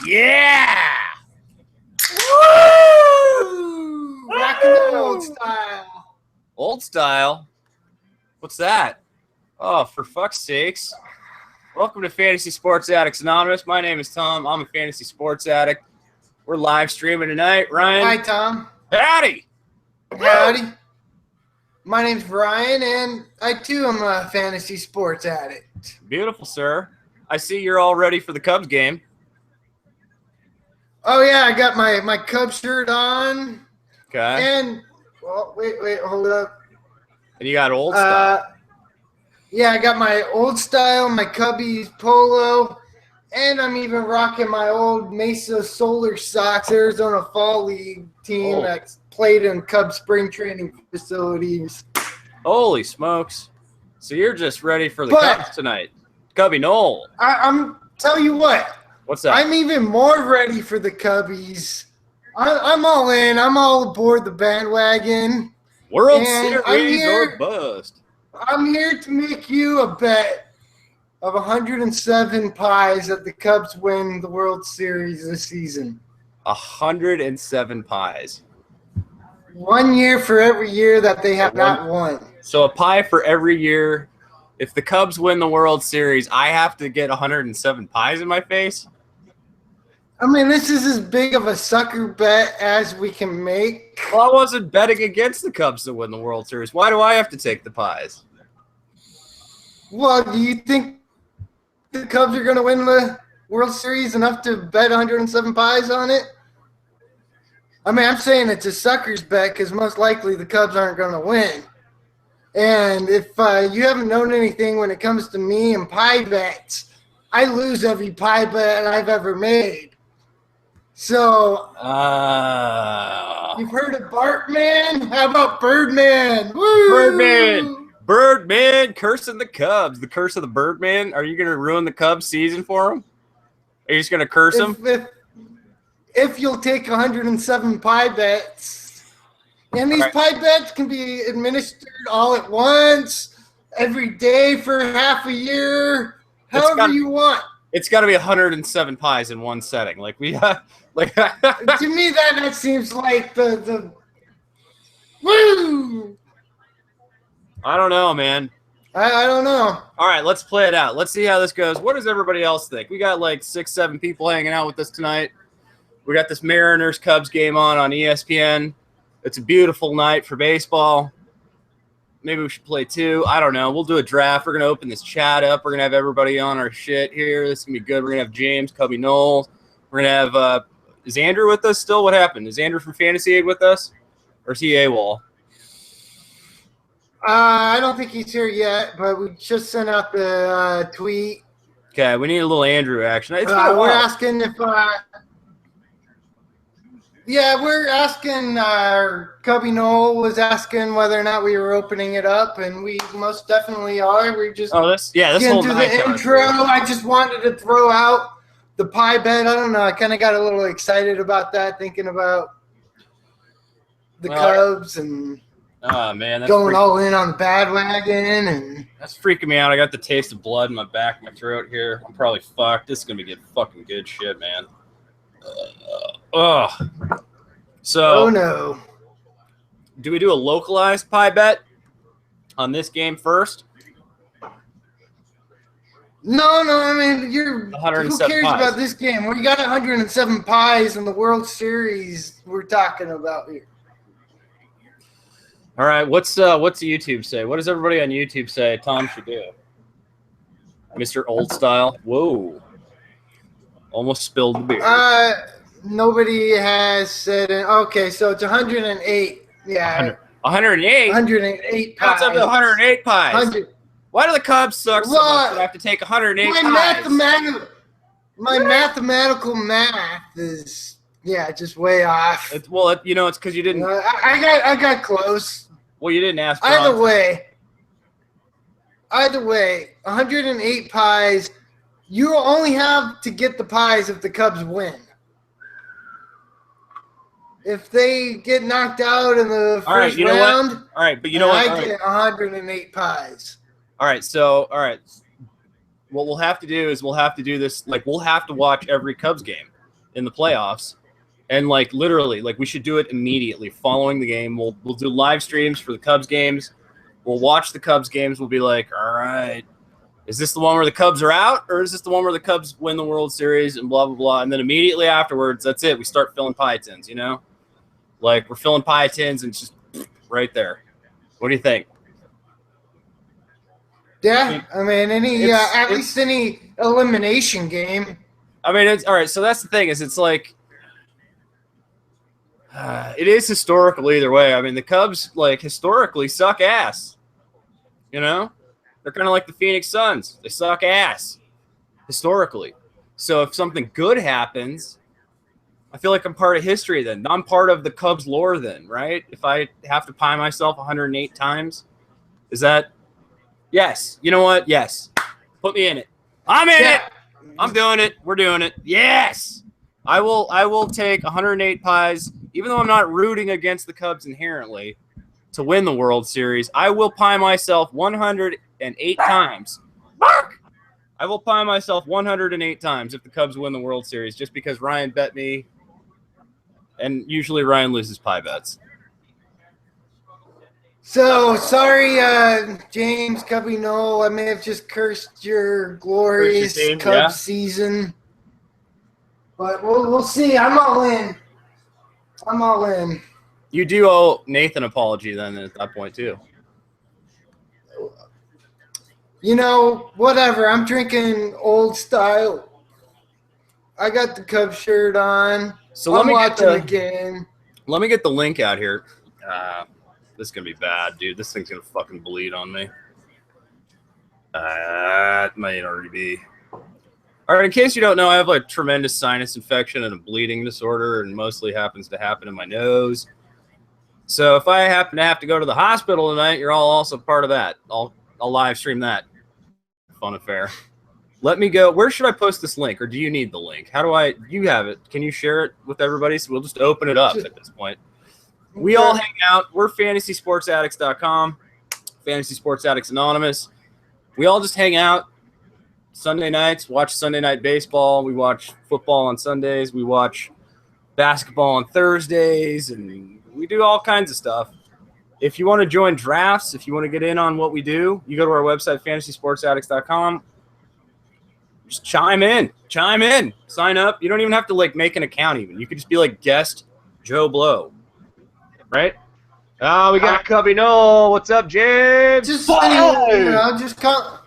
Yeah! Woo! Rocking the old style. Old style? What's that? Oh, for fuck's sakes. Welcome to Fantasy Sports Addicts Anonymous. My name is Tom. I'm a fantasy sports addict. We're live streaming tonight. Ryan. Hi, Tom. Howdy. Howdy. My name's Brian, and I, too, am a fantasy sports addict. Beautiful, sir. I see you're all ready for the Cubs game. Oh, yeah, I got my Cubs shirt on. Okay. And, well, wait, hold up. And you got old style. Yeah, I got my old style, my Cubbies polo, and I'm even rocking my old Mesa Solar Sox Arizona Fall League team that's played in Cubs spring training facilities. Holy smokes. So you're just ready for the Cubs tonight. Cubby Knoll. I'm tell you what. What's that? I'm even more ready for the Cubbies. I'm all in. I'm all aboard the bandwagon. World Series or bust. I'm here to make you a bet of 107 pies that the Cubs win the World Series this season. 107 pies. 1 year for every year that they have not won. So a pie for every year. If the Cubs win the World Series, I have to get 107 pies in my face? I mean, this is as big of a sucker bet as we can make. Well, I wasn't betting against the Cubs to win the World Series. Why do I have to take the pies? Well, do you think the Cubs are going to win the World Series enough to bet 107 pies on it? I mean, I'm saying it's a sucker's bet because most likely the Cubs aren't going to win. And if you haven't known anything when it comes to me and pie bets, I lose every pie bet I've ever made. So, you've heard of Bartman? How about Birdman? Woo! Birdman cursing the Cubs. The curse of the Birdman. Are you going to ruin the Cubs season for him? Are you just going to curse him? If you'll take 107 pie bets, and these pie bets can be administered all at once, every day for half a year, however you want. It's got to be 107 pies in one setting. Like we have, like to me that seems like the woo. I don't know, man. I don't know. All right, let's play it out. Let's see how this goes. What does everybody else think? We got like 6-7 people hanging out with us tonight. We got this Mariners Cubs game on ESPN. It's a beautiful night for baseball. Maybe we should play two. I don't know. We'll do a draft. We're going to open this chat up. We're going to have everybody on our shit here. This is going to be good. We're going to have James, Cubby Knowles. We're going to have is Andrew with us still? What happened? Is Andrew from Fantasy Aid with us? Or is he AWOL? I don't think he's here yet, but we just sent out the tweet. Okay, we need a little Andrew action. It's we're asking if we're asking Cubby Knoll was asking whether or not we were opening it up, and we most definitely are. We're just this whole into night the intro. I just wanted to throw out the pie bet. I don't know. I kind of got a little excited about that, thinking about the Cubs and man, going all in on the bandwagon, and that's freaking me out. I got the taste of blood in my back, my throat here. I'm probably fucked. This is gonna be fucking good shit, man. So, oh no. Do we do a localized pie bet on this game first? No. I mean, who cares pies. about this game? We got 107 pies in the World Series we're talking about here. All right, what's YouTube say? What does everybody on YouTube say Tom should do? Mr. Old Style. Whoa. Almost spilled the beer. Nobody has said it. Okay, so it's 108. Yeah. 108? 108 pies. That's up to 108 pies. Why do the Cubs suck so much that I have to take 108 pies? My mathematical math is, just way off. It's because you didn't. I got close. Well, you didn't ask. Either way, 108 pies. You only have to get the pies if the Cubs win. If they get knocked out in the first round, what? All right, but you know what? I get 108 pies. All right, what we'll have to do is we'll have to do this. Like, we'll have to watch every Cubs game. in the playoffs. And like literally, like we should do it immediately following the game. We'll do live streams for the Cubs games. We'll watch the Cubs games. We'll be like, all right, is this the one where the Cubs are out, or is this the one where the Cubs win the World Series and blah blah blah? And then immediately afterwards, that's it. We start filling pie tins. You know, like we're filling pie tins and it's just right there. What do you think? Yeah, I mean, at least any elimination game. I mean, it's all right. So that's the thing is, it's like it is historical either way. I mean, the Cubs like historically suck ass. You know, they're kind of like the Phoenix Suns. They suck ass historically. So if something good happens, I feel like I'm part of history then. I'm part of the Cubs lore then, right? If I have to pie myself 108 times, is that? Yes. You know what? Yes. Put me in it. I'm in it. I'm doing it. We're doing it. Yes. I will take 108 pies, even though I'm not rooting against the Cubs inherently to win the World Series. I will pie myself 108 times. I will pie myself 108 times if the Cubs win the World Series, just because Ryan bet me, and usually Ryan loses pie bets. So, sorry, James, Cubby Noel. I may have just cursed your glorious Cubs season. But we'll see. I'm all in. You do owe Nathan an apology then at that point, too. You know, whatever. I'm drinking old style. I got the Cubs shirt on. So I'm watching the game. Let me get the link out here. This is going to be bad, dude. This thing's going to fucking bleed on me. It might already be. All right, in case you don't know, I have a tremendous sinus infection and a bleeding disorder, and mostly happens to happen in my nose. So if I happen to have to go to the hospital tonight, you're all also part of that. I'll live stream that fun affair. Let me go. Where should I post this link, or do you need the link? You have it. Can you share it with everybody? So we'll just open it up at this point. We all hang out. We're fantasysportsaddicts.com, Fantasy Sports Addicts Anonymous. We all just hang out Sunday nights, watch Sunday Night Baseball. We watch football on Sundays. We watch basketball on Thursdays, and we do all kinds of stuff. If you want to join drafts, if you want to get in on what we do, you go to our website, fantasysportsaddicts.com. Just chime in, sign up. You don't even have to like make an account even. You could just be like guest Joe Blow. Right? Oh, we got Cubby Noel. What's up, James? Just come.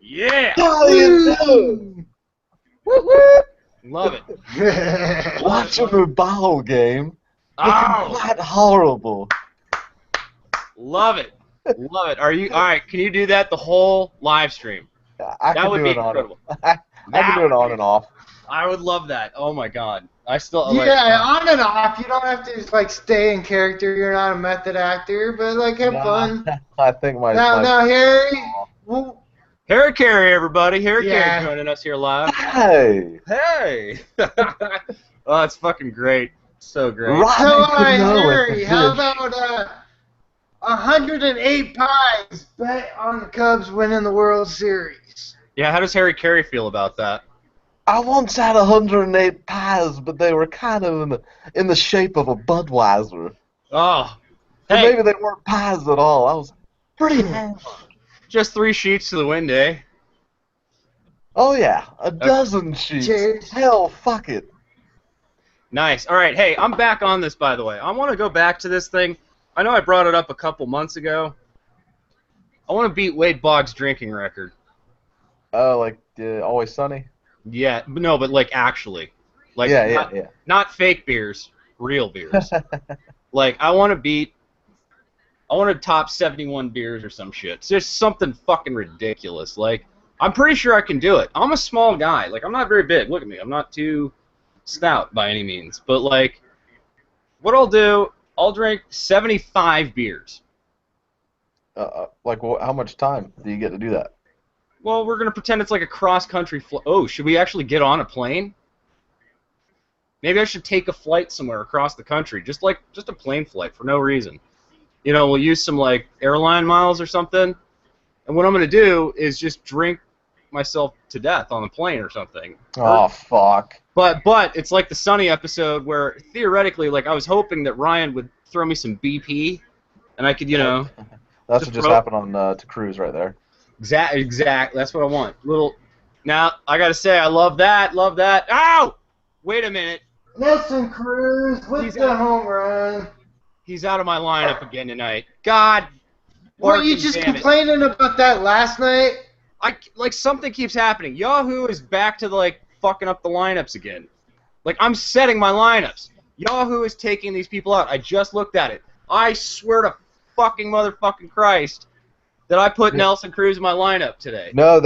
Yeah. Woo! Love it. Watching the bowl game. Oh, Quite horrible. love it. Love it. Are you all right? Can you do that the whole live stream? I That can would do be it incredible. I can do it on and off. I would love that. Oh my god. I still On and off. You don't have to just like stay in character. You're not a method actor, but like have fun. I think my Now, Harry. Well, Harry Carey, everybody. Harry Carey joining us here live. Hey. Hey. Oh, it's fucking great. So great. So, Harry, how about 108 pies bet on the Cubs winning the World Series? Yeah, how does Harry Carey feel about that? I once had 108 pies, but they were kind of in the shape of a Budweiser. Oh. So Hey, maybe they weren't pies at all. I was pretty hammered. just 3 sheets to the wind, eh? Oh yeah, a dozen sheets. Cheers. Hell, fuck it. Nice. All right. Hey, I'm back on this, by the way. I want to go back to this thing. I know I brought it up a couple months ago. I want to beat Wade Boggs' drinking record. Oh, like Always Sunny? Yeah, no, but like actually, like Yeah. not fake beers, real beers. Like I want to top 71 beers or some shit. It's just something fucking ridiculous. Like I'm pretty sure I can do it. I'm a small guy. Like I'm not very big. Look at me. I'm not too stout by any means. But like, what I'll do, I'll drink 75 beers. Like, how much time do you get to do that? Well, we're going to pretend it's like a cross-country flight. Oh, should we actually get on a plane? Maybe I should take a flight somewhere across the country, just a plane flight for no reason. You know, we'll use some, like, airline miles or something. And what I'm going to do is just drink myself to death on the plane or something. Oh, fuck. But it's like the Sunny episode where theoretically, like I was hoping that Ryan would throw me some BP, and I could, That's what just happened on to Cruz right there. Exact. That's what I want. Now I gotta say, I love that. Ow! Wait a minute. Nelson Cruz with the home run. He's out of my lineup again tonight. God. Were you just complaining about that last night? Like something keeps happening. Yahoo is back to like fucking up the lineups again. Like I'm setting my lineups. Yahoo is taking these people out. I just looked at it. I swear to fucking motherfucking Christ that I put Nelson Cruz in my lineup today. No,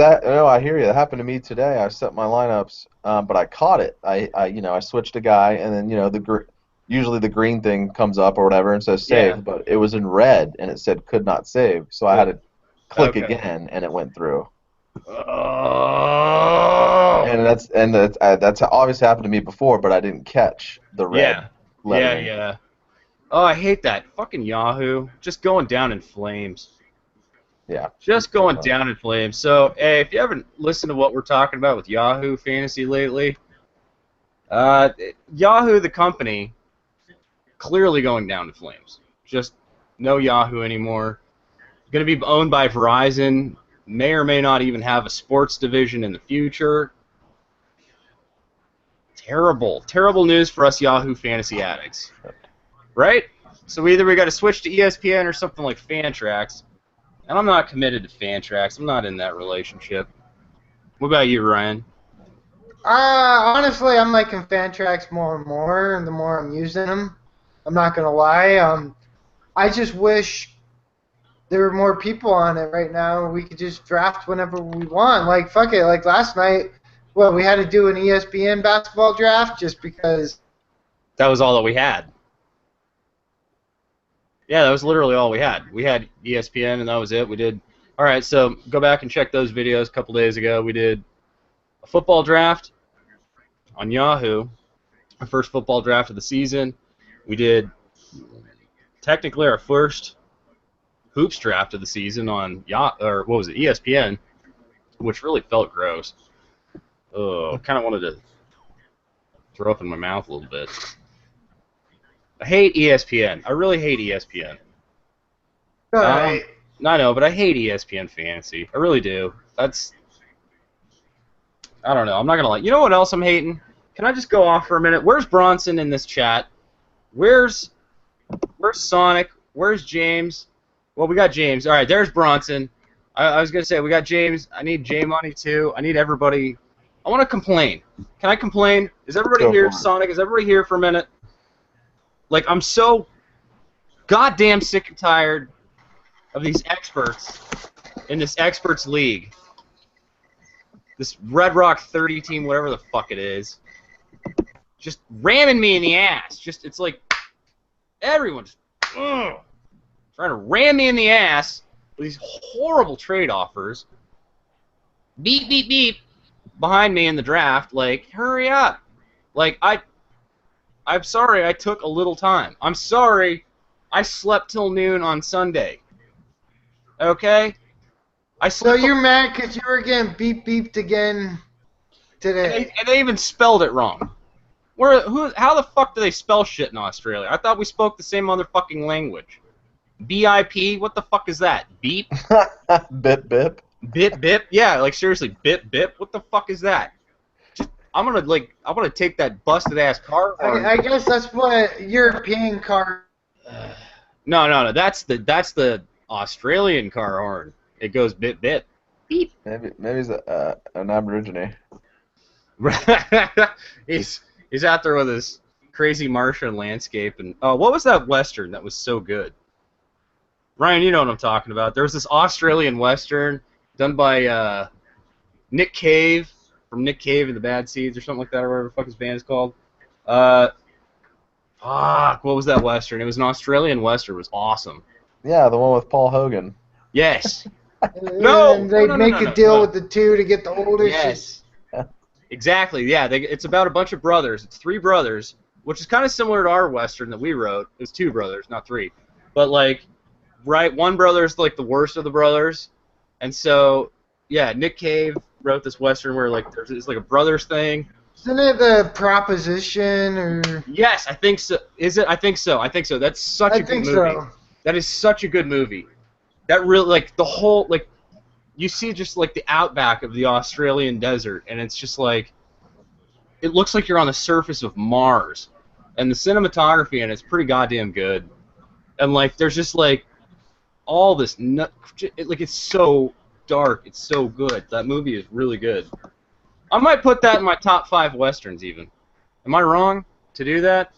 I hear you. That happened to me today. I set my lineups, but I caught it. I switched a guy, and then usually the green thing comes up or whatever and says save, but it was in red and it said could not save, so I had to click again, and it went through. Oh. And that's obviously happened to me before, but I didn't catch the red. Yeah. Oh, I hate that fucking Yahoo. Just going down in flames. Yeah. Just going down in flames. So, hey, if you haven't listened to what we're talking about with Yahoo Fantasy lately, Yahoo, the company, clearly going down in flames. Just no Yahoo anymore. Going to be owned by Verizon. May or may not even have a sports division in the future. Terrible news for us Yahoo Fantasy addicts. Right? So either we got to switch to ESPN or something like Fantrax. And I'm not committed to Fantrax. I'm not in that relationship. What about you, Ryan? Honestly, I'm liking Fantrax more and more the more I'm using them. I'm not going to lie. I just wish there were more people on it right now. We could just draft whenever we want. Like, fuck it. Like last night, we had to do an ESPN basketball draft just because. That was all that we had. Yeah, that was literally all we had. We had ESPN, and that was it. We did. All right, so go back and check those videos a couple days ago. We did a football draft on Yahoo, our first football draft of the season. We did technically our first hoops draft of the season on ESPN, which really felt gross. Oh, kind of wanted to throw up in my mouth a little bit. I hate ESPN. I really hate ESPN. All right. I know, but I hate ESPN Fantasy. I really do. I don't know. I'm not going to lie. You know what else I'm hating? Can I just go off for a minute? Where's Bronson in this chat? Where's Sonic? Where's James? Well, we got James. All right, there's Bronson. I was going to say, we got James. I need J-Money, too. I need everybody. I want to complain. Can I complain? Is everybody here? Sonic, is everybody here for a minute? Like, I'm so goddamn sick and tired of these experts in this experts league. This Red Rock 30 team, whatever the fuck it is. Just ramming me in the ass. It's like everyone's trying to ram me in the ass with these horrible trade offers. Beep, beep, beep. Behind me in the draft. Like, hurry up. Like, I'm sorry I took a little time. I'm sorry I slept till noon on Sunday. Okay? So you're mad because you were getting beeped again today. And they even spelled it wrong. How the fuck do they spell shit in Australia? I thought we spoke the same motherfucking language. BIP? What the fuck is that? Beep? Bip bip? Bip bip? Yeah, like seriously, bip bip? What the fuck is that? I'm gonna take that busted ass car horn. I guess that's what European car. No. That's the Australian car horn. It goes bip bip. Beep. Maybe he's an Aborigine. he's out there with his crazy Martian landscape and what was that western that was so good? Ryan, you know what I'm talking about. There was this Australian western done by Nick Cave. From Nick Cave and the Bad Seeds or something like that, or whatever the fuck his band is called. What was that western? It was an Australian western. It was awesome. Yeah, the one with Paul Hogan. Yes. And they make a deal with the two to get the oldest. Yes. Exactly. Yeah. It's about a bunch of brothers. It's 3 brothers, which is kind of similar to our western that we wrote. It was 2 brothers, not 3. But like, right, one brother's like the worst of the brothers, and so yeah, Nick Cave wrote this western where like it's like a brothers thing, Isn't it the Proposition or? Yes, I think so. Is it? I think so. I think so. That's such a I good think movie. so. That is such a good movie. That really, like, the whole, like, you see just, like, the outback of the Australian desert, and it's just, like, it looks like you're on the surface of Mars. And the cinematography in it's pretty goddamn good. And, like, there's just, like, all this, like, it's so dark. It's so good. That movie is really good. I might put that in my top 5 Westerns, even. Am I wrong to do that?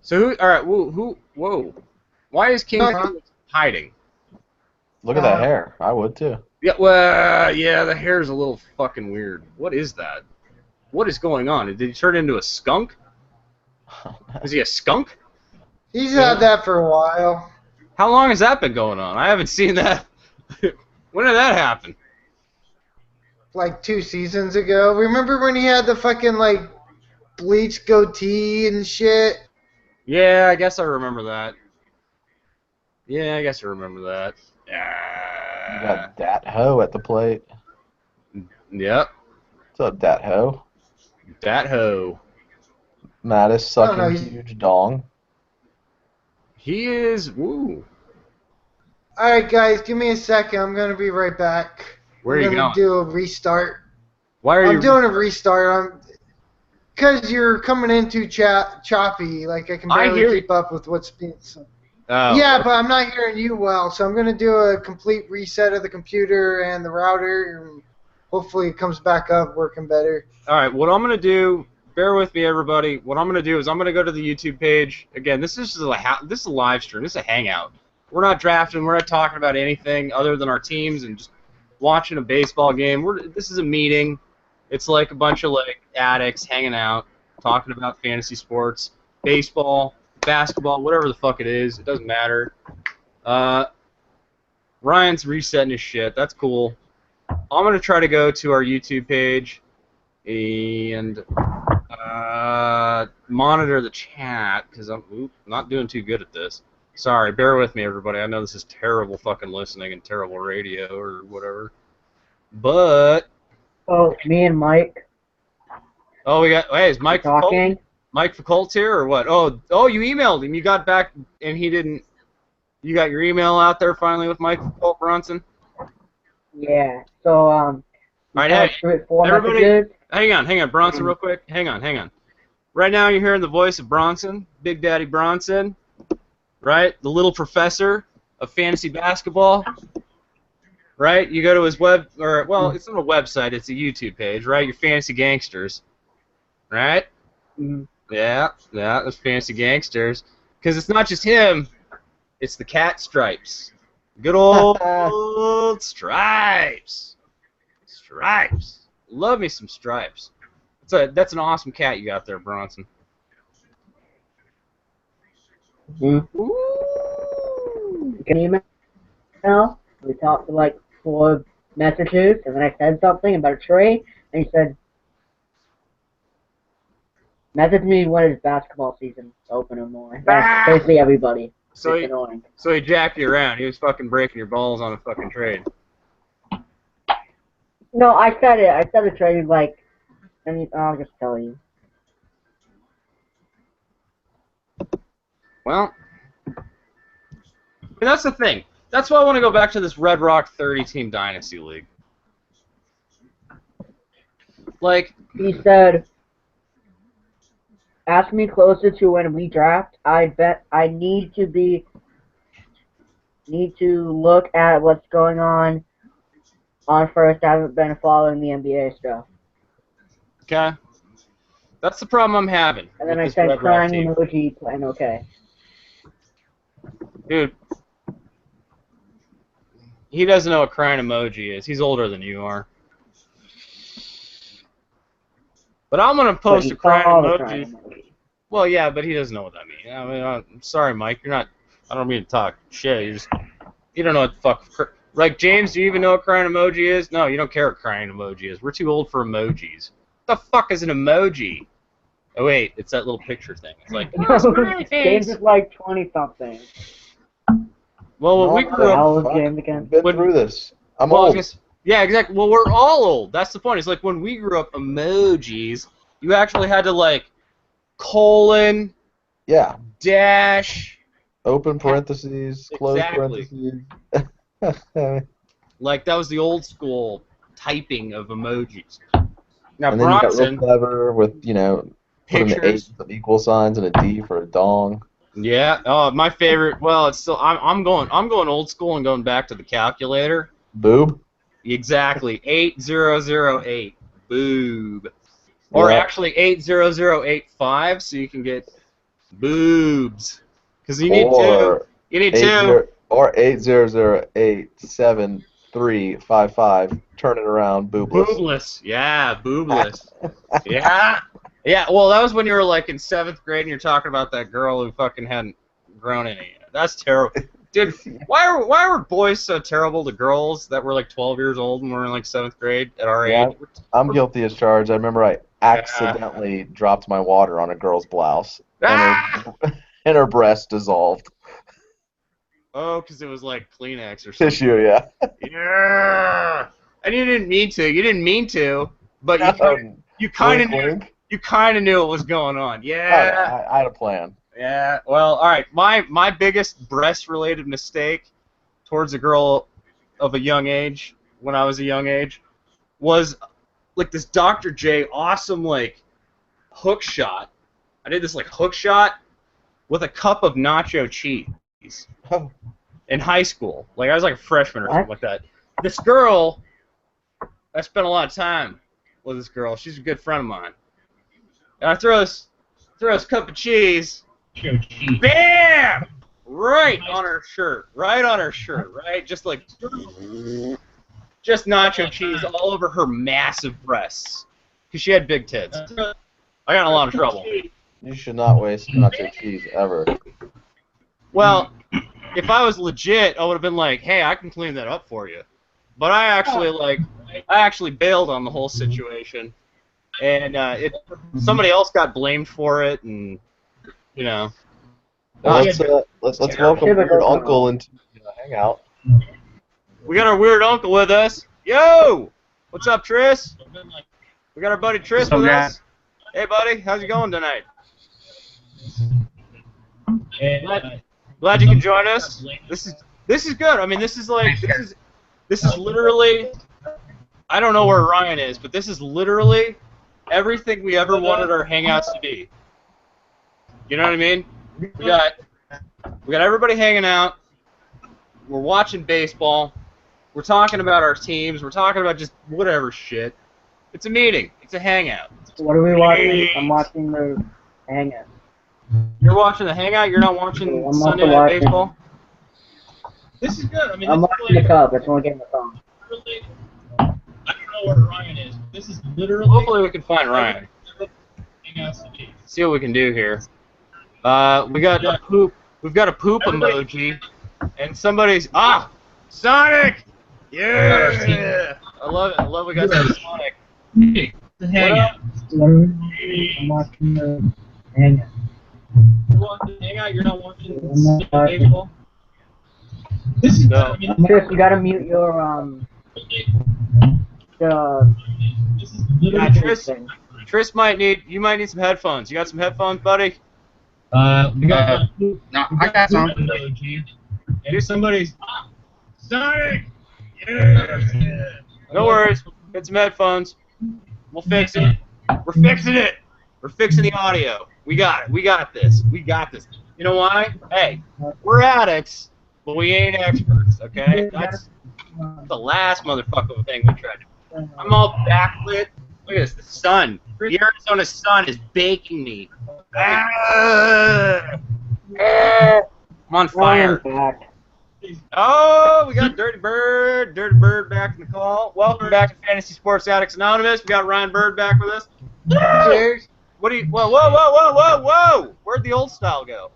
So, all right, whoa. Why is King Felix hiding? Look at that hair. I would too. Yeah, well, yeah, the hair's a little fucking weird. What is that? What is going on? Did he turn into a skunk? Is he a skunk? He's had that for a while. How long has that been going on? I haven't seen that. When did that happen? Like 2 seasons ago. Remember when he had the fucking like bleached goatee and shit? Yeah, I guess I remember that. Yeah, I guess I remember that. You got Dat Ho at the plate. Yep. What's up, Dat Ho? Dat Ho. Mattis sucking huge dong. He is. Woo. Alright, guys, give me a second. I'm going to be right back. Where are you going? going? Do a restart. Why are you? I'm doing a restart. Because you're coming in too choppy. Like, I can barely keep up with what's being said. Oh. Yeah, but I'm not hearing you well, so I'm going to do a complete reset of the computer and the router, and hopefully it comes back up working better. All right, what I'm going to do, bear with me, everybody. What I'm going to do is I'm going to go to the YouTube page. Again, this is a live stream. This is a hangout. We're not drafting. We're not talking about anything other than our teams and just watching a baseball game. This is a meeting. It's like a bunch of like addicts hanging out, talking about fantasy sports, baseball, basketball, whatever the fuck it is. It doesn't matter. Ryan's resetting his shit. That's cool. I'm going to try to go to our YouTube page and monitor the chat because I'm not doing too good at this. Sorry, bear with me, everybody. I know this is terrible fucking listening and terrible radio or whatever. But... Oh, me and Mike. Oh, hey, is Mike talking? Mike Foucault here or what? Oh, you emailed him. You got back and he didn't... You got your email out there finally with Mike Foucault Bronson? Yeah, so, all right, hey, everybody, messages. hang on, Bronson, real quick. Hang on. Right now you're hearing the voice of Bronson, Big Daddy Bronson, right? The little professor of fantasy basketball, right? You go to his it's not a website, it's a YouTube page, right? Your Fantasy Gangsters, right? Mm-hmm. Yeah, those Fantasy Gangsters. Because it's not just him, it's the Cat Stripes. Good old Stripes. Stripes. Love me some Stripes. That's an awesome cat you got there, Bronson. Mm-hmm. Ooh. You can email. We talked for like 4 messages, and then I said something about a trade, and he said, message me when it's basketball season open or more. That's basically everybody. So he jacked you around. He was fucking breaking your balls on a fucking trade. No, I said it. I said a trade like, and I'll just tell you. Well, that's the thing. That's why I want to go back to this Red Rock 30-team Dynasty League. Like... He said, ask me closer to when we draft. I bet I need to look at what's going on first. I haven't been following the NBA stuff. Okay. That's the problem I'm having. And then I said crying emoji playing okay. Dude. He doesn't know what crying emoji is. He's older than you are. But I'm going to post a crying emoji. Well, yeah, but he doesn't know what that means. I mean, I'm sorry, Mike. You're not... I don't mean to talk shit. You don't know what the fuck... Like, James, do you even know what crying emoji is? No, you don't care what crying emoji is. We're too old for emojis. What the fuck is an emoji? Oh, wait. It's that little picture thing. It's like... James is like 20-something. Well, when we grew up... I've been through this. I'm old. Yeah, exactly. Well, we're all old. That's the point. It's like when we grew up, emojis, you actually had to like colon, Yeah. dash. Open parentheses, close Exactly. parentheses. Like that was the old school typing of emojis. Now And then you got real Bronson, clever with, you know, putting the A pictures. with some equal signs and a D for a dong. Yeah. Oh, my favorite. Well, it's still. I'm going old school and going back to the calculator. Boob. Exactly. 8008. Boob. Or Yeah. actually 80085, so you can get boobs. Because you need two. Or You need two. 800873555. Turn it around, boobless. Boobless. Yeah, boobless. Yeah. Yeah, well, that was when you were like in 7th grade and you're talking about that girl who fucking hadn't grown any yet. That's terrible. Dude, why were boys so terrible to girls that were like 12 years old when we were in like 7th grade at our Yeah, age? I'm guilty as charged. I remember I accidentally dropped my water on a girl's blouse, Ah! and her breast dissolved. Oh, because it was like Kleenex or something. Tissue, yeah. Yeah. And you didn't mean to. You didn't mean to, but you kind of knew. You kind of knew what was going on. Yeah. I had a plan. Yeah. Well, all right. My biggest breast-related mistake towards a girl of a young age, when I was a young age, was like this Dr. J awesome like hook shot. I did this like hook shot with a cup of nacho cheese in high school. Like I was like a freshman or something like that. This girl, I spent a lot of time with this girl. She's a good friend of mine. And I throw this cup of cheese, bam, right on her shirt, right? Just like, just nacho cheese all over her massive breasts, because she had big tits. I got in a lot of trouble. You should not waste nacho cheese ever. Well, if I was legit, I would have been like, hey, I can clean that up for you. But I actually bailed on the whole situation. And somebody else got blamed for it, and you know. Well, let's welcome Weird Uncle into the Hangout. We got our Weird Uncle with us. Yo, what's up, Tris? We got our buddy Tris with us. Hey, buddy, how's it going tonight? Glad you can join us. This is good. I mean, this is literally. I don't know where Ryan is, but this is literally everything we ever wanted our Hangouts to be. You know what I mean? We got everybody hanging out. We're watching baseball. We're talking about our teams. We're talking about just whatever shit. It's a meeting. It's a hangout. What are we watching? I'm watching the Hangout. You're watching the Hangout? You're not watching I'm Sunday also Night watching. Baseball? This is good. I mean, I'm watching the Cubs. That's the only game that's on. I don't know where Ryan is. This is literally. Hopefully, we can find Ryan. See what we can do here. We got a poop. We've got a poop emoji, and somebody's Sonic. Yeah. I love it. I love we got Sonic. The Hangout. I'm watching the Hangout. You're watching the Hangout. You're not watching baseball. This is no. Chris, you gotta mute your Yeah, Tris might need some headphones. You got some headphones, buddy? We got no, I got some. Do somebody's Sonic. Yeah. No worries. Get some headphones. We'll fix it. We're fixing it. We're fixing the audio. We got it. We got this. We got this. You know why? Hey, we're addicts, but we ain't experts, okay? That's the last motherfucking thing we tried to do. I'm all backlit. Look at this. The sun. The Arizona sun is baking me. I'm on fire. Oh, we got Dirty Bird back in the call. Welcome back to Fantasy Sports Addicts Anonymous. We got Ryan Bird back with us. Cheers. What do you? Whoa! Where'd the old style go?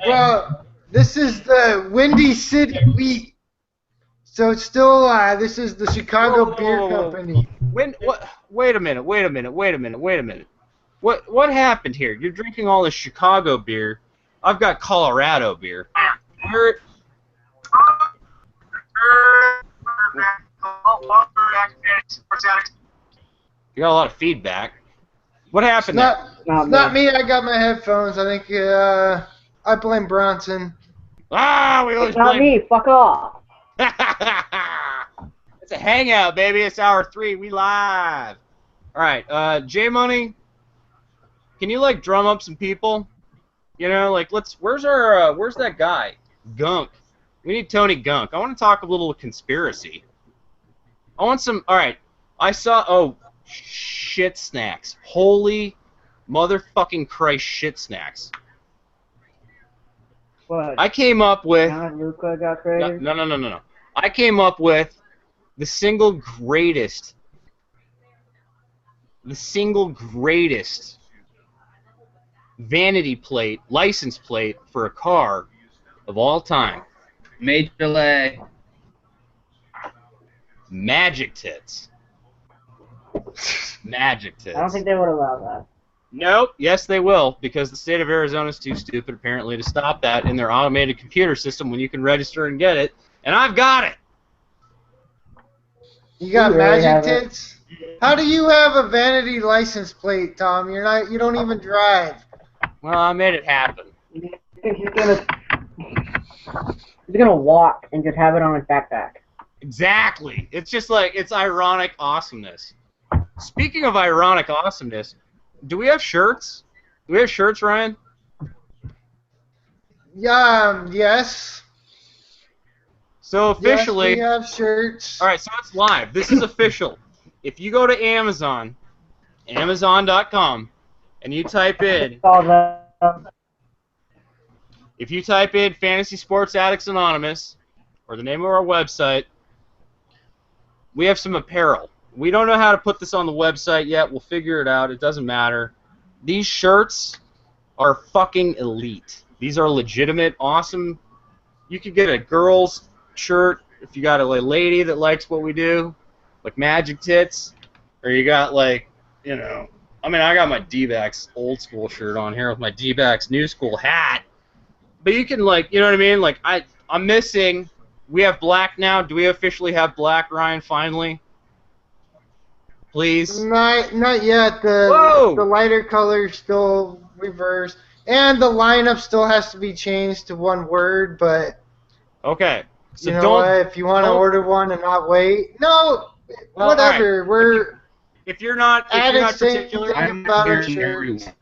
Well, this is the Windy City Wheat. So it's still this is the Chicago Beer Company. What? Wait a minute. What happened here? You're drinking all this Chicago beer. I've got Colorado beer. You got a lot of feedback. What It's happened there? not me. I got my headphones. I think I blame Bronson. Ah, we always It's not blame. me. Fuck off. It's a hangout, baby. It's hour 3. We live. All right, J Money. Can you like drum up some people? You know, like Where's that guy? Gunk. We need Tony Gunk. I want to talk a little conspiracy. I want some. All right. I saw. Oh, shit snacks. Holy motherfucking Christ, shit snacks. What? I came up with. Now Luca got created? No. I came up with the single greatest vanity plate, license plate for a car of all time. Major leg. Magic tits. Magic tits. I don't think they would allow that. Nope. Yes, they will, because the state of Arizona is too stupid, apparently, to stop that in their automated computer system when you can register and get it. And I've got it. You got You really magic have it. tits? How do you have a vanity license plate, Tom? You don't even drive. Well, I made it happen. You think he's gonna walk and just have it on his backpack? Exactly. It's just like, it's ironic awesomeness. Speaking of ironic awesomeness, do we have shirts? Do we have shirts, Ryan? Yes. So officially, Yes, we have shirts. all right, so it's live. This is official. If you go to Amazon, Amazon.com, and you type in, All the if you type in Fantasy Sports Addicts Anonymous, or the name of our website, we have some apparel. We don't know how to put this on the website yet. We'll figure it out. It doesn't matter. These shirts are fucking elite. These are legitimate, awesome. You could get a girl's shirt if you got a lady that likes what we do, like Magic Tits, or you got like, you know, I mean, I got my D-backs old school shirt on here with my D-backs new school hat. But you can, like, you know what I mean? Like, I'm missing. We have black now. Do we officially have black, Ryan, finally? Please? Not yet. Whoa! The lighter color still reversed, and the lineup still has to be changed to one word. But Okay. So you know don't. what? If you want to don't- order one and not wait, no, Well, whatever. alright. If you're not Addicts saying particular, that- I'm about our hearing shirts. everyone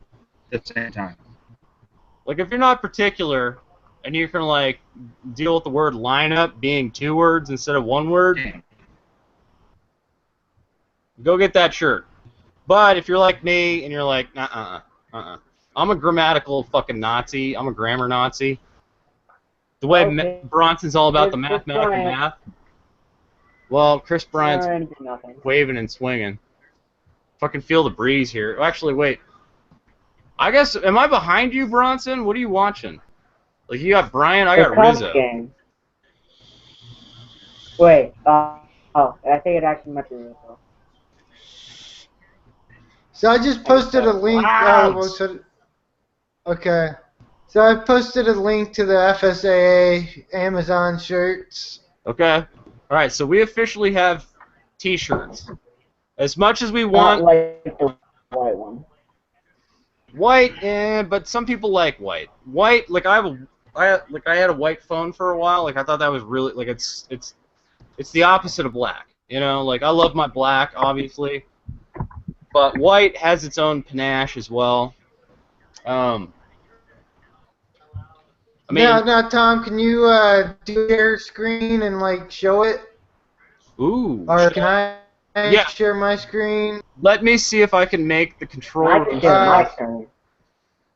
at the same time. like, if you're not particular, and you can, like, deal with the word lineup being 2 words instead of 1 word, Damn. go get that shirt. But if you're like me and you're like, I'm a grammatical fucking Nazi. I'm a grammar Nazi. The way Okay. Bronson's all about the Chris mathematical Bryant. math. Well, Chris Bryant's nothing. waving and swinging. Fucking feel the breeze here. Oh, actually, wait. I guess, am I behind you, Bronson? What are you watching? Like, you got Bryant, I got The Cubs Rizzo. game. Wait. I think it actually might be Rizzo. So I just posted a link. Clouds. Okay. So I posted a link to the FSAA Amazon shirts. Okay. All right, so we officially have T-shirts. As much as we Not want like the white one. white, but some people like white. White, like I had a white phone for a while. Like I thought that was really like it's the opposite of black. You know, like I love my black, obviously, but white has its own panache as well. I mean, Now, Tom, can you do your screen and like show it, ooh. or can I Yeah. share my screen? Let me see if I can make the I controller. can share my screen.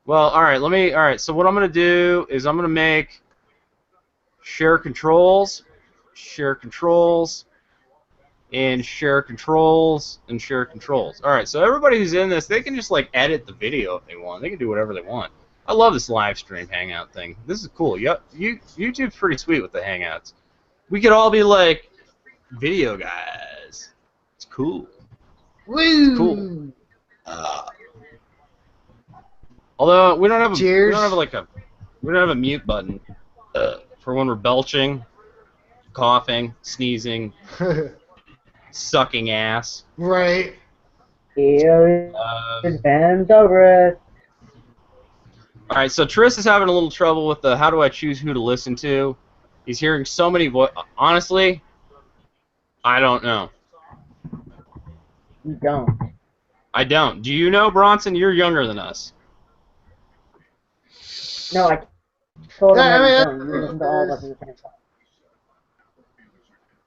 Well, all right. All right. So what I'm gonna do is I'm gonna make share controls, and share controls, and share controls. All right. So everybody who's in this, they can just like edit the video if they want. They can do whatever they want. I love this live stream hangout thing. This is cool. YouTube's pretty sweet with the hangouts. We could all be like video guys. It's cool. Woo! Cool. Although we don't have Cheers. we don't have a mute button for when we're belching, coughing, sneezing, sucking ass. Right. Fans over it. All right, so Tris is having a little trouble with the how do I choose who to listen to. He's hearing so many honestly, I don't know. You don't. I don't. Do you know, Bronson? You're younger than us. No, I told him Yeah, that you I don't. mean, You listen to all of us at the same time.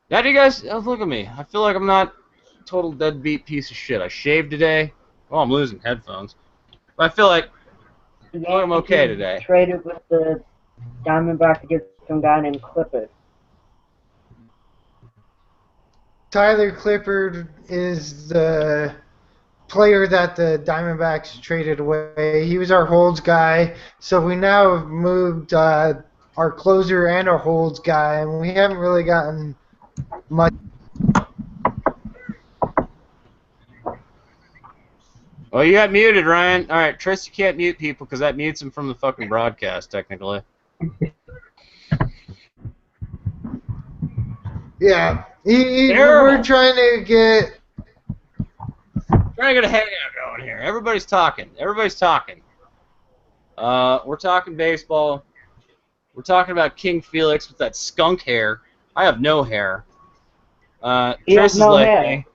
Yeah, do you guys look at me? I feel like I'm not a total deadbeat piece of shit. I shaved today. Oh, I'm losing headphones. But I feel like I'm okay today. Traded with the Diamondbacks to get some guy named Clippard. Tyler Clippard is the player that the Diamondbacks traded away. He was our holds guy, so we now have moved our closer and our holds guy, and we haven't really gotten much. Oh, you got muted, Ryan. All right, Tris, you can't mute people because that mutes them from the fucking broadcast, technically. Yeah, we're trying to get. Trying to get a hangout going here. Everybody's talking. Everybody's talking. We're talking baseball. We're talking about King Felix with that skunk hair. I have no hair. Tris is like me.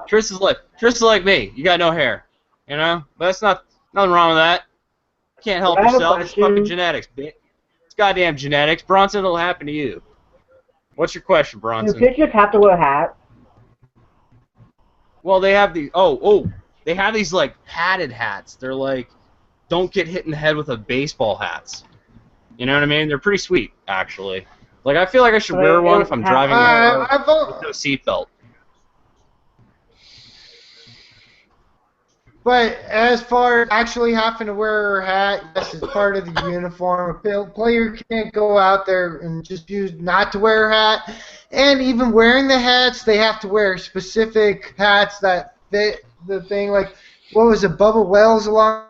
Tris is like me. You got no hair. You know? But that's nothing wrong with that. You can't help yourself. It's fucking genetics, bitch. It's goddamn genetics. Bronson, it'll happen to you. What's your question, Bronson? Do pitchers have to wear hats? Well, they have these. They have these like padded hats. They're like, don't get hit in the head with a baseball hats. You know what I mean? They're pretty sweet, actually. Like, I feel like I should wear one if I'm driving with no seatbelt. But as far as actually having to wear a hat, yes, it's part of the uniform. A player can't go out there and just choose not to wear a hat. And even wearing the hats, they have to wear specific hats that fit the thing. Like, what was it, Bubba Wells a long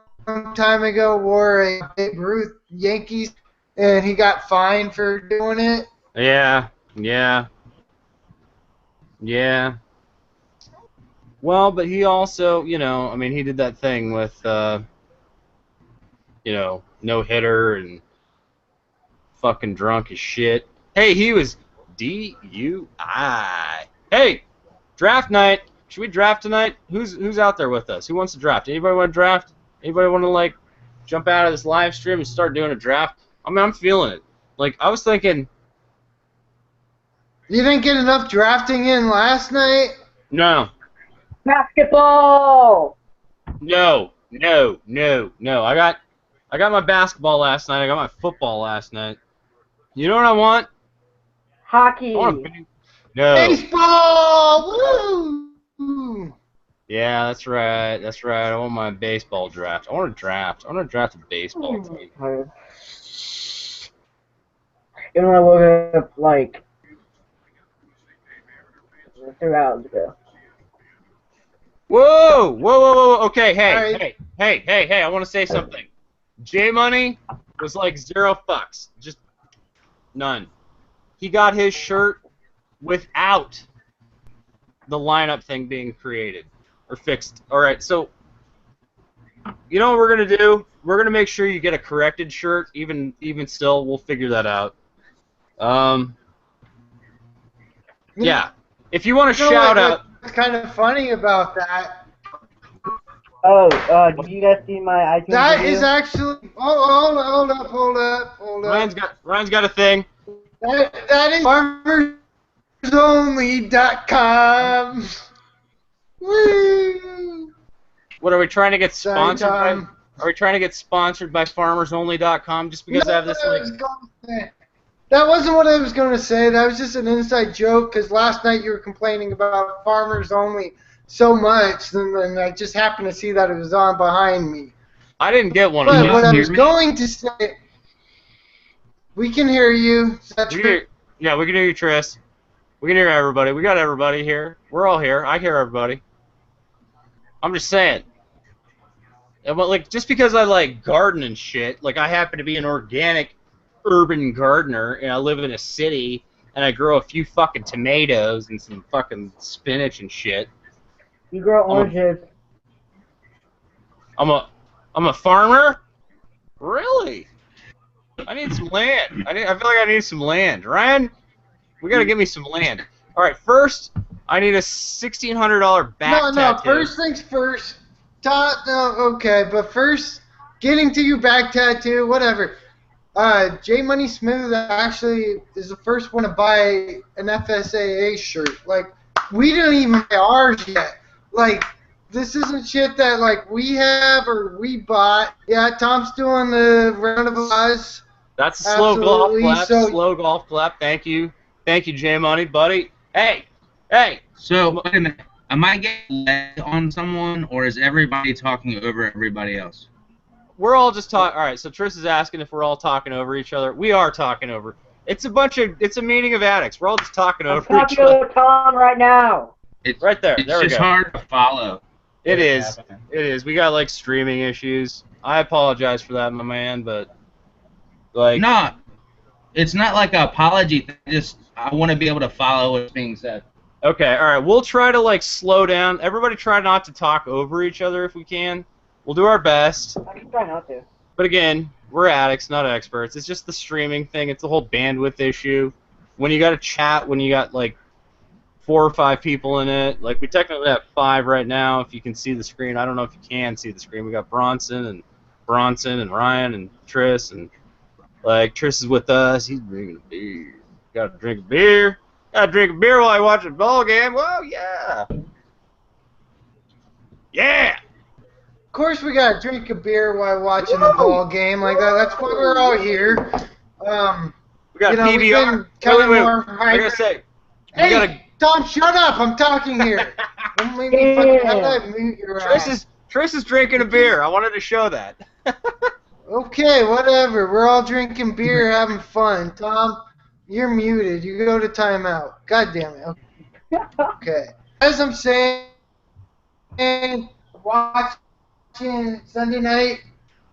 time ago wore a Babe Ruth Yankees, and he got fined for doing it. Yeah. Well, but he also, you know, I mean, he did that thing with, you know, no-hitter and fucking drunk as shit. Hey, he was DUI. Hey, draft night. Should we draft tonight? Who's out there with us? Who wants to draft? Anybody want to draft? Anybody want to, like, jump out of this live stream and start doing a draft? I mean, I'm feeling it. Like, I was thinking... You didn't get enough drafting in last night? No. Basketball! No. I got my basketball last night. I got my football last night. You know what I want? Hockey. No. Baseball! Woo! Yeah, that's right. I want my baseball draft. I want to draft a baseball team. You know, I woke up like 3 hours ago. Whoa! Okay, Right. hey! I want to say something. J Money was like 0 fucks, just none. He got his shirt without the lineup thing being created or fixed. All right, so you know what we're gonna do? We're gonna make sure you get a corrected shirt. Even still, we'll figure that out. Yeah. If you want to shout out. What's kind of funny about that? Oh, did you guys see my iTunes That review? is actually. Hold up. Ryan's got a thing. That is farmersonly.com. Woo! What are we trying to get sponsored by? Tom. Are we trying to get sponsored by farmersonly.com just because I have this like? That wasn't what I was going to say. That was just an inside joke because last night you were complaining about Farmers Only so much, and I just happened to see that it was on behind me. I didn't get one. But what I was going to say, we can hear you. Is that true? Yeah, we can hear you, Tris. We can hear everybody. We got everybody here. We're all here. I hear everybody. I'm just saying. But like, just because I like garden and shit, like I happen to be an organic urban gardener and I live in a city and I grow a few fucking tomatoes and some fucking spinach and shit. You grow oranges. I'm a farmer? Really? I need some land. I feel like I need some land. Ryan, we gotta give me some land. All right, first I need a $1,600 back tattoo. First things first. Okay, but first, getting to your back tattoo, whatever. J Money Smooth actually is the first one to buy an FSAA shirt. Like, we didn't even buy ours yet. Like, this isn't shit that, like, we have or we bought. Yeah, Tom's doing the round of applause. That's a slow golf clap. Slow golf clap. Thank you. Thank you, J Money, buddy. Hey. So, wait a minute. Am I getting led on someone, or is everybody talking over everybody else? We're all just talking. All right, so Trish is asking if we're all talking over each other. We are talking over. It's a meeting of addicts. We're all just talking over each other. I'm talking to Tom right now. It's right there. It's there we just go. hard to follow. It is. It is. We got like streaming issues. I apologize for that, my man, but like. No, it's not like an apology thing. Just I want to be able to follow what's being said. Okay, all right. We'll try to like slow down. Everybody try not to talk over each other if we can. We'll do our best. I can try not to. But again, we're addicts, not experts. It's just the streaming thing. It's the whole bandwidth issue. When you got to chat, when you got like 4 or 5 people in it, like we technically have 5 right now. If you can see the screen, I don't know if you can see the screen. We got Bronson and Ryan and Triss, and like Triss is with us. He's drinking a beer. Got to drink a beer. Got to drink a beer while I watch a ball game. Well, yeah. Yeah. Of course, we gotta drink a beer while watching the ball game like that. That's why we're all here. We got PBR. I gotta say. Hey, Tom, shut up! I'm talking here. Don't make me fucking mute your ass. Triss is drinking a beer. I wanted to show that. Okay, whatever. We're all drinking beer, having fun. Tom, you're muted. You go to timeout. God damn it. Okay. As I'm saying, watching Sunday night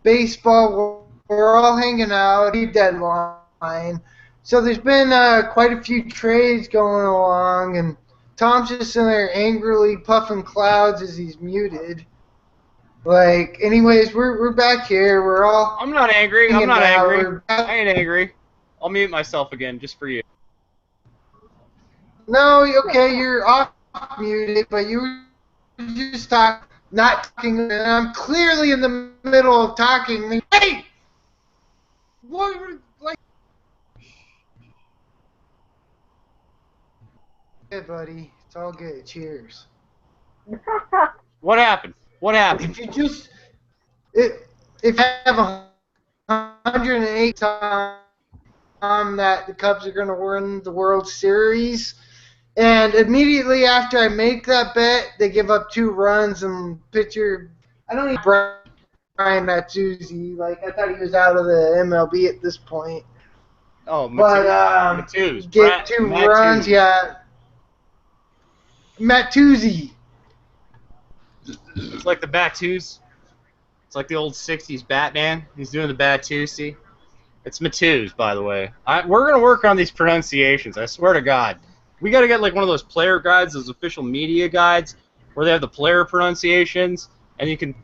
baseball, we're all hanging out, deadline. So there's been quite a few trades going along, and Tom's just in there angrily puffing clouds as he's muted. Like, anyways, we're back here. We're all. I'm not angry. I'm not angry. I ain't angry. I'll mute myself again just for you. No, okay, you're off muted, but you were just not talking, and I'm clearly in the middle of talking. Hey! What? Like. Hey, buddy. It's all good. Cheers. What happened? What happened? If you have 108 times that the Cubs are going to win the World Series, and immediately after I make that bet, they give up 2 runs and pitcher. I don't need Brian Matsuzzi. Like, I thought he was out of the MLB at this point. Oh, Matsuzzi. Get 2 runs, yeah. Matsuzzi. It's like the Batus. It's like the old 60s Batman. He's doing the Batusi. It's Matus, by the way. We're going to work on these pronunciations. I swear to God. We got to get like one of those player guides, those official media guides, where they have the player pronunciations, and you can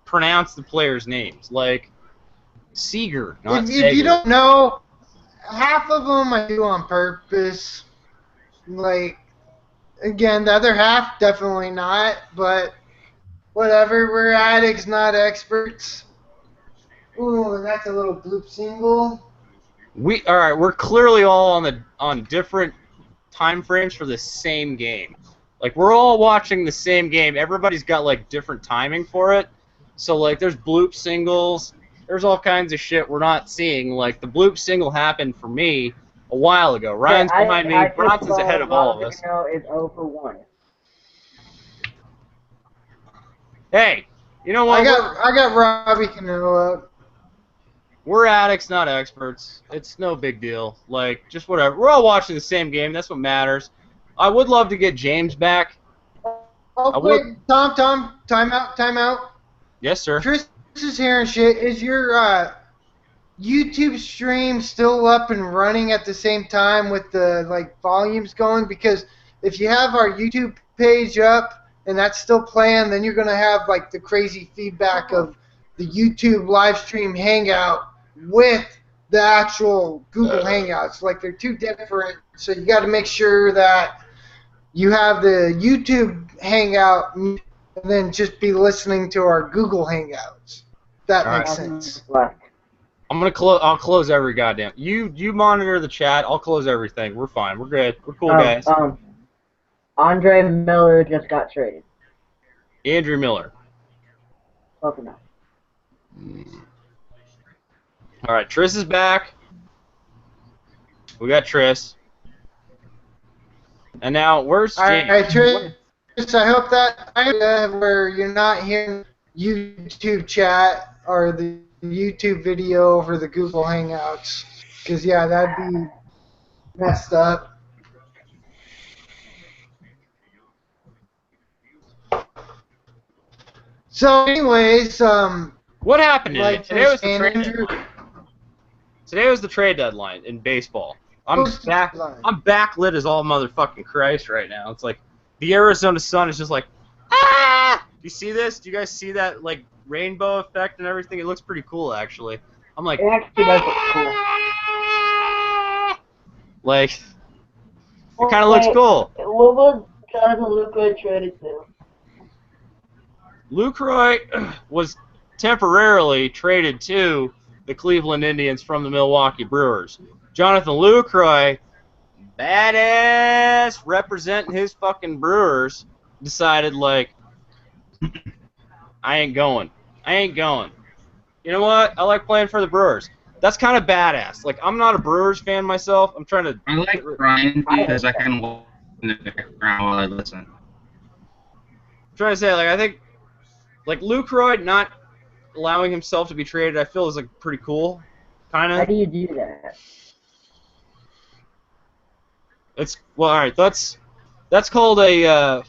pronounce the players' names. Like Seager, not Sager. If you don't know, half of them I do on purpose. Like, again, the other half, definitely not, but whatever, we're addicts, not experts. Ooh, and that's a little bloop single. All right, we're clearly all on different time frames for the same game. Like, we're all watching the same game. Everybody's got like different timing for it. So like, there's bloop singles. There's all kinds of shit we're not seeing. Like, the bloop single happened for me a while ago. Ryan's behind me. Bronson's ahead of all of us. Is 0 for 1. Hey, you know what? I got Robbie Cano up. We're addicts, not experts. It's no big deal. Like, just whatever. We're all watching the same game. That's what matters. I would love to get James back. Oh, wait, Tom, time out. Yes, sir. Trish is hearing shit. Is your YouTube stream still up and running at the same time with the volumes going? Because if you have our YouTube page up and that's still playing, then you're gonna have the crazy feedback of the YouTube live stream Hangout with the actual Google Hangouts. They're two different, so you got to make sure that you have the YouTube Hangout and then just be listening to our Google Hangouts. That All makes right. sense. I'm gonna close. I'll close every goddamn. You monitor the chat. I'll close everything. We're fine. We're good. We're cool, guys. Andre Miller just got traded. Andrew Miller. Close enough. All right, Triss is back. We got Triss. And now, where's James? All right, Trish, I hope that where you're not hearing YouTube chat or the YouTube video over the Google Hangouts. Because, yeah, that'd be messed up. So, anyways, What happened today? Today was the trade Andrew- deadline. Today was the trade deadline in baseball. I'm Post back. deadline. I'm backlit as all motherfucking Christ right now. It's like the Arizona sun is just like, ah! Do you see this? Do you guys see that rainbow effect and everything? It looks pretty cool, actually. I'm like, It actually does look cool. it kind of looks cool. What was Jonathan Lucroy traded to? Lucroy was temporarily traded to the Cleveland Indians from the Milwaukee Brewers. Jonathan Lucroy, badass, representing his fucking Brewers, decided, I ain't going. I ain't going. You know what? I like playing for the Brewers. That's kind of badass. I'm not a Brewers fan myself. I'm trying to... I like Brian because I can walk in the background while I listen. I'm trying to say, I think, Lucroy not allowing himself to be traded, I feel is, pretty cool. Kind How of. do you do that? It's, well, alright, that's called a,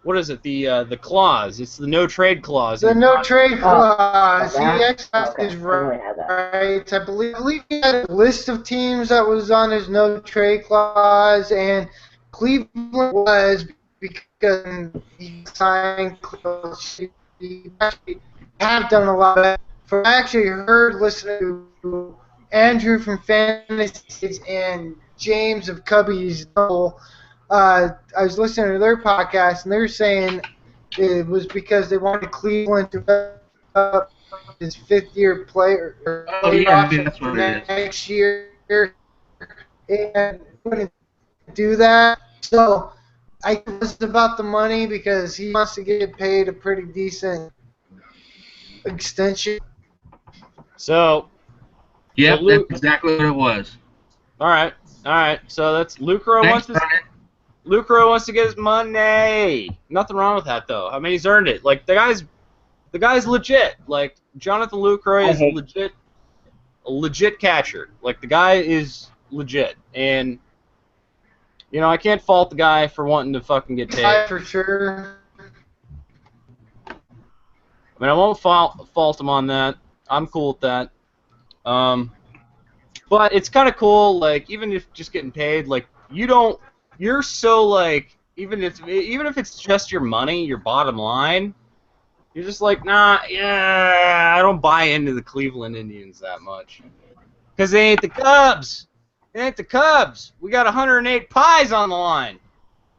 what is it? The clause. It's the no trade clause. The no trade clause. He that? exercised Okay, his I really had that. rights. I believe he had a list of teams that was on his no trade clause, and Cleveland was because he signed close. He actually have done a lot of that. I actually heard listening to Andrew from Fantasy and James of Cubby's Double. I was listening to their podcast, and they were saying it was because they wanted Cleveland to up his fifth-year player Oh, yeah, maybe that's what it is. next year, and couldn't do that. So I think it's about the money because he wants to get paid a pretty decent extension. So, Yep, So Luke- that's exactly what it was. alright. So that's Lucroy Thanks, wants to... Brian. Lucroy wants to get his money. Nothing wrong with that, though. I mean, he's earned it. The guy's legit. Jonathan Lucroy is a legit catcher. The guy is legit, and I can't fault the guy for wanting to fucking get paid. For sure. I mean, I won't fault him on that. I'm cool with that. But it's kind of cool. Even if just getting paid, you're so even if it's just your money, your bottom line, you're just nah, yeah, I don't buy into the Cleveland Indians that much. Because they ain't the Cubs. They ain't the Cubs. We got 108 pies on the line.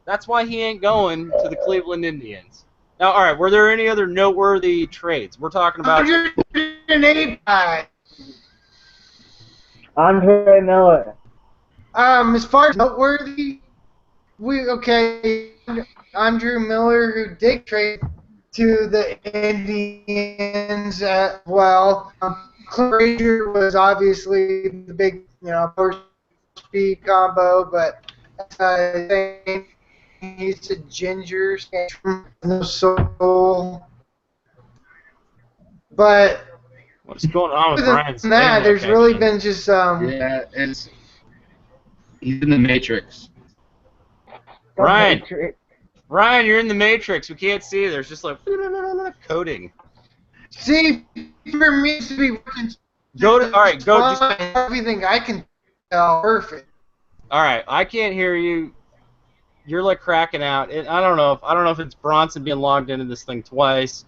That's why he ain't going to the Cleveland Indians. Now, all right, were there any other noteworthy trades? We're talking about... 108 pie. Andre Miller. As far as noteworthy, Andrew Miller, who did trade to the Indians as well. Clint Frazier was obviously the big, power speed combo, but he's a ginger, no soul. But What's going on with other Brian's than that, thing there's location? really been just Yeah, he's in the Matrix. Ryan, you're in the Matrix. We can't see. There's just coding. See, for me to be working Go to. All right, go. Just. Everything I can tell, perfect. All right, I can't hear you. You're like cracking out. I don't know if it's Bronson being logged into this thing twice.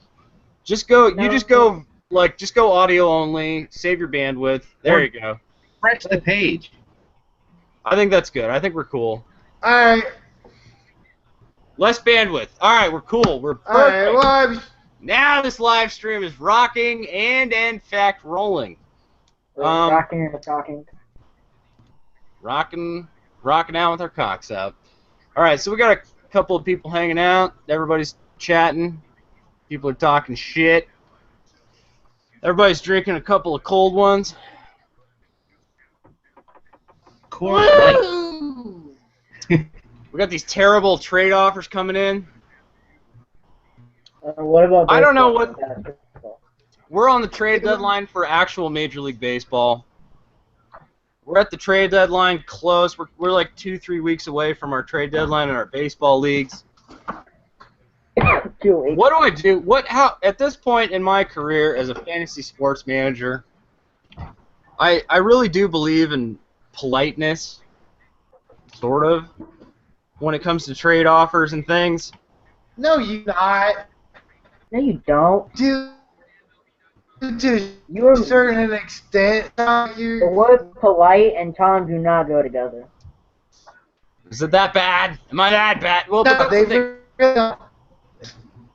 Just go. You just go. Like, just go audio only. Save your bandwidth. There you go. Refresh the page. I think that's good. I think we're cool. All right. Less bandwidth. All right, we're cool. We're perfect. All right. Well, now this live stream is rocking and, in fact, rolling. Rocking and talking. Rocking out with our cocks out. All right, so we got a couple of people hanging out. Everybody's chatting. People are talking shit. Everybody's drinking a couple of cold ones. Coors Light. We got these terrible trade offers coming in. What about? I don't know what. Baseball? We're on the trade deadline for actual Major League Baseball. We're at the trade deadline close. We're like 2-3 weeks away from our trade deadline in our baseball leagues. 2 weeks. What do I do? How at this point in my career as a fantasy sports manager, I really do believe in politeness, sort of, when it comes to trade offers and things. no, you not. No, you don't. To You're a certain extent, the you. word polite and Tom do not go together. Is it that bad? Am I that bad? Well, No, they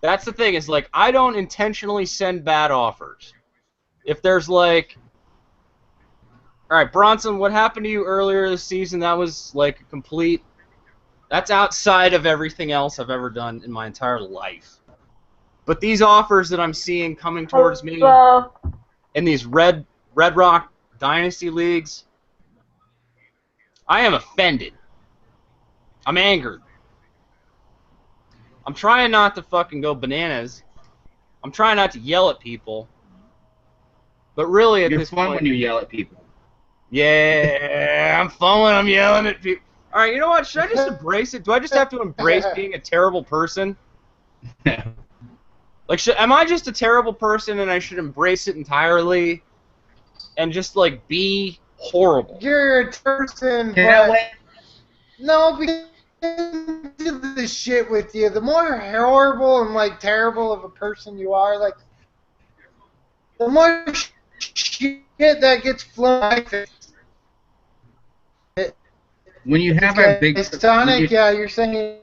that's the thing. Is like I don't intentionally send bad offers. If there's like, all right, Bronson, what happened to you earlier this season? That was like a complete. That's outside of everything else I've ever done in my entire life. But these offers that I'm seeing coming towards me in these Red Rock Dynasty leagues, I am offended. I'm angered. I'm trying not to fucking go bananas. I'm trying not to yell at people. But really, at You're this fun point, when you yell at people. yeah, I'm fun when I'm yelling at people. All right, you know what? Should I just embrace it? Do I just have to embrace being a terrible person? Like, am I just a terrible person and I should embrace it entirely and just, like, be horrible? You're a person, Yeah, but wait. no, because do this shit with you. The more horrible and like terrible of a person you are, like the more shit that gets flown. When you have a big Sonic, yeah, you're saying.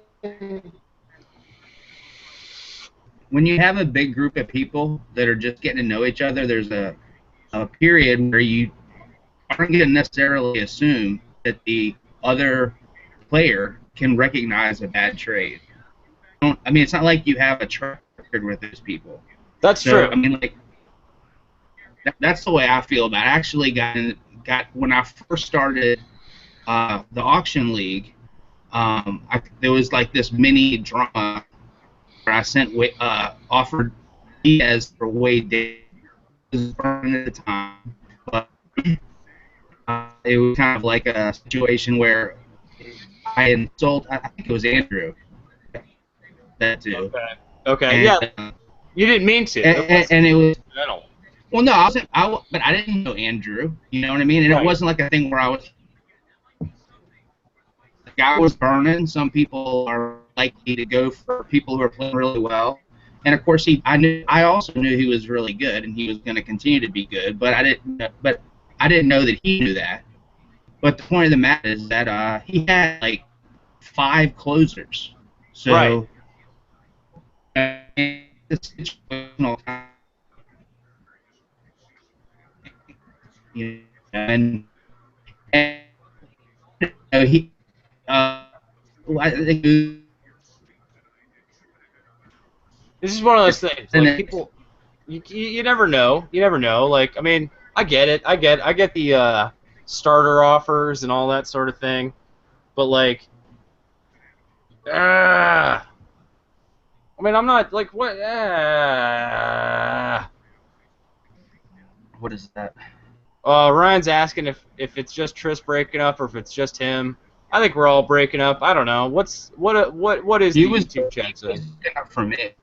when you have a big group of people that are just getting to know each other, there's a period where you aren't going to necessarily assume that the other player can recognize a bad trade. I mean, it's not like you have a track record with those people. That's So, true. I mean, like, that's the way I feel about it. I actually got when I first started the auction league, there was like this mini drama where I offered Diaz for Wade Davis at the time, but it was kind of like a situation where I I think it was Andrew. That too. Okay. And, Yeah. You didn't mean to. and it was. Accidental. Well, no, but I didn't know Andrew. You know what I mean? And Right. it wasn't like a thing where I was. The guy was burning. Some people are likely to go for people who are playing really well, and of course I also knew he was really good, and he was going to continue to be good. But I didn't know that he knew that. But the point of the matter is that he had like 5 closers. So. Right. It's situational time. You know, and he, I think This is one of those things. Like people, you never know. You never know. Like, I mean, I get it. I get the starter offers and all that sort of thing. But like, I mean, I'm not like what. what is that? Ryan's asking if it's just Tris breaking up or if it's just him. I think we're all breaking up. I don't know. What is the YouTube chat saying? Not for me.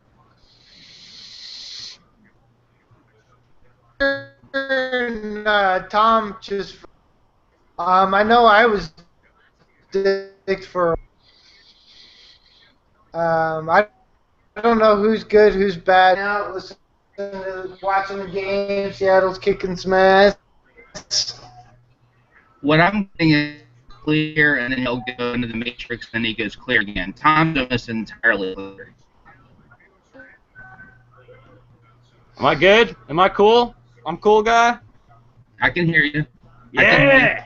Tom just. I know I was dicked for. I don't know who's good, who's bad. Now listening to watching the game, Seattle's kicking some ass. What I'm thinking is clear, and then he'll go into the matrix, and then he goes clear again. Tom's doing this entirely clear. Am I good? Am I cool? I'm cool, guy? I can hear you. Yeah!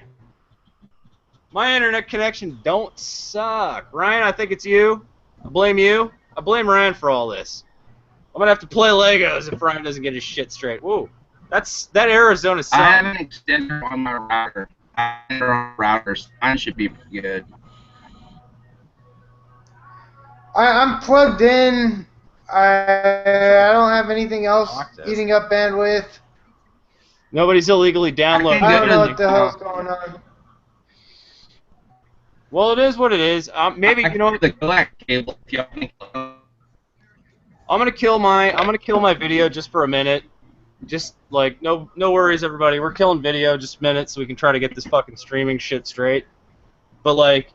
My internet connection don't suck. Ryan, I think it's you. I blame you. I blame Ryan for all this. I'm gonna have to play Legos if Ryan doesn't get his shit straight. Whoa. That Arizona I sound. have an extender on my router. Routers. Mine should be pretty good. I'm plugged in. I don't have anything else eating up bandwidth. Nobody's illegally downloading. I don't know anything. what the hell's going on. Well, it is what it is. Maybe you know what? the black cable. If y'all think I'm gonna kill my video just for a minute. Just like no worries, everybody. We're killing video just a minute so we can try to get this fucking streaming shit straight. But like,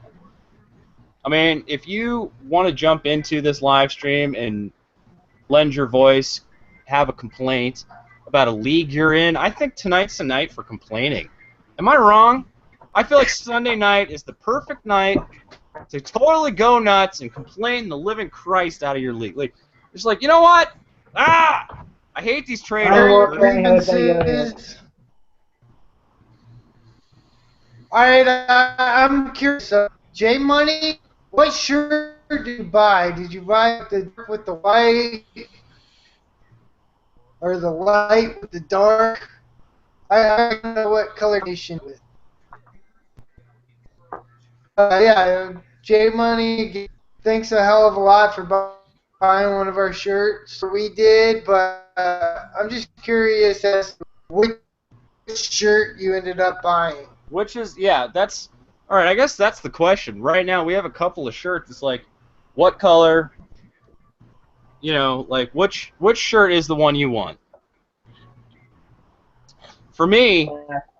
I mean, if you want to jump into this live stream and lend your voice, have a complaint about a league you're in, I think tonight's the night for complaining. Am I wrong? I feel like Sunday night is the perfect night to totally go nuts and complain the living Christ out of your league. Like, it's like, you know what? I hate these trainers. Alright, I'm curious. J Money, what shirt did you buy? Did you buy the with the white or the light with the dark? I don't know what coloration with. Yeah, J Money, thanks a hell of a lot for buying one of our shirts. We did, but I'm just curious as to which shirt you ended up buying. Which is, yeah, that's, alright, I guess that's the question. Right now, we have a couple of shirts. It's like, what color, you know, like, which shirt is the one you want? For me,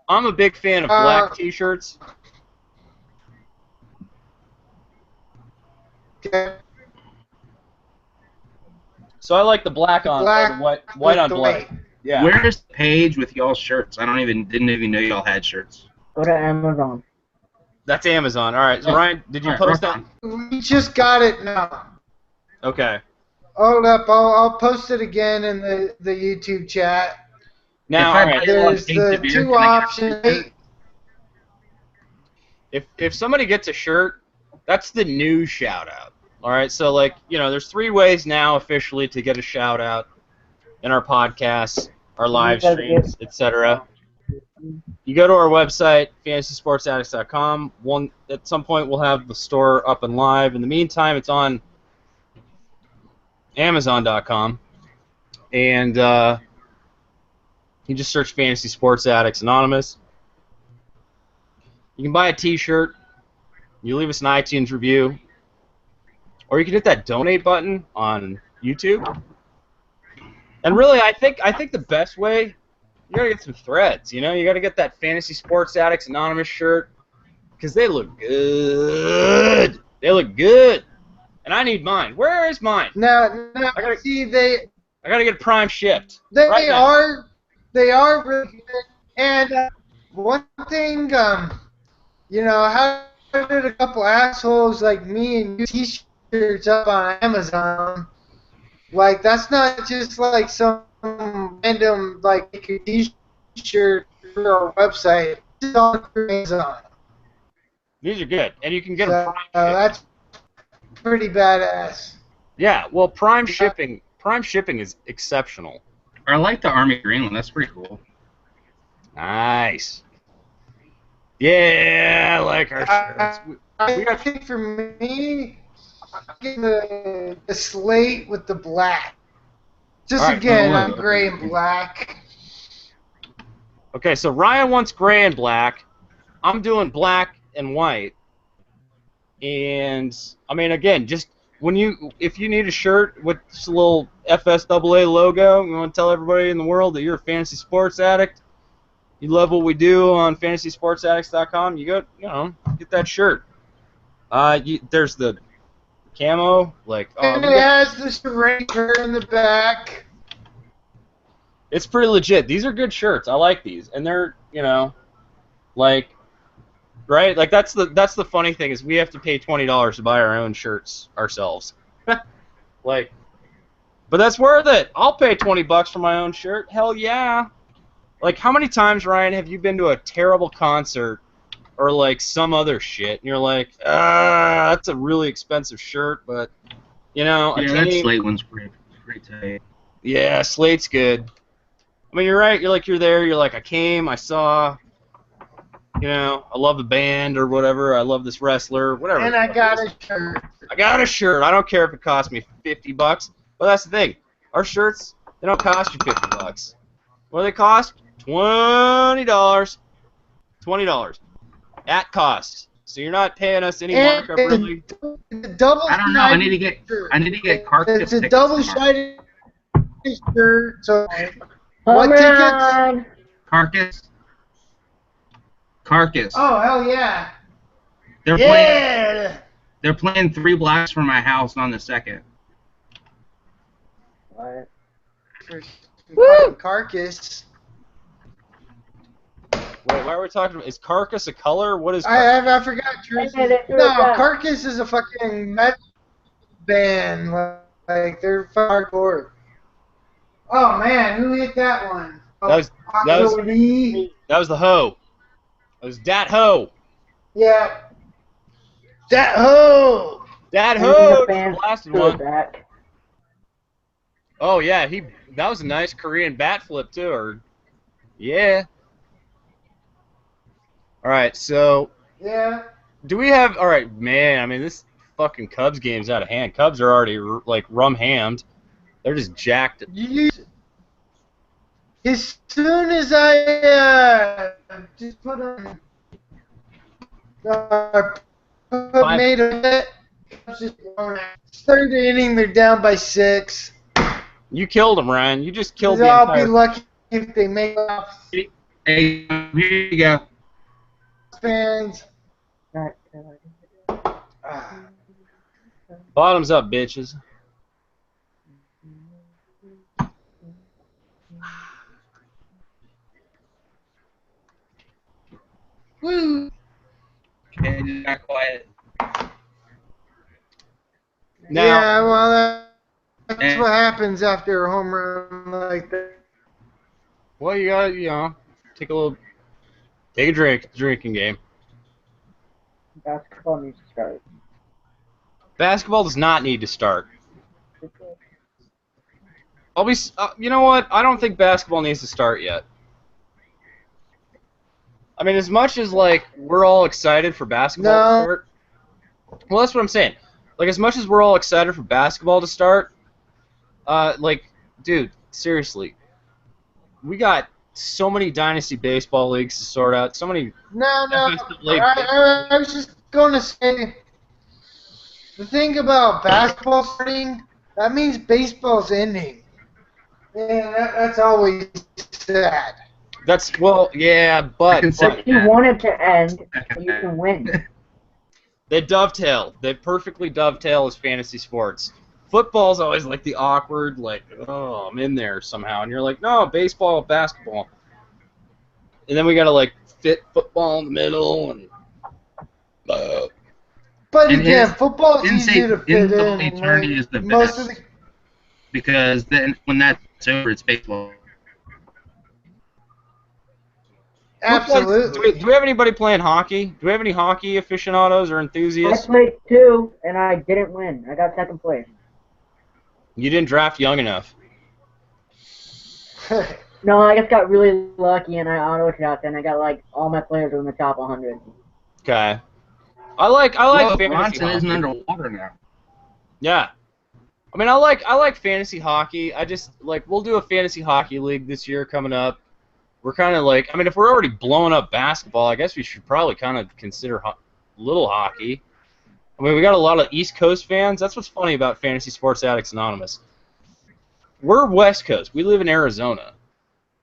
I'm a big fan of black t-shirts. Okay. So I like the black on white on black. Yeah. Where's the page with y'all's shirts? I didn't even know y'all had shirts. Go to Amazon. That's Amazon. All right. So Ryan, did you post that? We just got it now. Okay. Hold up, I'll post it again in the YouTube chat. Now, all right. There's the two options. If somebody gets a shirt, that's the new shout out. All right. So like, you know, there's 3 ways now officially to get a shout out in our podcasts, our live streams, etc. You go to our website, fantasysportsaddicts.com. At some point, we'll have the store up and live. In the meantime, it's on Amazon.com, and you just search Fantasy Sports Addicts Anonymous. You can buy a T-shirt. You leave us an iTunes review, or you can hit that donate button on YouTube. And really, I think the best way, you gotta get some threads. You know, you gotta get that Fantasy Sports Addicts Anonymous shirt because they look good. They look good, and I need mine. Where is mine? Now, I gotta get Prime shipped. They right are really good. And one thing, you know, how did a couple assholes like me and you T-shirts up on Amazon? Like, that's not just like some random like T-shirt for our website. It's on Amazon. These are good, and you can get them. That's pretty badass. Yeah, well, Prime shipping is exceptional. I like the Army Green one. That's pretty cool. Nice. Yeah, I like our shirts. I think for me, I get the slate with the black. Just right, again, I'm gray and black. Okay, so Ryan wants gray and black. I'm doing black and white. And I mean, again, just if you need a shirt with just a little FSAA logo, you want to tell everybody in the world that you're a fantasy sports addict, You love what we do on FantasySportsAddicts.com. You go, get that shirt. There's the camo, and it has the Ranger in the back. It's pretty legit. These are good shirts. I like these, and they're right. Like that's the funny thing is we have to pay $20 to buy our own shirts ourselves. But that's worth it. I'll pay $20 for my own shirt. Hell yeah. Like, how many times, Ryan, have you been to a terrible concert or some other shit, and you're like, that's a really expensive shirt, but Yeah, that Slate one's great today. Yeah, Slate's good. I mean, you're right. You're there. You're like, I came, I saw. I love the band or whatever. I love this wrestler, whatever. And I got a shirt. I got a shirt. I don't care if it costs me $50. But that's the thing. Our shirts, they don't cost you $50. What do they cost? $20. $20 at cost. So you're not paying us any markup, really. Double. I don't know. I need to get carcass. It's a double-sided shirt. So Home what run! tickets? Carcass. Oh hell yeah! They're playing 3 blocks from my house on the 2nd. What? Woo! Carcass. Wait, why are we talking about? Is Carcass a color? What is Carcass? I forgot. No, Carcass is a fucking metal band. Like they're hardcore. Oh man, who hit that one? That was the Ho. It was Dat Ho. Yeah. Dat Ho. Dat Ho. The Last one. back. Oh yeah, that was a nice Korean bat flip too. Yeah. All right, so. Yeah. Do we have? All right, man. I mean, this fucking Cubs game's out of hand. Cubs are already rum hammed. They're just jacked. As soon as I just put on made a bet, third inning, they're down by 6. You killed them, Ryan. You just killed the I'll entire. be lucky if they make off. Hey, here you go. Fans. Bottoms up, bitches. Woo. Okay, just got quiet. Now, Yeah, well, that's what happens after a home run like that. well, you gotta, take a drinking game. Basketball needs to start. Basketball does not need to start. You know what? I don't think basketball needs to start yet. I mean, as much as we're all excited for basketball to start. Well, that's what I'm saying. As much as we're all excited for basketball to start, dude, seriously, we got so many dynasty baseball leagues to sort out. So many. No. I I was just going to say, the thing about basketball starting, that means baseball's ending. Yeah, that's always sad. Yeah, but If you want it to end, you can win. they dovetail. They perfectly dovetail as fantasy sports. Football's always the awkward, oh, I'm in there somehow, and you're like, no, baseball, basketball, and then we gotta fit football in the middle, and. But again, football is easy to fit NCAA tourney is the best. Because then when that's over, it's baseball. Absolutely. Do we have anybody playing hockey? Do we have any hockey aficionados or I enthusiasts? played 2, and I didn't win. I got 2nd place. You didn't draft young enough. No, I just got really lucky, and I auto-shot, and I got, all my players were in the top 100. Okay. I like fantasy Bronson hockey. isn't underwater now. Yeah. I mean, I like fantasy hockey. I just, we'll do a fantasy hockey league this year coming up. We're kind of I mean, if we're already blowing up basketball, I guess we should probably kind of consider little hockey. I mean, we got a lot of East Coast fans. That's what's funny about Fantasy Sports Addicts Anonymous. We're West Coast. We live in Arizona.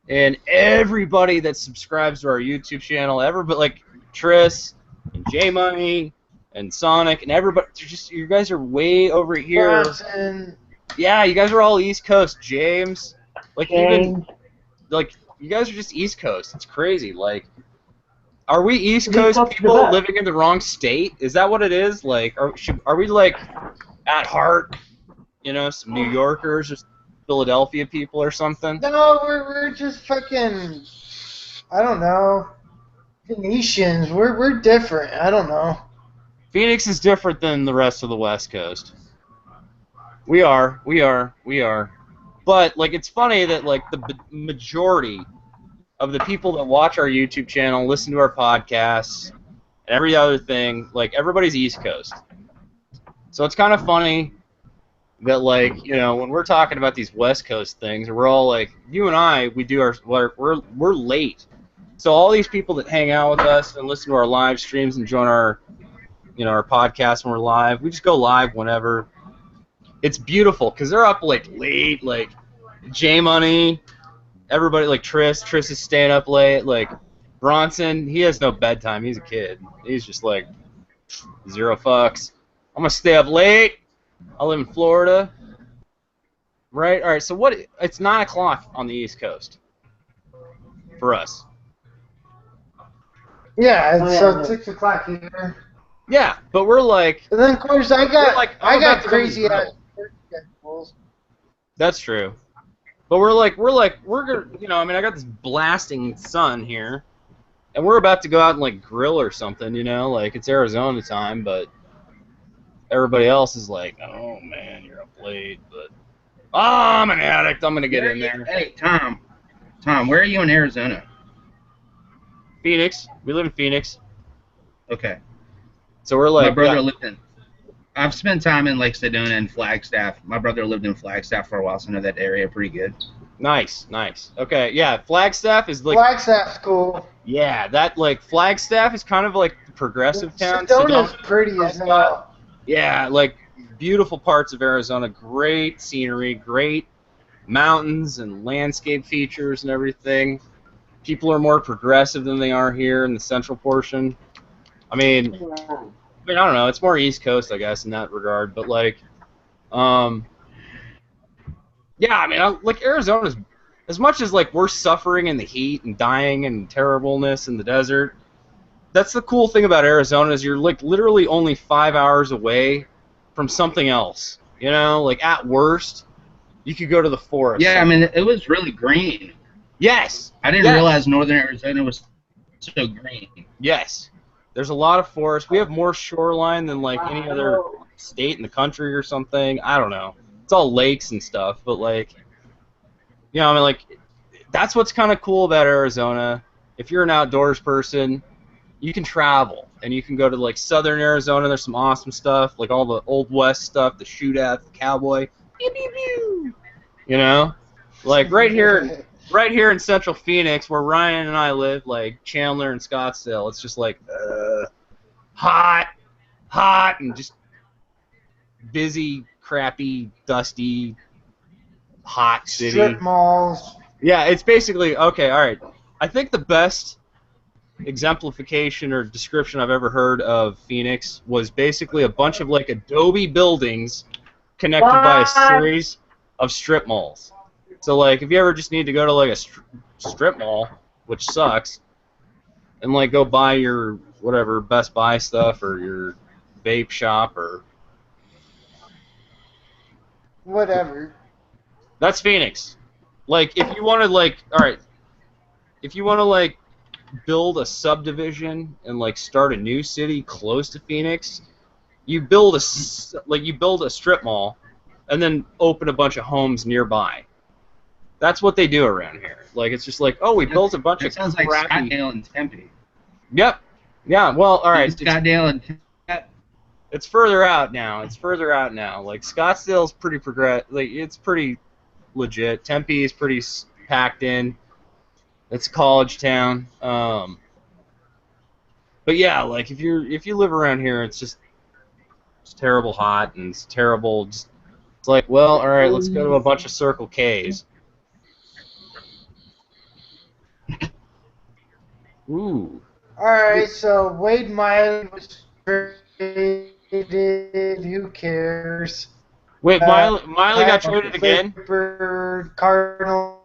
and everybody that subscribes to our YouTube channel, everybody like Tris and J Money and Sonic and everybody, you guys are way over here. Bronson. Yeah, you guys are all East Coast. James, like James. you guys are just East Coast. It's crazy. Like, are we East East Coast Coast is the people best. living in the wrong state? Is that what it is? Like, are we like at heart, some New Yorkers or Philadelphia people or something? No, we're just fucking. I don't know. Phoenicians. We're different. I don't know. Phoenix is different than the rest of the West Coast. We are. But like, it's funny that like the majority of the people that watch our YouTube channel, listen to our podcasts, and every other thing, like everybody's East Coast. So it's kind of funny that like, when we're talking about these West Coast things, we're all like, you and I, we're late. So all these people that hang out with us and listen to our live streams and join our podcast when we're live, we just go live whenever. It's beautiful because they're up like late, like J Money, everybody like Tris is staying up late, like Bronson, he has no bedtime, he's a kid. He's just like zero fucks. I'm gonna stay up late. I live in Florida. Right? Alright, so it's 9 o'clock on the East Coast. For us. Yeah, it's 6 o'clock here. Yeah, but we're like, And then of course I got I'm about to go to crazy the ass grill. work schedules. That's true. But we're gonna, I got this blasting sun here, and we're about to go out and like grill or something, like it's Arizona time, but everybody else is like, oh man, you're up late, but I'm an addict, I'm gonna get in there. Hey, Tom, where are you in Arizona? Phoenix. We live in Phoenix. Okay. So we're like, My brother lived in. I've spent time in Lake Sedona and Flagstaff. My brother lived in Flagstaff for a while, so I know that area pretty good. Nice. Okay, yeah, Flagstaff is like, Flagstaff's cool. yeah, that like Flagstaff is kind of like the progressive town. Sedona's pretty as hell. Yeah, like beautiful parts of Arizona, great scenery, great mountains and landscape features and everything. People are more progressive than they are here in the central portion. I mean, I don't know. It's more East Coast, I guess, in that regard. But like, yeah, I mean, like Arizona's, as much as like we're suffering in the heat and dying and terribleness in the desert. That's the cool thing about Arizona is you're like literally only 5 hours away from something else. Like at worst, you could go to the forest. Yeah, I mean, it was really green. Yes. I didn't realize northern Arizona was so green. Yes. There's a lot of forest. We have more shoreline than like any other state in the country or something. I don't know. It's all lakes and stuff, but like, I mean, like, that's what's kind of cool about Arizona. If you're an outdoors person, you can travel and you can go to like southern Arizona. There's some awesome stuff, like all the old west stuff, the shootout, the cowboy, pew, pew, pew. Like right here in central Phoenix, where Ryan and I live, like Chandler and Scottsdale, it's just like hot, and just busy, crappy, dusty, hot city. Strip malls. Yeah, it's basically, okay, all right. I think the best exemplification or description I've ever heard of Phoenix was basically a bunch of like adobe buildings connected by a series of strip malls. So like if you ever just need to go to like a strip mall, which sucks, and like go buy your whatever Best Buy stuff or your vape shop or Whatever. that's Phoenix. Like if you want to like, all right, if you want to like build a subdivision and like start a new city close to Phoenix, you build a strip mall and then open a bunch of homes nearby. That's what they do around here. Like it's just like, oh, we built a bunch of sounds crappy... like Scottsdale and Tempe. Yep. Yeah. Well, all right. Scottsdale and Tempe. It's further out now. Like Scottsdale's pretty like it's pretty legit. Tempe is pretty packed in. It's a college town. But yeah, like if you live around here, it's terrible hot and it's terrible. It's like, well, all right, let's go to a bunch of Circle K's. Ooh. All right, so Wade Miley was traded. Who cares? Wait, Miley got traded again? Cardinals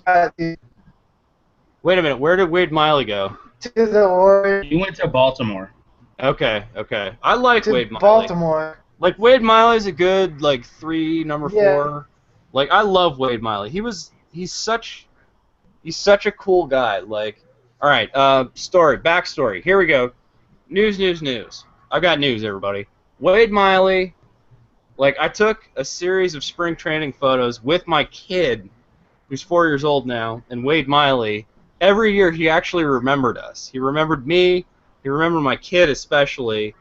got to Wait a minute. Where did Wade Miley go? the Orioles. He went to Baltimore. Okay. I like To Wade Miley. Baltimore. Like, Wade Miley's a good, like, 3, number 4. Yeah. Like, I love Wade Miley. He's such a cool guy. Like, all right, backstory. Here we go. News. I got news, everybody. Wade Miley, like, I took a series of spring training photos with my kid, who's 4 years old now, and Wade Miley. Every year, he actually remembered us. He remembered me. He remembered my kid especially.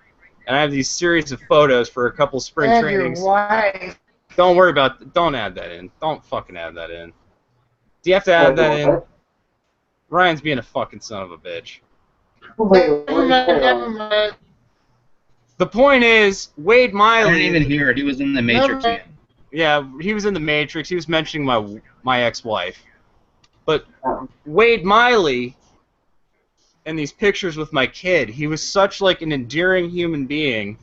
And I have these series of photos for a couple spring And trainings. your wife. Don't worry about. Don't add that in. Don't fucking add that in. Do you have to add that in? Ryan's being a fucking son of a bitch. Never mind. The point is, Wade I Miley. didn't even hear it. He was in the Matrix again. Yeah, he was in the Matrix. He was mentioning my ex-wife. But Wade Miley, in these pictures with my kid, he was such like an endearing human being,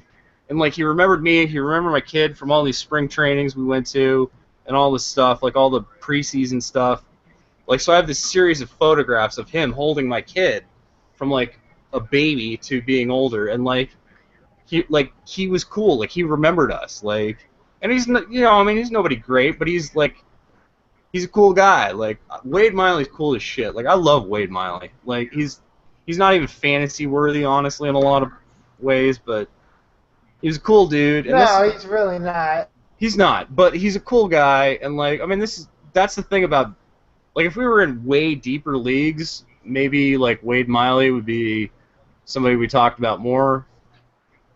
and like he remembered me. He remembered my kid from all these spring trainings we went to, and all this stuff, like all the preseason stuff. Like, so I have this series of photographs of him holding my kid, from like a baby to being older, and like he was cool. Like, he remembered us. Like, and he's he's nobody great, but he's a cool guy. Like, Wade Miley's cool as shit. Like, I love Wade Miley. Like, he's not even fantasy worthy, honestly, in a lot of ways, but he's a cool dude. And No, he's really not. He's not, but he's a cool guy, and like, I mean, that's the thing about, like, if we were in way deeper leagues, maybe like Wade Miley would be somebody we talked about more.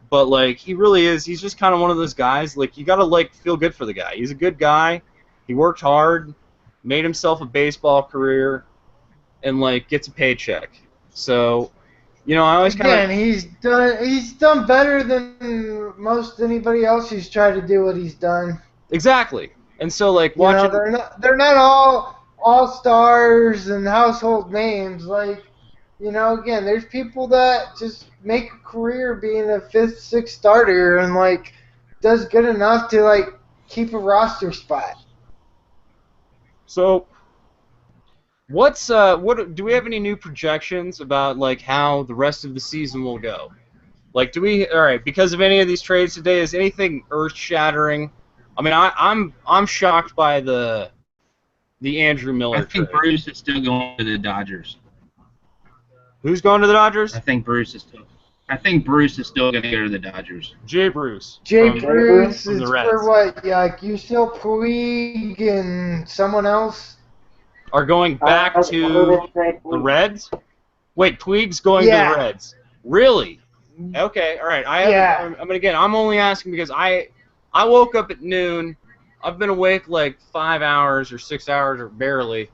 But like, he really is. He's just kind of one of those guys. Like, you gotta like feel good for the guy. He's a good guy. He worked hard, made himself a baseball career, and like gets a paycheck. So, I always kind of. Again, he's done better than most anybody else who's tried to do what he's done. Exactly. And so, like, watching. They're not all stars and household names. Like, again, there's people that just make a career being a 5th, 6th starter and like does good enough to like keep a roster spot. So, what do we have any new projections about like how the rest of the season will go? Like, all right, because of any of these trades today, is anything earth-shattering? I mean, I'm shocked by the Andrew Miller I think trade. Bruce is still going to the Dodgers. Who's going to the Dodgers? I think Bruce is still going to go to the Dodgers. Jay Bruce. Bruce from is the Reds. for what? Like, you still Puig and someone else? Are going back to the Reds? Wait, Puig's going to the Reds. Really? Okay, all right. I'm only asking because I woke up at noon. I've been awake like 5 hours or 6 hours or barely,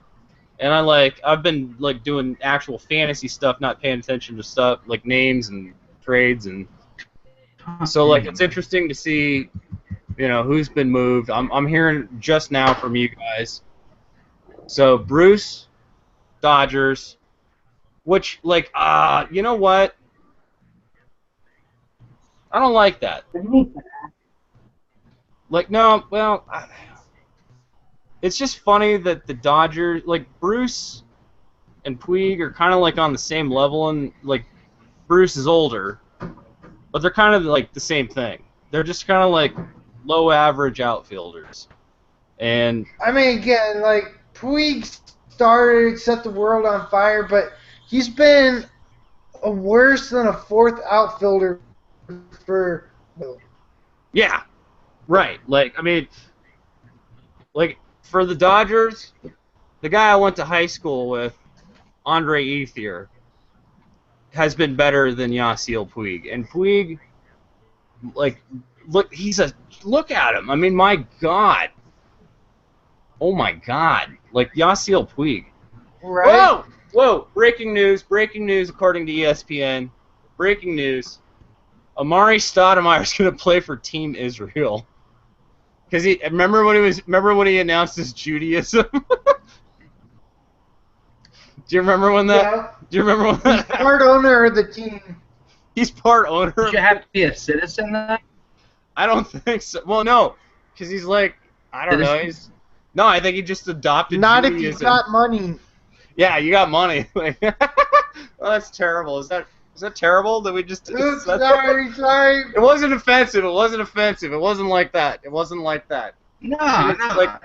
and I've been like doing actual fantasy stuff, not paying attention to stuff like names and trades, and so like it's interesting to see, who's been moved. I'm hearing just now from you guys. So Bruce, Dodgers, which like you know what? I don't like that. Like, no, well, it's just funny that the Dodgers, like, Bruce and Puig are kind of, like, on the same level, and, like, Bruce is older, but they're kind of, like, the same thing. They're just kind of, like, low-average outfielders. And I mean, again, like, Puig set the world on fire, but he's been worse than a 4th outfielder for... yeah. Right, like, I mean, like, for the Dodgers, the guy I went to high school with, Andre Ethier, has been better than Yasiel Puig. And Puig, like, look at him. I mean, my God. Oh, my God. Like, Yasiel Puig. Right? Whoa, breaking news, according to ESPN. Breaking news. Amari Stoudemire is going to play for Team Israel. Because remember when he announced his Judaism? Do you remember when that? Yeah. Do you remember when He's that? part owner of the team. He's part owner. Don't you have to be a citizen then? I don't think so. Well, no, because he's like, I don't know. No, I think he just adopted Not if Judaism. you got money. Yeah, you got money. Like, well, that's terrible. Is that terrible that we just? Oops, sorry. It wasn't offensive. It wasn't offensive. It wasn't like that. It wasn't like that. No, It's no. like-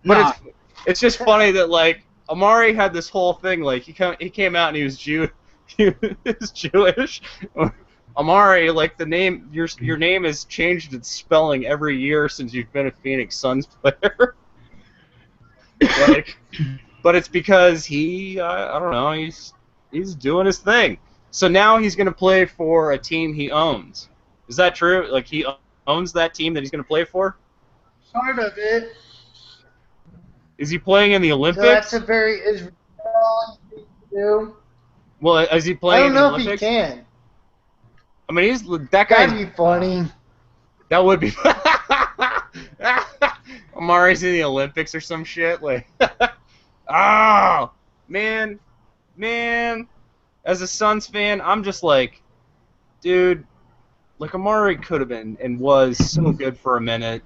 But it's just funny that like Amari had this whole thing. Like he came out and he was he was Jewish. Amari, like the name, your name has changed its spelling every year since you've been a Phoenix Suns player. Like, but it's because I don't know, he's doing his thing. So now he's going to play for a team he owns. Is that true? Like he owns that team that he's going to play for? Part of it. Is he playing in the Olympics? So that's a very Israeli thing to do. Well, is he I playing don't in the know if Olympics? he can. I mean, that guy. That'd be funny. That would be. Amari's in the Olympics or some shit. Like, oh man. As a Suns fan, I'm just like, dude, like Amari could have been and was so good for a minute.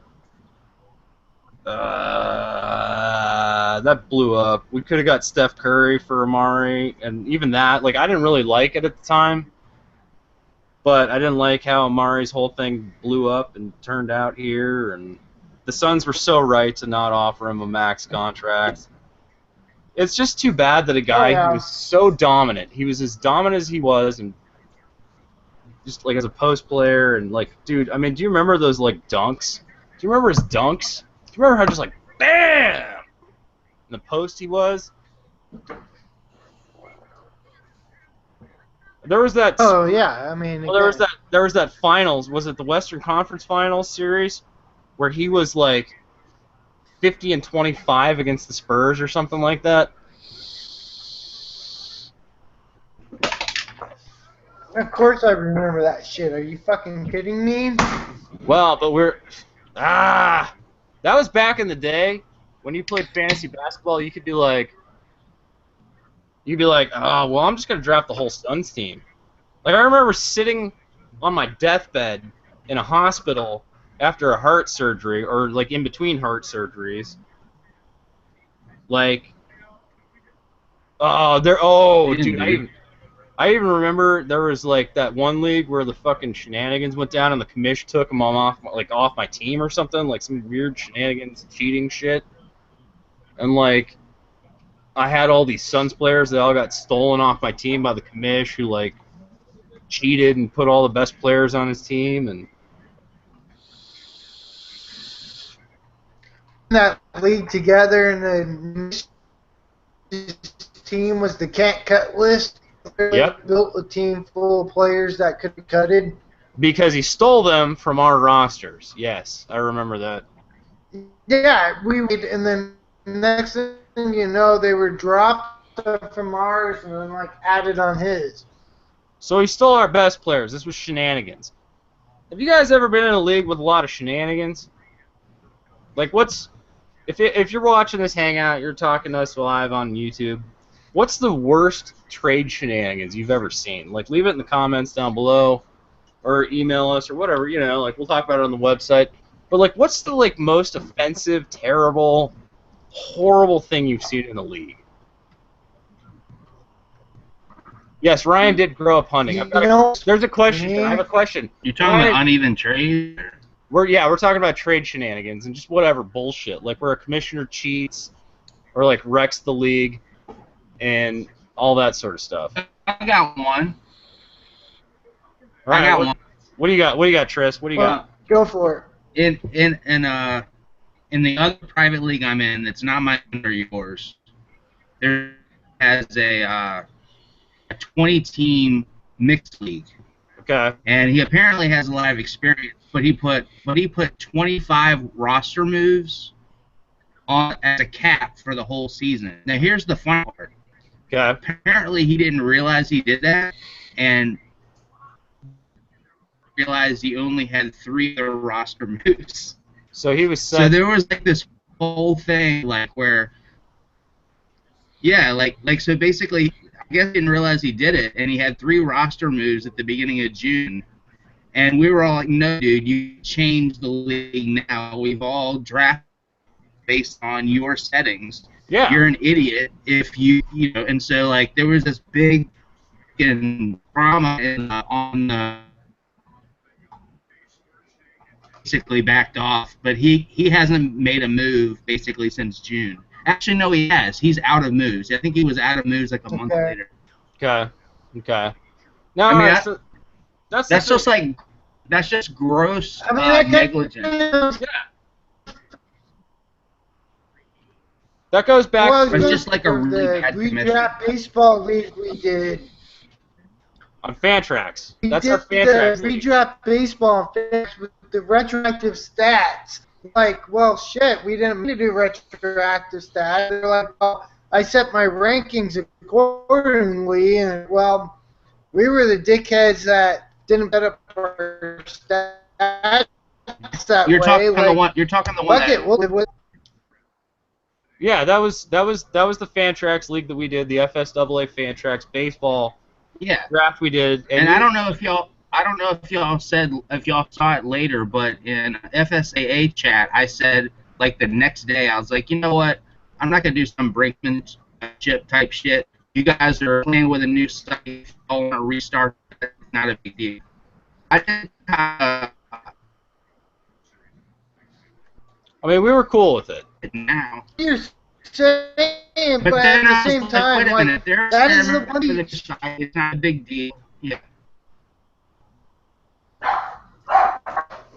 That blew up. We could have got Steph Curry for Amari, and even that, like, I didn't really like it at the time. But I didn't like how Amari's whole thing blew up and turned out here, and the Suns were so right to not offer him a max contract. It's just too bad that a guy who was so dominant, he was as dominant as he was, and just like as a post player, and like, dude, I mean, do you remember those like dunks? Do you remember his dunks? Do you remember how just like bam in the post he was? There was that. Oh yeah, I mean. Well, there was that finals. Was it the Western Conference Finals series, where he was like 50 and 25 against the Spurs or something like that? Of course I remember that shit. Are you fucking kidding me? Well, but that was back in the day when you played fantasy basketball. You'd be like, oh, well, I'm just gonna draft the whole Suns team. Like, I remember sitting on my deathbed in a hospital after a heart surgery, or like in between heart surgeries. Like, dude, I even remember there was like that one league where the fucking shenanigans went down and the commish took them all off my team or something, like some weird shenanigans, cheating shit. And like, I had all these Suns players that all got stolen off my team by the commish, who like cheated and put all the best players on his team. And that league together, and the team was the can't cut list. Yep. Built a team full of players that could be cutted. Because he stole them from our rosters. Yes, I remember that. Yeah, and then next thing you know, they were dropped from ours and then like added on his. So he stole our best players. This was shenanigans. Have you guys ever been in a league with a lot of shenanigans? Like, if you're watching this Hangout, you're talking to us live on YouTube, what's the worst trade shenanigans you've ever seen? Like, leave it in the comments down below, or email us, or whatever, you know, like, we'll talk about it on the website. But, like, what's the, like, most offensive, terrible, horrible thing you've seen in the league? Yes, Ryan did grow up hunting. There's a question. I have a question. You're talking about uneven trade? We're talking about trade shenanigans and just whatever bullshit, like where a commissioner cheats or like wrecks the league and all that sort of stuff. I got one. Right, what do you got? What do you got, Tris? What do you got? Go for it. In the other private league I'm in, it's not mine or yours. There has a 20-team mixed league. Okay. And he apparently has a lot of experience, but he put 25 roster moves on as a cap for the whole season. Now here's the fun part. Okay. Apparently he didn't realize he did that, and realized he only had 3 other roster moves. So he was So there was like this whole thing like where Yeah, so basically, I guess he didn't realize he did it, and he had 3 roster moves at the beginning of June, and we were all like, "No, dude, you changed the league now. We've all drafted based on your settings. Yeah. You're an idiot if you know." And so like there was this big drama on the basically backed off, but he hasn't made a move basically since June. Actually, no, he has. He's out of moves. I think he was out of moves like a month later. Okay. Okay. No, I mean, that's just like that's just gross negligence. That goes back. Well, It's just like a really bad commission. redraft baseball league we did. On Fantrax. We That's did our Fantrax. the redraft baseball with the retroactive stats. Like, well, shit, we didn't mean to do retroactive stats. They're like, well, I set my rankings accordingly, and well, we were the dickheads that didn't set up our stats that You're way. talking like, the one. You're talking the one. Fuck it, we'll live with. Yeah, that was the Fantrax league that we did, the FSAA Fantrax baseball draft we did. And I don't know if y'all saw it later, but in FSAA chat, I said like the next day, I was like, you know what? I'm not gonna do some brakemanship type shit. You guys are playing with a new site. If you want to restart, it's not a big deal. I did. I mean, we were cool with it. Now. You're saying, but at the same time, like, that is the one. It's not a big deal. Yeah.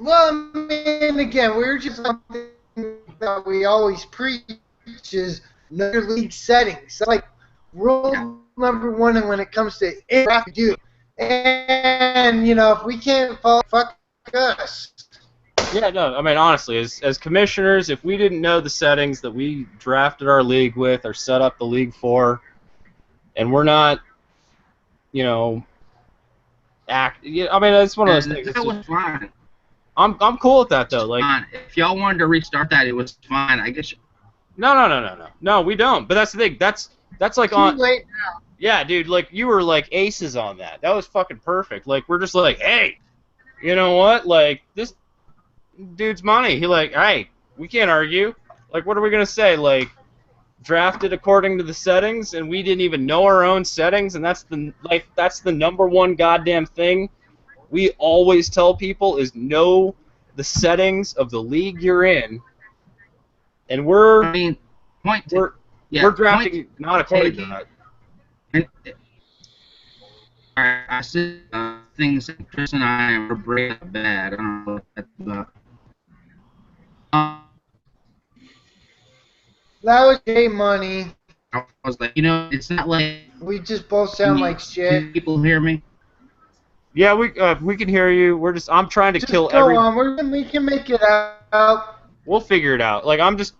Well, I mean, again, we're just something that we always preach is know your league settings. Like rule number 1, and when it comes to draft, we do. And you know, if we can't follow, fuck us. Yeah, no, I mean, honestly, as commissioners, if we didn't know the settings that we drafted our league with or set up the league for, and we're not, you know, I mean, it's one of those things. That was fine. I'm cool with that though. Like, fine. If y'all wanted to restart that, it was fine. I guess. No, we don't. But that's the thing. That's like Too on. late now. Yeah, dude. Like you were like aces on that. That was fucking perfect. Like we're just like, hey, you know what? Like this dude's money. He like, hey, we can't argue. Like, what are we gonna say? Like, drafted according to the settings, and we didn't even know our own settings, and that's the number one goddamn thing we always tell people is know the settings of the league you're in, and we're drafting not according to that. I said things that Chris and I were breaking bad. I don't know what that's about. That was J Money. I was like, you know, it's not like We just both sound like shit. Can people hear me? Yeah, we can hear you. I'm trying to Just kill go every. on. We can make it out. We'll figure it out. Like it's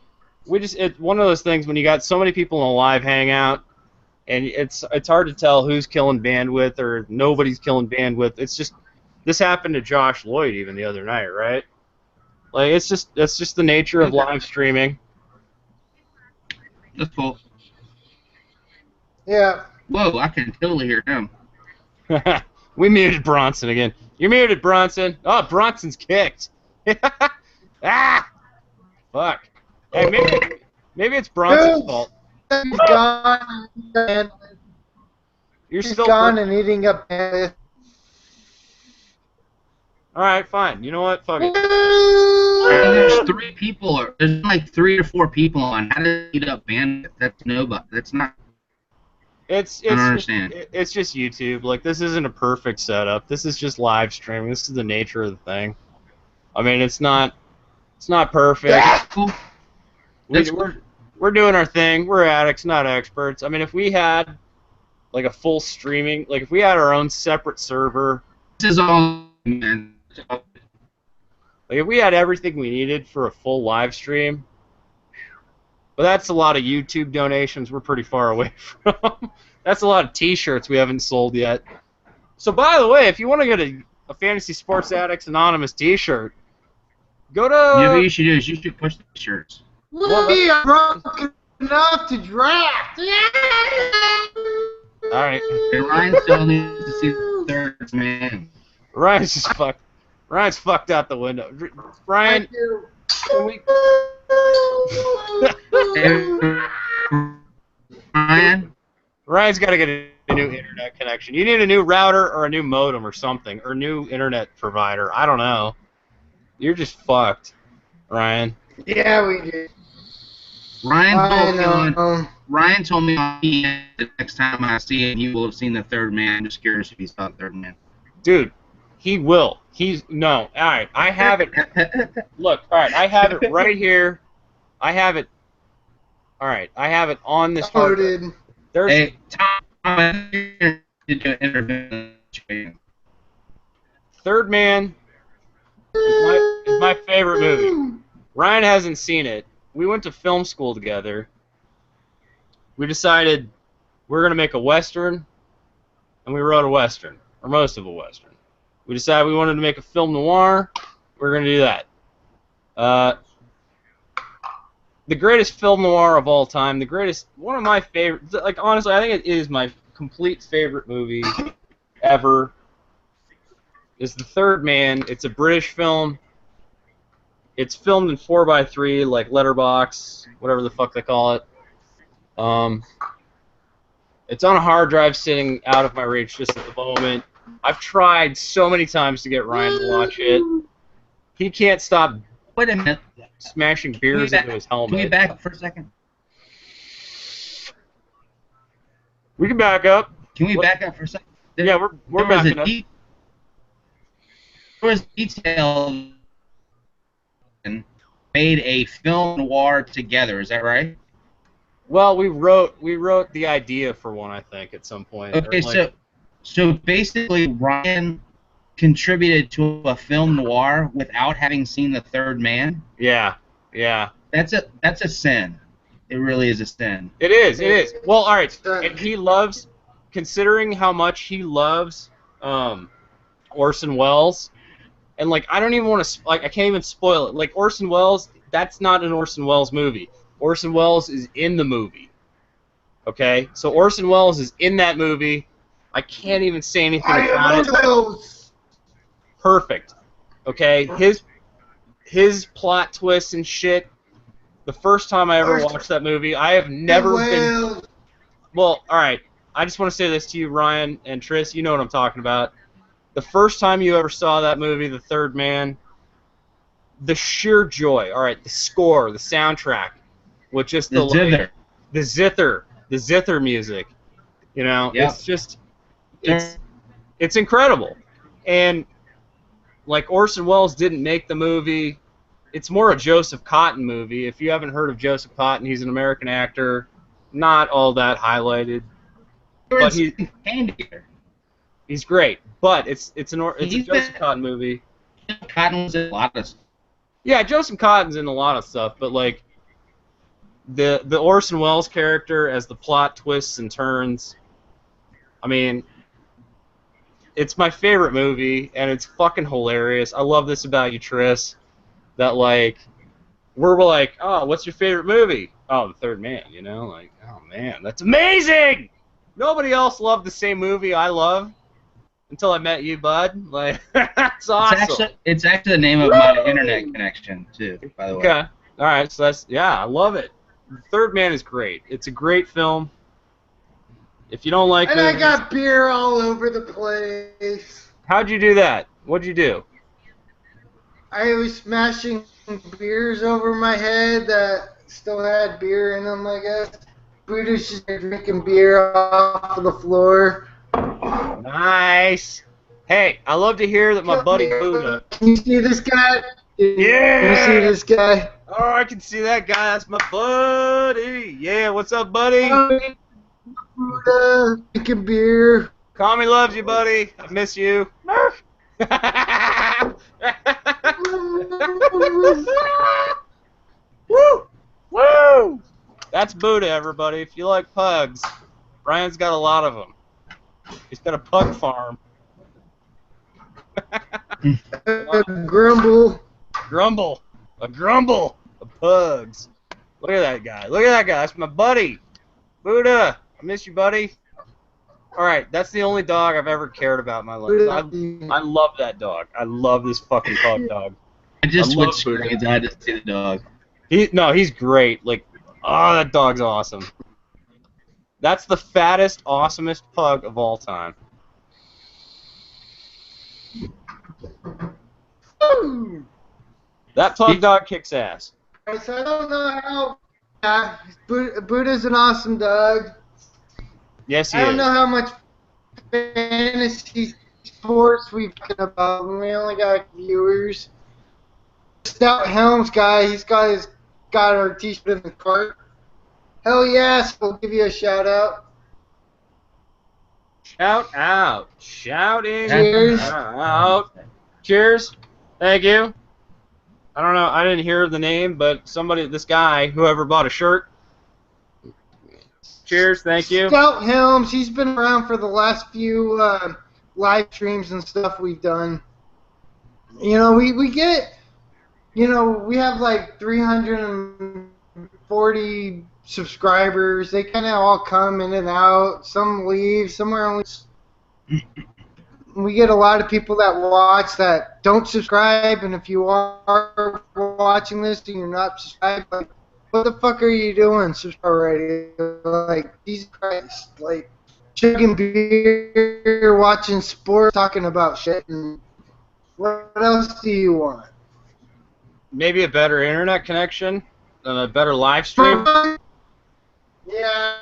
one of those things when you got so many people in a live hangout, and it's hard to tell who's killing bandwidth or nobody's killing bandwidth. It's just this happened to Josh Lloyd even the other night, right? Like it's just the nature of live streaming. That's cool. Yeah. Whoa, I can totally hear him. We muted Bronson again. You're muted, Bronson. Oh, Bronson's kicked. Ah! Fuck. Hey, maybe it's Bronson's fault. He's gone. You're He's still gone and eating up. All right, fine. You know what? Fuck it. There's 3 people. There's like 3 or 4 people on. How does it eat up bandwidth? That's nobody. That's not. I don't understand. It's just YouTube. Like this isn't a perfect setup. This is just live streaming. This is the nature of the thing. I mean, it's not perfect. Cool. We're doing our thing. We're addicts, not experts. I mean, if we had like a full streaming, like if we had our own separate server, This is all. Man. like if we had everything we needed for a full live stream, but that's a lot of YouTube donations we're pretty far away from. That's a lot of T-shirts we haven't sold yet. So by the way, if you want to get a Fantasy Sports Addicts Anonymous T-shirt, go to. You know what you should do is you should push the shirts. We are broken enough to draft. All right. And Ryan still needs to see the third man. Ryan's just fucked. Ryan's fucked out the window. Ryan, can we? Ryan? Ryan's got to get a new internet connection. You need a new router or a new modem or something, or new internet provider. I don't know. You're just fucked, Ryan. Yeah, we did. Ryan told me the next time I see him, he will have seen the third man. I'm just curious if he saw the third man. Dude, he will. No. All right, I have it. Look, all right, I have it right here. I have it. All right, I have it on this hard drive. There's Hey, Tom, did you interview? Third Man is my favorite movie. Ryan hasn't seen it. We went to film school together. We decided we're going to make a Western, and we wrote a Western, or most of a Western. We decided we wanted to make a film noir. We're going to do that. The greatest film noir of all time, one of my favorite, like honestly, I think it is my complete favorite movie ever, is The Third Man. It's a British film. It's filmed in 4:3, like letterbox, whatever the fuck they call it. It's on a hard drive sitting out of my reach just at the moment. I've tried so many times to get Ryan to watch it. He can't stop Wait a minute. smashing beers into his helmet. Can we back up for a second? We can back up. Can we back up for a second? Yeah, we're backing up. There was detail and made a film noir together. Is that right? Well, we wrote the idea for one, I think, at some point. Okay, so basically, Ryan contributed to a film noir without having seen The Third Man. Yeah. That's a sin. It really is a sin. It is. Well, all right. And he loves, considering how much he loves Orson Welles, and like I don't even want to I can't even spoil it. Like Orson Welles, that's not an Orson Welles movie. Orson Welles is in the movie. Okay, so Orson Welles is in that movie. I can't even say anything about it. Perfect. Okay, his plot twists and shit. The first time I ever watched that movie, I have never been. Well, all right. I just want to say this to you, Ryan and Tris. You know what I'm talking about. The first time you ever saw that movie, The Third Man, the sheer joy. All right, the score, the soundtrack, with just the zither music. You know, it's just it's incredible. And like Orson Welles didn't make the movie. It's more a Joseph Cotten movie. If you haven't heard of Joseph Cotten, he's an American actor, not all that highlighted. But he's great. But it's a Joseph Cotten movie. Cotten was in a lot of stuff. Yeah, Joseph Cotten's in a lot of stuff, but like the Orson Welles character as the plot twists and turns. I mean, it's my favorite movie, and it's fucking hilarious. I love this about you, Tris. That like we're like, oh, what's your favorite movie? Oh, The Third Man. You know, like, oh man, that's amazing. Nobody else loved the same movie I love until I met you, bud. Like, that's awesome. It's actually the name of my internet connection too, by the way. Okay. All right. So I love it. The Third Man is great. It's a great film. If you don't like And movies, I got beer all over the place. How'd you do that? What'd you do? I was smashing beers over my head that still had beer in them, I guess. Buddha's just drinking beer off of the floor. Nice. Hey, I love to hear that my buddy Buddha. Can you see this guy? Yeah. Can you see this guy? Oh, I can see that guy. That's my buddy. Yeah, what's up, buddy? Buddha, drinking beer. Kami loves you, buddy. I miss you. Woo! Woo! That's Buddha, everybody. If you like pugs, Brian's got a lot of them. He's got a pug farm. Grumble. A grumble of pugs. Look at that guy. Look at that guy. That's my buddy. Buddha. I miss you, buddy. All right, that's the only dog I've ever cared about in my life. I love that dog. I love this fucking dog. I just I love switched Buddha. screens. I had to see the dog. He's great. Like, oh, that dog's awesome. That's the fattest, awesomest pug of all time. That pug dog kicks ass. So I don't know how. Yeah, Buddha's an awesome dog. Yes, he I don't is. know how much fantasy sports we've talking about. We only got viewers. Stout Helms guy, he's got our t-shirt in the cart. Hell yes, we'll give you a shout out. Shout out. Shouting Cheers. out. Cheers. Thank you. I don't know. I didn't hear the name, but this guy, whoever bought a shirt. Cheers. Thank you. Stout Helms, he's been around for the last few live streams and stuff we've done. You know, we get, you know, we have like 340 subscribers. They kind of all come in and out. Some leave. Some are only. We get a lot of people that watch that don't subscribe, and if you are watching this and you're not subscribed, like, what the fuck are you doing? Subscribe already. Like, Jesus Christ. Like, chugging beer, watching sports, talking about shit, and what else do you want? Maybe a better internet connection, a better live stream. Yeah.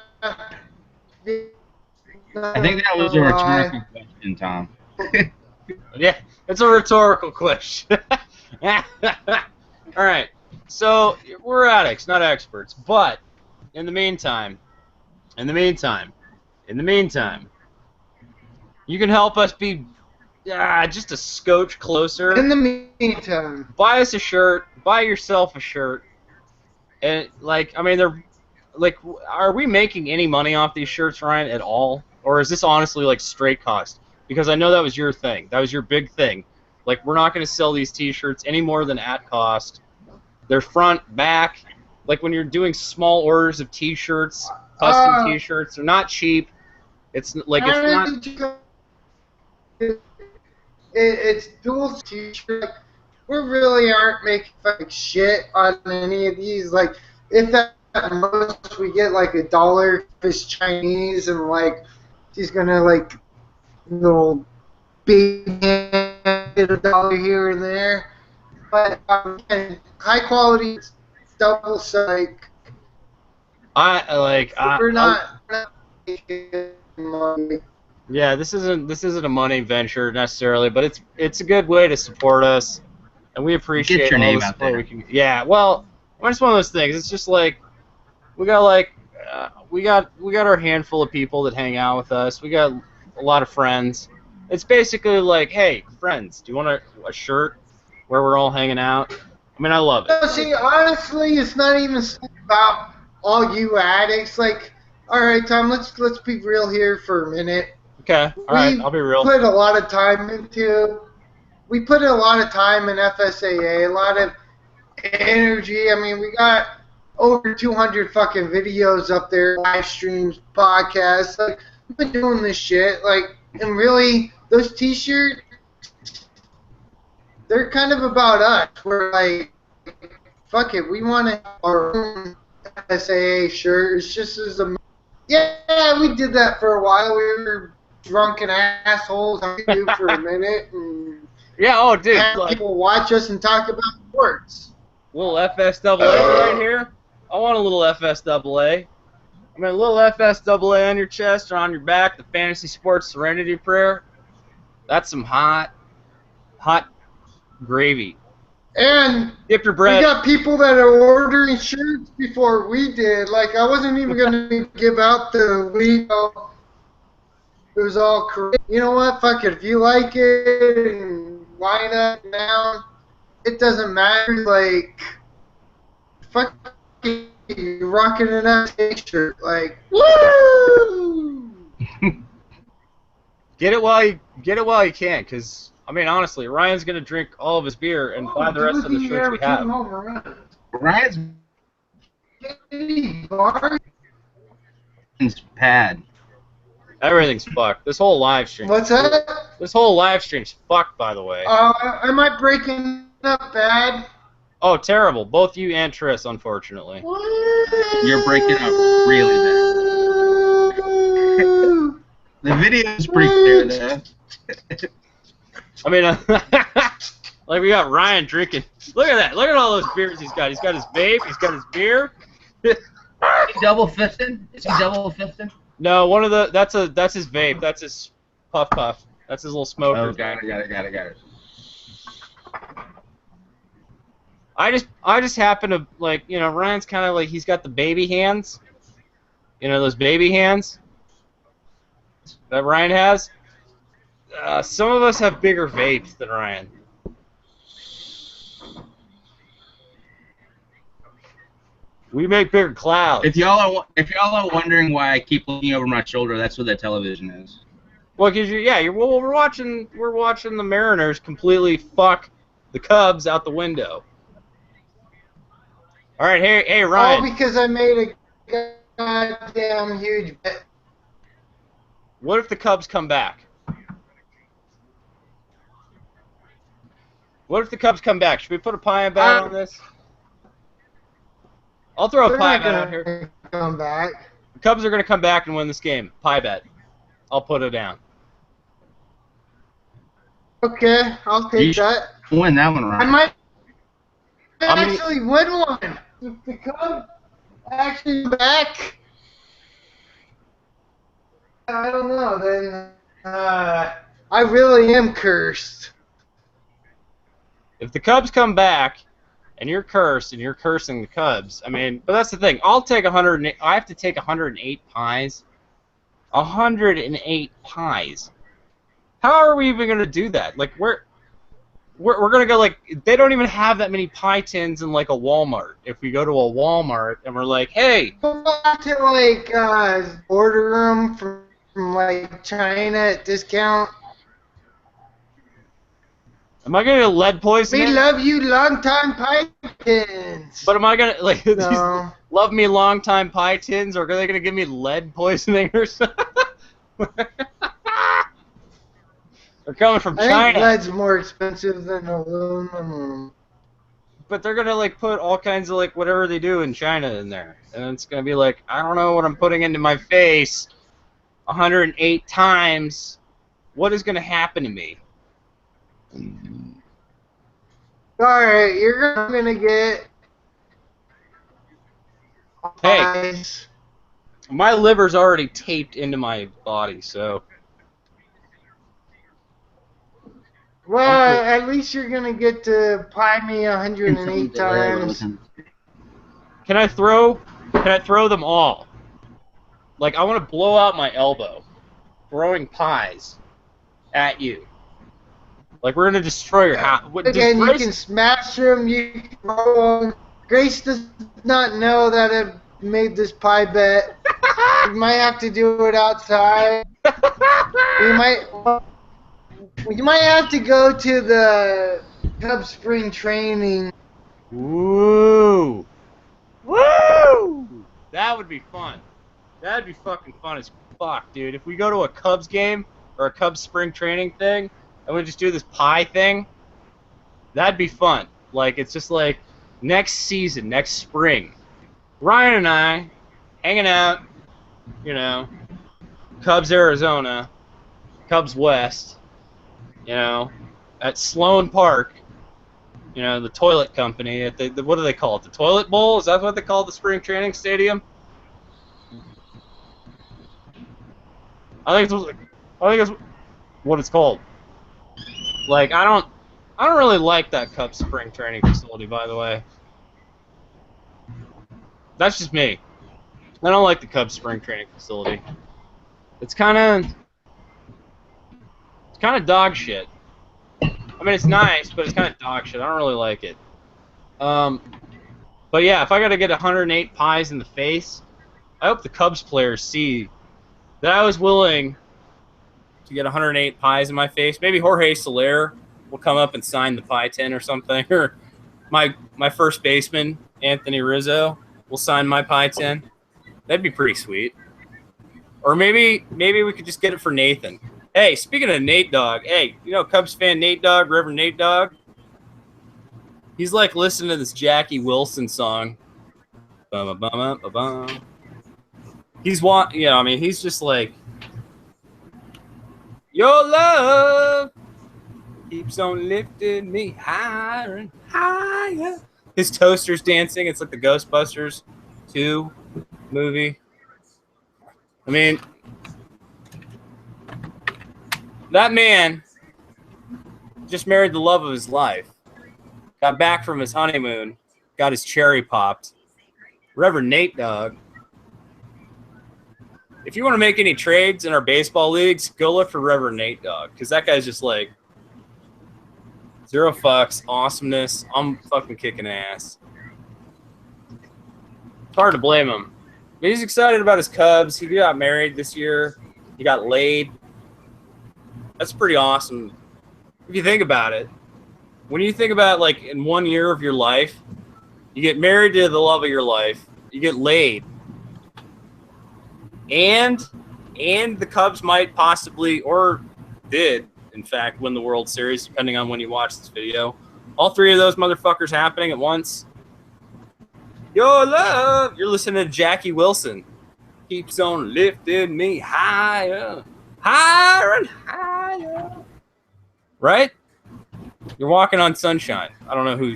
I think that was a rhetorical question, Tom. Yeah, it's a rhetorical question. All right, so we're addicts, not experts, but in the meantime, you can help us be just a scotch closer. In the meantime, Buy us a shirt, buy yourself a shirt, and like, I mean, are we making any money off these shirts, Ryan, at all, or is this honestly like straight cost? Because I know that was your thing. That was your big thing. Like, we're not going to sell these T-shirts any more than at cost. They're front, back. Like, when you're doing small orders of T-shirts, custom T-shirts, they're not cheap. It's like it's not. It's dual T-shirt. We really aren't making fucking shit on any of these. Like, if at most we get like $1 if it's Chinese, and like she's gonna like little big get $1 here and there. But high quality double like. We're not making money. Yeah, this isn't a money venture necessarily, but it's a good way to support us, and we appreciate Get your all name the out support there. we can. Yeah, well, it's one of those things. It's just like we got our handful of people that hang out with us. We got a lot of friends. It's basically like, hey, friends, do you want a shirt where we're all hanging out? I mean, I love it. No, see, honestly, it's not even about all you addicts. Like, all right, Tom, let's be real here for a minute. Okay, all right, I'll be real. We put a lot of time in FSAA, a lot of energy. I mean, we got over 200 fucking videos up there, live streams, podcasts. Like, we've been doing this shit. Like, and really, those T-shirts, they're kind of about us. We're like, fuck it, we want to have our own FSAA shirt. It's just as a... Yeah, we did that for a while. We were drunken assholes on YouTube for a minute. And yeah, oh, dude. have people watch us and talk about sports. Little FSAA right here. I want a little FSAA. I mean, a little FSAA on your chest or on your back, the Fantasy Sports Serenity Prayer. That's some hot gravy. And Dip your we bread. got people that are ordering shirts before we did. Like, I wasn't even going to give out the week. It was all correct. You know what? Fuck it. If you like it and line up now, it doesn't matter. Like, fuck it. You're rocking an FSA shirt. Like, woo! Get it while you can, because I mean, honestly, Ryan's gonna drink all of his beer and buy the rest of the shirts we have. Ryan's It's bad. Everything's fucked. This whole live stream. What's that? This whole live stream's fucked, by the way. Am I breaking up bad? Oh, terrible. Both you and Triss, unfortunately. You're breaking up really bad. The video is pretty clear there. I mean, like we got Ryan drinking. Look at that. Look at all those beers he's got. He's got his vape. He's got his beer. Is he double fisting? No, one of the that's his vape. That's his puff. That's his little smoker. Oh, got it. I just happen to like, you know, Ryan's kind of like, he's got the baby hands. You know, those baby hands that Ryan has. Some of us have bigger vapes than Ryan. We make bigger clouds. If y'all are wondering why I keep looking over my shoulder, that's what that television is. Well, because we're watching the Mariners completely fuck the Cubs out the window. All right, hey Ryan. All because I made a goddamn huge bet. What if the Cubs come back? What if the Cubs come back? Should we put a pie bet on this? I'll throw a They're pie not bet gonna out here. come back. The Cubs are going to come back and win this game. Pie bet. I'll put it down. Okay, I'll take that. Win that one, right? I might How many- actually win one. If the Cubs actually back, I don't know. Then I really am cursed. If the Cubs come back and you're cursed and you're cursing the Cubs, I mean, but that's the thing. I'll take 108. I have to take 108 pies. 108 pies. How are we even going to do that? Like, we're going to go, like, they don't even have that many pie tins in, like, a Walmart. If we go to a Walmart and we're like, hey. We'll have to, like, order them from, like, China at discount. Am I going to get lead poisoning? We love you, long-time pie tins. But am I going to, like, No. these love me long-time pie tins, or are they going to give me lead poisoning or something? They're coming from I China. think lead's more expensive than aluminum. But they're gonna like put all kinds of like whatever they do in China in there, and it's gonna be like, I don't know what I'm putting into my face 108 times. What is gonna happen to me? Alright, you're gonna get Hey. pies. My liver's already taped into my body, so Well, at least you're gonna get to pie me 108 times. can I throw them all? Like, I want to blow out my elbow throwing pies at you. Like, we're gonna destroy your house. Again, you can smash them, you can throw them. Grace does not know that I made this pie bet. We might have to do it outside. We might have to go to the Cubs spring training. Woo! Woo! That would be fun. That'd be fucking fun as fuck, dude. If we go to a Cubs game or a Cubs spring training thing, and we just do this pie thing, that'd be fun. Like, it's just like next season, next spring, Ryan and I hanging out, you know, Cubs Arizona, Cubs West, you know, at Sloan Park, you know, the toilet company. At the what do they call it? The Toilet Bowl? Is that what they call the spring training stadium? I think it's what it's called. Like, I don't really like that Cubs spring training facility, by the way. That's just me. I don't like the Cubs spring training facility. It's kind of dog shit. I mean, it's nice, but it's kind of dog shit. I don't really like it. But yeah, if I got to get 108 pies in the face, I hope the Cubs players see that I was willing to get 108 pies in my face. Maybe Jorge Soler will come up and sign the pie tin or something, or my first baseman, Anthony Rizzo. will sign my pie tin. That'd be pretty sweet. Or maybe we could just get it for Nathan. Hey, speaking of Nate Dogg, hey, you know Cubs fan Nate Dogg, Reverend Nate Dogg? He's like listening to this Jackie Wilson song. He's he's just like, your love keeps on lifting me higher and higher. His toaster's dancing. It's like the Ghostbusters 2 movie. I mean, that man just married the love of his life. Got back from his honeymoon. Got his cherry popped. Reverend Nate Dogg. If you want to make any trades in our baseball leagues, go look for Reverend Nate Dogg. Because that guy's just like, zero fucks, awesomeness. I'm fucking kicking ass. It's hard to blame him. But he's excited about his Cubs. He got married this year. He got laid. That's pretty awesome. If you think about it. When you think about, like, in 1 year of your life, you get married to the love of your life. You get laid. And the Cubs might possibly, or did, in fact, win the World Series, depending on when you watch this video. All three of those motherfuckers happening at once. Your love. You're listening to Jackie Wilson. Keeps on lifting me higher, higher and higher. Right? You're walking on sunshine. I don't know who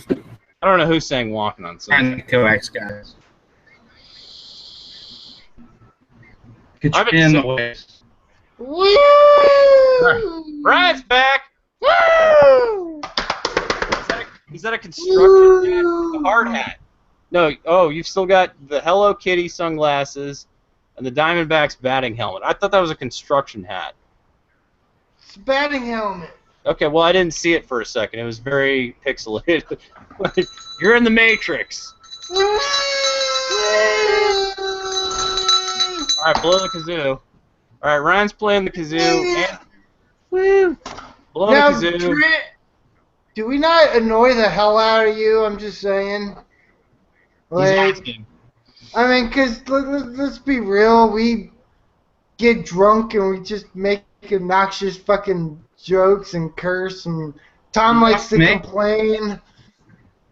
sang "Walking on Sunshine." Coax guys. I've been Woo! Ryan's back. Woo! Is that a construction hat? A hard hat? No. Oh, you've still got the Hello Kitty sunglasses and the Diamondbacks batting helmet. I thought that was a construction hat. It's a batting helmet. Okay, well, I didn't see it for a second. It was very pixelated. Like, you're in the Matrix. All right, blow the kazoo. All right, Ryan's playing the kazoo. And, woo! Blow Now, the kazoo. Do we not annoy the hell out of you? I'm just saying. He's asking. I mean, because let's be real. We get drunk and we just make obnoxious fucking jokes and curse, and Tom likes to complain.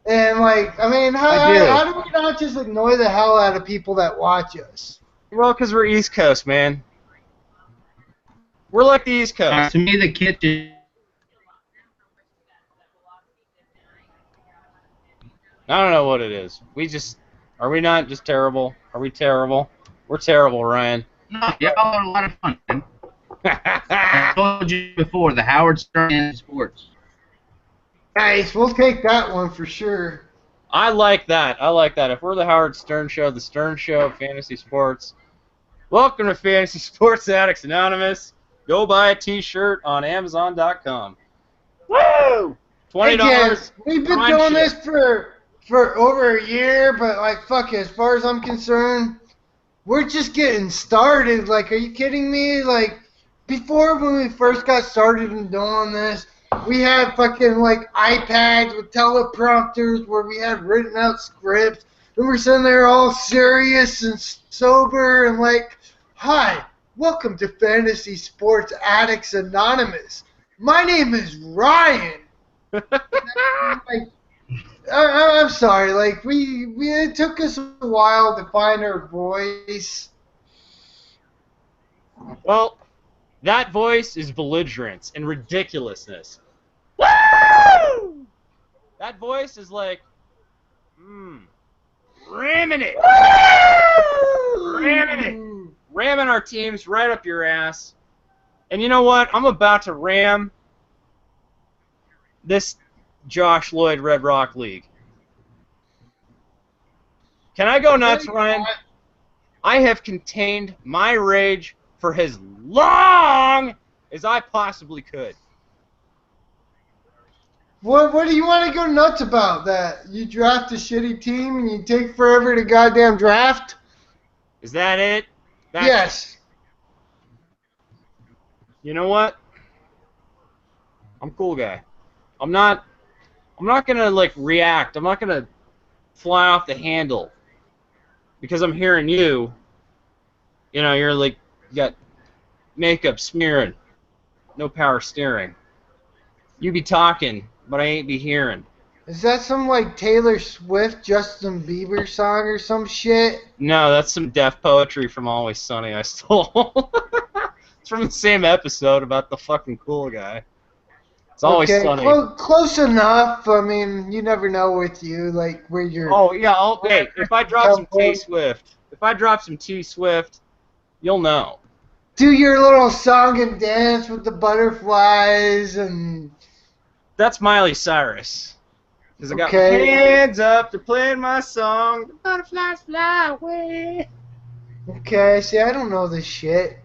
And, like, I mean, how do we not just annoy the hell out of people that watch us? Well, because we're East Coast, man. We're like the East Coast. To me, the kitchen. I don't know what it is. Are we not just terrible? Are we terrible? We're terrible, Ryan. No, y'all are a lot of fun, man. I told you before, the Howard Stern Sports. Nice, we'll take that one for sure. I like that. If we're the Howard Stern Show, the Stern Show of Fantasy Sports, welcome to Fantasy Sports Addicts Anonymous. Go buy a t-shirt on Amazon.com. Woo! $20. Yes, we've been doing this for over a year, but, like, fuck it, as far as I'm concerned, we're just getting started. Like, are you kidding me? Like, before, when we first got started in doing this, we had fucking, like, iPads with teleprompters where we had written out scripts, and we're sitting there all serious and sober and like, hi, welcome to Fantasy Sports Addicts Anonymous. My name is Ryan. I'm sorry, like, it took us a while to find our voice. Well, that voice is belligerence and ridiculousness. Woo! That voice is like, ramming it. Ramming our teams right up your ass. And you know what? I'm about to ram this Josh Lloyd Red Rock League. Can I go nuts, Ryan? I have contained my rage for as long as I possibly could. What do you want to go nuts about? That you draft a shitty team and you take forever to goddamn draft? Is that it? Yes. You know what? I'm a cool guy. I'm not gonna like react. I'm not gonna fly off the handle because I'm hearing you. You know, you're like, you got makeup smearing, no power steering. You be talking, but I ain't be hearing. Is that some like Taylor Swift, Justin Bieber song or some shit? No, that's some deaf poetry from Always Sunny I stole. It's from the same episode about the fucking cool guy. It's Always Sunny. Close enough. I mean, you never know with you, like where you're. Oh yeah, hey, if I drop some T Swift, you'll know. Do your little song and dance with the butterflies and. That's Miley Cyrus. Because I got my hands up to playing my song. The butterflies fly away. Okay, see, I don't know this shit.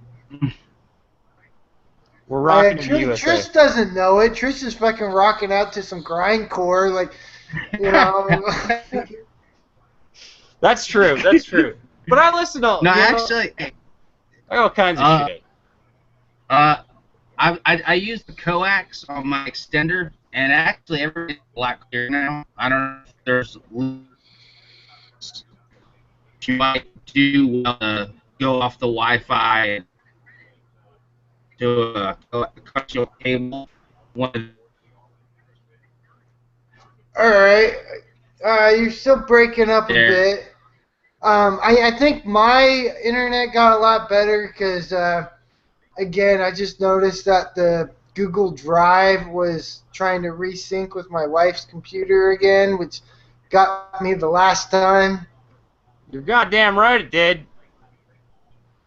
We're rocking in the USA. Trish doesn't know it. Trish is fucking rocking out to some grindcore, like, you know. That's true. That's true. But I listen to. No, actually, I got all kinds of shit. I use the coax on my extender, and actually everything's black clear now. I don't know if there's. You might do go off the Wi-Fi and do a coaxial cable. All right. You're still breaking up a bit. I think my internet got a lot better because, again, I just noticed that the Google Drive was trying to resync with my wife's computer again, which got me the last time. You're goddamn right it did.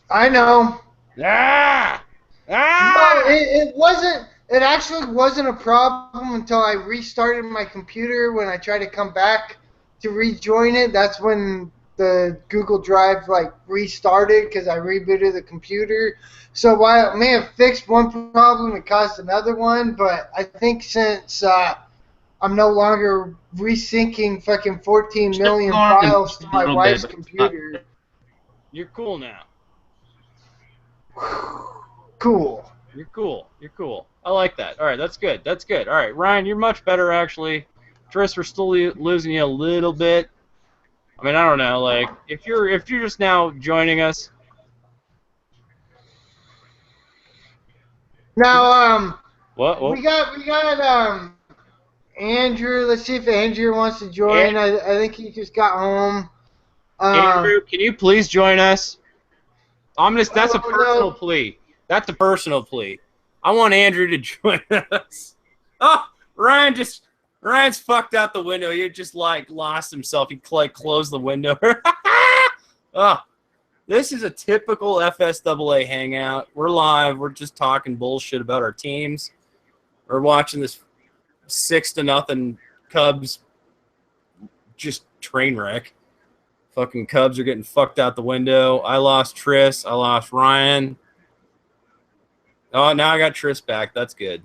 I know. Ah! No, it wasn't. It actually wasn't a problem until I restarted my computer. When I tried to come back to rejoin it, that's when the Google Drive like restarted because I rebooted the computer. So while it may have fixed one problem, it caused another one. But I think since I'm no longer resyncing fucking 14 million files to my wife's computer. You're cool now. Cool. You're cool. You're cool. I like that. All right, that's good. That's good. All right, Ryan, you're much better actually. Tris, we're still losing you a little bit. I mean, I don't know. Like, if you're just now joining us. Now, what? We got Andrew. Let's see if Andrew wants to join. I think he just got home. Andrew, can you please join us? That's a personal plea. That's a personal plea. I want Andrew to join us. Oh, Ryan's fucked out the window. He just like lost himself. He like closed the window. Oh, this is a typical FSAA hangout. We're live. We're just talking bullshit about our teams. We're watching this 6-0 Cubs just train wreck. Fucking Cubs are getting fucked out the window. I lost Tris. I lost Ryan. Oh, now I got Tris back. That's good.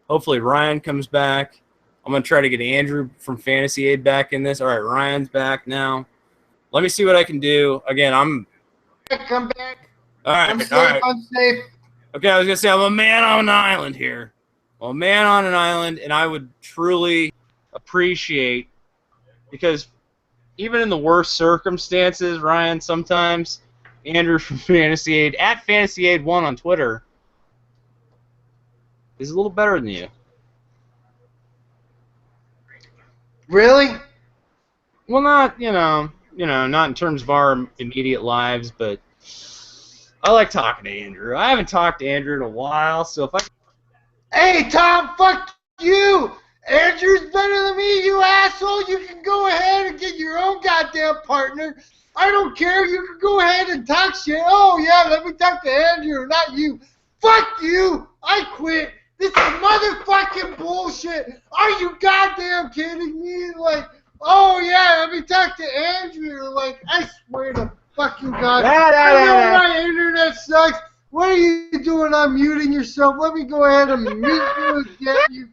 Hopefully Ryan comes back. I'm going to try to get Andrew from Fantasy Aid back in this. All right, Ryan's back now. Let me see what I can do. Again, Come back. All right. I'm safe. All right. I'm safe. Okay, I was going to say I'm a man on an island here. Well, a man on an island, and I would truly appreciate, because even in the worst circumstances, Ryan, sometimes Andrew from Fantasy Aid, at Fantasy Aid 1 on Twitter, is a little better than you. Really? Well, not, not in terms of our immediate lives, but I like talking to Andrew. I haven't talked to Andrew in a while, so if I... Hey, Tom, fuck you! Andrew's better than me, you asshole! You can go ahead and get your own goddamn partner. I don't care. You can go ahead and talk shit. Oh, yeah, let me talk to Andrew, not you. Fuck you! I quit. This is motherfucking bullshit. Are you goddamn kidding me? Like, oh, yeah, let me talk to Andrew. Like, I swear to fucking God. I know my internet sucks. What are you doing unmuting yourself? Let me go ahead and mute you again, you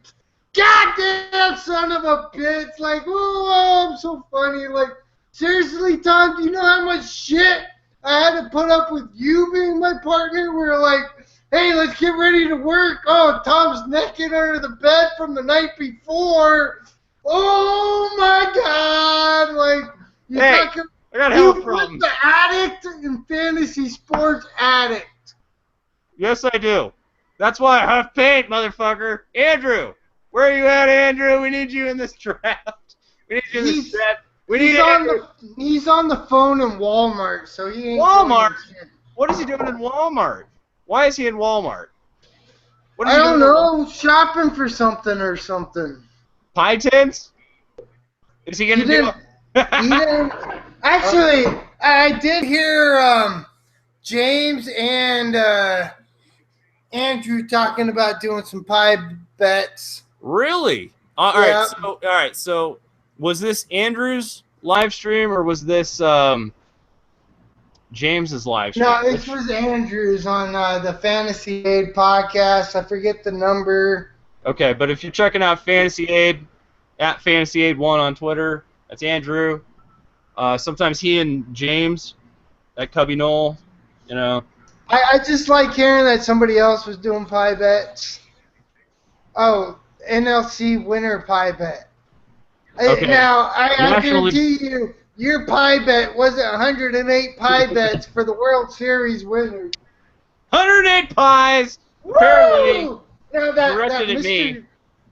goddamn son of a bitch. Like, oh, I'm so funny. Like, seriously, Tom, do you know how much shit I had to put up with you being my partner? We're like, hey, let's get ready to work. Oh, Tom's naked under the bed from the night before. Oh, my God. Like, you're talking I got You health put problems. the addict in fantasy sports addict. Yes, I do. That's why I have paint, motherfucker. Andrew, where are you at, Andrew? We need you in this draft. We need you in this draft. We need Andrew. He's on the phone in Walmart, so he ain't Walmart? doing shit. What is he doing in Walmart? Why is he in Walmart? What is I he don't doing? know, shopping for something or something. Pie tins? Is he gonna He do? didn't. He didn't. Actually, I did hear James and Andrew talking about doing some pie bets. Really? All right. So, was this Andrew's live stream or was this James's live stream? No, this was Andrew's on the Fantasy Aid podcast. I forget the number. Okay, but if you're checking out Fantasy Aid at Fantasy Aid 1 on Twitter, that's Andrew. Sometimes he and James at Cubby Knoll, you know. I just like hearing that somebody else was doing pie bets. Oh, NLC winner pie bet. Okay. Now, I National guarantee you, your pie bet wasn't 108 pie bets for the World Series winner. 108 pies. Apparently, Woo! Now that directed at me.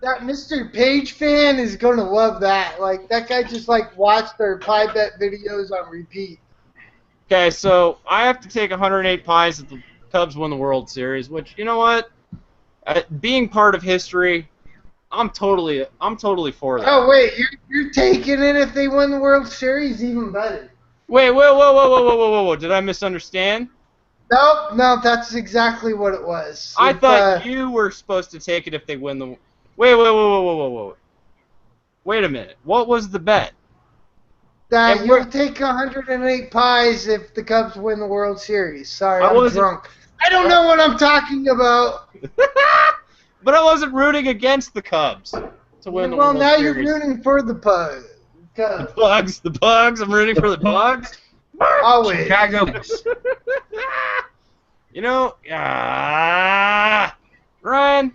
That Mr. Page fan is gonna love that. Like that guy just like watched their pie bet videos on repeat. Okay, so I have to take 108 pies if the Cubs win the World Series, which, you know what? Being part of history, I'm totally for that. Oh wait, you're taking it if they win the World Series, even better. Wait, whoa. Did I misunderstand? No, that's exactly what it was. I thought you were supposed to take it if they win the... Wait. Wait a minute. What was the bet? That you'll take 108 pies if the Cubs win the World Series. Sorry, I'm drunk. I don't know what I'm talking about. But I wasn't rooting against the Cubs to win the World Series. Well, now you're rooting for the Cubs. The Bugs. I'm rooting for the Bugs. Always. Chicago. You know, Ryan.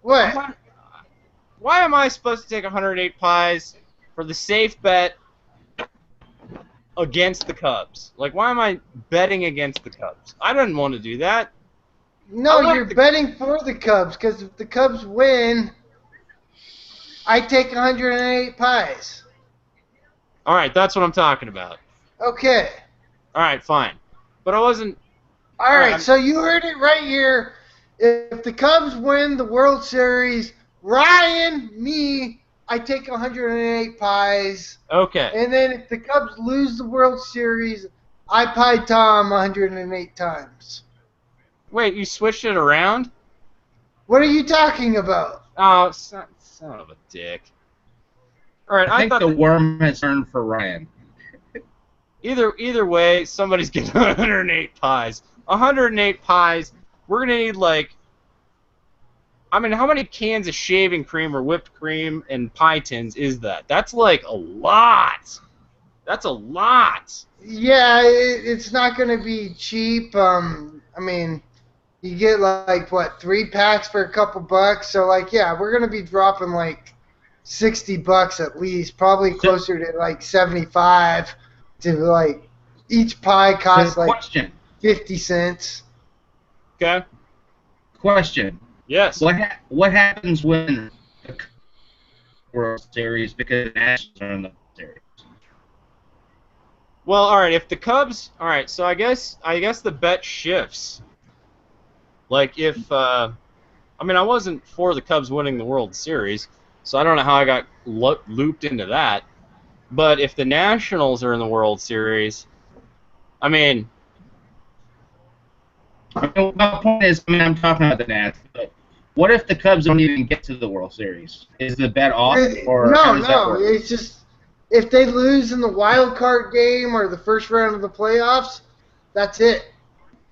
What? Why am I supposed to take 108 pies for the safe bet against the Cubs? Like, why am I betting against the Cubs? I didn't want to do that. No, you're betting for the Cubs because if the Cubs win, I take 108 pies. All right, that's what I'm talking about. Okay. All right, fine. But I wasn't... All right, so you heard it right here. If the Cubs win the World Series, Ryan, me, I take 108 pies. Okay. And then if the Cubs lose the World Series, I pie Tom 108 times. Wait, you switched it around? What are you talking about? Oh, son of a dick. All right, I think thought the worm has turned for Ryan. Either way, somebody's getting 108 pies. 108 pies. We're gonna need like... I mean, how many cans of shaving cream or whipped cream and pie tins is that? That's like a lot. That's a lot. Yeah, it's not going to be cheap. I mean, you get like, what, 3 packs for a couple bucks? So, like, yeah, we're going to be dropping like $60 at least, probably closer to like 75 to like each pie costs like 50 cents. Okay. Question. Yes. What happens when the World Series because the Nationals are in the World Series? Well, all right. If the Cubs, all right. So I guess the bet shifts. Like if, I mean, I wasn't for the Cubs winning the World Series, so I don't know how I got looped into that. But if the Nationals are in the World Series, I mean. My point is, I mean, I'm talking about the Nats, but what if the Cubs don't even get to the World Series? Is the bet off, or how does that work? It's just if they lose in the wild card game or the first round of the playoffs, that's it.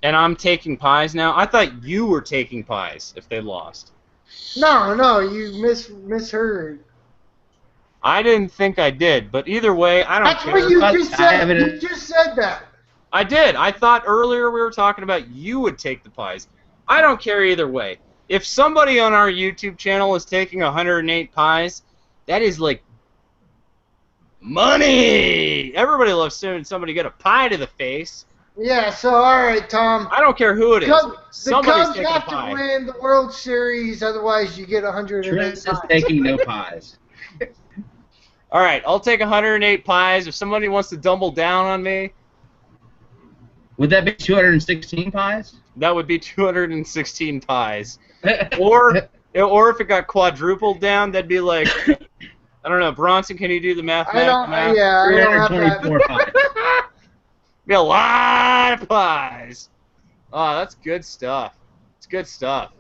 And I'm taking pies now? I thought you were taking pies if they lost. No, you misheard. I didn't think I did, but either way, I don't care. That's what you just said. You just said that. I did. I thought earlier we were talking about you would take the pies. I don't care either way. If somebody on our YouTube channel is taking 108 pies, that is like Money! Everybody loves seeing somebody get a pie to the face. Yeah, so all right, Tom. I don't care who it is. The Somebody's Cubs taking a have pie. to win the World Series, otherwise you get 108 Travis is pies. taking no pies. All right, I'll take 108 pies. If somebody wants to double down on me, Would that be 216 pies? that would be 216 pies. Or if it got quadrupled down, that'd be like, I don't know, Bronson, can you do the math? I don't have that. 324 pies. Be a lot of pies. Oh, that's good stuff. It's good stuff.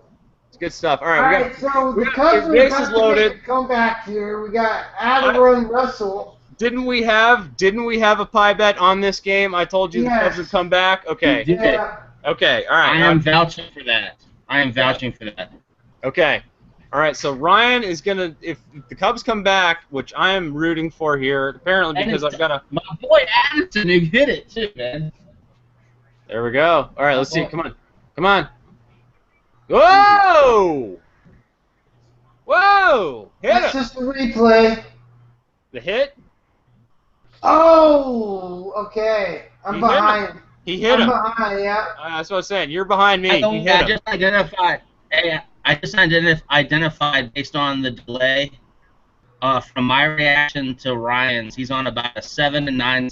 It's good stuff. All All right, right, so the got Cubs are bases about to loaded. make a comeback here. We got Adam Russell. Didn't we have a pie bet on this game? I told you the Cubs would come back. Okay. You did. Yeah. Okay. All right. I am vouching for that. Okay. All right. So Ryan is gonna, if the Cubs come back, which I am rooting for here, apparently because I've got a. My boy Addison, who hit it too, man. There we go. All right. Let's see. Come on. Come on. Whoa! Whoa! Hit That's him. just a replay. The hit. Oh, okay. I'm He hit him. behind. He hit I'm him. behind, yeah. That's what I was saying. You're behind me. He hit I him. just identified. Hey, I just identified based on the delay from my reaction to Ryan's. He's on about a 7 to 9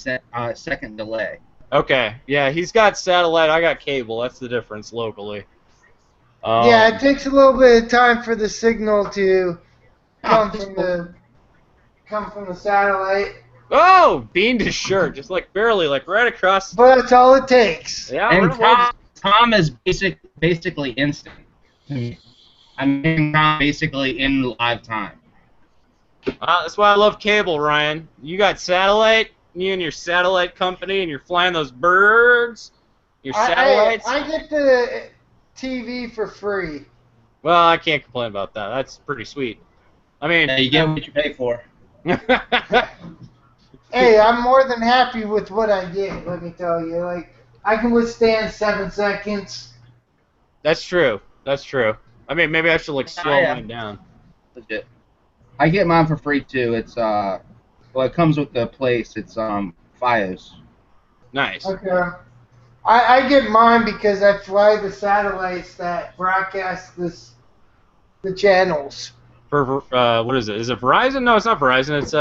second delay. Okay. Yeah, he's got satellite. I got cable. That's the difference locally. Yeah, it takes a little bit of time for the signal to come from the satellite. Oh, beamed his shirt, just like barely, like right across. But that's all it takes. Yeah, And Tom is basically instant. I mean, Tom basically in live time. that's why I love cable, Ryan. You got satellite, you and your satellite company, and you're flying those birds. Your satellites. I get the TV for free. Well, I can't complain about that. That's pretty sweet. I mean, Yeah, you get what you pay for. Hey, I'm more than happy with what I get, let me tell you. Like, I can withstand 7 seconds. That's true. That's true. I mean, maybe I should like slow mine down. Legit. I get mine for free too. It's well, it comes with the place. It's FiOS. Nice. Okay. I get mine because I fly the satellites that broadcast the channels. For what is it? Is it Verizon? No, it's not Verizon. It's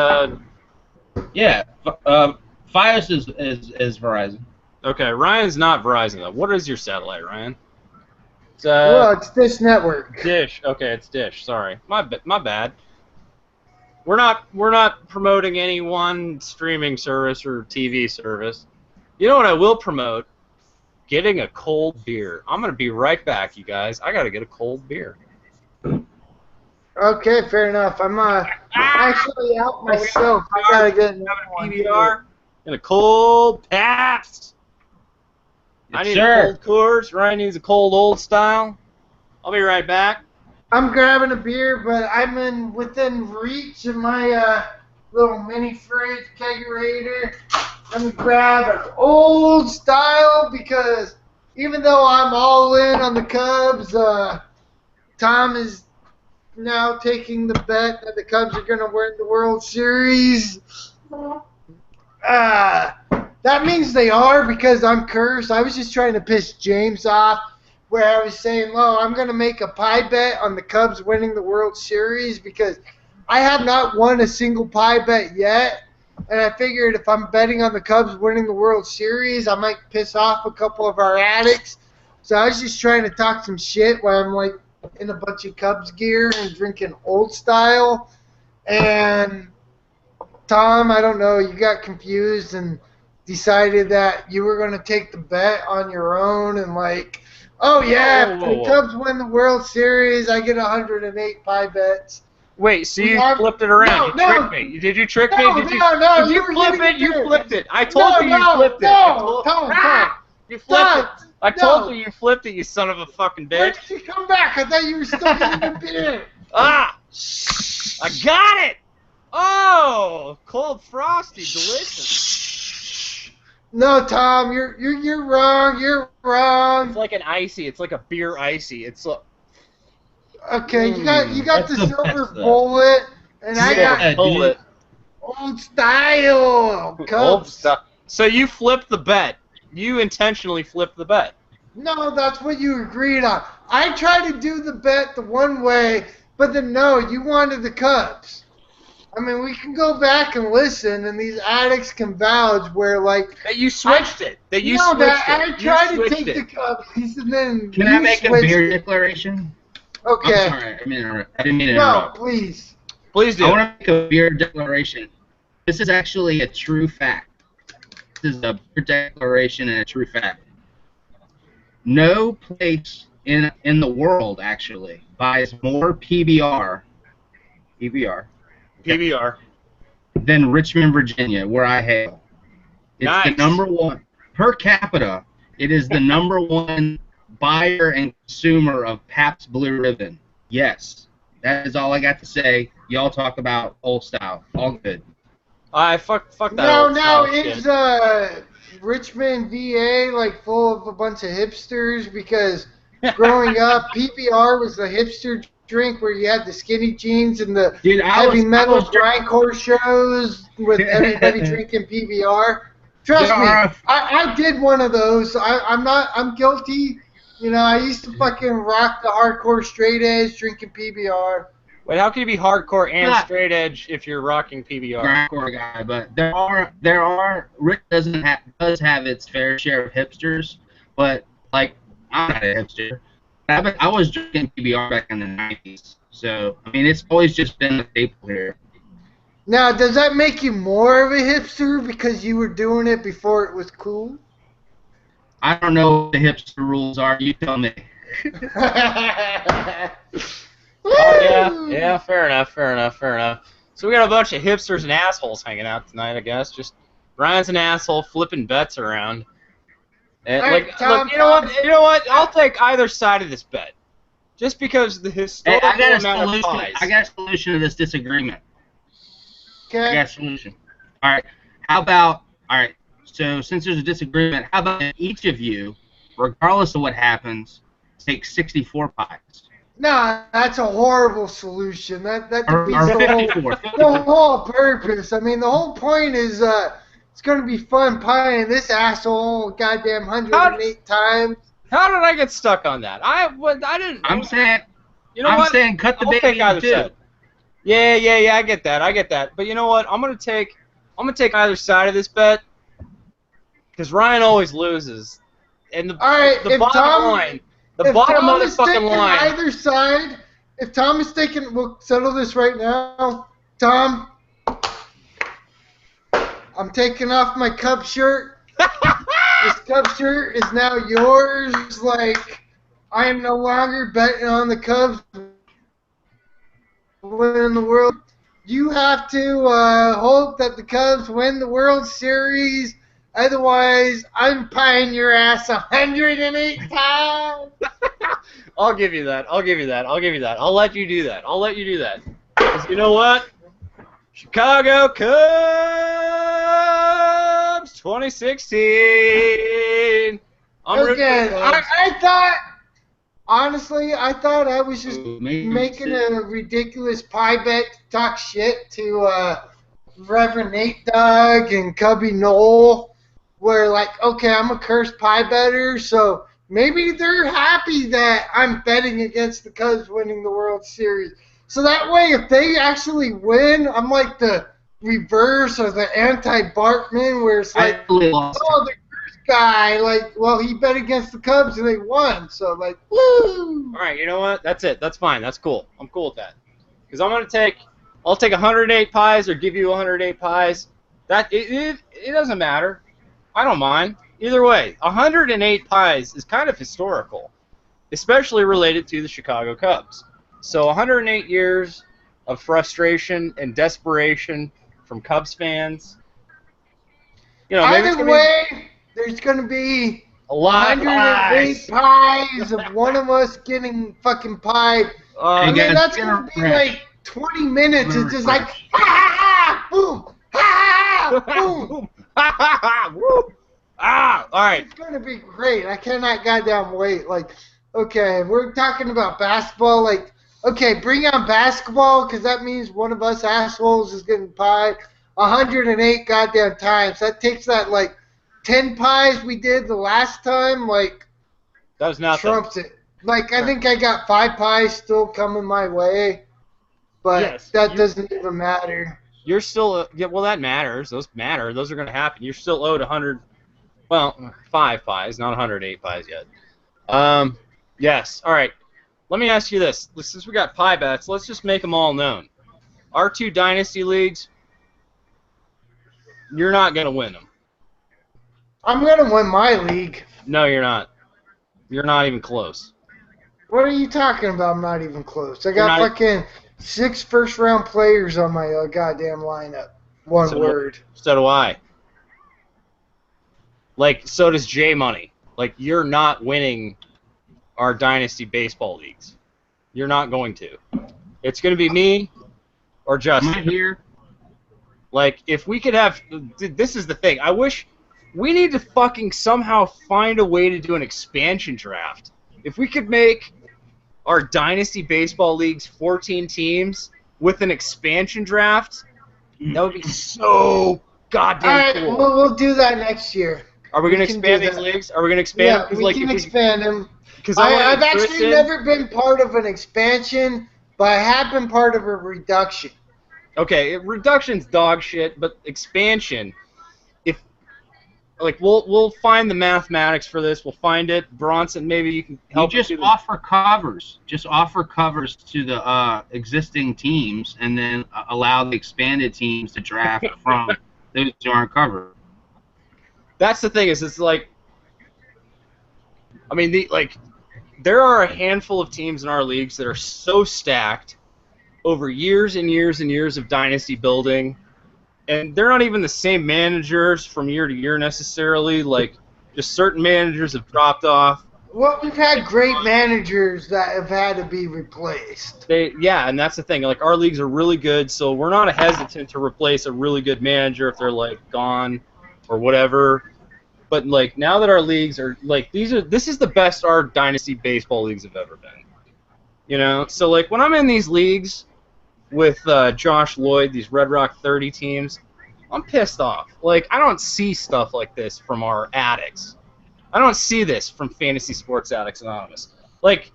Yeah, FiOS is Verizon. Okay, Ryan's not Verizon though. What is your satellite, Ryan? It's Well, it's Dish Network. Dish. Okay, it's Dish. Sorry, my bad. We're not promoting any one streaming service or TV service. You know what I will promote? Getting a cold beer. I'm gonna be right back, you guys. I gotta get a cold beer. Okay, fair enough. I'm actually out myself. I gotta get another one. PBR and a cold Pabst. I need a cold Coors. Ryan needs a cold Old Style. I'll be right back. I'm grabbing a beer, but I'm within reach of my little mini fridge kegerator. Let me grab an Old Style because even though I'm all in on the Cubs, Tom is now taking the bet that the Cubs are going to win the World Series. That means they are because I'm cursed. I was just trying to piss James off where I was saying, well, I'm going to make a pie bet on the Cubs winning the World Series because I have not won a single pie bet yet. And I figured if I'm betting on the Cubs winning the World Series, I might piss off a couple of our addicts. So I was just trying to talk some shit while I'm like in a bunch of Cubs gear and drinking Old Style. And Tom, I don't know, you got confused and decided that you were going to take the bet on your own and like, oh yeah, if the Cubs win the World Series, I get 108 pie bets. Wait, so you flipped it around. You tricked me. Did you trick me? Did you flip it? You flipped it. I told you you flipped it. You flipped it. I told you you flipped it, you son of a fucking bitch. Where did you come back? I thought you were still getting the beer. Ah! I got it! Oh! Cold frosty, delicious. No, Tom, you're wrong. You're wrong. It's like an icy. It's like a beer icy. It's like... Okay, you got the silver bullet, and I got bullet. Old style. Cubs. Old stuff. So you flipped the bet. You intentionally flipped the bet. No, that's what you agreed on. I tried to do the bet the one way, but then no, you wanted the Cubs. I mean, we can go back and listen, and these addicts can vouch where, like... That you switched it. That you no, switched that it. I tried to You take switched the it. Cubs, and then Can you I make a switched beer it. declaration? Okay. I'm sorry, I didn't mean to No, interrupt. please. Please do. I want to make a beer declaration. This is actually a true fact. This is a beer declaration and a true fact. No place in the world actually buys more PBR than Richmond, Virginia, where I hail. It's the Nice. number one per capita. It is the number one buyer and consumer of Pabst Blue Ribbon. Yes, that is all I got to say. Y'all talk about old style. All good. Fuck that. No, old style is shit. Richmond, VA, like full of a bunch of hipsters? Because growing up, PBR was the hipster drink where you had the skinny jeans and the Dude, heavy metal grindcore shows with everybody drinking PBR. Trust me, I did one of those. I'm guilty. You know, I used to fucking rock the hardcore straight edge drinking PBR. Wait, how can you be hardcore and straight edge if you're rocking PBR? Grindcore guy, but there are Rick does have its fair share of hipsters, but like I'm not a hipster. I was drinking PBR back in the 90s, so I mean it's always just been a staple here. Now, does that make you more of a hipster because you were doing it before it was cool? I don't know what the hipster rules are. You tell me. Oh, yeah, fair enough. So we got a bunch of hipsters and assholes hanging out tonight, I guess. Just Ryan's an asshole flipping bets around. And Right, Tom, look, you know what? I'll take either side of this bet, just because the Hey, historical I got a amount of solution. pies. I got a solution to this disagreement. I Okay. got a solution. All right. How about so since there's a disagreement, how about each of you, regardless of what happens, take 64 pies? No, that's a horrible solution. That Or defeats 54. the whole purpose. I mean, the whole point is it's going to be fun pieing this asshole goddamn 108 times. How did I get stuck on that? I didn't. I'm saying, You know I'm what? saying cut the I'll take baby in either two. side. Yeah, I get that. But you know what? I'm gonna take either side of this bet because Ryan always loses. And the All right, the if bottom Tom- line, the If bottom Tom is motherfucking taking line. either side, if Tom is taking, we'll settle this right now. Tom, I'm taking off my Cub shirt. This Cub shirt is now yours. Like, I am no longer betting on the Cubs winning the World. You have to hope that the Cubs win the World Series. Otherwise, I'm pieing your ass 108 times. I'll give you that. I'll let you do that. 'Cause you know what? Chicago Cubs 2016. I'm rooting for Again, the Cubs. I thought, honestly, I thought I was just Maybe making a ridiculous pie bet to talk shit to Reverend Nate Dogg and Cubby Noel, where like, okay, I'm a cursed pie better, so maybe they're happy that I'm betting against the Cubs winning the World Series. So that way, if they actually win, I'm like the reverse or the anti-Bartman, where it's like, I totally lost. oh, the cursed guy, like, well, he bet against the Cubs and they won, so like, woo! All right, you know what? That's it. That's fine. That's cool. I'm cool with that. Because I'll take 108 pies or give you 108 pies. That it doesn't matter. I don't mind. Either way, 108 pies is kind of historical, especially related to the Chicago Cubs. So 108 years of frustration and desperation from Cubs fans. You know, maybe it's Either gonna way, there's going to be be a lot of 108 pies. pies of one of us getting fucking pied. I Hey, mean, guys, that's get going to be refreshed. like 20 minutes. Get It's just like, refreshed. ha ha ha, boom, ha ha, boom. Woo! Ah! All right. It's going to be great. I cannot goddamn wait. Like, okay, we're talking about basketball. Like, okay, bring on basketball because that means one of us assholes is getting pied. 108 goddamn times. That takes that, like, 10 pies we did the last time, like, That was nothing. trumps it. Like, I think I got 5 pies still coming my way, but Yes, that doesn't even matter. You're still yeah. Well, that matters. Those matter. Those are going to happen. You're still owed 100. Well, 5 pies, not 108 pies yet. Yes. All right. Let me ask you this. Since we got pie bets, let's just make them all known. Our 2 dynasty leagues, you're not going to win them. I'm going to win my league. No, you're not. You're not even close. What are you talking about? I'm not even close. I got fucking 6 first-round players on my goddamn lineup. One word. So do I. Like, so does J Money. Like, you're not winning our dynasty baseball leagues. You're not going to. It's going to be me or Justin. Am I here? Like, if we could have... This is the thing. I wish... We need to fucking somehow find a way to do an expansion draft. If we could make our dynasty baseball leagues 14 teams with an expansion draft, that would be so goddamn cool. All right, we'll do that next year. Are we going to expand these leagues? Are we going to expand them? Yeah, we can expand them. Because I've actually never been part of an expansion, but I have been part of a reduction. Okay, reduction's dog shit, but expansion... Like, we'll find the mathematics for this. We'll find it. Bronson, maybe you can help. You just offer covers. Just offer covers to the existing teams, and then allow the expanded teams to draft from those who aren't covered. That's the thing. Is it's like, I mean, there are a handful of teams in our leagues that are so stacked over years and years and years of dynasty building. And they're not even the same managers from year to year necessarily. Like, just certain managers have dropped off. Well, we've had great managers that have had to be replaced. Yeah, and that's the thing. Like, our leagues are really good, so we're not hesitant to replace a really good manager if they're, like, gone or whatever. But, like, now that our leagues are, like, this is the best our dynasty baseball leagues have ever been. You know? So, like, when I'm in these leagues with Josh Lloyd, these Red Rock 30 teams, I'm pissed off. Like, I don't see stuff like this from our addicts. I don't see this from Fantasy Sports Addicts Anonymous. Like,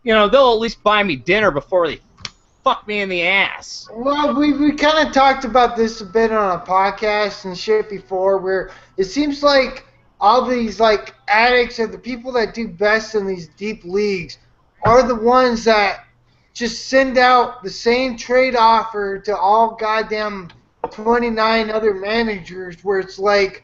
you know, they'll at least buy me dinner before they fuck me in the ass. Well, we kind of talked about this a bit on a podcast and shit before, where it seems like all these, like, addicts or the people that do best in these deep leagues are the ones that just send out the same trade offer to all goddamn 29 other managers, where it's like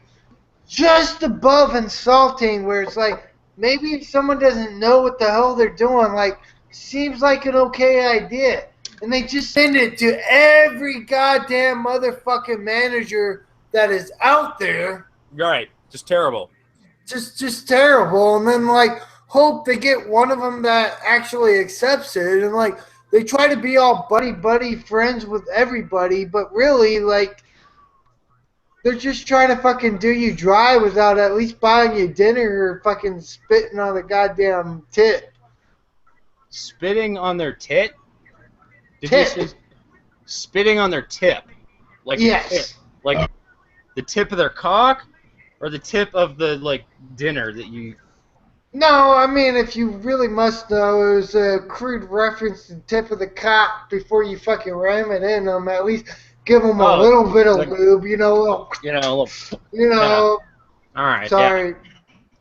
just above insulting, where it's like maybe if someone doesn't know what the hell they're doing, like, seems like an okay idea, and they just send it to every goddamn motherfucking manager that is out there. Right, just terrible. Just terrible, and then, like, hope they get one of them that actually accepts it, and, like, they try to be all buddy friends with everybody, but really, like, they're just trying to fucking do you dry without at least buying you dinner or fucking spitting on the goddamn tit. Spitting on their tit? Did Tip. you say spitting on their tip? Like, yes. The tip. Like the tip of their cock, or the tip of the, like, dinner that you... No, I mean, if you really must know, it was a crude reference to the tip of the cock before you fucking ram it in them. At least give them a little bit of lube, you know. All right. Sorry. Yeah.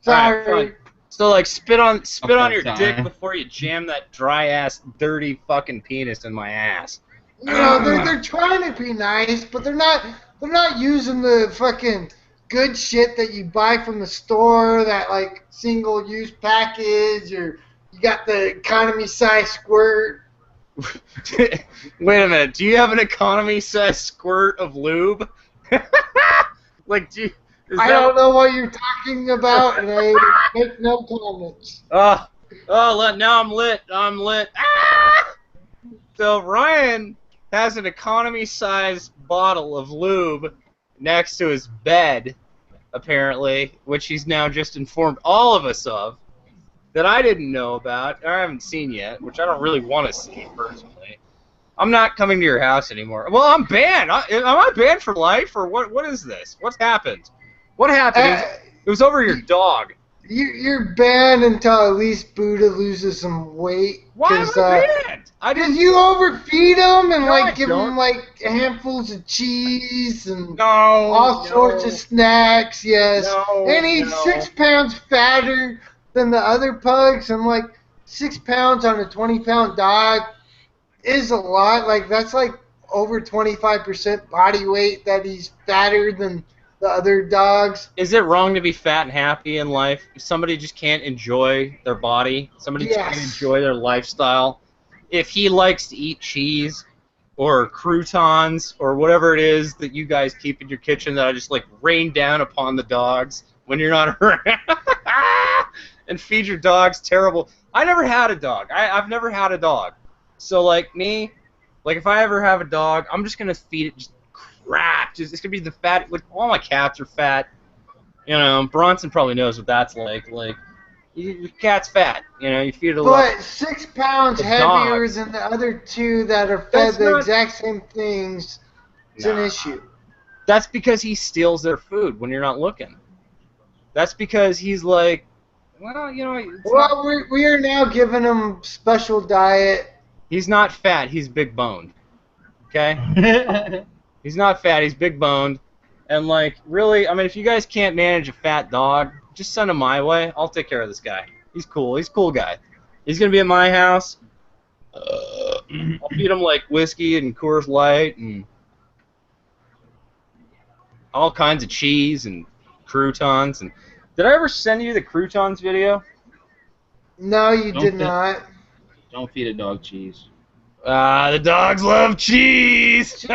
Sorry. All right, so, like, spit on your sorry. dick before you jam that dry ass, dirty fucking penis in my ass. You know, they're trying to be nice, but they're not using the fucking good shit that you buy from the store, that, like, single-use package, or you got the economy-size squirt. Wait a minute. Do you have an economy-size squirt of lube? Like, I don't know what you're talking about, and I make no comments. Now I'm lit. Ah! So Ryan has an economy-size bottle of lube next to his bed, apparently, which he's now just informed all of us of, that I didn't know about, or I haven't seen yet, which I don't really want to see, personally. I'm not coming to your house anymore. Well, I'm banned. Am I banned for life, or what? What is this? What's happened? What happened? It was over your dog. You're banned until at least Buddha loses some weight. Why am I banned? Because you overfeed him and No, give him like handfuls of cheese and all sorts of snacks. Yes, No, and he's 6 pounds fatter than the other pugs, and like 6 pounds on a 20-pound dog is a lot. Like that's like over 25% body weight that he's fatter than the other dogs. Is it wrong to be fat and happy in life? If somebody just can't enjoy their body, somebody just can't enjoy their lifestyle. If he likes to eat cheese or croutons or whatever it is that you guys keep in your kitchen that I just like rain down upon the dogs when you're not around and feed your dogs terrible. I never had a dog. I've never had a dog. So like me, like if I ever have a dog, I'm just gonna feed it just crap. It's gonna be the fat. Like all my cats are fat. You know, Bronson probably knows what that's like. Like your cat's fat. You know, you feed it a lot. But 6 pounds heavier than the other two that are fed the exact same things. It's an issue. That's because he steals their food when you're not looking. That's because he's like, well, you know. Well, we are now giving him special diet. He's not fat. He's big boned. Okay. He's not fat. He's big boned. And like, really, I mean, if you guys can't manage a fat dog, just send him my way. I'll take care of this guy. He's cool. He's a cool guy. He's gonna be at my house. I'll feed him like whiskey and Coors Light and all kinds of cheese and croutons. And did I ever send you the croutons video? No, you did not. Don't feed a dog cheese. The dogs love cheese.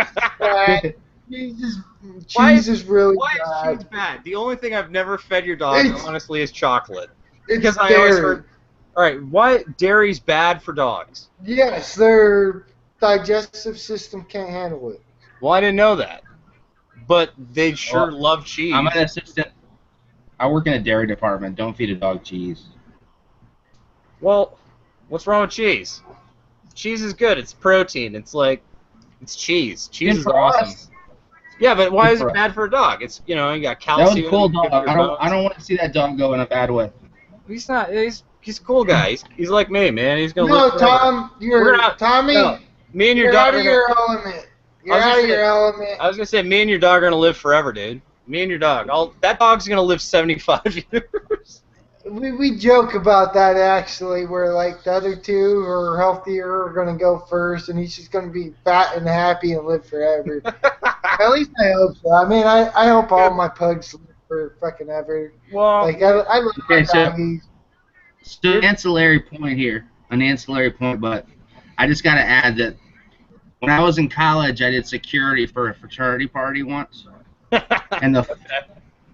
Cheese is really why bad. is cheese bad? The only thing I've never fed your dog, honestly, is chocolate. Because I always heard. All right, why dairy's bad for dogs? Yes, their digestive system can't handle it. Well, I didn't know that, but they sure love cheese. I'm an assistant. I work in a dairy department. Don't feed a dog cheese. Well, what's wrong with cheese? Cheese is good. It's protein. It's like, it's cheese. Cheese is awesome. Yeah, but why is it bad for a dog? It's, you know, you got calcium. That was a cool dog. I don't want to see that dog go in a bad way. He's not. He's a cool guy. He's like me, man. He's gonna. No, live forever. Tom, Tommy. No, me and your you're dog out of your element. You're out of your element. I was gonna say, me and your dog are gonna live forever, dude. Me and your dog. That dog's gonna live 75 years. We joke about that actually, where like the other two who are healthier are gonna go first, and he's just gonna be fat and happy and live forever. At least I hope so. I mean, I hope all my pugs live for fucking ever. Well, like I love my doggies. So an ancillary point, but I just gotta add that when I was in college, I did security for a fraternity party once, and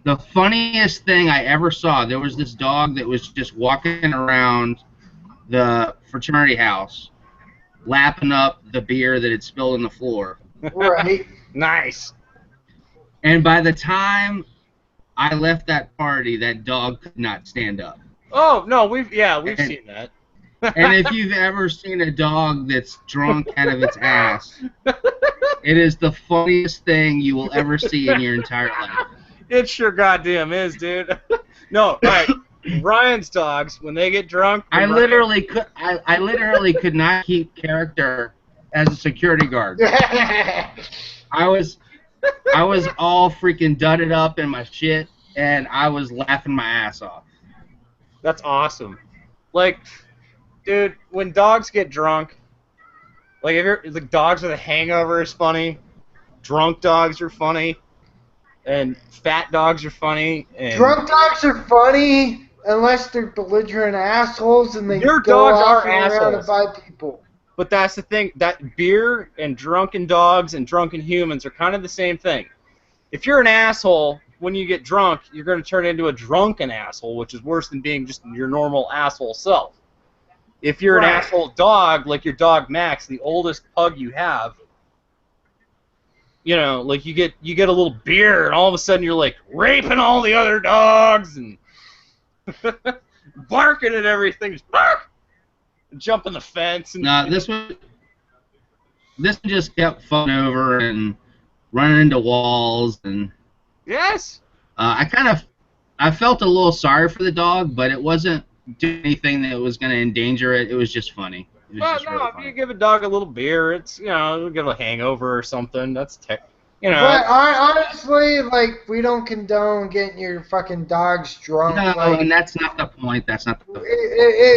the funniest thing I ever saw, there was this dog that was just walking around the fraternity house, lapping up the beer that had spilled on the floor. Right. Nice. And by the time I left that party, that dog could not stand up. Oh no, we've seen that. And if you've ever seen a dog that's drunk out of its ass, it is the funniest thing you will ever see in your entire life. It sure goddamn is, dude. No, all right. Ryan's dogs, when they get drunk, I literally could not keep character as a security guard. I was all freaking dudded up in my shit, and I was laughing my ass off. That's awesome. Like, dude, when dogs get drunk, like the dogs with a hangover is funny, drunk dogs are funny, and fat dogs are funny. And drunk dogs are funny unless they're belligerent assholes and they your go dogs off are and around assholes. and bite people. But that's the thing, that beer and drunken dogs and drunken humans are kind of the same thing. If you're an asshole, when you get drunk, you're going to turn into a drunken asshole, which is worse than being just your normal asshole self. If you're an asshole dog, like your dog Max, the oldest pug you have, you know, like you get a little beer, and all of a sudden you're like raping all the other dogs and barking at everything, just bark, jumping the fence. And No, this was this one just kept falling over and running into walls, and Yes. I felt a little sorry for the dog, but it wasn't doing anything that was going to endanger it. It was just funny. It was Well, just no, really if you funny. give a dog a little beer, it's, it'll give a hangover or something. That's But honestly, like, we don't condone getting your fucking dogs drunk. No, Like, and that's not the point. That's not the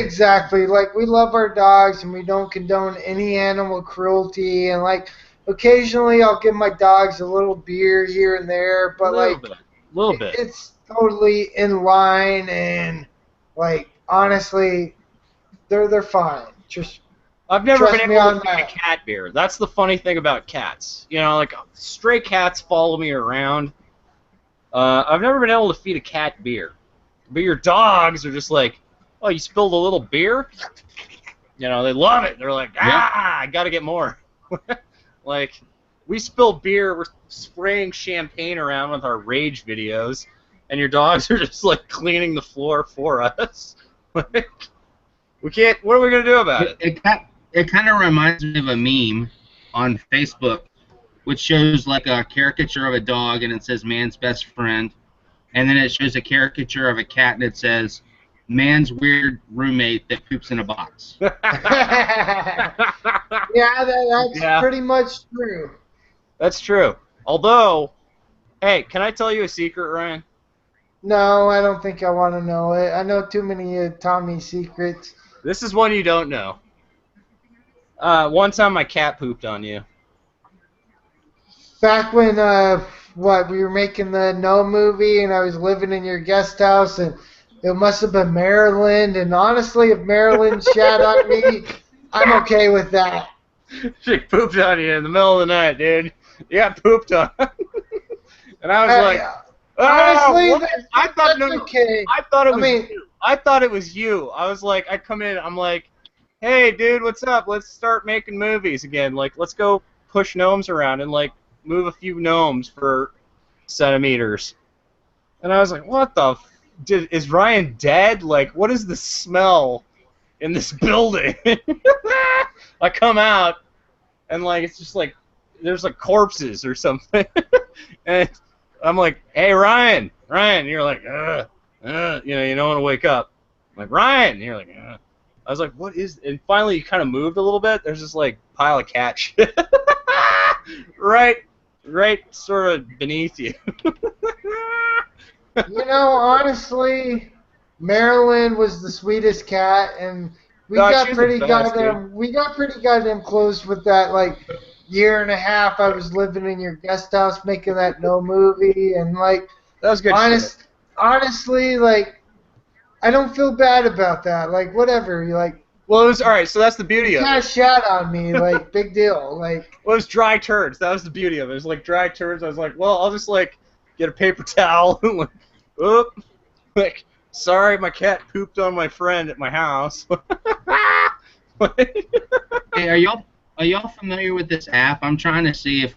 exactly. Like, we love our dogs and we don't condone any animal cruelty. And, like, occasionally I'll give my dogs a little beer here and there, but, like, little bit. it's totally in line. And, like, honestly, they're fine. Just I've never trust been me able on to feed a that. cat beer. That's the funny thing about cats. Like stray cats follow me around. I've never been able to feed a cat beer. But your dogs are just like, oh, you spilled a little beer? They love it. They're like, I gotta get more. Like, we spill beer, we're spraying champagne around with our rage videos, and your dogs are just like cleaning the floor for us. Like, we can't. What are we gonna do about it? It kind of reminds me of a meme on Facebook, which shows like a caricature of a dog and it says man's best friend, and then it shows a caricature of a cat and it says man's weird roommate that poops in a box. Yeah, that's Yeah. pretty much true. That's true. Although, hey, can I tell you a secret, Ryan? No, I don't think I want to know it. I know too many of Tommy's secrets. This is one you don't know. One time my cat pooped on you. Back when, we were making the No movie and I was living in your guest house and it must have been Maryland. And honestly, if Maryland shat on me, I'm okay with that. She pooped on you in the middle of the night, dude. You got pooped on. And I was like, honestly, what? I thought that's okay. I thought it was mean- you. I thought it was you. I was like, I come in, I'm like, hey, dude, what's up? Let's start making movies again. Like, let's go push gnomes around and, like, move a few gnomes for centimeters. And I was like, what the is Ryan dead? Like, what is the smell in this building? I come out, and, like, it's just, like, there's, like, corpses or something. And I'm like, hey, Ryan. And you're like, you don't want to wake up. I'm like, Ryan. And you're like, I was like, what is... And finally, you kind of moved a little bit. There's this, like, pile of cat shit. right sort of beneath you. Honestly, Marilyn was the sweetest cat, and we No, got she's pretty the best, goddamn close with that, like, year and a half I was living in your guest house making that No movie, and, like, That was good shit. honestly, like, I don't feel bad about that. Like, whatever. You like, Well, it was... All right, so that's the beauty of cat it. shat on me. Like, big deal. Like, Well, it was dry turds. That was the beauty of it. It was like dry turds. I was like, well, I'll just like get a paper towel and like, oop, like, sorry, my cat pooped on my friend at my house. Hey, are y'all familiar with this app? I'm trying to see if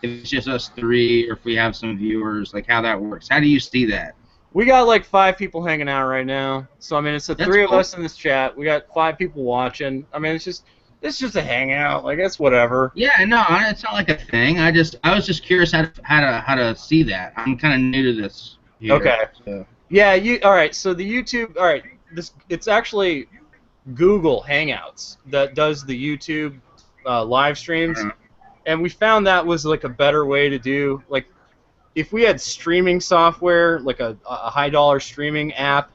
it's just us three or if we have some viewers, like how that works. How do you see that? We got like 5 people hanging out right now. So I mean, it's the That's 3 of cool. us in this chat. We got 5 people watching. I mean, it's just a hangout. Like, it's whatever. Yeah, no, it's not like a thing. I was just curious how to see that. I'm kind of new to this. Here, Okay. so. Yeah. All right. So the YouTube. All right. It's actually Google Hangouts that does the YouTube live streams, and we found that was like a better way to do, like, if we had streaming software, like a high-dollar streaming app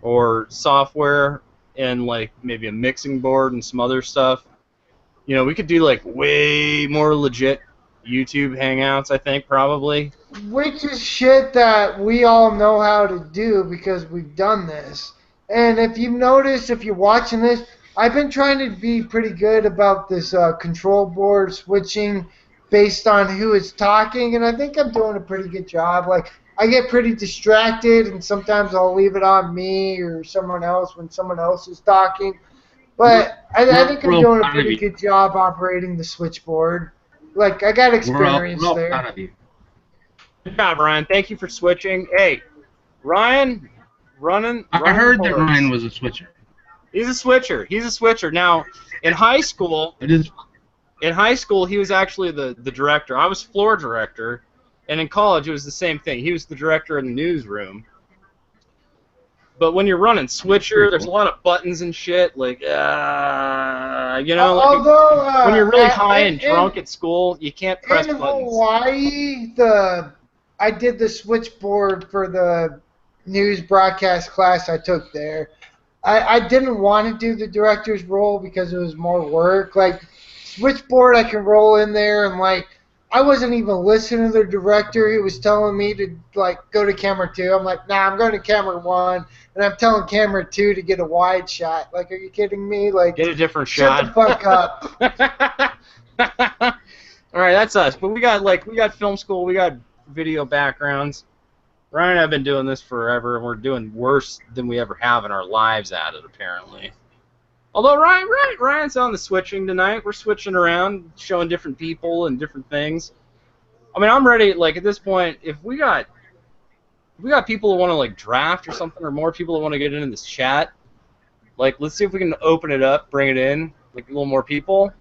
or software, and like maybe a mixing board and some other stuff, we could do like way more legit YouTube Hangouts, I think, probably. which is shit that we all know how to do because we've done this. And if you've noticed, if you're watching this, I've been trying to be pretty good about this control board switching based on who is talking, and I think I'm doing a pretty good job. Like, I get pretty distracted, and sometimes I'll leave it on me or someone else when someone else is talking. But I think I'm real doing a proud of pretty you. good job operating the switchboard. Like, I got experience We're all there. proud of you. Good job, Ryan. Thank you for switching. Hey, Ryan, running. I heard that horse. Ryan was a switcher. He's a switcher. Now, in high school, It is. In high school, he was actually the director. I was floor director, and in college, it was the same thing. He was the director in the newsroom. But when you're running switcher, there's a lot of buttons and shit. Like, you know, like Although when you're really high and drunk at school, you can't press in buttons. Hawaii, I did the switchboard for the news broadcast class I took there. I didn't want to do the director's role because it was more work. Like, switchboard, I can roll in there and, like, I wasn't even listening to the director. He was telling me to, like, go to camera 2. I'm like, nah, I'm going to camera 1. And I'm telling camera 2 to get a wide shot. Like, are you kidding me? Like, Get a different shut shot. the fuck up. All right, that's us. But we got film school. We got video backgrounds. Ryan and I have been doing this forever, and we're doing worse than we ever have in our lives at it, apparently. Although Ryan's on the switching tonight. We're switching around, showing different people and different things. I mean, I'm ready. Like, at this point, if we got people who want to, like, draft or something, or more people who want to get into this chat, like, let's see if we can open it up, bring it in, like, a little more people.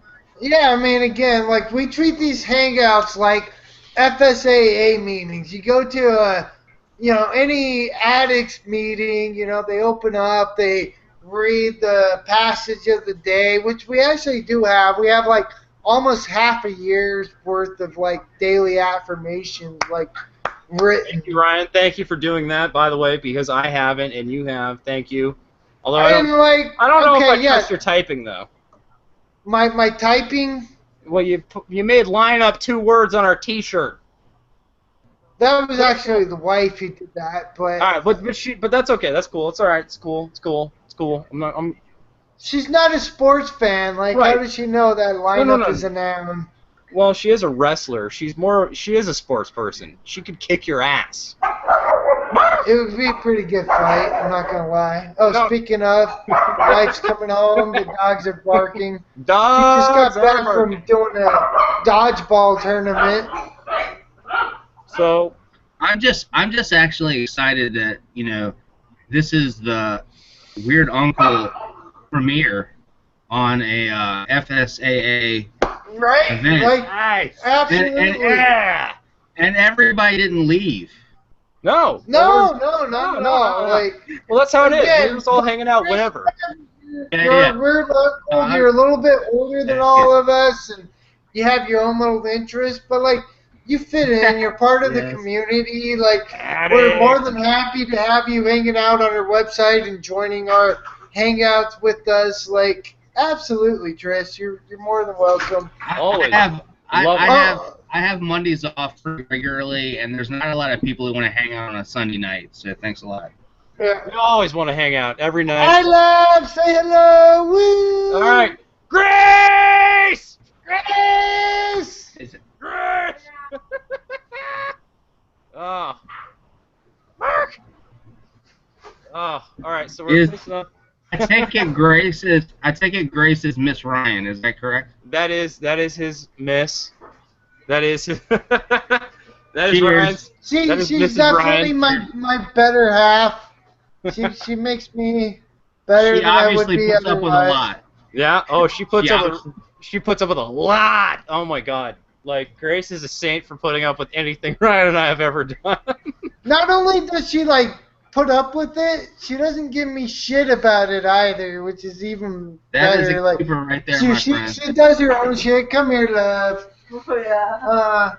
Yeah, I mean, again, like, we treat these hangouts like FSAA meetings. You go to any addicts meeting, they open up, they read the passage of the day, which we actually do have. We have, like, almost half a year's worth of, like, daily affirmations, like, written. Thank you, Ryan. Thank you for doing that, by the way, because I haven't and you have. Thank you. Although I don't know if I trust your typing, though. My typing? Well, you made line up 2 words on our T-shirt. That was actually the wife who did that, but. All right, but that's okay. That's cool. It's all right. It's cool. She's not a sports fan. Like, right. How does she know that lineup is a noun? Well, she is a wrestler. She is a sports person. She could kick your ass. It would be a pretty good fight, I'm not going to lie. Oh, no. Speaking of, wife's coming home, the dogs are barking. Dogs she just got back from doing a dodgeball tournament. So, I'm just actually excited that, this is the Weird Uncle premiere on a FSAA event. Like, nice. Absolutely. And everybody didn't leave. No. Like, well, that's how it is. We're just all hanging out whenever. You're a weird local. You're a little bit older than all of us, and you have your own little interests. But, like, you fit in. You're part of the community. Like, we're more than happy to have you hanging out on our website and joining our hangouts with us. Like, absolutely, Trish. You're more than welcome. Always. I have Mondays off pretty regularly, and there's not a lot of people who want to hang out on a Sunday night, so thanks a lot. Yeah. We always want to hang out every night. Hi, love. Say hello. Woo. All right. Grace! Grace! Oh. Mark! Oh, all right, so we're fixing up. I take it Grace is Miss Ryan, is that correct? That is his miss. That is Ryan's. She's Mrs. definitely Ryan. my better half. She makes me better than I would be She obviously puts up with a lot. Yeah. Oh, she puts up with a lot. Oh my God. Like, Grace is a saint for putting up with anything Ryan and I have ever done. Not only does she, like, put up with it, she doesn't give me shit about it either, which is even better. That is a keeper right there, my friend. She does her own shit. Come here, love. Oh, yeah.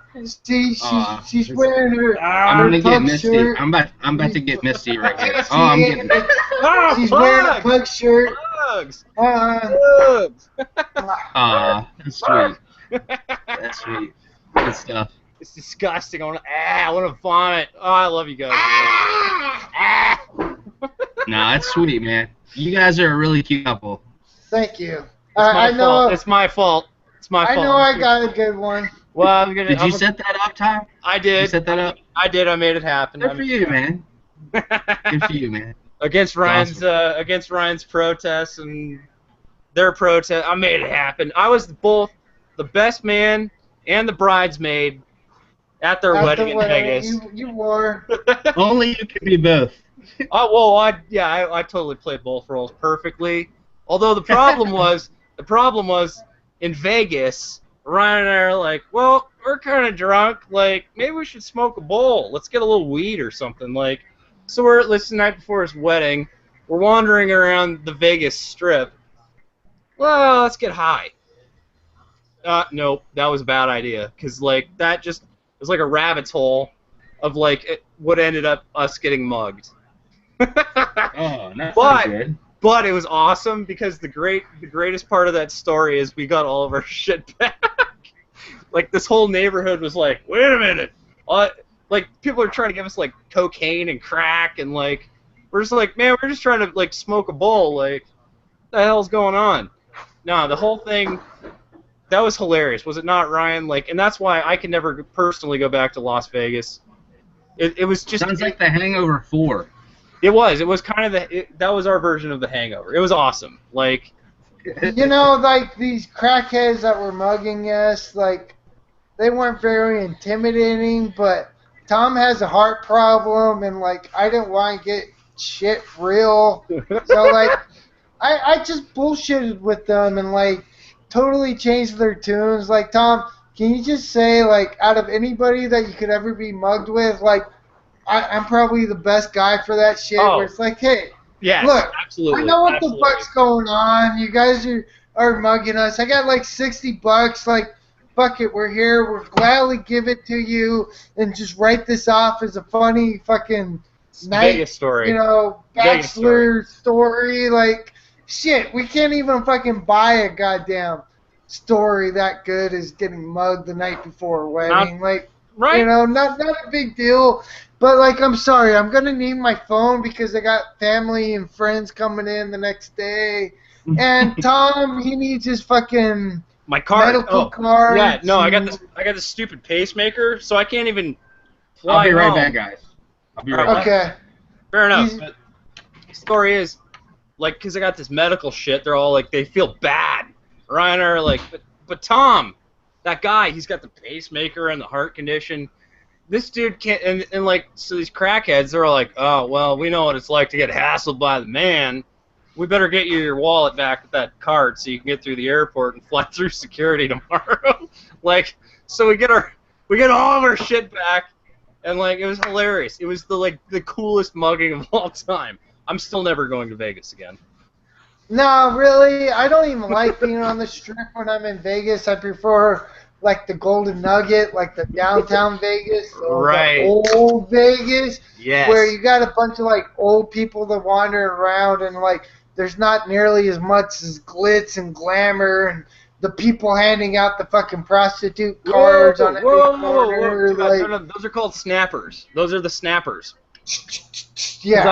She's wearing her. I'm gonna get misty. Shirt. I'm about to get misty right here. She's wearing a pug shirt. Bugs. Bugs. That's sweet. That's sweet. Good stuff. It's disgusting. I want to vomit. Oh, I love you guys. No, that's sweet, man. You guys are a really cute couple. Thank you. I know. It's my fault. It's my fault. I know I got a good one. Well, Did you set that up, Tom? I did. You set that up? I did. I made it happen. Good for you, man. Good for you, man. Against Ryan's protests and their protest, I made it happen. I was both the best man and the bridesmaid at their wedding in Vegas. You were. Only you can be both. Oh well, I totally played both roles perfectly. Although the problem was in Vegas, Ryan and I are like, well, we're kind of drunk. Like, maybe we should smoke a bowl. Let's get a little weed or something. Like, so this the night before his wedding. We're wandering around the Vegas Strip. Well, let's get high. Nope, that was a bad idea. Because, like, that just was like a rabbit's hole of, like, what ended up us getting mugged. Oh, that's not good. But it was awesome because the greatest part of that story is we got all of our shit back. Like, this whole neighborhood was like, wait a minute. Like, people are trying to give us, like, cocaine and crack, and, like, we're just like, man, we're just trying to, like, smoke a bowl. Like, what the hell's going on? No, the whole thing, that was hilarious. Was it not, Ryan? Like, and that's why I can never personally go back to Las Vegas. It was just... Sounds like The Hangover 4. It was kind of that was our version of The Hangover. It was awesome. Like, you know, like these crackheads that were mugging us, like they weren't very intimidating, but Tom has a heart problem, and like I didn't want to get shit real, so like I just bullshitted with them and like totally changed their tunes. Like, Tom, can you just say, like, out of anybody that you could ever be mugged with, like, I'm probably the best guy for that shit. Oh. Where it's like, hey, yes, look, absolutely. I know what absolutely. the fuck's going on. You guys are mugging us. I got like $60. Like, fuck it, we're here. We'll gladly give it to you and just write this off as a funny fucking night, Vegas story. you know, Vegas bachelor story. Like, shit, we can't even fucking buy a goddamn story that good as getting mugged the night before a wedding. Like, right? you know, not a big deal. But, like, I'm sorry, I'm going to need my phone because I got family and friends coming in the next day. And Tom, he needs his fucking my card. medical card. Yeah, no, I got this stupid pacemaker, so I can't even fly I'll be right home. back, guys. I'll be right back. Okay. Fair enough. But the story is, like, because I got this medical shit, they're all like, they feel bad. Ryan are like, but Tom, that guy, he's got the pacemaker and the heart condition. This dude can't, and like, so these crackheads, they're all like, oh, well, we know what it's like to get hassled by the man. We better get you your wallet back with that card so you can get through the airport and fly through security tomorrow. Like, so we get all of our shit back, and like, it was hilarious. It was the coolest mugging of all time. I'm still never going to Vegas again. No, really, I don't even like being on the strip when I'm in Vegas. I prefer, like, the Golden Nugget, like the downtown Vegas, or Right. the old Vegas, Yes. where you got a bunch of, like, old people that wander around, and, like, there's not nearly as much as glitz and glamour, and the people handing out the fucking prostitute cards on every corner. Like, No, those are called snappers. Those are the snappers. 'Cause yeah.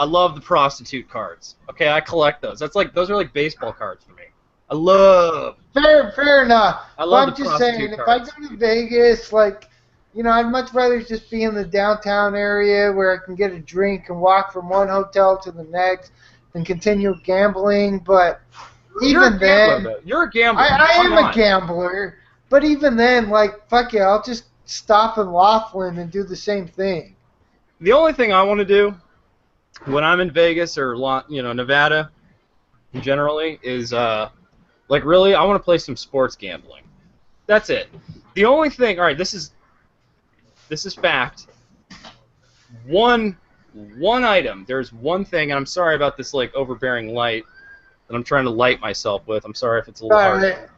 I love the prostitute cards. Okay, I collect those. Those are like baseball cards for me. I love. Fair enough. I love but I'm the just saying, prostitute if I cards. go to Vegas, like, you know, I'd much rather just be in the downtown area where I can get a drink and walk from one hotel to the next and continue gambling. But even then, You're a gambler. I am Why a not? gambler. But even then, like, fuck it, I'll just stop in Laughlin and do the same thing. The only thing I want to do when I'm in Vegas or Nevada, generally, is like really I want to play some sports gambling. That's it. The only thing. All right, this is fact. One item. There's one thing, and I'm sorry about this like overbearing light that I'm trying to light myself with. I'm sorry if it's a little hard.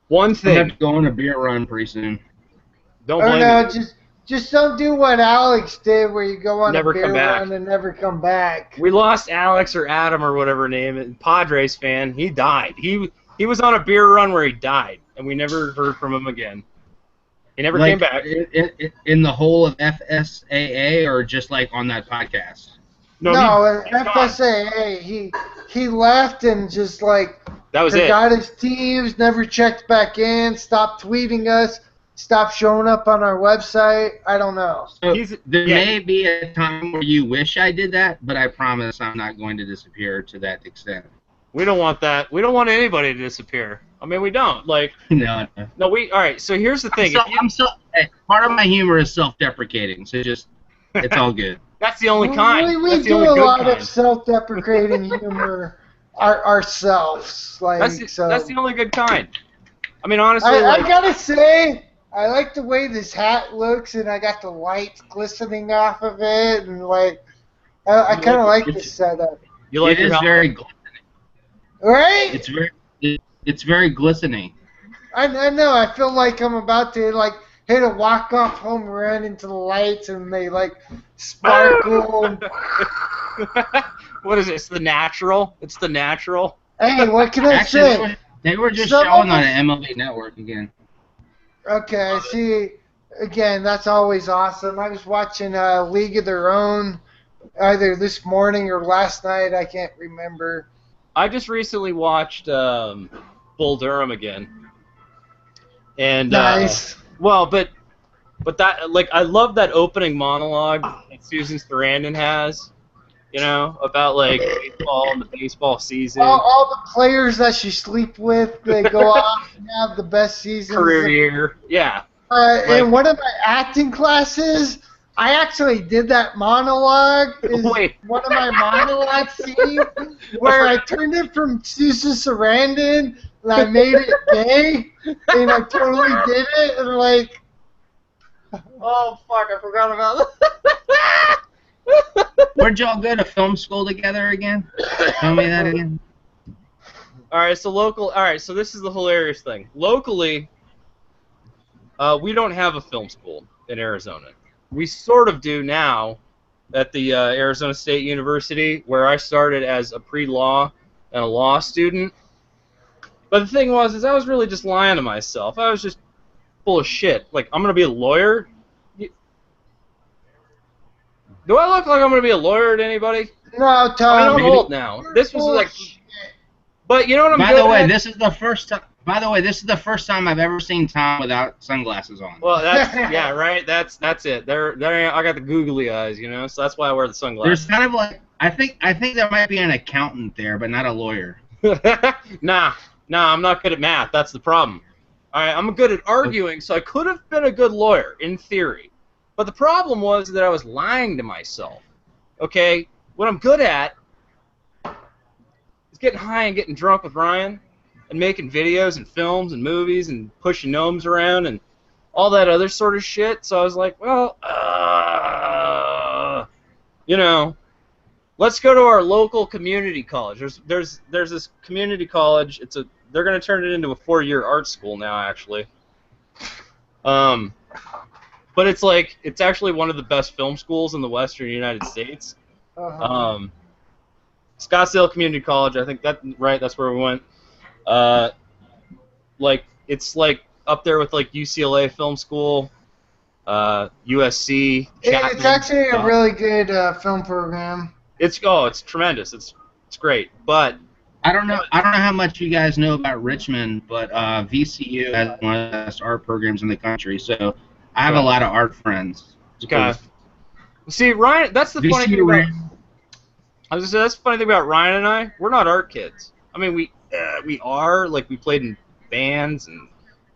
One I'm thing. going to go on a beer run pretty soon. Don't Oh blame no, me. just don't do what Alex did, where you go on Never a beer come back. run and never come back. We lost Alex or Adam or whatever name, and Padres fan. He died. He was on a beer run where he died, and we never heard from him again. He never came back. In the whole of FSAA or just like on that podcast? No, he's gone. FSAA, he left and just like That was it. forgot his teams, never checked back in, stopped tweeting us, stopped showing up on our website. I don't know. So He's- there yeah. may be a time where you wish I did that, but I promise I'm not going to disappear to that extent. We don't want that. We don't want anybody to disappear. I mean, we don't. Like, No. no, all right, so here's the thing. Hey, part of my humor is self-deprecating, so just it's all good. That's the only kind. We That's the do only a good lot kind. of self-deprecating humor ourselves. Like That's the only good kind. I mean, honestly, I gotta say, I like the way this hat looks, and I got the lights glistening off of it, and like I kind of like this setup. You like it your is helmet? very glistening. Right? It's very glistening. I know. I feel like I'm about to like hit a walk-off home run into the lights, and they like sparkle. What is it? It's the natural. It's the natural. Hey, what can I Actually, say? they were just Some showing of on us- an MLB Network again. Okay, see, again, that's always awesome. I was watching League of Their Own either this morning or last night. I can't remember. I just recently watched Bull Durham again, and Nice. well, but that like I love that opening monologue that Susan Sarandon has, you know, about like baseball and the baseball season, All the players that she sleep with, they go off and have the best seasons. career year, yeah. In one of my acting classes, I actually did that monologue. Is Wait. one of my monologue scenes where I turned it from Susan Sarandon and I made it gay, and I totally did it, and like, Oh fuck! I forgot about that. Where'd y'all go to film school together again? Tell me that again. All right, so this is the hilarious thing. Locally, we don't have a film school in Arizona. We sort of do now at the Arizona State University, where I started as a pre-law and a law student. But the thing is I was really just lying to myself. I was just full of shit. Like, I'm going to be a lawyer? Do I look like I'm going to be a lawyer to anybody? no, I mean, Tom. I'm old now. This was like... But you know what I'm By good the way, at? this is the first time. By the way, this is the first time I've ever seen Tom without sunglasses on. Well, that's yeah, right. That's it. There. I got the googly eyes, you know. So that's why I wear the There's sunglasses. kind of like I think there might be an accountant there, but not a lawyer. Nah, I'm not good at math. That's the problem. All right, I'm good at arguing, so I could have been a good lawyer in theory. But the problem was that I was lying to myself. Okay, what I'm good at is getting high and getting drunk with Ryan, and making videos and films and movies and pushing gnomes around and all that other sort of shit. So I was like, well, you know, let's go to our local community college. There's this community college. They're gonna turn it into a 4-year art school now, actually. But it's actually one of the best film schools in the Western United States. Scottsdale Community College, I think that's where we went. It's like up there with like UCLA Film School, USC. It's Chapman. actually a really good film program. It's tremendous. It's great, but I don't know how much you guys know about Richmond, but VCU has one of the best art programs in the country. So I have a lot of art friends. okay. See, Ryan, that's the funny thing about. I was gonna say that's the funny thing about Ryan and I. We're not art kids. I mean, we are like we played in bands and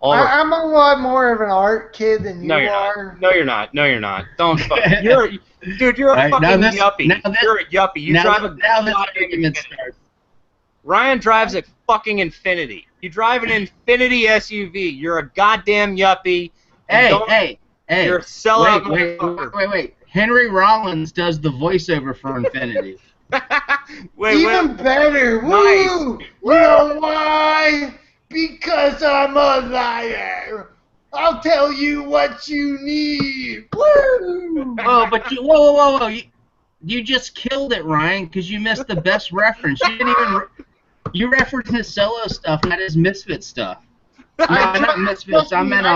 all. I'm a lot more of an art kid than you No, you're are. not. No, you're not. No, you're not. Don't. Dude, you're a Right, fucking now this- yuppie. now this- You're a yuppie. You now drive this- a now this goddamn argument Infiniti. starts. Ryan drives a fucking Infinity. You drive an Infinity SUV. You're a goddamn yuppie. and Hey. You're a sellout. Wait. Henry Rollins does the voiceover for Infinity. Even better. Woo! Nice. You know why? Because I'm a liar. I'll tell you what you need. Woo! Oh, but whoa. You just killed it, Ryan, because you missed the best reference. You didn't even. You referenced his solo stuff, not his Misfit stuff. No, not Misfits. I meant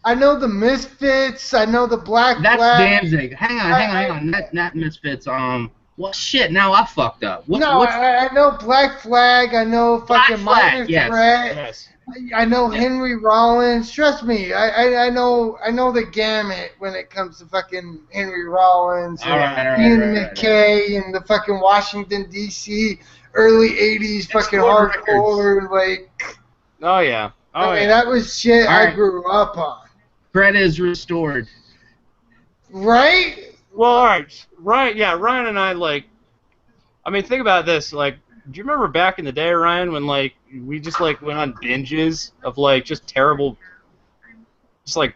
I know the Misfits. I know the Black That's Flag. Danzig. Hang on. Not Misfits. Well, shit. Now I fucked up. I know Black Flag. I know fucking Flag, Minor yes. Threat. Yes. I know Henry Rollins. Trust me, I know the gamut when it comes to fucking Henry Rollins and All right, Ian right. McKay and the fucking Washington D.C. early '80s fucking Explore hardcore. Like, Oh yeah. Oh I mean, yeah. that was shit All I right. grew up on. Credit is restored. Right? Well, all right. Ryan and I, like, I mean, think about this. Like, you remember back in the day, Ryan, when like we just like went on binges of like just terrible, just like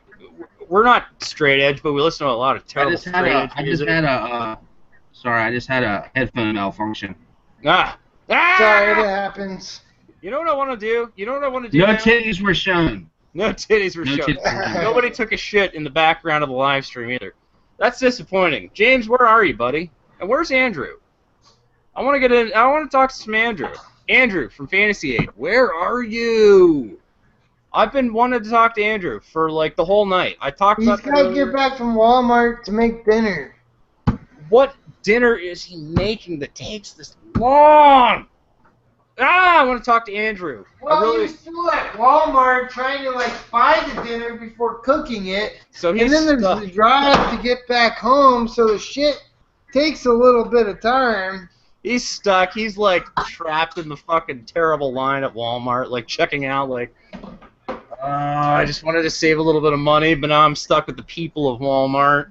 we're not straight edge, but we listen to a lot of terrible straight edge music. Sorry, I just had a headphone malfunction. Ah! Sorry, that happens. You know what I want to do? You know what I want to do? No now? titties were shown. No titties were No shown. titties were shown. Nobody took a shit in the background of the live stream either. That's disappointing. James, where are you, buddy? And where's Andrew? I want to get in. I want to talk to some Andrew. Andrew from Fantasy Aid. Where are you? I've been wanting to talk to Andrew for like the whole night. I talked He's about. got to get back from Walmart to make dinner. What dinner is he making that takes this long? I want to talk to Andrew. Well, he's still at Walmart trying to like buy the dinner before cooking it. So he's and then there's stuck. the drive to get back home, so the shit takes a little bit of time. He's stuck. He's like trapped in the fucking terrible line at Walmart, like checking out, like, I just wanted to save a little bit of money, but now I'm stuck with the people of Walmart.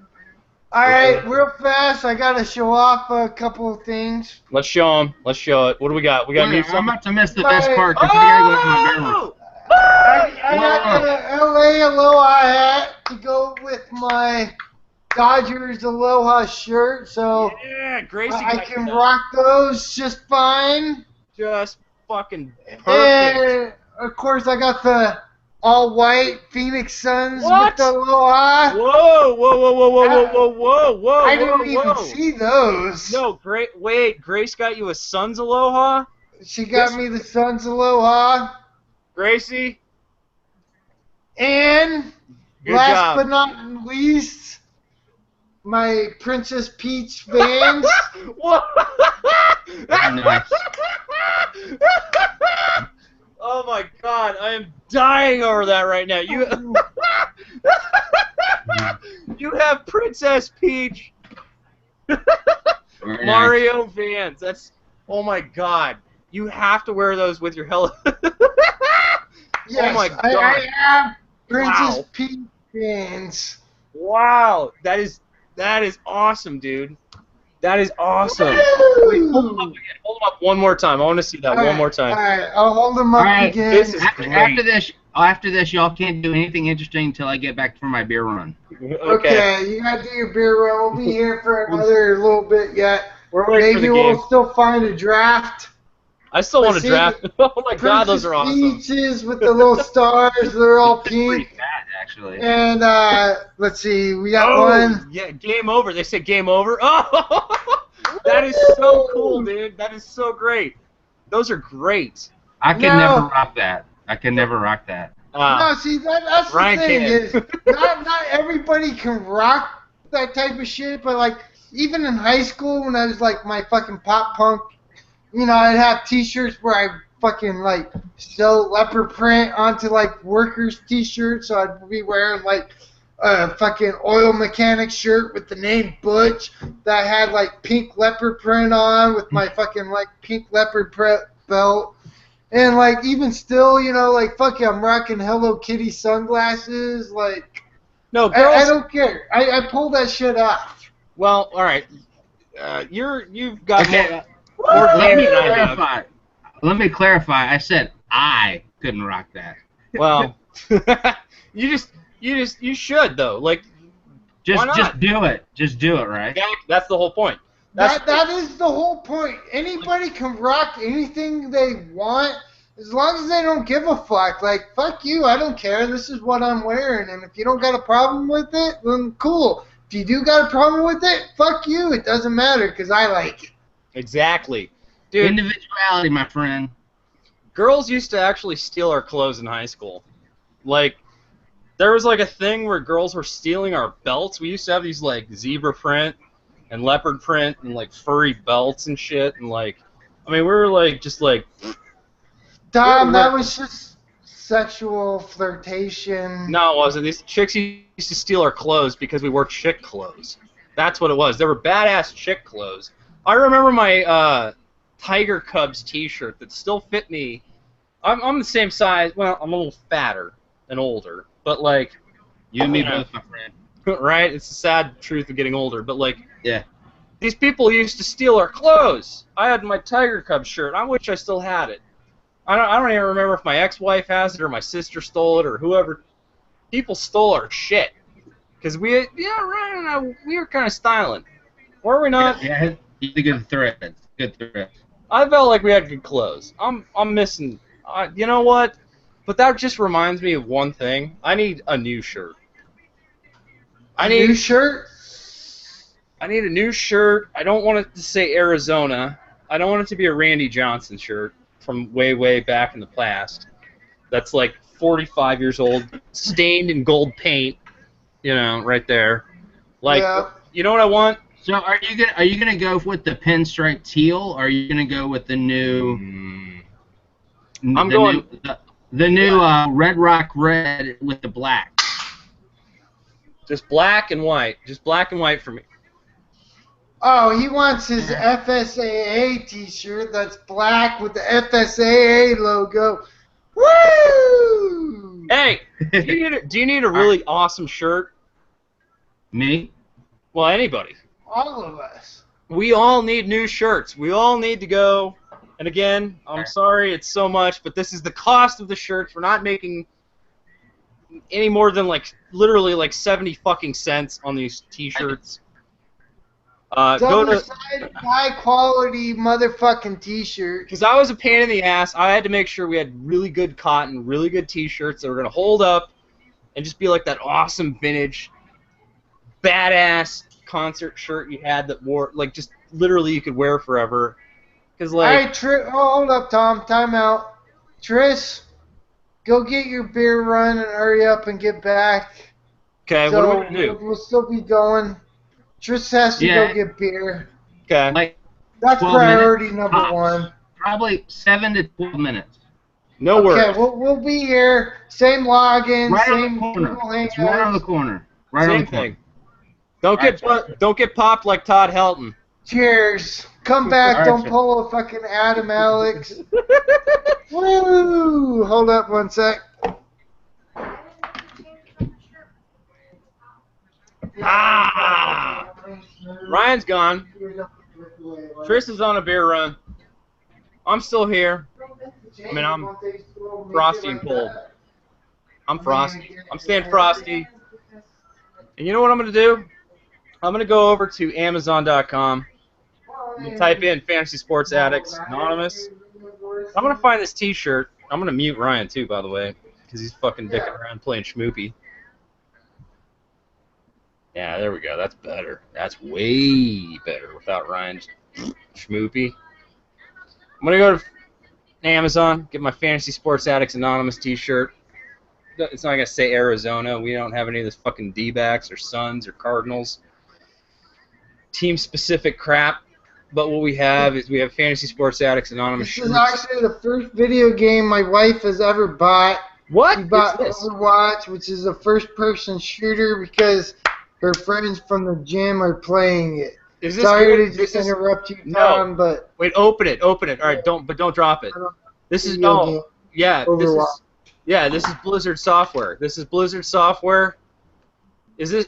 All right, real fast, I got to show off a couple of things. Let's show him. Let's show it. What do we got? We got new I'm about to miss the best part because I gotta go to my bedroom. I got the LA Aloha hat to go with my Dodgers Aloha shirt, so Yeah, Gracie I got can that. rock those just fine. Just fucking perfect. And of course, I got the all-white Phoenix Suns What? with the Aloha. Whoa, whoa, whoa, whoa, whoa, whoa, whoa, whoa, I whoa, didn't even whoa. see those. No, wait, Grace got you a Suns Aloha? She got me the Suns Aloha. Gracie? And Good last job. but not least, my Princess Peach Vans. What? Nice. Oh my god, I am dying over that right now. You You have Princess Peach Very Mario Vans. That's, oh my god. You have to wear those with your Hello. Yes, Oh my I God. have Princess Wow. Peach Vans. Wow, that is awesome, dude. That is awesome. Wait, hold them up again. Hold them up one more time. I want to see that one more time. All right, I'll hold them up All right, again. this is After this, y'all can't do anything interesting until I get back from my beer run. Okay, you gotta do your beer run. We'll be here for another little bit yet. We're waiting for Maybe the we'll game. still find a draft. I still want to see, draft. Oh my god, those are Princess awesome. Peaches with the little stars. They're all Pretty pink. fat, actually. And let's see, we got Oh, one. yeah, game over. They said game over. Oh, that is so cool, dude. That is so great. Those are great. I can never rock that. I can never rock that. No, see, that's the Ryan thing can. is, not everybody can rock that type of shit, but like, even in high school when I was like my fucking pop punk, you know, I'd have t-shirts where I fucking like sew leopard print onto like workers t-shirts, so I'd be wearing like a fucking oil mechanic shirt with the name Butch that had like pink leopard print on with my fucking like pink leopard print belt. And, like, even still, you know, like, fuck yeah, I'm rocking Hello Kitty sunglasses. Like, No, girls. I don't care. I pull that shit off. Well, all right. You've got Okay, more let game me than I have. clarify. Let me clarify. I said I couldn't rock that. Well, you should though. Like, why not? Just do it. Just do it, right? That's the whole point. That is the whole point. Anybody can rock anything they want as long as they don't give a fuck. Like, fuck you, I don't care. This is what I'm wearing. And if you don't got a problem with it, then cool. If you do got a problem with it, fuck you. It doesn't matter because I like it. Exactly, dude. Individuality, my friend. Girls used to actually steal our clothes in high school. Like, there was like a thing where girls were stealing our belts. We used to have these like zebra print and leopard print and like furry belts and shit. And like, I mean, we were like just like. Tom, that was just sexual flirtation. No, it wasn't. These chicks used to steal our clothes because we wore chick clothes. That's what it was. They were badass chick clothes. I remember my Tiger Cubs T-shirt that still fit me. I'm the same size. Well, I'm a little fatter and older, but like. You and me both, my friend. Right? It's the sad truth of getting older, but like. Yeah. These people used to steal our clothes. I had my Tiger Cubs shirt. I wish I still had it. I don't even remember if my ex-wife has it or my sister stole it or whoever. People stole our shit. Because Ryan and I, we were kind of styling. Were we not? Yeah, it's a good thread. Good thread. I felt like we had good clothes. I'm missing. You know what? But that just reminds me of one thing. I need a new shirt. New shirt? I need a new shirt. I don't want it to say Arizona. I don't want it to be a Randy Johnson shirt from way, way back in the past. That's like 45 years old, stained in gold paint. You know, right there. Like, Yeah. You know what I want? So are you gonna go with the pinstripe teal, or are you gonna go with the new? The new Red Rock red with the black. Just black and white. Just black and white for me. Oh, he wants his FSAA T-shirt that's black with the FSAA logo. Woo! Hey, do you need a really awesome shirt? Me? Well, anybody. All of us. We all need new shirts. We all need to go. And again, I'm sorry it's so much, but this is the cost of the shirts. We're not making any more than literally 70 fucking cents on these T-shirts. Go to high quality motherfucking T-shirt. because I was a pain in the ass. I had to make sure we had really good cotton, really good T-shirts that were gonna hold up and just be like that awesome vintage, badass concert shirt you had that wore just literally you could wear forever. Because All right, hold up, Tom. Time out. Tris, go get your beer run and hurry up and get back. okay, what are we gonna do? We'll still be going. Tris has to go get beer. Okay, That's 12 priority minutes number tops. one. Probably 7 to 12 minutes. no worries. Okay, we'll be here. Same login, Right on same the corner. Google It's right on the Hangouts. corner. Right on Same the corner. thing. Don't get popped like Todd Helton. Cheers. Come back. All right, Don't sir. pull a fucking Adam Alex. Woo! Hold up one sec. Ah! Ryan's gone. Tris is on a beer run. I'm still here. I mean, I'm frosty and cold. I'm frosty. I'm staying frosty. And you know what I'm going to do? I'm going to go over to Amazon.com and type in Fantasy Sports Addicts Anonymous. I'm going to find this T-shirt. I'm going to mute Ryan, too, by the way, because he's fucking dicking around playing Schmoopy. Yeah, there we go. That's better. That's way better without Ryan's Schmoopy. I'm going to go to Amazon, get my Fantasy Sports Addicts Anonymous T-shirt. It's not going to say Arizona. We don't have any of this fucking D-backs or Suns or Cardinals. Team-specific crap. But what we have is we have Fantasy Sports Addicts Anonymous This shirts. is actually the first video game my wife has ever bought. What? She bought What's this? Overwatch, which is a first-person shooter because her friends from the gym are playing it. Is this Sorry good? to just This is- interrupt you, No. Tom, but Wait, open it. All right, don't drop it. This is video no. game. Yeah, Overwatch. this is Blizzard software. This is Blizzard software. Is this?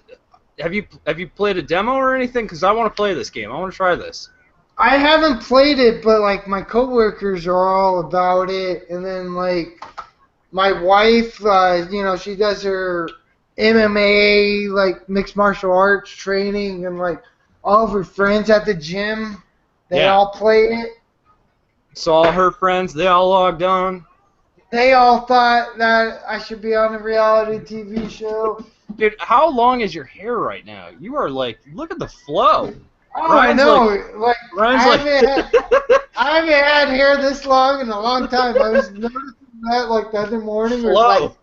Have you played a demo or anything? Because I want to play this game. I want to try this. I haven't played it, but like my coworkers are all about it, and then like my wife, she does her MMA, like mixed martial arts training, and like all of her friends at the gym, they all play it. So all her friends, they all logged on. They all thought that I should be on a reality TV show. Dude, how long is your hair right now? You are like, look at the flow. Oh, Ryan's no, like Ryan's I haven't had hair this long in a long time. I was noticing that like the other morning. It was flow. like,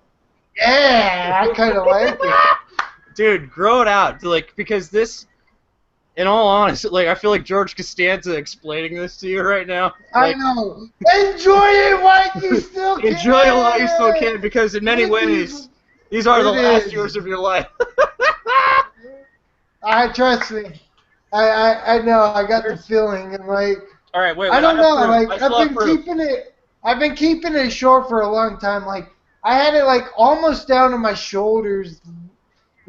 yeah, I kind of like it. Dude, grow it out. Because this, in all honesty, I feel like George Costanza explaining this to you right now. I know. Enjoy it while you still can. Enjoy it while you still can, because in many ways, these are the last years of your life. Trust me. I know. I got the feeling, and like All right, wait. I don't know. Like I've been keeping it short for a long time. Like I had it like almost down to my shoulders.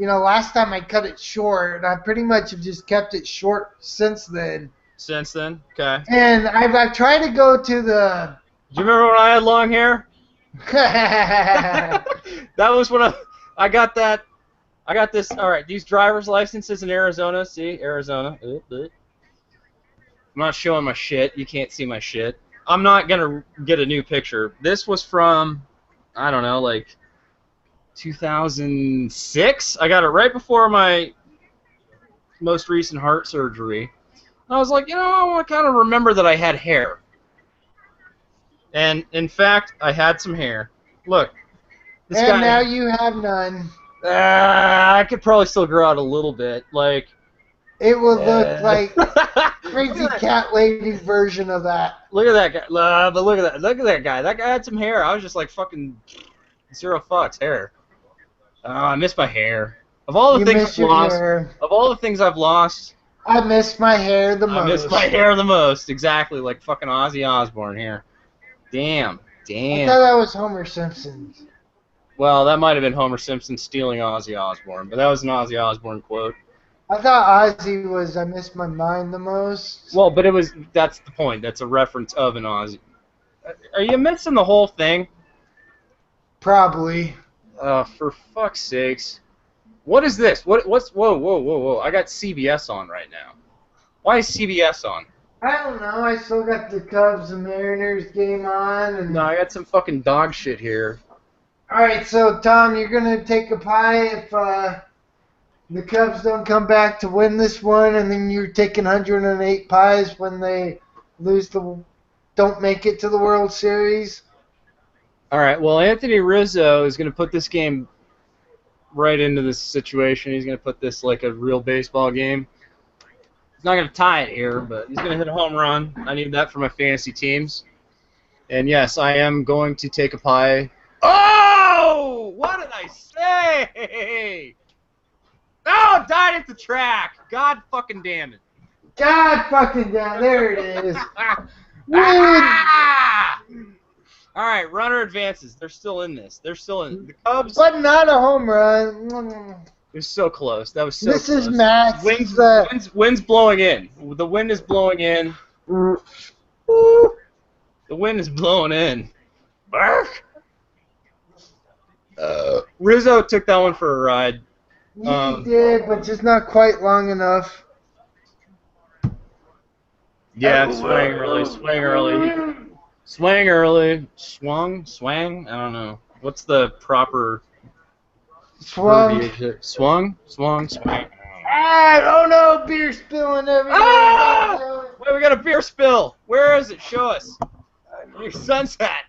last time I cut it short, and I pretty much have just kept it short since then. Since then, okay. And I've tried to go to the. Do you remember when I had long hair? Yeah, That was when I got that. I got this. All right, these driver's licenses in Arizona. See, Arizona. I'm not showing my shit. You can't see my shit. I'm not gonna get a new picture. This was from, I don't know, like 2006. I got it right before my most recent heart surgery. I was like, I want to kind of remember that I had hair. And in fact, I had some hair. Look, this and guy. now you have none. I could probably still grow out a little bit, like. It will look like crazy Look at cat lady version of that. Look at that guy. But look at that. Look at that guy. That guy had some hair. I was just like fucking 0 fucks hair. I miss my hair. Of all the You things miss I've your lost, hair. of all the things I've lost, I miss my hair the most. I miss my hair the most. Exactly, like fucking Ozzy Osbourne here. Damn. I thought that was Homer Simpson. Well, that might have been Homer Simpson stealing Ozzy Osbourne, but that was an Ozzy Osbourne quote. I thought Ozzy was I miss my mind the most. Well, but that's the point. That's a reference of an Ozzy. Are you missing the whole thing? Probably. For fuck's sakes. What is this? Whoa. I got CBS on right now. Why is CBS on? I don't know. I still got the Cubs and Mariners game on. And... No, I got some fucking dog shit here. Alright, so Tom, you're going to take a pie if the Cubs don't come back to win this one, and then you're taking 108 pies when they don't make it to the World Series? Alright, well, Anthony Rizzo is going to put this game right into this situation. He's going to put this like a real baseball game. He's not going to tie it here, but he's going to hit a home run. I need that for my fantasy teams. And yes, I am going to take a pie. Oh! What did I say? Oh, died at the track. God fucking damn it. God fucking damn, there it is. Ah! All right, runner advances. They're still in this. They're still in. The Cubs. But not a home run. It was so close. That was so This close. is Max. Wind's blowing in. The wind is blowing in. The wind is blowing in. Bark. Rizzo took that one for a ride. He did, but just not quite long enough. Yeah, swing early. Swing early. Swang? I don't know. What's the proper verbiage? Swung? Swang. Oh no, beer spilling everywhere. Ah! Wait, we got a beer spill. Where is it? Show us. Your sunset.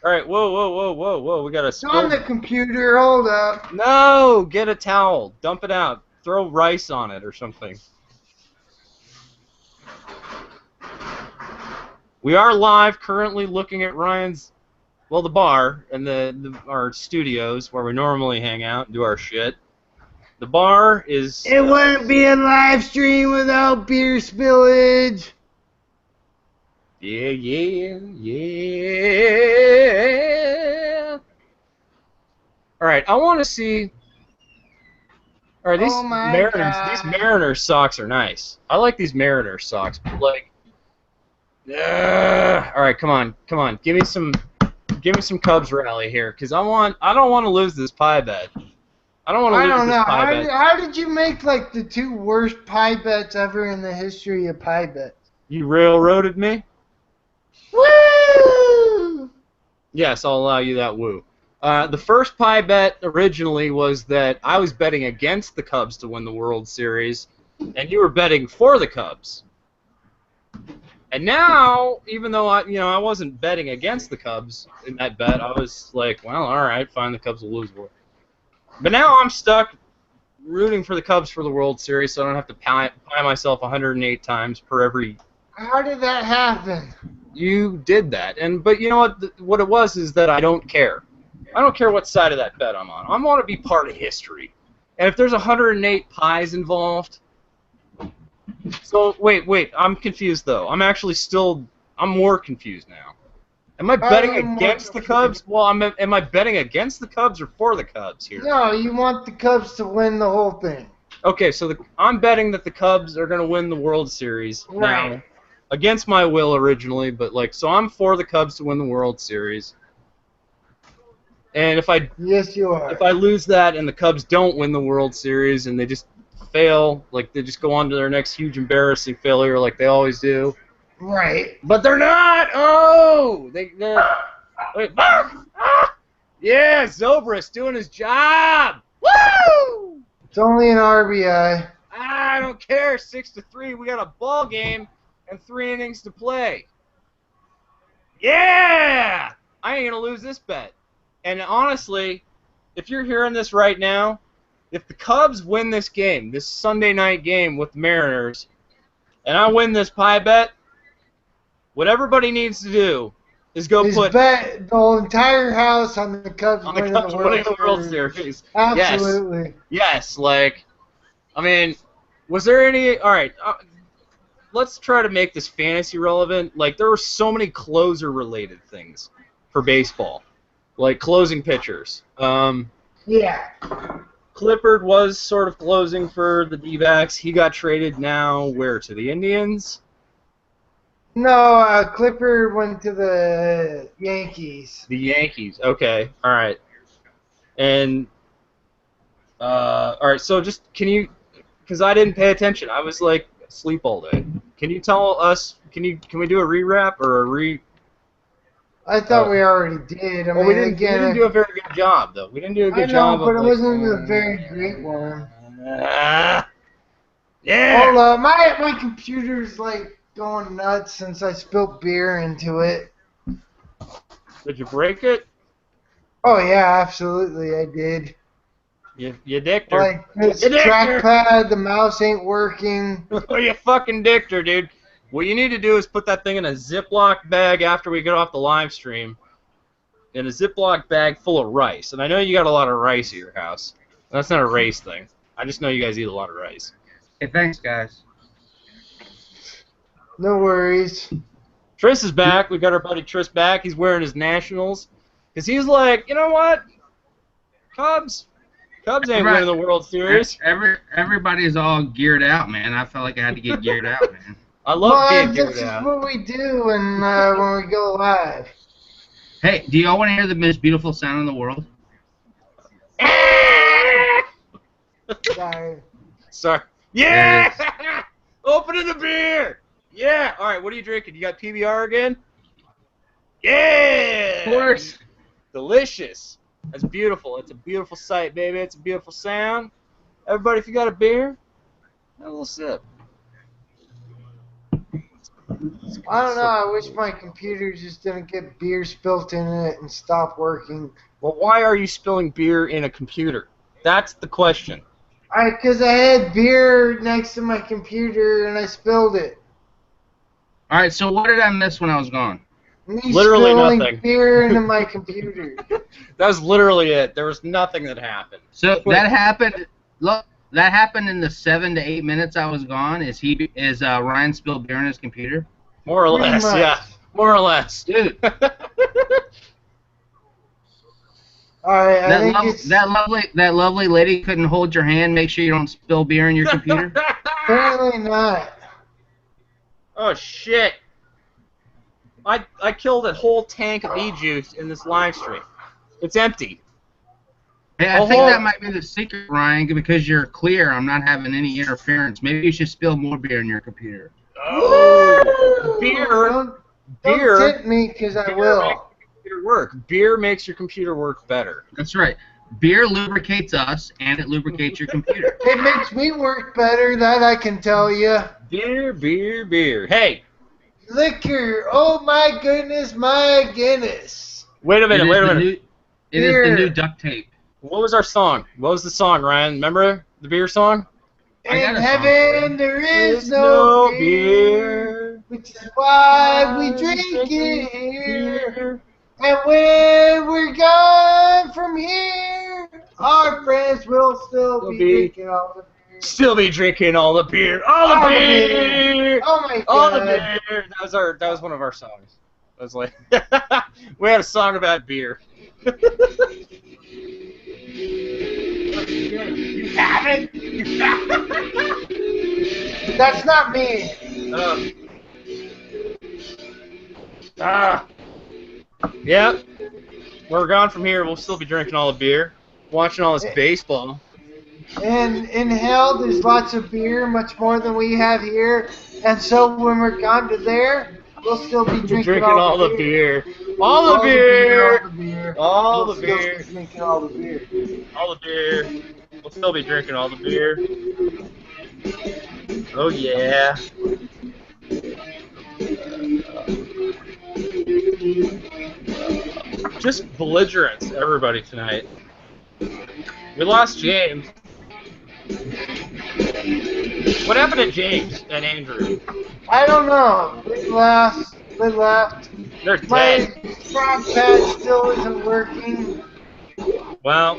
All right, whoa. We got a It's spill. on the computer, hold up. No, get a towel. Dump it out. Throw rice on it or something. We are live currently looking at Ryan's, the bar and our studios where we normally hang out and do our shit. The bar is... It wouldn't be a live stream without beer spillage. Yeah. All right, I want to see... All right, these Mariners socks are nice. I like these Mariners socks, but like... all right, come on. Give me some Cubs rally here, because I don't want to lose this pie bet. I don't want to lose this pie bet. How did you make like the 2 worst pie bets ever in the history of pie bets? You railroaded me? Woo! Yes, I'll allow you that woo. The first pie bet originally was that I was betting against the Cubs to win the World Series, and you were betting for the Cubs. And now, even though I wasn't betting against the Cubs in that bet, I was like, well, all right, fine, the Cubs will lose. But now I'm stuck rooting for the Cubs for the World Series, so I don't have to pie myself 108 times per every. How did that happen? You did that, but you know what? What it was is that I don't care. I don't care what side of that bet I'm on. I want to be part of history. And if there's 108 pies involved, so wait, I'm confused though. I'm more confused now. Am I betting am against the Cubs? Well, am I betting against the Cubs or for the Cubs here? No, you want the Cubs to win the whole thing. Okay, so I'm betting that the Cubs are going to win the World Series Right. now, against my will originally, but so I'm for the Cubs to win the World Series. And if I lose that and the Cubs don't win the World Series and they just fail, like they just go on to their next huge embarrassing failure like they always do. Right. But they're not. Oh, they're. Wait. Yeah, Zobrist doing his job. Woo! It's only an RBI. I don't care. 6-3. We got a ball game and 3 innings to play. Yeah! I ain't gonna lose this bet. And honestly, if you're hearing this right now, if the Cubs win this game, this Sunday night game with the Mariners, and I win this pie bet, what everybody needs to do is bet the whole entire house on the Cubs winning the World Series. Absolutely. Yes, like, I mean, was there any... All right, let's try to make this fantasy relevant. Like, there were so many closer-related things for baseball, like closing pitchers. Yeah. Clippard was sort of closing for the D-backs. He got traded now where, to the Indians? No, Clippard went to the Yankees. The Yankees. Okay. All right. And all right. So just can you? Because I didn't pay attention. I was like asleep all day. Can you tell us? Can we do a rewrap or a re? I thought we already did. I mean, we didn't do a very good job though. We didn't do a good job. But it wasn't a very great one. Yeah. Hold on, my computer's like going nuts since I spilled beer into it. Did you break it? Oh yeah, absolutely, I did. You dicked her. Like this trackpad, the mouse ain't working. Oh, you fucking dicked her, dude. What you need to do is put that thing in a Ziploc bag after we get off the live stream. In a Ziploc bag full of rice. And I know you got a lot of rice at your house. That's not a race thing. I just know you guys eat a lot of rice. Hey, thanks, guys. No worries. Tris is back. We got our buddy Tris back. He's wearing his Nationals. Because he's like, you know what? Cubs ain't winning the World Series. Everybody's all geared out, man. I felt like I had to get geared out, man. I love being geared out. This is what we do when we go live. Hey, do y'all want to hear the most beautiful sound in the world? Sorry. Yeah! Opening the beer! Yeah! Alright, what are you drinking? You got PBR again? Yeah! Of course. Delicious. That's beautiful. It's a beautiful sight, baby. It's a beautiful sound. Everybody, if you got a beer, have a little sip. I don't know. I wish my computer just didn't get beer spilt in it and stop working. Well, why are you spilling beer in a computer? That's the question. Because I had beer next to my computer and I spilled it. All right, so what did I miss when I was gone? Literally nothing. Beer into my computer. That was literally it. There was nothing that happened. So that happened. Look, that happened in the 7 to 8 minutes I was gone. Is Ryan spilled beer on his computer? More or less, yeah. More or less, dude. All right, that lovely lady couldn't hold your hand. Make sure you don't spill beer in your computer. Apparently not. Oh shit! I killed a whole tank of E-juice in this live stream. It's empty. Hey, I think that might be the secret, Ryan, because you're clear. I'm not having any interference. Maybe you should spill more beer in your computer. Oh, beer. Don't tip me, because I will. Beer makes your computer work better. That's right. Beer lubricates us, and it lubricates your computer. It makes me work better, that I can tell you. Beer, beer, beer. Hey. Liquor. Oh, my goodness, my Guinness. Wait a minute, It is the new duct tape. What was our song? What was the song, Ryan? Remember the beer song? In heaven there is no beer, which is why we drink it here. And when we're gone from here, our friends will still be drinking all the beer. Still be drinking all the beer. All the beer! Oh my God. All the beer! That was one of our songs. I was like, we had a song about beer. You haven't? You haven't? That's not me. Yep. We're gone from here. We'll still be drinking all the beer, watching all this baseball. And in hell, there's lots of beer, much more than we have here. And so when we're gone to there, we'll still be drinking all the beer. All the beer. All the beer. Drinking all the beer. All the beer. We'll still be drinking all the beer. Oh yeah. Just belligerence, everybody tonight. We lost James. What happened to James and Andrew? I don't know. They left. They're My dead. trackpad still isn't working. Well,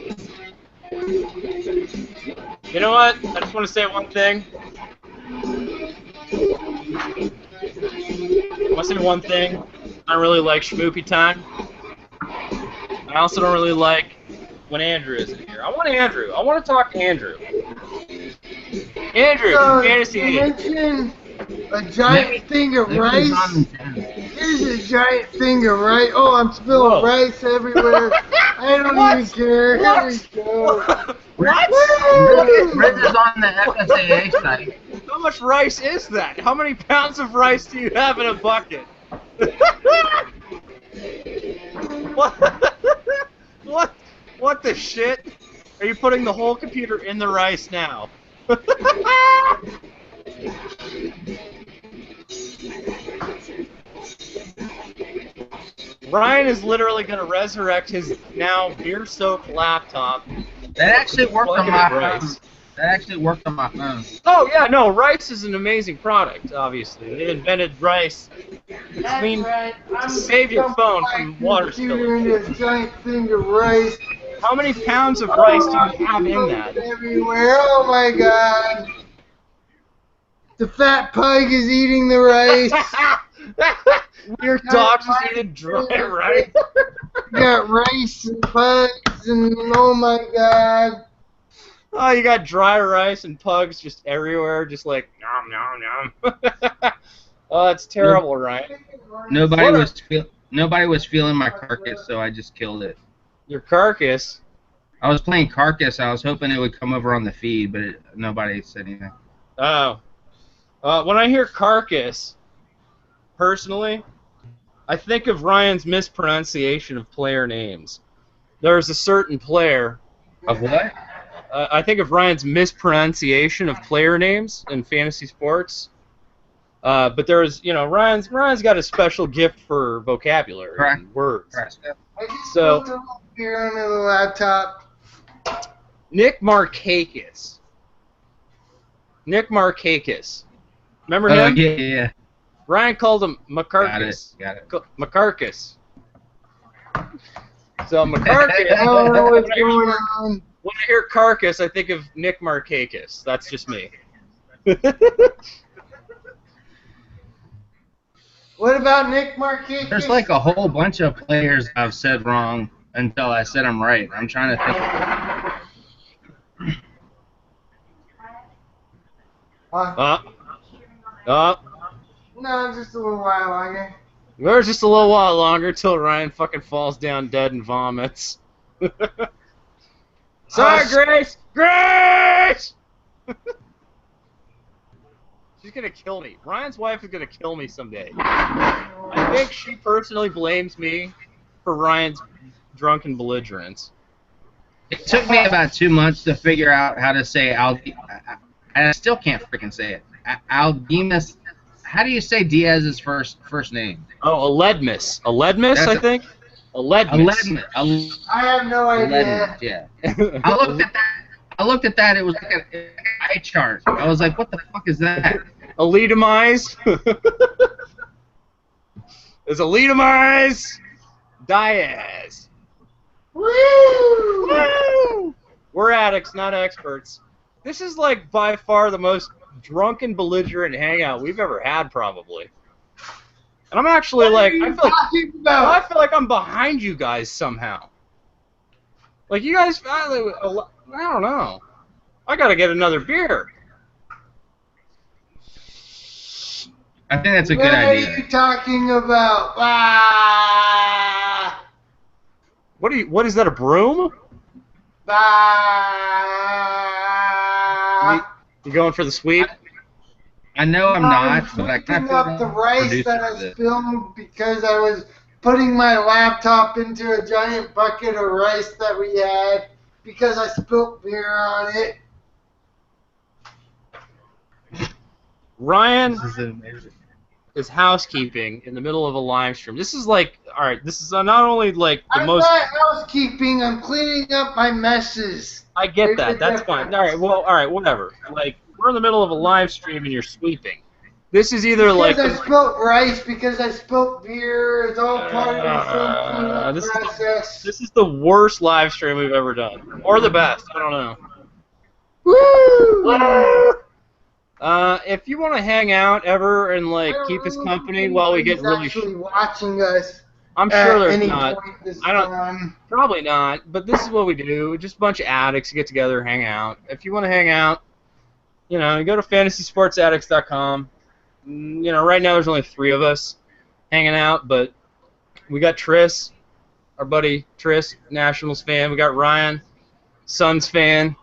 you know what? I just want to say one thing. I don't really like schmoopy time. I also don't really like when Andrew isn't here. I want Andrew. I want to talk to Andrew. Andrew, fantasy. You mentioned a giant thing of rice. Here's a giant thing of rice. Oh, I'm spilling rice everywhere. I don't even care. Here we go. What? Riz is on the FSAA site. How much rice is that? How many pounds of rice do you have in a bucket? What the shit? Are you putting the whole computer in the rice now? Ryan is literally going to resurrect his now beer-soaked laptop. That actually worked on my phone. That actually worked on my phone. Oh yeah, no, rice is an amazing product. Obviously, they invented rice. That's right. To save your phone from water spilling. This giant thing of rice. How many pounds of rice do you have in that? Everywhere. Oh my god. The fat pug is eating the rice. Your dog just eating dry rice. You got rice and pugs and oh my god. Oh, you got dry rice and pugs just everywhere, just like nom nom nom. Oh, that's terrible, Ryan. Nobody was feeling my carcass, so I just killed it. Your carcass. I was playing carcass. I was hoping it would come over on the feed, but nobody said anything. Oh. When I hear carcass, personally, I think of Ryan's mispronunciation of player names. There's a certain player. Of what? I think of Ryan's mispronunciation of player names in fantasy sports. But there's, Ryan's got a special gift for vocabulary and words. I just So, put a little beer under the laptop. Nick Markakis. Remember him? Yeah. Ryan called him Macarcus. Got it. Macarcus. So Macarcus. I don't know what's going on. When I hear carcass, I think of Nick Markakis. That's just me. What about Nick Markakis? There's like a whole bunch of players I've said wrong until I said them right. I'm trying to think. No, just a little while longer. There's just a little while longer till Ryan fucking falls down dead and vomits. Sorry, Grace! Grace! She's gonna kill me. Ryan's wife is gonna kill me someday. I think she personally blames me for Ryan's drunken belligerence. It took me about 2 months to figure out how to say and I still can't freaking say it. Aldemus. How do you say Diaz's first name? Oh, Aledmus. Aledmus, I think. Aledmus. I have no idea. Yeah. I looked at that. It was like an eye chart. I was like, what the fuck is that? Elitamize. It's Elitamize Diaz. Woo! Woo! We're addicts, not experts. This is like by far the most drunken, belligerent hangout we've ever had, probably. And I'm actually What like, are you talking about? I feel like I'm behind you guys somehow. Like you guys, I don't know. I gotta get another beer. I think that's a good What are idea. you talking about? Ah! What is that, a broom? Ah! You going for the sweep? I know I'm not, but I picking kind of up the rice producer that of I this. spilled because I was putting my laptop into a giant bucket of rice that we had because I spilled beer on it. Ryan This is amazing. is housekeeping in the middle of a live stream. This is like, all right, this is not only like the I'm most. not housekeeping. I'm cleaning up my messes. I get There's that. a That's fine. difference. All right. Well, all right. Whatever. Like we're in the middle of a live stream and you're sweeping. This is either like. Because I spilt rice, because I spilt beer. It's all part of the same cleanup this process. This is the worst live stream we've ever done, or the best. I don't know. Woo! If you want to hang out ever and like keep us company while we get really. Actually watching us. I'm sure At there's any not. point this I don't. time. Probably not, but this is what we do. Just a bunch of addicts get together, hang out. If you want to hang out, you know, you go to fantasysportsaddicts.com. You know, right now there's only 3 of us hanging out, but we got Tris, our buddy Tris, Nationals fan. We got Ryan, Suns fan.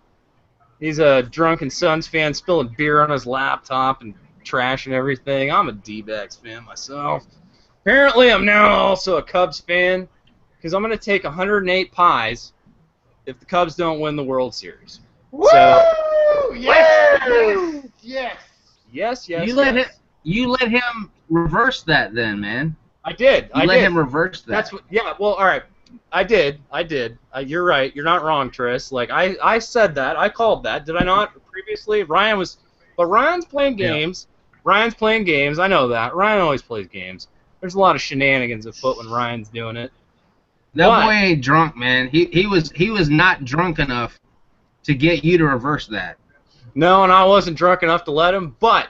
He's a drunken Suns fan, spilling beer on his laptop and trashing everything. I'm a D-backs fan myself. Apparently, I'm now also a Cubs fan because I'm going to take 108 pies if the Cubs don't win the World Series. Woo! So, Yes! Yes! yes. You let him reverse that then, man. I did. You let him reverse that. That's what. Yeah. Well, all right. I did. You're right. You're not wrong, Tris. Like I said that. I called that. Did I not previously? But Ryan's playing games. Yeah. Ryan's playing games. I know that. Ryan always plays games. There's a lot of shenanigans afoot when Ryan's doing it. That boy ain't drunk, man. He was not drunk enough to get you to reverse that. No, and I wasn't drunk enough to let him. But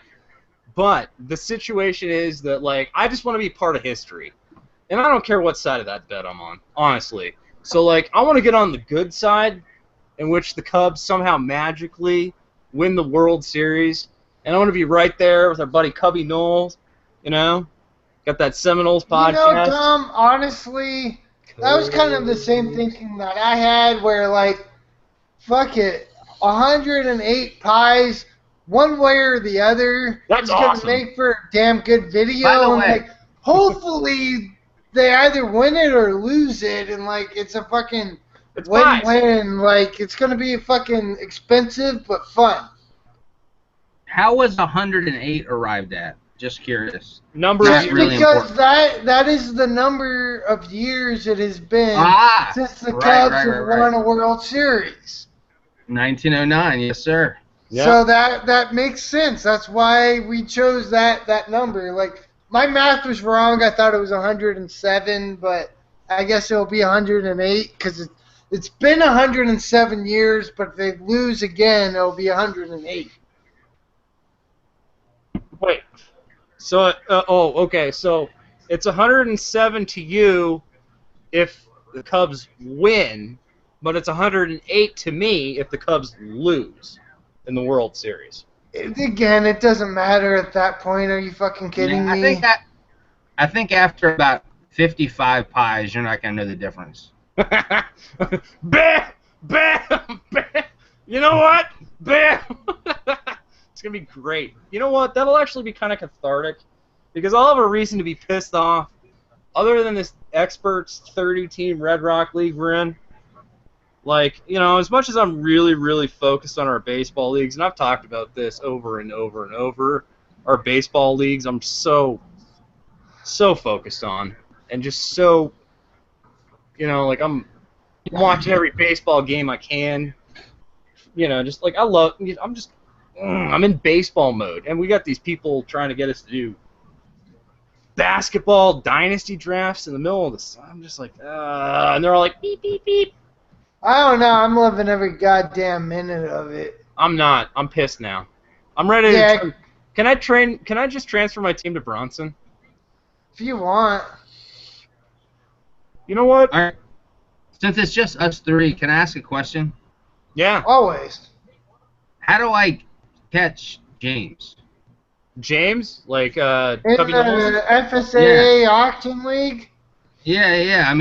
the situation is that like I just want to be part of history. And I don't care what side of that bet I'm on, honestly. So, like, I want to get on the good side, in which the Cubs somehow magically win the World Series. And I want to be right there with our buddy Cubby Knowles, you know? Got that Seminoles podcast. You know, Tom, honestly, that was kind of the same thinking that I had where, like, fuck it, 108 pies, one way or the other, That's is going to awesome. make for a damn good video. By the and, way- like, hopefully they either win it or lose it, and, like, it's a fucking It's win-win. Like, it's going to be fucking expensive but fun. How was 108 arrived at? Just curious. Number That's of really because important. that is the number of years it has been since the right, Cubs right, have right. won a World Series. 1909, yes, sir. Yeah. So that makes sense. That's why we chose that number. Like, my math was wrong. I thought it was 107, but I guess it'll be 108 because it's been 107 years. But if they lose again, it'll be 108. Wait. So, okay. So it's 107 to you if the Cubs win, but it's 108 to me if the Cubs lose in the World Series. Again, it doesn't matter at that point. Are you fucking kidding me? I think after about 55 pies, you're not gonna know the difference. Bam! Bam! Bam! You know what? Bam! It's going to be great. You know what? That'll actually be kind of cathartic because I'll have a reason to be pissed off other than this experts 30-team Red Rock League we're in. Like, you know, as much as I'm really, really focused on our baseball leagues, and I've talked about this over and over and over, our baseball leagues I'm so focused on and just so, you know, like I'm watching every baseball game I can. You know, just like I'm in baseball mode, and we got these people trying to get us to do basketball dynasty drafts in the middle of this. I'm just like, and they're all like, beep, beep, beep. I don't know. I'm loving every goddamn minute of it. I'm not. I'm pissed now. I'm ready to. Can I just transfer my team to Bronson? If you want. You know what? All right. Since it's just us three, can I ask a question? Yeah. Always. How do I catch James? James, like In Cubby Knowles? the FSAA auction league? Yeah. I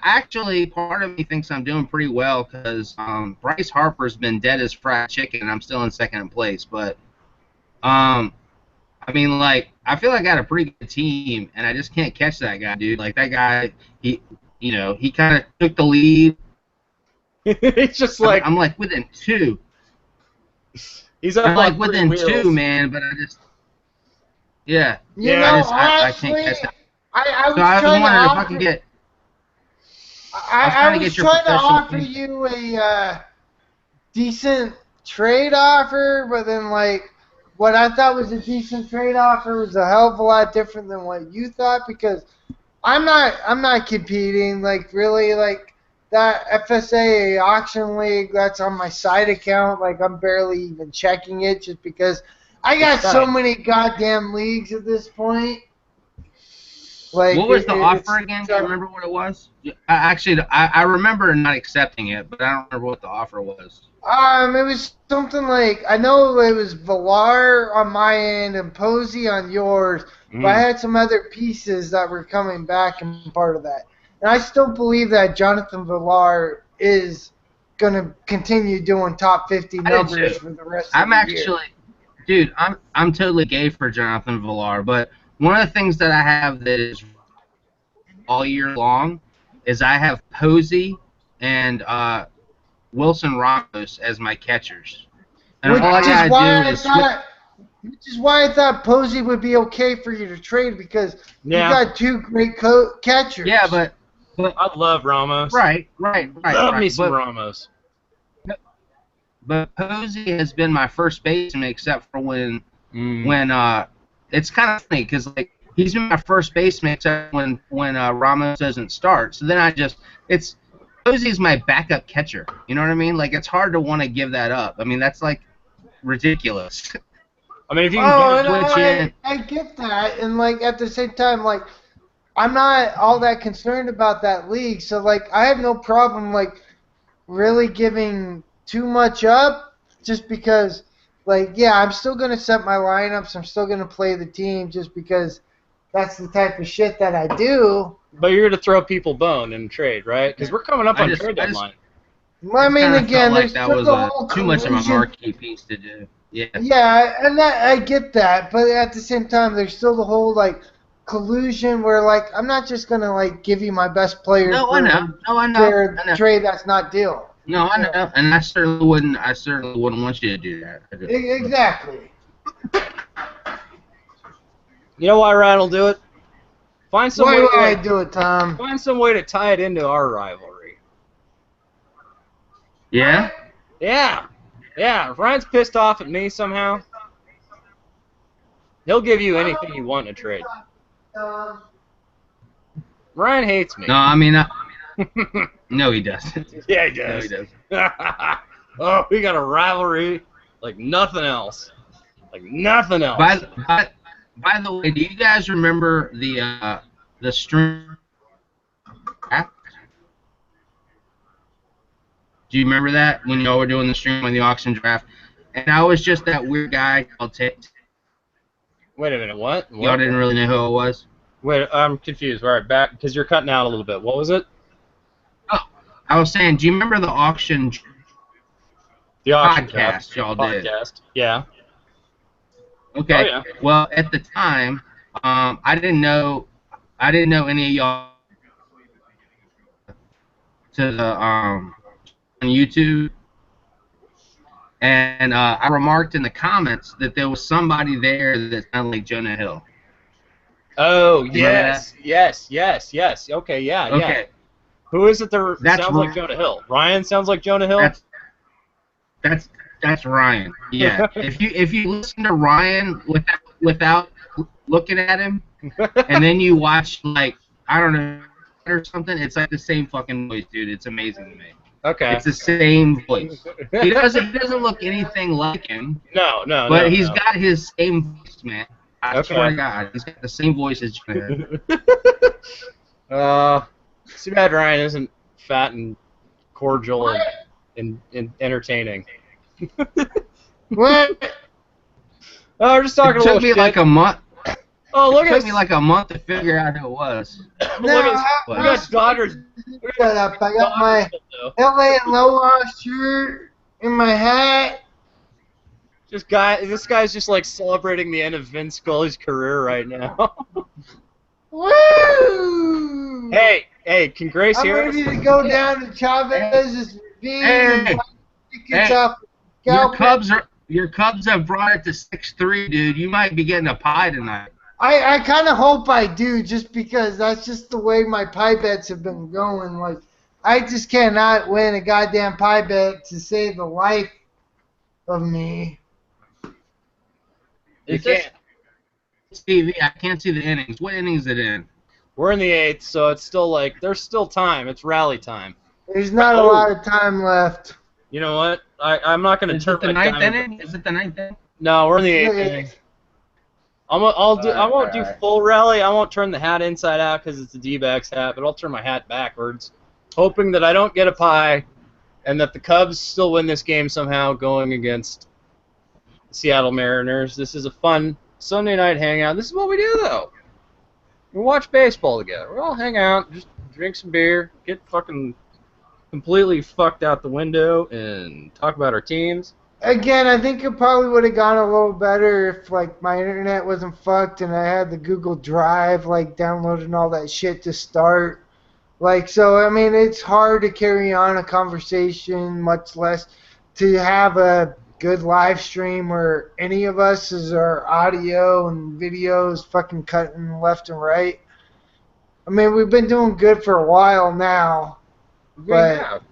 actually, part of me thinks I'm doing pretty well because Bryce Harper's been dead as fried chicken, and I'm still in second place. But, I feel like I got a pretty good team, and I just can't catch that guy, dude. Like, that guy, he kind of took the lead. It's just like I'm like within 2. he's up I'm like like within 2, wheels. man, but I just, yeah. You Yeah, know, I can't honestly, catch that. I was So I was trying to wondering if I offer. can get. I was trying to offer you a decent trade offer, but then like what I thought was a decent trade offer was a hell of a lot different than what you thought because I'm not competing like really like that FSA auction league that's on my side account like I'm barely even checking it just because I got so many goddamn leagues at this point. Like, what was the offer again? Do you remember what it was? I remember not accepting it, but I don't remember what the offer was. It was something like I know it was Villar on my end and Posey on yours, but I had some other pieces that were coming back and part of that. And I still believe that Jonathan Villar is going to continue doing top 50 numbers for the rest of the year. Dude, I'm totally gay for Jonathan Villar, but one of the things that I have that is all year long is I have Posey and Wilson Ramos as my catchers. And all I gotta do is which is why I thought Posey would be okay for you to trade because you got 2 great catchers. Yeah, but I love Ramos. Right. Love me some Ramos. But Posey has been my first baseman except for when it's kind of funny because like he's been my first baseman except when Ramos doesn't start. So then Posey's my backup catcher. You know what I mean? Like it's hard to want to give that up. I mean that's like ridiculous. I mean if you can I get that, and like at the same time like I'm not all that concerned about that league. So like I have no problem like really giving too much up just because like yeah I'm still gonna set my lineups, I'm still gonna play the team just because that's the type of shit that I do. But you're gonna throw people bone in trade, right? Because we're coming up on trade deadline. Well, I mean again like that was too much of a marquee piece to do. Yeah, and I get that, but at the same time there's still the whole like collusion where like I'm not just gonna like give you my best player for a trade that's not deal. No, I know, and I certainly wouldn't want you to do that. Exactly. You know why Ryan will do it? Find some way I do it, Tom? Find some way to tie it into our rivalry. Yeah? Yeah. If Ryan's pissed off at me somehow, he'll give you anything you want in a trade. Ryan hates me. No, I mean, no, he doesn't. Yeah, he does. No, he doesn't. Oh, we got a rivalry like nothing else. Like nothing else. By the way, do you guys remember the stream app? Do you remember that when y'all were doing the stream on the auction draft? And I was just that weird guy called Tate. Wait a minute, what? Y'all didn't really know who it was? Wait, I'm confused. All right, back because you're cutting out a little bit. What was it? Oh, I was saying, do you remember the auction? The auction podcast y'all did. Yeah. Okay. Oh, yeah. Well, at the time, I didn't know any of y'all to the on YouTube, and I remarked in the comments that there was somebody there that sounded like Jonah Hill. Oh yes. Okay, yeah. Okay. Who is it that sounds like Jonah Hill? Ryan sounds like Jonah Hill. That's Ryan. Yeah. if you listen to Ryan without looking at him, and then you watch like I don't know or something, it's like the same fucking voice, dude. It's amazing to me. Okay. It's the same voice. He doesn't look anything like him. No. But he's got his same voice, man. I swear to God, he's got the same voice as Jim. Too bad Ryan isn't fat and cordial and entertaining. What? Oh, we're just talking It a little took me shit. like a month. Oh, look It at took me like a month to figure out who it was. look at we got Dodgers. Shut up. I got my LA Aloha shirt in my hat. This guy's just like celebrating the end of Vince Scully's career right now. Woo! Hey, can Grace I'm hear ready us? to go down to Chavez's ravine and Hey, tickets hey, off your Cubs have brought it to 6-3, dude. You might be getting a pie tonight. I kind of hope I do, just because that's just the way my pie bets have been going. Like, I just cannot win a goddamn pie bet to save the life of me. You can't. It's TV. I can't see the innings. What inning is it in? We're in the 8th, so it's still like there's still time. It's rally time. There's not a lot of time left. You know what? I'm not going to Is turn it the my ninth timer inning? Is it the ninth inning? No, we're in the 8th inning. I won't do full rally. I won't turn the hat inside out because it's a D-backs hat, but I'll turn my hat backwards, hoping that I don't get a pie, and that the Cubs still win this game somehow, going against the Seattle Mariners. This is a fun Sunday night hangout. This is what we do, though. We watch baseball together. We all hang out, just drink some beer, get fucking completely fucked out the window, and talk about our teams. Again, I think it probably would have gone a little better if, like, my internet wasn't fucked and I had the Google Drive, like, downloading all that shit to start. Like, so, I mean, it's hard to carry on a conversation, much less to have a good live stream where any of us is our audio and videos fucking cutting left and right. I mean, we've been doing good for a while now, but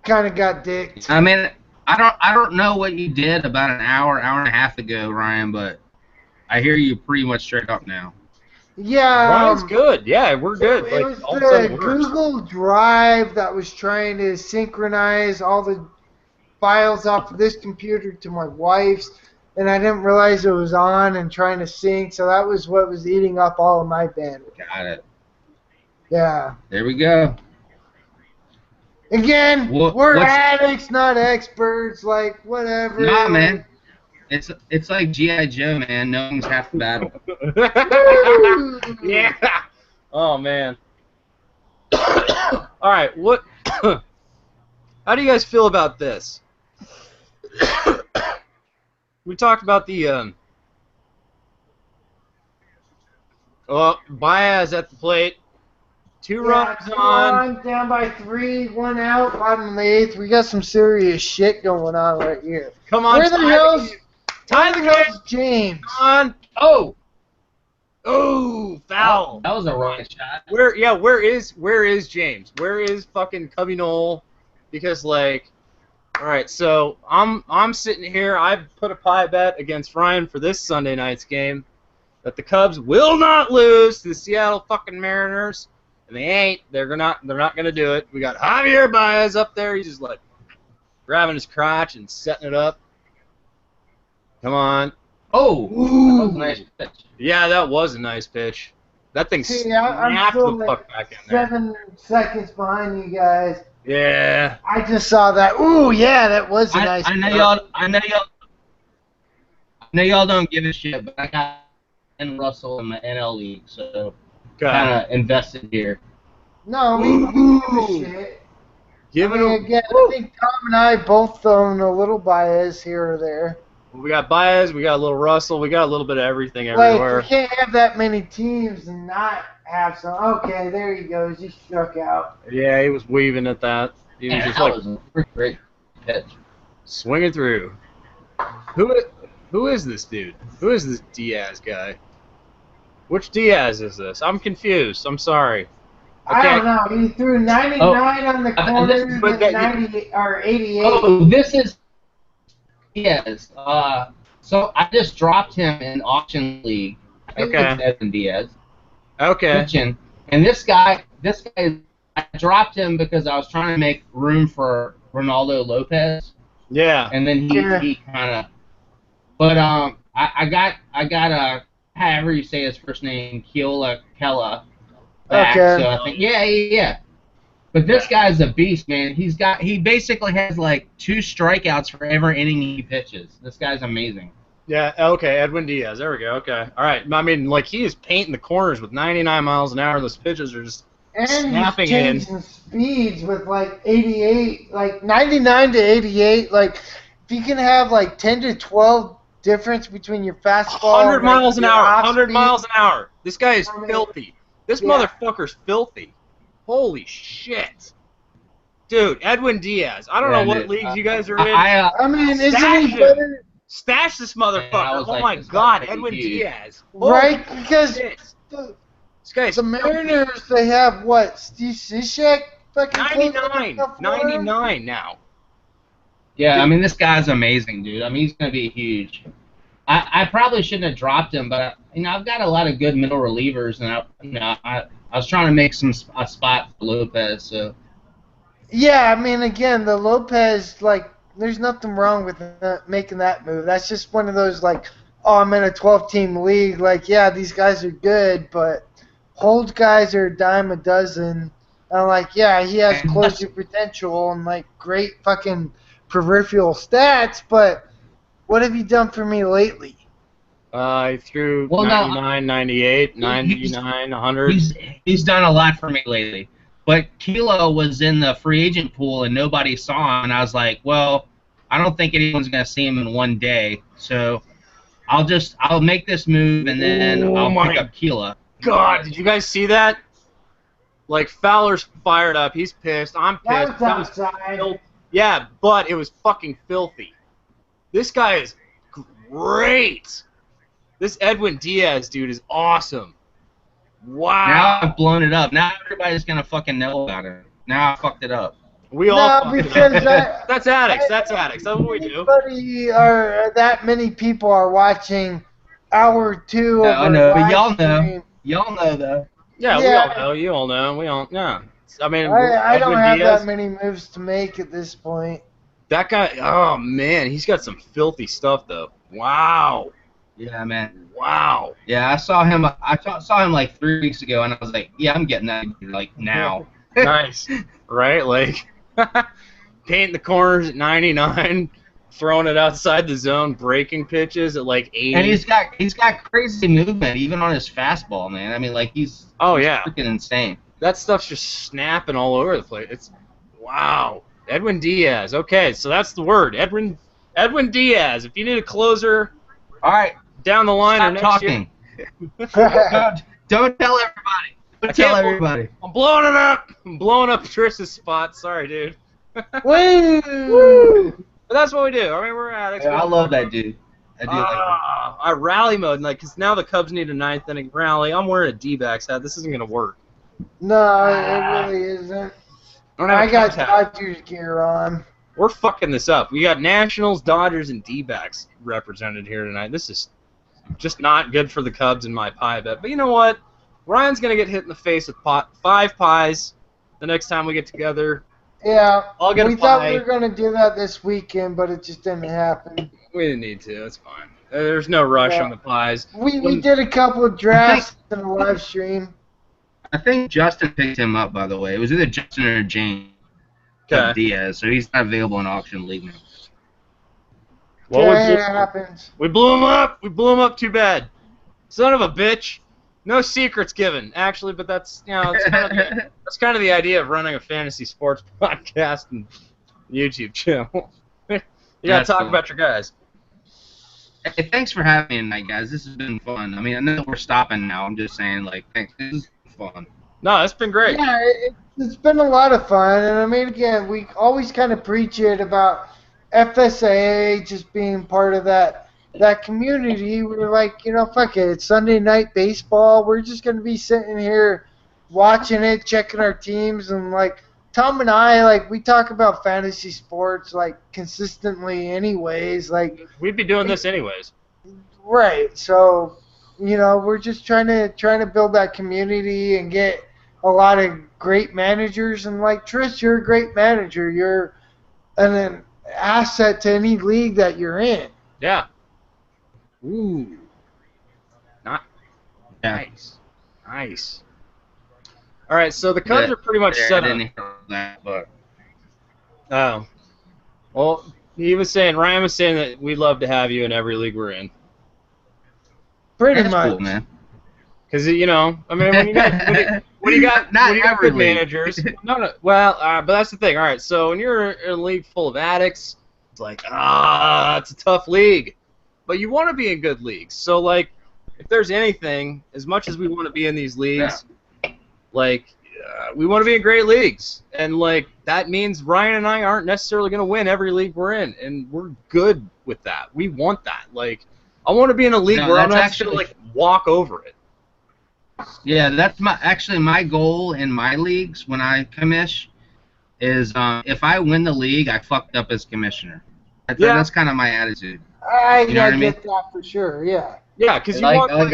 kind of got dicked. I mean, I don't know what you did about an hour and a half ago, Ryan, but I hear you pretty much straight up now. Yeah, Ryan's good. Yeah, we're good. It Like, was all of a sudden the it works. Google Drive that was trying to synchronize all the files off of this computer to my wife's, and I didn't realize it was on and trying to sync, so that was what was eating up all of my bandwidth. Got it. Yeah. There we go. Again, What's- we're addicts, not experts. Like, whatever. Nah, man. It's like G.I. Joe, man. Knowing's half the battle. Yeah. Oh man. All right. What? How do you guys feel about this? We talked about the Baez at the plate. Two runs on. Down by 3, 1 out, bottom of the 8th. We got some serious shit going on right here. Come on. Where the hell's James? Come on. Oh, foul. That was a wrong shot. Where is James? Where is fucking Cubby Knoll? Because, like, all right, so I'm sitting here. I put a pie bet against Ryan for this Sunday night's game that the Cubs will not lose to the Seattle fucking Mariners, and they ain't. They're not gonna do it. We got Javier Baez up there. He's just like grabbing his crotch and setting it up. Come on. Oh, that was a nice pitch. Yeah, that was a nice pitch. That thing See, I'm snapped still the like fuck back in there. 7 seconds behind you guys. Yeah. I just saw that. Ooh, yeah, that was a nice. I know y'all don't give a shit, but I got N. Russell in my NL league, so kind of invested here. No, we give a shit. Give it Again, I think Tom and I both own a little bias here or there. We got Baez, we got a little Russell, we got a little bit of everything Like, everywhere. you can't have that many teams and not have some. Okay, there he goes. He struck out. Yeah, he was weaving at that. He was Man, just that like was a great pitch. swinging through. Who is this dude? Who is this Diaz guy? Which Diaz is this? I'm confused. I'm sorry. I don't know. He threw 99 on the corner but and 98 or 88. Oh, this is Diaz. So I just dropped him in auction league. I think it's Evan Diaz. Okay. Pitching. And this guy, I dropped him because I was trying to make room for Ronaldo Lopez. Yeah. And then he kind of. But I I got however you say his first name, Kella back. Okay. So I think yeah. But this guy's a beast, man. He basically has like 2 strikeouts for every inning he pitches. This guy's amazing. Yeah, okay, Edwin Diaz. There we go. Okay. All right. I mean, like, he is painting the corners with 99 miles an hour. Those pitches are just And snapping he's in. changing speeds with like 88, like 99 to 88. Like, if you can have like 10 to 12 difference between your fastball 100 and miles an your hour. off 100 speed. miles an hour. This guy is I mean, filthy. This yeah. motherfucker's filthy. Holy shit. Dude, Edwin Diaz. I don't know what leagues you guys are in. I mean, isn't Stash he him. better? Stash this motherfucker. I was Oh like, my this god, guy's Edwin huge. Diaz. Right? Holy Because shit. the, This guy's the Mariners, they have what? Steve Cishek? Fucking 99. 99 now. Yeah, I mean, this guy's amazing, dude. I mean, he's going to be huge. I probably shouldn't have dropped him, but, I've got a lot of good middle relievers, and, I was trying to make a spot for Lopez, so. Yeah, I mean, again, the Lopez, like, there's nothing wrong with making that move. That's just one of those, like, oh, I'm in a 12-team league. Like, yeah, these guys are good, but hold guys are a dime a dozen. And I'm like, yeah, he has closer potential and, like, great fucking peripheral stats, but what have you done for me lately? He threw Well, 99, 98, 99, 100. He's done a lot for me lately. But Kilo was in the free agent pool and nobody saw him, and I was like, well, I don't think anyone's going to see him in one day, so I'll make this move and then I'll pick up Kilo. God, did you guys see that? Like, Fowler's fired up. He's pissed. I'm pissed. That was outside. Yeah, but it was fucking filthy. This guy is great. This Edwin Diaz dude is awesome. Wow. Now I've blown it up. Now everybody's going to fucking know about it. Now I fucked it up. We all No, fucking because that's addicts. That's addicts. That's what we do. That many people are watching hour 2 No, of our no, but y'all live know. stream. Y'all know, though. Yeah, Yeah. we all know. You all know. We all. Yeah. I mean, I don't Edwin have Diaz, that many moves to make at this point. that guy. Oh man, he's got some filthy stuff though. Wow. Yeah, man. Wow. Yeah, I saw him. Saw him like 3 weeks ago, and I was like, yeah, I'm getting that like now. Nice. Right? Like, painting the corners at 99, throwing it outside the zone, breaking pitches at like 80. And he's got crazy movement even on his fastball, man. I mean, like he's freaking insane. That stuff's just snapping all over the place. It's wow. Edwin Diaz. Okay, so that's the word. Edwin Diaz. If you need a closer, All right, down the line or stop next year. talking. Don't tell everybody. Don't tell everybody. I'm blowing it up. I'm blowing up Trish's spot. Sorry, dude. Woo! But that's what we do. I mean, we're addicts. Yeah, I love that dude. I do like I rally mode, like, because now the Cubs need a 9th inning rally. I'm wearing a D-backs hat. This isn't gonna work. No, it really isn't. I got Dodgers gear on. We're fucking this up. We got Nationals, Dodgers, and D-backs represented here tonight. This is just not good for the Cubs in my pie bet. But you know what? Ryan's going to get hit in the face with 5 pies the next time we get together. Yeah, I'll get we a thought pie. we were going to do that this weekend, but it just didn't happen. We didn't need to. It's fine. There's no rush on the pies. We did a couple of drafts in the live stream. I think Justin picked him up, by the way. It was either Justin or James Diaz, so he's not available in auction league now. It happens. We blew him up. We blew him up too bad. Son of a bitch. No secrets given, actually, but that's that's kind of the idea of running a fantasy sports podcast and YouTube channel. You gotta talk about your guys. Hey, thanks for having me tonight, guys. This has been fun. I mean, I know we're stopping now. I'm just saying, like, thanks. This is fun. No, it's been great. Yeah, it's been a lot of fun, and I mean, again, we always kind of preach it about FSA just being part of that community. We're like, fuck it, it's Sunday night baseball. We're just gonna be sitting here watching it, checking our teams, and like Tom and I, like we talk about fantasy sports like consistently, anyways. Like we'd be doing this anyways. Right. So, we're just trying to build that community and get a lot of great managers. And like Trish, you're a great manager. You're an asset to any league that you're in. Yeah. Ooh. Not Yeah. nice. Nice. All right, so the Cubs Yeah, are pretty much I set didn't up. hear that, but Oh. Well, Ryan was saying that we'd love to have you in every league we're in. Pretty that's much. cool, man. Because I mean, when you got Not every good league. managers, no. Well, but that's the thing. All right, so when you're in a league full of addicts, it's like it's a tough league, but you want to be in good leagues. So like, if there's anything, as much as we want to be in these leagues, like we want to be in great leagues, and like that means Ryan and I aren't necessarily going to win every league we're in, and we're good with that. We want that. Like, I want to be in a league No, where I'm that's not just going to like walk over it. Yeah, that's my goal in my leagues when I commish is if I win the league, I fucked up as commissioner. That's kind of my attitude. I You know what I mean? get that for sure. Yeah. Yeah, because you want a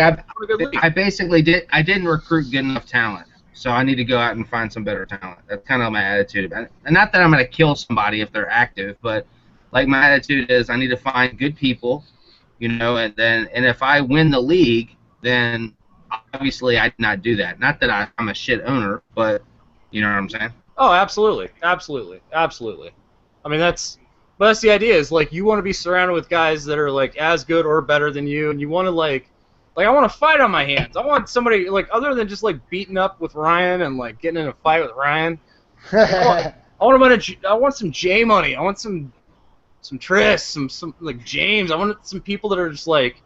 good league. I basically didn't recruit good enough talent, so I need to go out and find some better talent. That's kind of my attitude. And not that I'm going to kill somebody if they're active, but like my attitude is I need to find good people, and if I win the league, then obviously I did not do that. Not that I'm a shit owner, but you know what I'm saying? Oh, absolutely. I mean, that's the idea is like you want to be surrounded with guys that are like as good or better than you, and you want to like I want to fight on my hands. I want somebody like other than just like beating up with Ryan and like getting in a fight with Ryan. I want some J money. I want some Tris, some like James. I want some people that are just like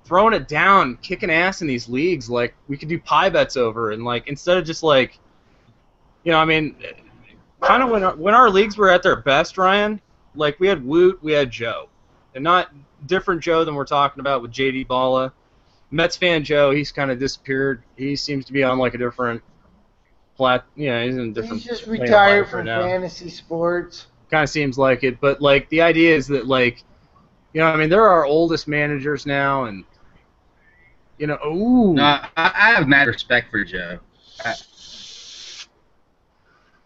throwing it down, kicking ass in these leagues. Like we could do pie bets over, and like instead of just like, I mean, kind of when our leagues were at their best, Ryan, like we had Woot, we had Joe, and not different Joe than we're talking about with JD Balla. Mets fan Joe, he's kind of disappeared. He seems to be on like a different he's in a different. He's just retired from right fantasy sports. Kind of seems like it, but like the idea is that like, I mean, they're our oldest managers now, and No, I have mad respect for Joe.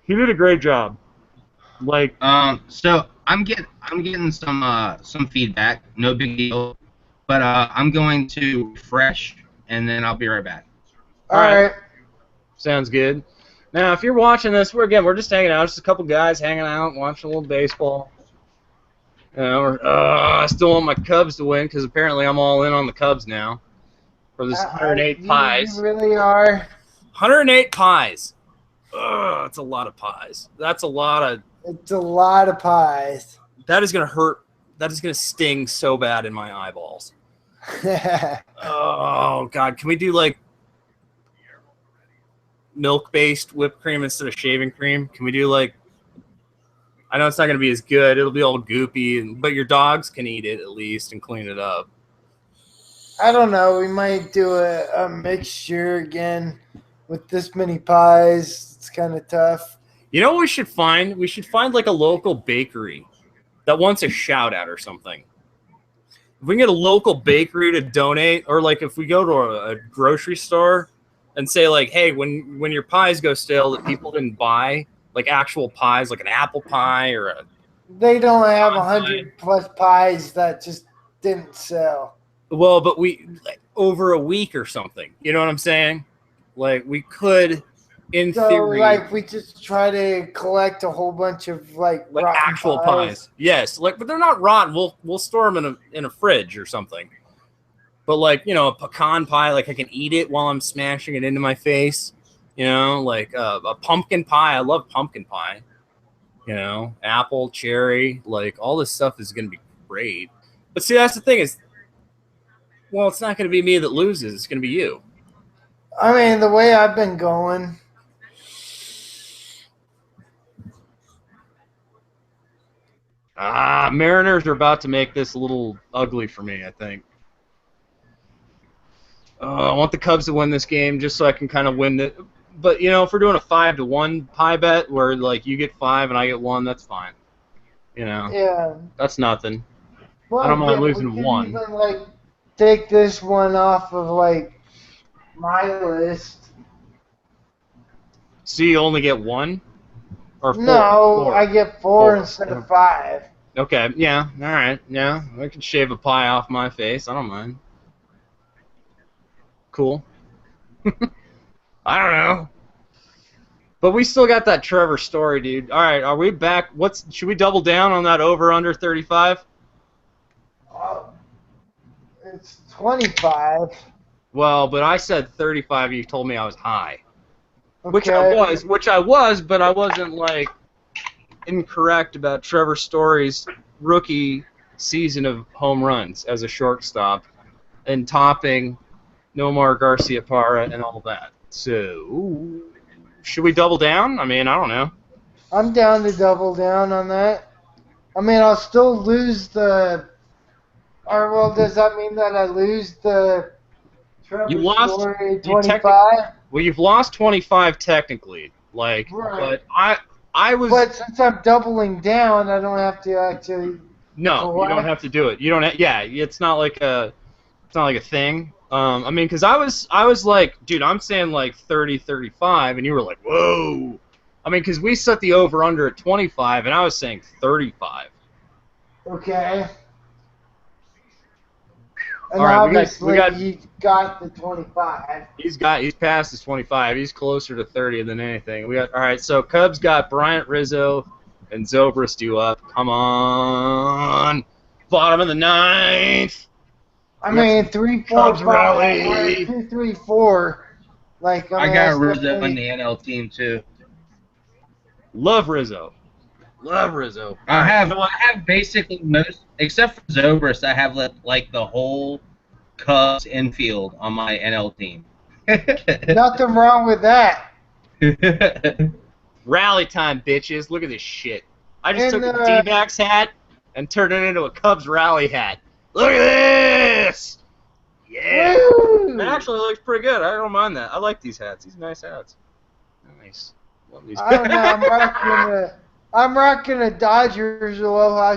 He did a great job. Like, so I'm getting some feedback. No big deal, but I'm going to refresh and then I'll be right back. All right. Sounds good. Now, if you're watching this, we're just hanging out. Just a couple guys hanging out, watching a little baseball. I still want my Cubs to win because apparently I'm all in on the Cubs now for this 108 pies. You really are. 108 pies. That's a lot of pies. It's a lot of pies. That is going to hurt. That is going to sting so bad in my eyeballs. Oh, God. Can we do, like, milk-based whipped cream instead of shaving cream? Can we do, like, I know it's not going to be as good. It'll be all goopy, but your dogs can eat it at least and clean it up. I don't know. We might do a mixture again with this many pies. It's kind of tough. You know what we should find? We should find like a local bakery that wants a shout out or something. If we can get a local bakery to donate, or like if we go to a grocery store and say like, hey, when your pies go stale that people didn't buy, like actual pies, like an apple pie or a... They don't have 100+ pies that just didn't sell. Well, but like, over a week or something. You know what I'm saying? Like we could, in theory, like we just try to collect a whole bunch of like actual pies. Yes, like, but they're not rotten. We'll store them in a fridge or something. But like a pecan pie, like I can eat it while I'm smashing it into my face. Like a pumpkin pie. I love pumpkin pie. Apple, cherry, like all this stuff is gonna be great. But see, that's the thing is, well, it's not gonna be me that loses. It's gonna be you. I mean, the way I've been going. Mariners are about to make this a little ugly for me, I think. I want the Cubs to win this game just so I can kind of win it. But, if we're doing a 5-1 pie bet where, like, you get 5 and I get 1, that's fine. Yeah. That's nothing. Well, I don't mind losing we can 1. Even, like, take this one off of, like, my list. So you only get 1? Or 4? No, 4. I get 4 instead of 5. Okay, yeah, all right, yeah. I can shave a pie off my face. I don't mind. Cool. I don't know. But we still got that Trevor story, dude. All right, are we back? Should we double down on that over under 35? It's 25. Well, but I said 35. You told me I was high, Okay. which I was, but I wasn't like incorrect about Trevor Story's rookie season of home runs as a shortstop and topping Nomar Garciaparra and all that. So, should we double down? I mean, I don't know. I'm down to double down on that. I mean, I'll still lose the. Or, well, does that mean that I lose the Trevor You lost. Story 25? Well, you've lost 25 technically. Like, Right. but I was. But since I'm doubling down, I don't have to actually. No, you don't have to do it. You don't. Yeah, it's not like a thing. I mean, because I was like, dude, I'm saying like 30, 35, and you were like, whoa. I mean, because we set the over under at 25, and I was saying 35. Okay. And All right, obviously, we got he got the 25. He's past his 25. He's closer to 30 than anything. All right. So Cubs got Bryant Rizzo and Zobrist due up. Come on, bottom of the ninth. I mean, 3, 4, Cubs 5, rally. 2, 3, 4. Like I got Rizzo in the NL team too. Love Rizzo. I have basically most, except for Zobrist, I have like the whole Cubs infield on my NL team. Nothing wrong with that. Rally time, bitches. Look at this shit. I just And, took a D-backs hat and turned it into a Cubs rally hat. Look at this! Yeah. Woo! It actually looks pretty good. I don't mind that. I like these hats. These are nice hats. Nice. Love these. I don't know. I'm rocking a Dodgers Aloha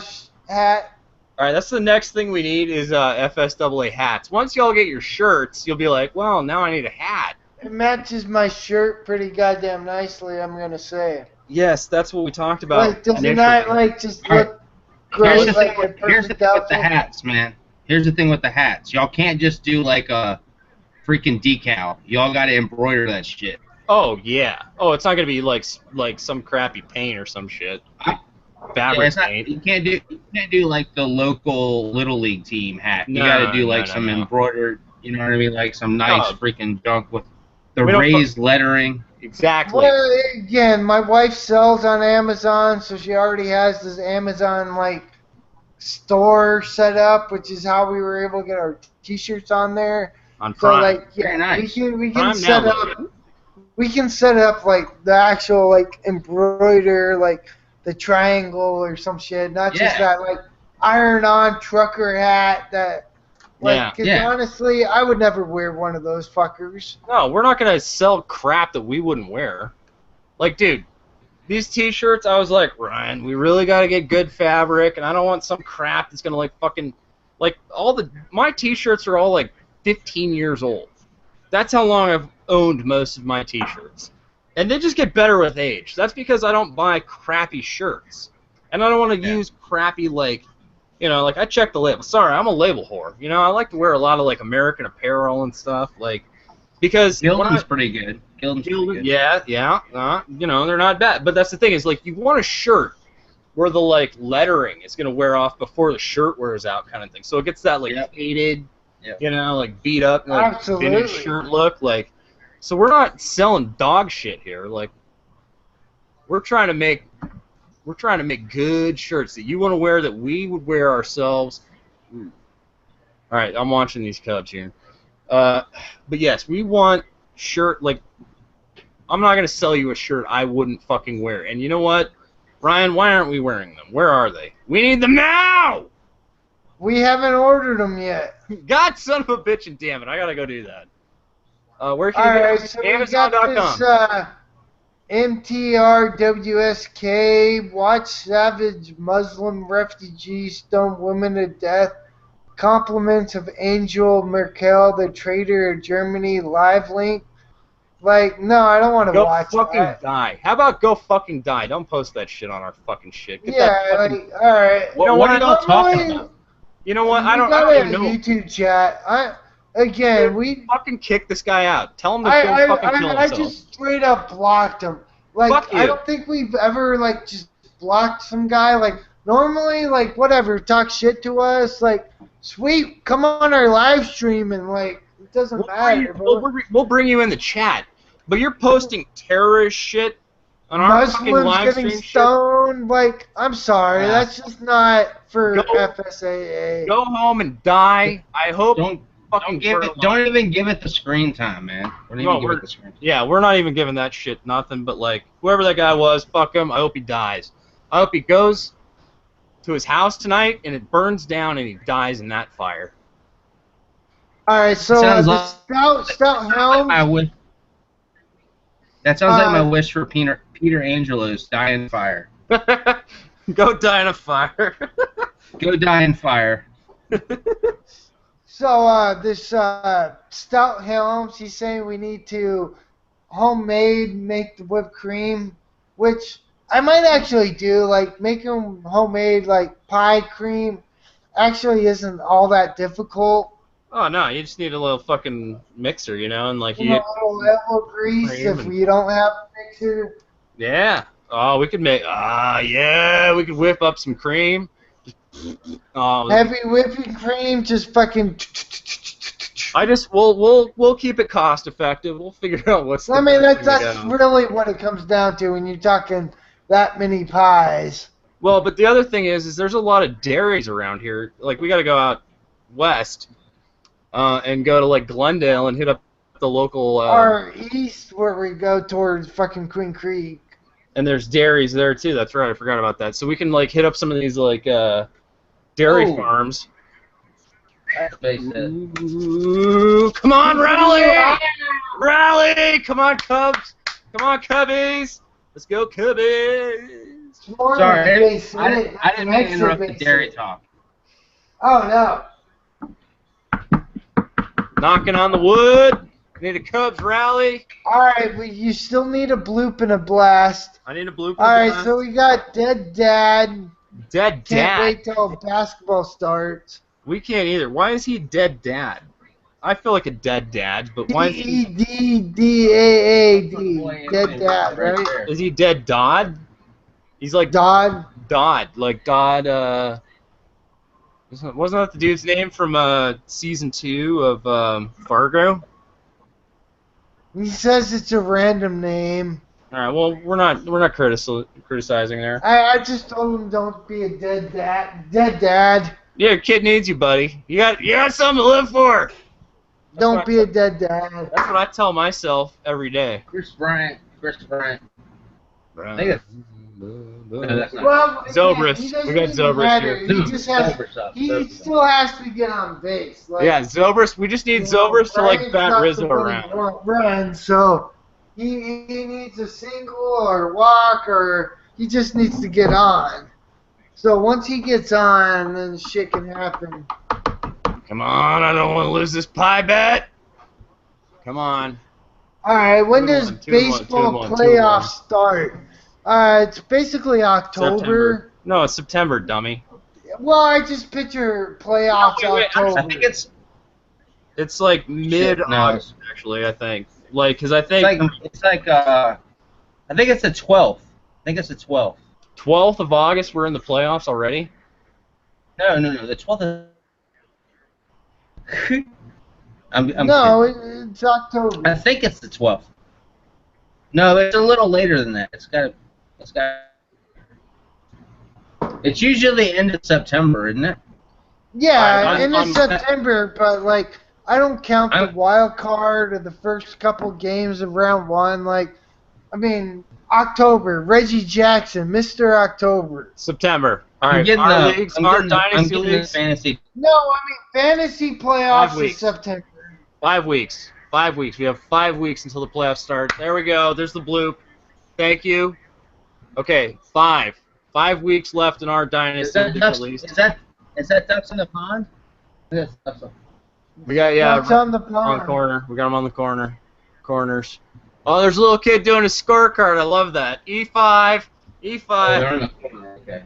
hat. All right, that's the next thing we need is FSAA hats. Once y'all get your shirts, you'll be like, well, now I need a hat. It matches my shirt pretty goddamn nicely, I'm going to say. Yes, that's what we talked about. Like, does it not, like, just look Here's great, the like thing, a here's the perfect thing with the outfit? hats, man. Here's the thing with the hats. Y'all can't just do like a freaking decal. Y'all got to embroider that shit. Oh yeah. Oh, it's not gonna be like some crappy paint or some shit. Fabric paint. You can't do like the local little league team hat. You got to do like some embroidered. You know what I mean? Like some nice freaking junk with the raised lettering. Exactly. Well, again, my wife sells on Amazon, so she already has this Amazon, like, store set up, which is how we were able to get our T-shirts on there. On So, Prime. like, yeah, Very nice. we can Prime set now, up. We can set up like the actual like embroider, like the triangle or some shit, not just that like iron-on trucker hat that. Like, cause honestly, I would never wear one of those fuckers. No, we're not gonna sell crap that we wouldn't wear. Like, dude, these T-shirts, I was like, Ryan, we really gotta get good fabric, and I don't want some crap that's gonna like fucking, like my T-shirts are all like 15 years old. That's how long I've owned most of my T-shirts, and they just get better with age. That's because I don't buy crappy shirts, and I don't want to use crappy like. You know, like I check the label. Sorry, I'm a label whore. You know, I like to wear a lot of like American Apparel and stuff, like because Gildan's pretty good. Gildan's pretty good. Yeah. You know, they're not bad. But that's the thing is like you want a shirt where the like lettering is gonna wear off before the shirt wears out, kind of thing. So it gets that like faded, you know, like beat up, like vintage shirt look. Like, so we're not selling dog shit here. Like, we're trying to make good shirts that you want to wear that we would wear ourselves. All right, I'm watching these Cubs here. But yes, we want shirt, like, I'm not going to sell you a shirt I wouldn't fucking wear. And you know what? Ryan, why aren't we wearing them? Where are they? We need them now! We haven't ordered them yet. God son of a bitch and damn it, I got to go do that. Where can you get so Amazon.com. MTRWSK, watch savage Muslim refugees stone women to death. Compliments of Angel Merkel, the traitor of Germany. Live link. Like, no, I don't want to Go watch fucking that. die. How about go fucking die? Don't post that shit on our fucking shit. Get Yeah, that fucking, like, all right. You know What are what? y'all talking Normally, about? You know what? we I don't got even a know. YouTube chat. We Fucking kick this guy out. Tell him to go fucking kill I himself. just straight up blocked him. Like, Fuck I you. don't think we've ever like just blocked some guy. Like, normally, like whatever, talk shit to us. Like, sweet, come on our live stream and like it doesn't matter. We'll bring you in the chat. But you're posting terrorist shit on our fucking Muslims live getting stream shit. stoned. Like, I'm sorry, that's just not for Go- FSAA. Go home and die. I hope. Don't fucking don't even give it the screen time, man. Don't even give it the screen time. Yeah, we're not even giving that shit nothing. But like, whoever that guy was, fuck him. I hope he dies. I hope he goes to his house tonight and it burns down and he dies in that fire. All right, so Sounds the like- Stout Helm. That sounds like my wish for Peter Angelo's die in fire. Go die in a fire. Go die in fire. So this Stout Helms, he's saying we need to homemade make the whipped cream, which I might actually do. Like making homemade like pie cream actually isn't all that difficult. Oh no, you just need a little fucking mixer, you know, and like You know, a little elbow grease cream if and- you don't have a mixer. Yeah. Oh, we could make. Yeah, we could whip up some cream. Oh, Heavy whipping cream, just fucking. we'll keep it cost effective. We'll figure out what's. I the mean, best way to that's go. really what it comes down to when you're talking that many pies. Well, but the other thing is there's a lot of dairies around here. Like we got to go out west, and go to like Glendale and hit up the local. Or east, where we go towards fucking Queen Creek. And there's dairies there too. That's right. I forgot about that. So we can like hit up some of these like dairy Oh. farms. Face it. Ooh, come on, rally! Rally! Come on, Cubs! Come on, Cubbies! Let's go, Cubbies! Sorry, I didn't mean to interrupt the dairy talk. Oh no! Knocking on the wood. Need a Cubs rally. All right, but you still need a bloop and a blast. I need a blue. All right, so we got Dead Dad. Dead Can't dad. wait till basketball starts. We can't either. Why is he dead dad? I feel like a dead dad, but why is he? D-E-D-D-A-A-D. Dead Dad, right? Is he dead Dodd? He's like Dodd. Dodd, like Dodd. Wasn't that the dude's name from season 2 of Fargo? He says it's a random name. All right. Well, we're not criticizing there. I just told him don't be a dead dad. Dead dad. Yeah, kid needs you, buddy. You got something to live for. Don't be a dead dad. That's what I tell myself every day. Chris Bryant. I think it's no, that's not. Well, Zobrist. he doesn't We got even Zobrist matter. here. He just has. He still has to get on base. Like, Yeah, Zobrist. We just need Zobrist to like bat Rizzo around. Run, so he needs a single or walk, or he just needs to get on. So once he gets on, then shit can happen. Come on, I don't want to lose this pie bet. Come on. All right, when 2-1, does 2-1, baseball 2-1, playoffs 2-1. start? It's basically October. September. No, it's September, dummy. Well, I just picture playoffs October. I think It's like mid-August, actually. I think. Like, cause I think I think it's the 12th. I think it's the 12th. 12th of August we're in the playoffs already. No, the 12th. I'm No, kidding. it's October. I think it's the 12th. No, it's a little later than that. It's usually the end of September, isn't it? Yeah, I'm- in I'm- September, but like I don't count the wild card or the first couple games of round one. Like, I mean, October, Reggie Jackson, Mr. October. September. All I'm right, getting our the- leagues, I'm our getting the- I'm dynasty getting the leagues. fantasy. No, I mean fantasy playoffs 5 is weeks. September. 5 weeks. 5 weeks. We have 5 weeks until the playoffs start. There we go. There's the bloop. Thank you. Okay, 5. 5 weeks left in our Is dynasty that league, ducks? at least. Is that ducks in the pond? Yes, ducks. We got It's on the on the pond. corner. We got them on the corners. Oh, there's a little kid doing a scorecard. I love that. E5, E5. Okay.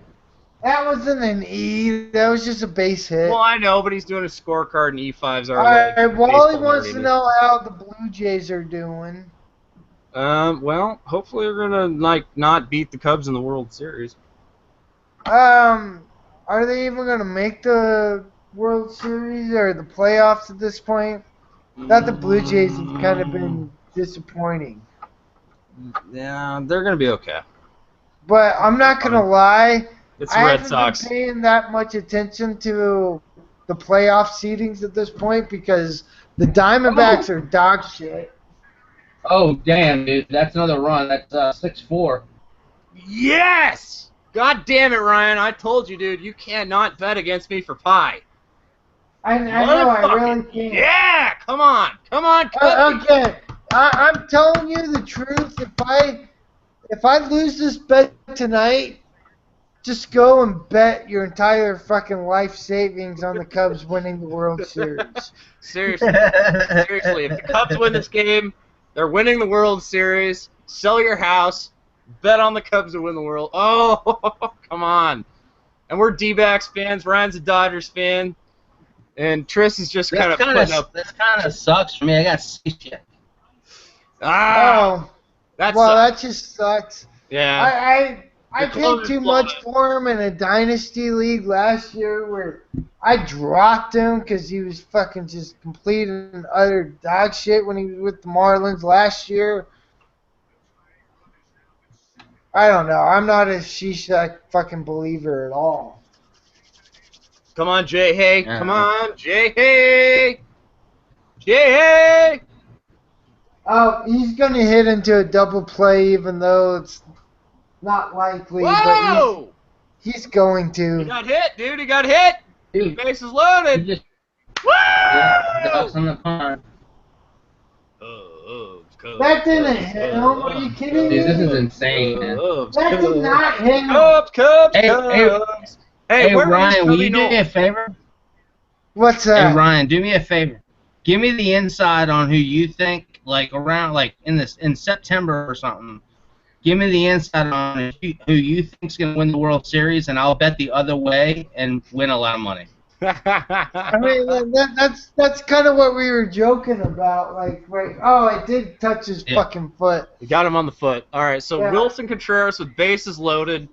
That wasn't an E. That was just a base hit. Well, I know, but he's doing a scorecard, and E5s are All like right, Wally baseball wants to nerdiness. know how the Blue Jays are doing. Well, hopefully they're gonna not beat the Cubs in the World Series. Are they even gonna make the World Series or the playoffs at this point? That the Blue Jays have kind of been disappointing. Yeah, they're gonna be okay. But I'm not gonna lie, It's I Red haven't Sox. been paying that much attention to the playoff seedings at this point because the Diamondbacks are dog shit. Oh, damn, dude. That's another run. That's 6-4. Yes! God damn it, Ryan! I told you, dude. You cannot bet against me for pie. I know, I really Motherfucking- can't. Yeah! Come on, Cubs. Okay, I'm telling you the truth. If I lose this bet tonight, just go and bet your entire fucking life savings on the Cubs winning the World Series. Seriously, seriously. If the Cubs win this game, they're winning the World Series. Sell your house. Bet on the Cubs to win the World. Oh, come on. And we're D-backs fans. Ryan's a Dodgers fan. And Tris is just kind of putting up. This kind of sucks for me. I got seasick. Ah, Oh, that's well, that just sucks. yeah. I The club paid is too blowing much it. for him in a dynasty league last year where I dropped him because he was fucking just complete and utter dog shit when he was with the Marlins last year. I don't know. I'm not a Shishak fucking believer at all. Come on, Jay Hay. Come Uh-huh. on, Jay Hay. Jay Hay. Oh, he's going to hit into a double play even though it's not likely, but Whoa! he's going He to. got hit, dude. He got hit. Dude, Base is you loaded. just Woo! ducks on the pond. That didn't hit him. Are you kidding Dude, this me? is insane, man. That did not hit him. Cubs. Hey, Hey, where Ryan, is will Cubby you do me a favor? What's Hey, that? Ryan, do me a favor. Give me the inside on who you think, in September or something. Give me the inside on who you think's gonna win the World Series, and I'll bet the other way and win a lot of money. I mean, that's kind of what we were joking about. Like, right? Oh, it did touch his Yeah. fucking foot. We got him on the foot. All right, so Yeah. Wilson Contreras with bases loaded,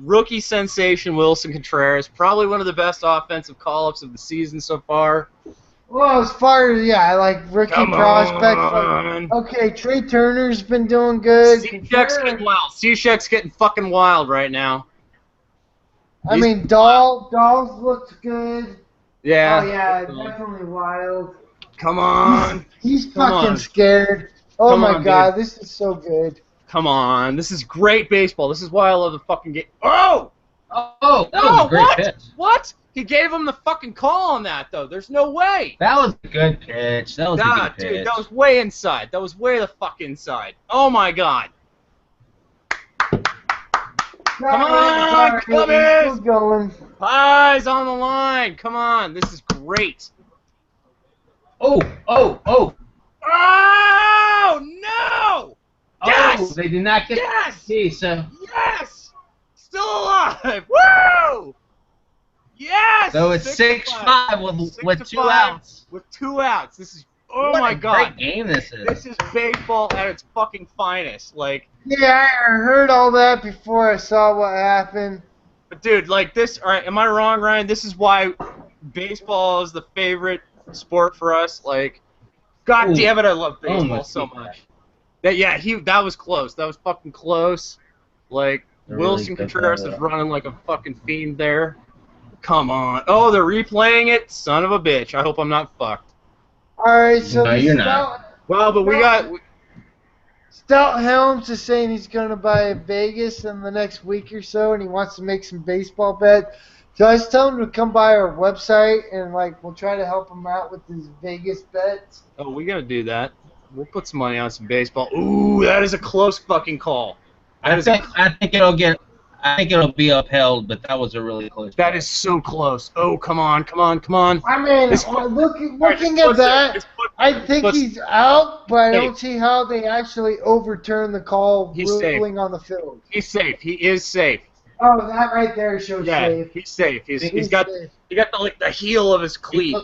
rookie sensation Wilson Contreras, probably one of the best offensive call-ups of the season so far. Well, as far as like rookie Come prospects, on. okay, Trey Turner's been doing good. Cishek's getting wild. Cishek's getting fucking wild right now. I mean, Dahl's looked good. Yeah. Oh yeah, definitely wild. Come on. He's Come fucking on. scared. Oh Come my on, god, this is so good. Come on. This is great baseball. This is why I love the fucking game. Oh! Oh, that No, was a great what? pitch. What? He gave him the fucking call on that, though. There's no way. That was a good pitch. That was a Nah, good pitch. dude, that was way inside. That was way the fuck inside. Oh my god. Come on, Cubbies! Still going. Pies on the line. Come on. This is great. Oh! Oh, no! Yes! Oh, they did not get Yes! the so Yes! Still alive! Woo! Yes! so it's 6-5 with 2 outs. With 2 outs. This is oh What my a god. great game this is. This is baseball at its fucking finest. Yeah, I heard all that before I saw what happened. But dude, this. All right, am I wrong, Ryan? This is why baseball is the favorite sport for us. God Ooh, damn it, I love baseball almost so beat much. That was close. That was fucking close. They're Wilson really good Contreras at is it. running like a fucking fiend there. Come on. Oh, they're replaying it. Son of a bitch. I hope I'm not fucked. All right, so No, you're not. Well, but we got. Stout Helms is saying he's going to buy Vegas in the next week or so, and he wants to make some baseball bets. So I just tell him to come by our website, and we'll try to help him out with his Vegas bets. Oh, we gotta do that. We'll put some money on some baseball. Ooh, that is a close fucking call. I think I think it'll be upheld, but that was a really close. That is so close. Oh, come on, come on, come on. I mean, looking at that, I think he's out, but I don't see how they actually overturn the call ruling on the field. He's safe. He is safe. Oh, that right there shows safe. He's safe. He's got the heel of his cleat.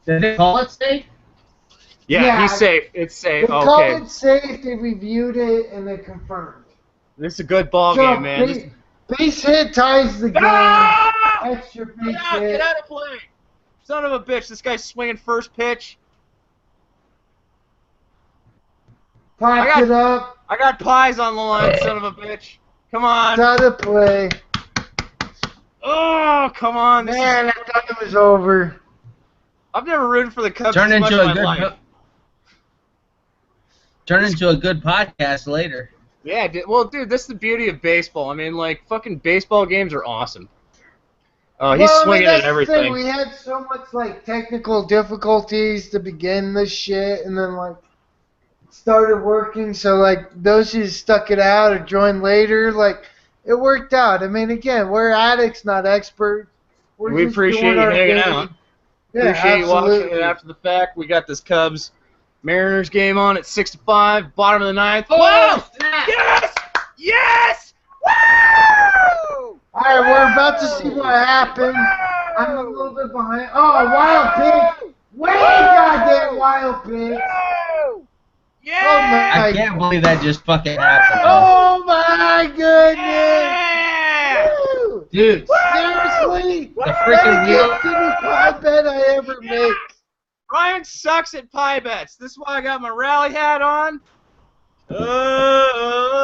Did they call it safe? Yeah, he's safe. It's safe. They called it safe. They reviewed it and they confirmed. This is a good ball game, man. Base hit ties the game. Extra base hit. Get out of play. Son of a bitch. This guy's swinging first pitch. Popped it up. I got pies on the line, son of a bitch. Come on. It's out of play. Oh, come on. Man, I thought it was over. I've never rooted for the Cubs Turn as much into in a my life. Turn into a good podcast later. Yeah, well, dude, this is the beauty of baseball. I mean, like, fucking baseball games are awesome. He's swinging at everything. We had so much, like, technical difficulties to begin this shit, and then, like, started working, so, like, those who stuck it out or joined later, like, it worked out. I mean, again, we're addicts, not experts. We appreciate you hanging out. Yeah, appreciate you watching it after the fact. We got this Cubs Mariners game on at 6-5, bottom of the ninth. Whoa! Yes! Yes! Woo! All right, we're about to see what happened. I'm a little bit behind. Oh, wild pitch! Way goddamn wild pitch! Yeah! Oh I can't believe that just fucking happened. Oh my goodness! Yeah! Woo! Dude, seriously, the freaking biggest pie bet I ever made. Ryan sucks at pie bets. This is why I got my rally hat on. Cubs.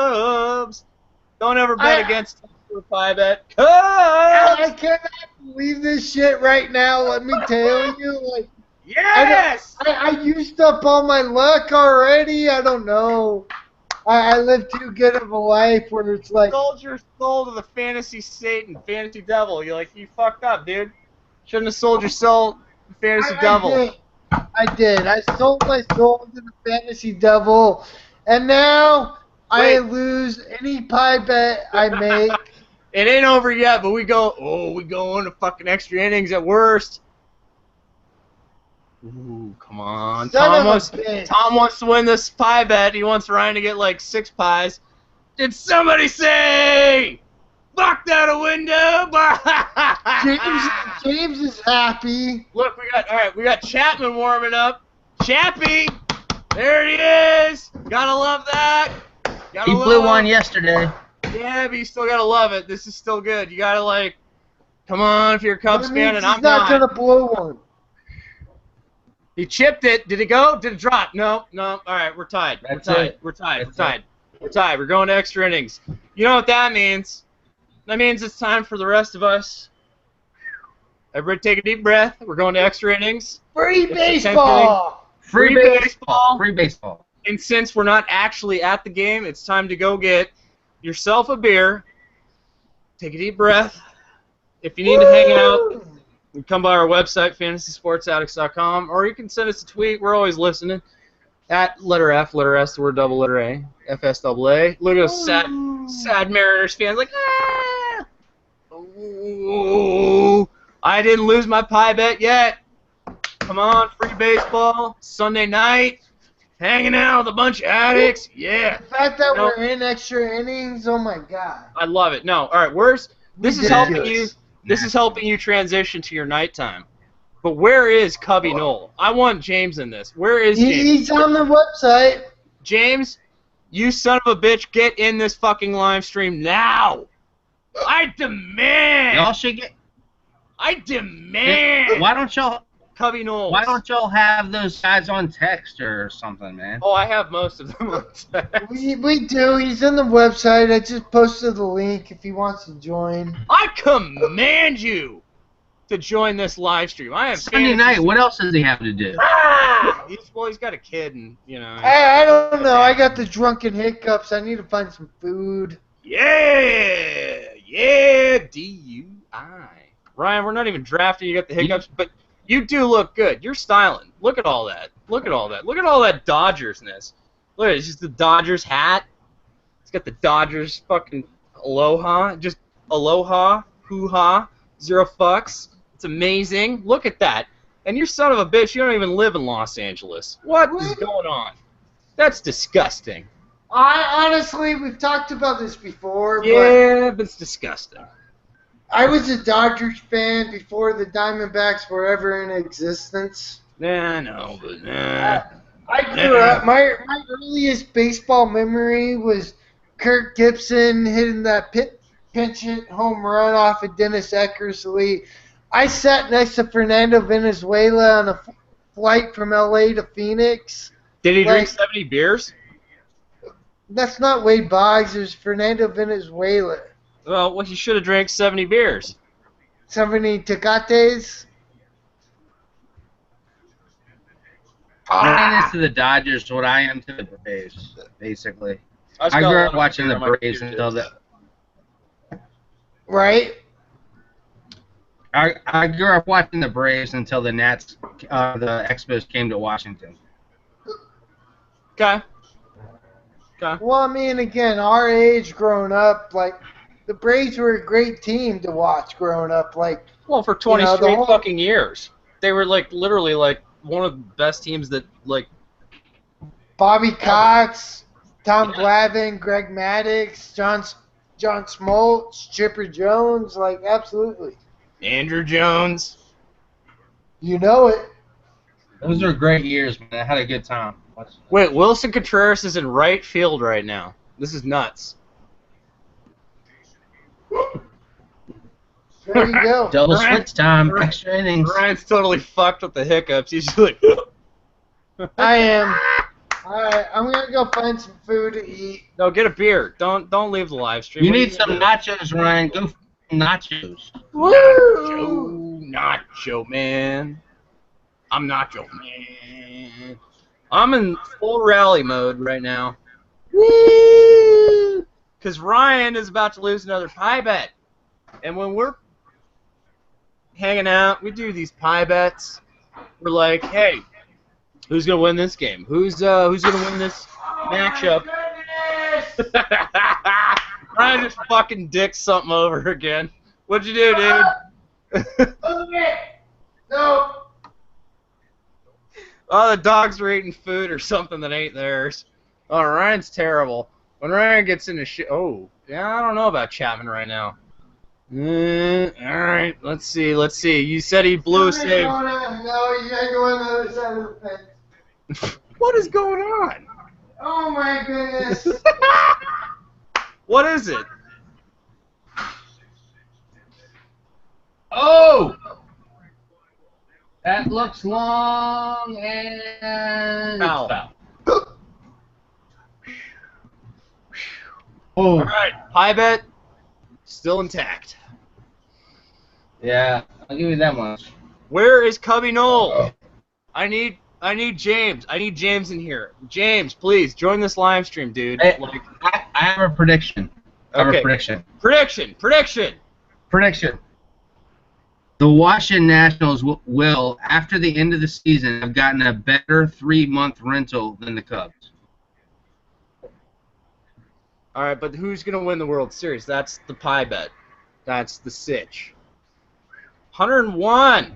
Don't ever bet against a pie bet. Cubs. I cannot believe this shit right now. Let me tell you, like, yes. I used up all my luck already. I don't know. I live too good of a life where it's like Sold your soul to the fantasy Satan, fantasy devil. You fucked up, dude. Shouldn't have sold your soul to the fantasy devil. I did. I sold my soul to the fantasy devil, and now I lose any pie bet I make. It ain't over yet, but we go into fucking extra innings at worst. Ooh, come on. Tom wants to win this pie bet. He wants Ryan to get like 6 pies. Did somebody say knocked out a window? James is happy. Look, we got Chapman warming up. Chappie, there he is. Gotta love that. He blew one yesterday. Yeah, but you still gotta love it. This is still good. You gotta come on if you're a Cubs fan, and I'm not gonna blow one. He chipped it. Did it go? Did it drop? No. All right, we're tied. We're tied. We're going to extra innings. You know what that means? That means it's time for the rest of us. Everybody take a deep breath. We're going to extra innings. Free baseball! Free baseball! Free baseball. And since we're not actually at the game, it's time to go get yourself a beer. Take a deep breath. If you need to hang out, you can come by our website, fantasysportsaddicts.com, or you can send us a tweet. We're always listening. At letter F, letter S, the word double letter A, FSAA. Look at those sad Mariners fans like, ah! Ooh, I didn't lose my pie bet yet. Come on, free baseball, Sunday night, hanging out with a bunch of addicts. Yeah. The fact that we're in extra innings, oh my god. I love it. No, all right, this is helping you transition to your nighttime. But where is Cubby Knoll? I want James in this. Where is James? He's on the website. James, you son of a bitch, get in this fucking live stream now. I demand. Y'all should get. I demand. Why don't y'all? Cubby Knoll. Why don't y'all have those guys on text or something, man? Oh, I have most of them on text. We do. He's on the website. I just posted the link if he wants to join. I command you to join this live stream. I have Sunday night. What else does he have to do? He's got a kid, and I don't know. I got the drunken hiccups. I need to find some food. Yeah, DUI. Ryan, we're not even drafting. You got the hiccups, but you do look good. You're styling. Look at all that. Look at all that. Look at all that Dodgers-ness. Look, it's just the Dodgers hat. It's got the Dodgers fucking aloha, just aloha, hoo-ha, 0 fucks. It's amazing. Look at that. And you son of a bitch, you don't even live in Los Angeles. What is going on? That's disgusting. Honestly, we've talked about this before. Yeah, but it's disgusting. I was a Dodgers fan before the Diamondbacks were ever in existence. Nah, no, but nah. I grew up. My earliest baseball memory was Kirk Gibson hitting that pinch hit home run off of Dennis Eckersley. I sat next to Fernando Venezuela on a flight from LA to Phoenix. Did he drink 70 beers? That's not Wade Boggs. It was Fernando Venezuela. Well, he should have drank 70 beers. 70 Tecates. Ryan is to the Dodgers what I am to the Braves, basically. I grew up watching the Braves until the. Right. I grew up watching the Braves until the Nats, the Expos came to Washington. Okay. Well, I mean, again, our age growing up, like, the Braves were a great team to watch growing up. Like, well, for 20 straight fucking years. They were, like, literally, like, one of the best teams that, like... Bobby Cox, Tom Glavine, Greg Maddux, John Smoltz, Chipper Jones, like, absolutely. Andrew Jones. You know it. Those were great years, man. I had a good time. Wait, Wilson Contreras is in right field right now. This is nuts. There you go. Double switch time, extra innings. Ryan's totally fucked with the hiccups. He's just like... I am. Alright, I'm going to go find some food to eat. No, get a beer. Don't leave the live stream. You need some nachos, Ryan. Go for nachos. Woo! Nacho, man. I'm Nacho, man. I'm in full rally mode right now. Woo! Because Ryan is about to lose another pie bet. And when we're hanging out, we do these pie bets. We're like, hey, who's going to win this game? Who's going to win this matchup? Ryan just fucking dicked something over again. What'd you do, dude? No. Oh, the dogs were eating food or something that ain't theirs. Oh, Ryan's terrible. When Ryan gets into shit... Oh, yeah, I don't know about Chapman right now. All right, let's see. You said he blew a save. No, you gotta go on the other side of the fence. What is going on? Oh my goodness. What is it? Oh! That looks long and Foul. foul. All right, pie bet still intact. Yeah, I'll give you that much. Where is Cubby Knoll? I need James. I need James in here. James, please join this live stream, dude. Hey, I have a prediction. Okay. Prediction. The Washington Nationals will, after the end of the season, have gotten a better 3-month rental than the Cubs. All right, but who's going to win the World Series? That's the pie bet. That's the sitch. 101.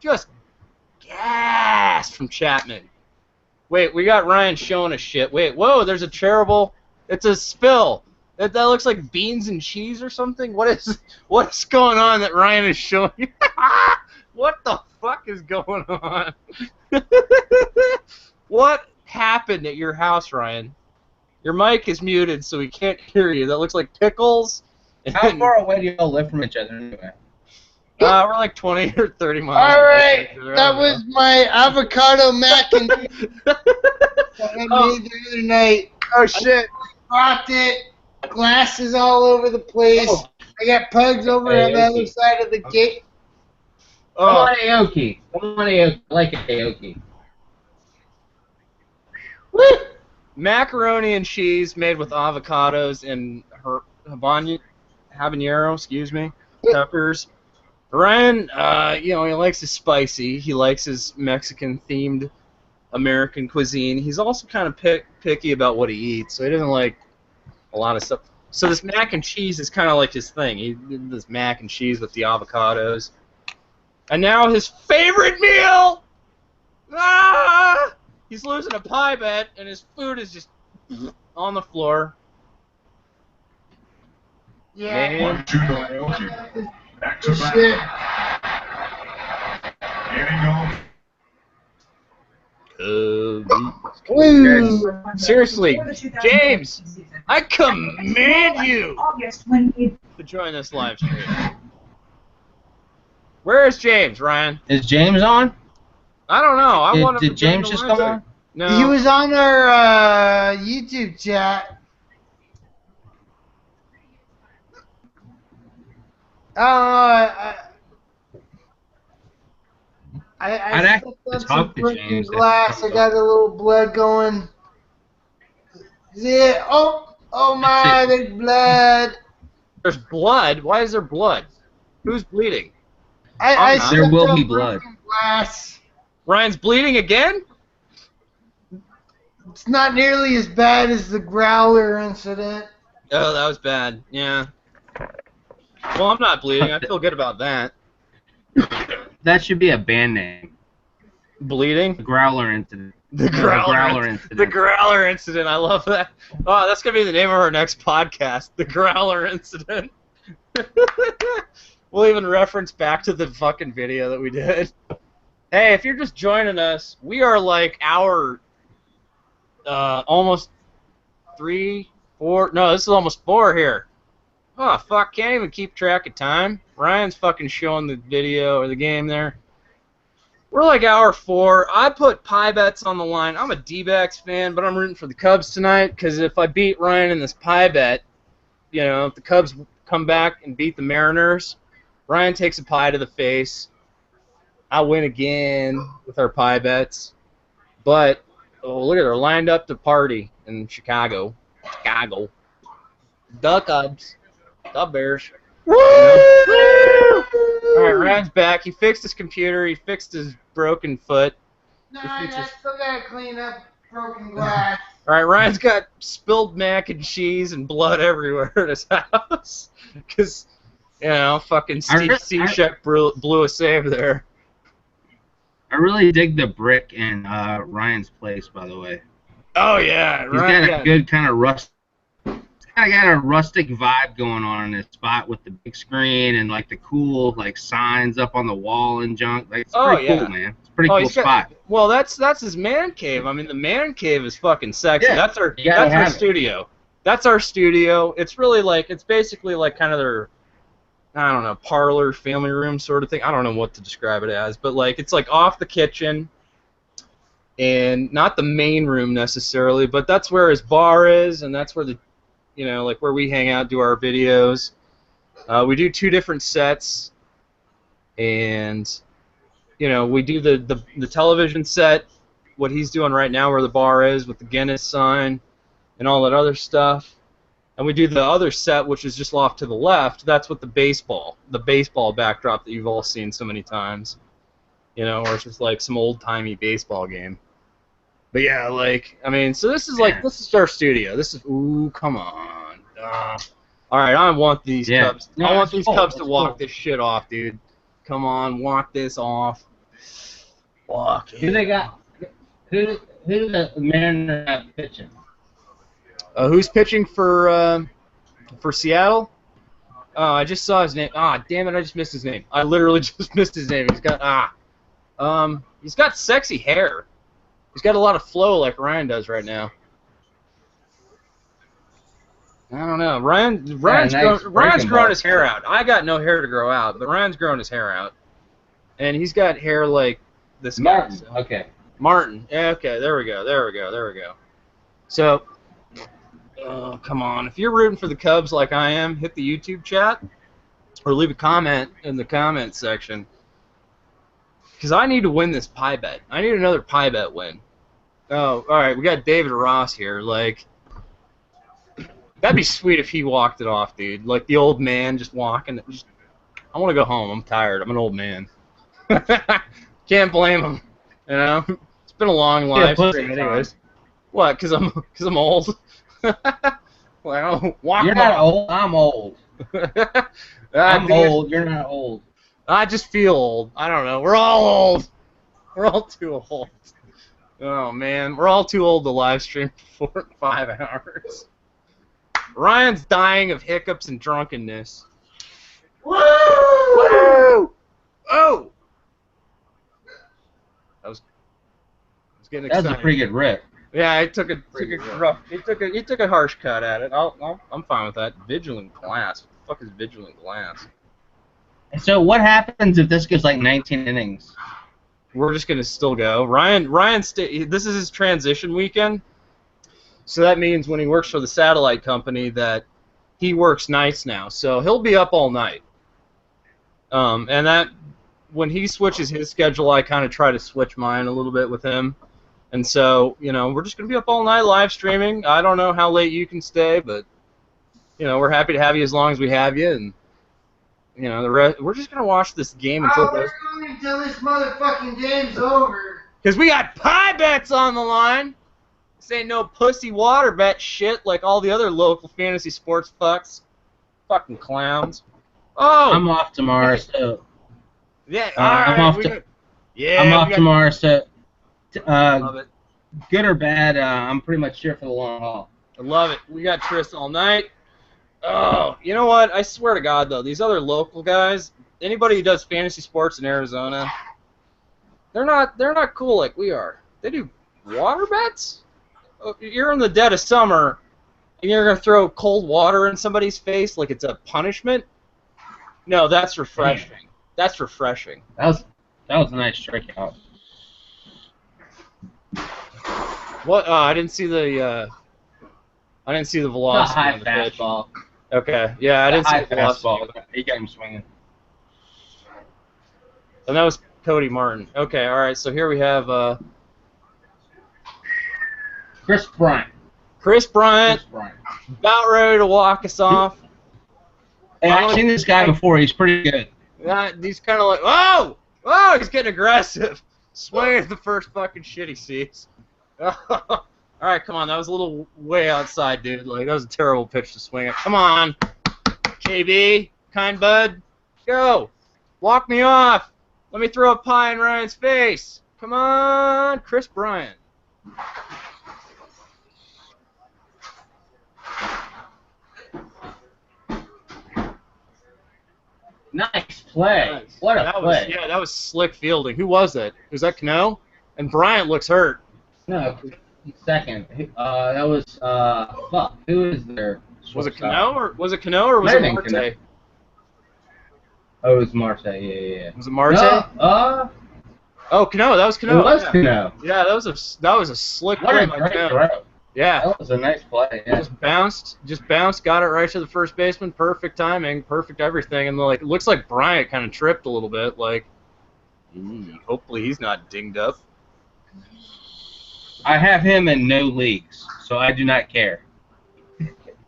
Just gas from Chapman. Wait, we got Ryan showing us shit. Wait, whoa, there's a terrible... It's a spill. That looks like beans and cheese or something. What's going on that Ryan is showing you? What the fuck is going on? What happened at your house, Ryan? Your mic is muted, so we can't hear you. That looks like pickles. How far away do you all live from each other anyway? We're like 20 or 30 miles. All right, that was my avocado mac and cheese that I made the other night. Oh shit! Dropped it. Glasses all over the place. Oh. I got pugs over on the other side of the gate. I want Aoki. I like Aoki. Woo! Macaroni and cheese made with avocados and habanero, peppers. Ryan, he likes his spicy. He likes his Mexican-themed American cuisine. He's also kind of picky about what he eats, so he doesn't like a lot of stuff. So this mac and cheese is kind of like his thing. He did this mac and cheese with the avocados. And now his favorite meal! Ah! He's losing a pie bet, and his food is just on the floor. Yeah. Man. Back to back. Getting off. Seriously, James, I command you to join this live stream. Where is James, Ryan? Is James on? I don't know. I want him Did to join James the just live come stream. on? No. He was on our YouTube chat. I'd I actually stepped on talk some to broken James. glass. I got a little blood going. Yeah. Oh my, there's blood. There's blood? Why is there blood? Who's bleeding? I There stepped will on be blood. broken glass. Ryan's bleeding again? It's not nearly as bad as the growler incident. Oh, that was bad. Yeah. Well, I'm not bleeding. I feel good about that. That should be a band name. Bleeding? The Growler Incident. The Growler Incident. The Growler Incident. I love that. Oh, that's going to be the name of our next podcast. The Growler Incident. We'll even reference back to the fucking video that we did. Hey, if you're just joining us, we are like hour... almost 3, 4... No, this is almost 4 here. Oh, fuck, can't even keep track of time. Ryan's fucking showing the video or the game there. We're like hour 4. I put pie bets on the line. I'm a D-backs fan, but I'm rooting for the Cubs tonight because if I beat Ryan in this pie bet, you know, if the Cubs come back and beat the Mariners, Ryan takes a pie to the face. I win again with our pie bets. But, oh, look at her lined up to party in Chicago. The Cubs. The Bears. Woo! All right, Ryan's back. He fixed his computer. He fixed his broken foot. No, I still gotta clean up broken glass. All right, Ryan's got spilled mac and cheese and blood everywhere at his house because, you know, fucking Steve Cishek blew a save there. I really dig the brick in Ryan's place, by the way. Oh yeah, He's got a good kind of got a rustic vibe going on in this spot with the big screen and like the cool like signs up on the wall and junk. Like it's pretty cool, man. It's a pretty cool spot. Well, that's his man cave. I mean, the man cave is fucking sexy. Yeah, that's our studio. That's our studio. It's really like it's basically like kind of their, I don't know, parlor, family room sort of thing. I don't know what to describe it as, but like it's like off the kitchen. And not the main room necessarily, but that's where his bar is, and that's where the, you know, like where we hang out, do our videos. We do 2 different sets, and you know, we do the television set, what he's doing right now, where the bar is with the Guinness sign, and all that other stuff. And we do the other set, which is just off to the left. That's with the baseball backdrop that you've all seen so many times. You know, or it's just like some old-timey baseball game. But yeah, like, I mean, so this is like, this is our studio. This is, ooh, come on. All right, I want these Cubs. No, I want these Cubs to cool. walk this shit off, dude. Come on, walk this off. Walk it. Who they got? Who the Mariners have pitching? Who's pitching for Seattle? Oh, I just saw his name. Ah, damn it, I just missed his name. I literally just missed his name. He's got sexy hair. He's got a lot of flow like Ryan does right now. I don't know. Ryan's grown his hair out. I got no hair to grow out, but Ryan's grown his hair out. And he's got hair like this guy. Martin. So. Okay. Martin. Yeah, okay, there we go. So, come on. If you're rooting for the Cubs like I am, hit the YouTube chat or leave a comment in the comment section. Because I need to win this pie bet. I need another pie bet win. Oh, all right. We got David Ross here. Like, that'd be sweet if he walked it off, dude. Like the old man just walking. I want to go home. I'm tired. I'm an old man. Can't blame him. You know, been a long live pussy stream, time. anyways. What? Cause I'm old. Well, walk You're them not off. old. I'm old. I'm Dude, old. You're not old. I just feel old. I don't know. We're all old. We're all too old. Oh man, we're all too old to live stream for 4 and 5 hours. Ryan's dying of hiccups and drunkenness. Woo! Woo! Oh! I was getting That excited. was a pretty good rip. Yeah, he took a rough. He took a harsh cut at it. I'm fine with that. Vigilant glass. What the fuck is vigilant glass? So what happens if this goes like 19 innings? We're just gonna still go. This is his transition weekend, so that means when he works for the satellite company that he works nights now. So he'll be up all night. And that when he switches his schedule, I kind of try to switch mine a little bit with him. And so, we're just going to be up all night live streaming. I don't know how late you can stay, but, we're happy to have you as long as we have you. And, we're just going to watch this game until Until this motherfucking game's over. because we got pie bets on the line. This ain't no pussy water bet shit like all the other local fantasy sports fucks. Fucking clowns. Oh! I'm off tomorrow, so Yeah, I'm off tomorrow, so love it. good or bad, I'm pretty much here for the long haul. I love it. We got Tris all night. Oh, you know what? I swear to God, though, these other local guys, anybody who does fantasy sports in Arizona, they're not cool like we are. They do water bets. You're in the dead of summer, and you're gonna throw cold water in somebody's face like it's a punishment. No, that's refreshing. That's refreshing. That was a nice strikeout. What? I didn't see the. I didn't see the velocity High on the pitch. fastball. Okay. Yeah, I didn't see High the velocity. fastball. He got him swinging. And that was Cody Martin. Okay. All right. So here we have Chris Bryant. Chris Bryant about ready to walk us off. Hey, I've seen this guy before. He's pretty good. He's kind of like, oh, he's getting aggressive. Swinging at the first fucking shit he sees. All right, come on. That was a little way outside, dude. Like, that was a terrible pitch to swing at. Come on, JB, kind bud. Go. Walk me off. Let me throw a pie in Ryan's face. Come on, Chris Bryant. Nice play. Nice. What a play. That was slick fielding. Who was that? Was that Cano? And Bryant looks hurt. No, second. That was fuck. Who is there? Was it Cano or was it Marte? Cano. Oh, it was Marte. Yeah. Was it Marte? No, Oh, Cano. That was Cano. it was yeah. Cano. Yeah, that was a slick What play a by great Cano. throw. Yeah. That was a nice play. Yeah. Just bounced, got it right to the first baseman. Perfect timing, perfect everything, and it looks like Bryant kind of tripped a little bit. Like, hopefully he's not dinged up. I have him in no leagues, so I do not care.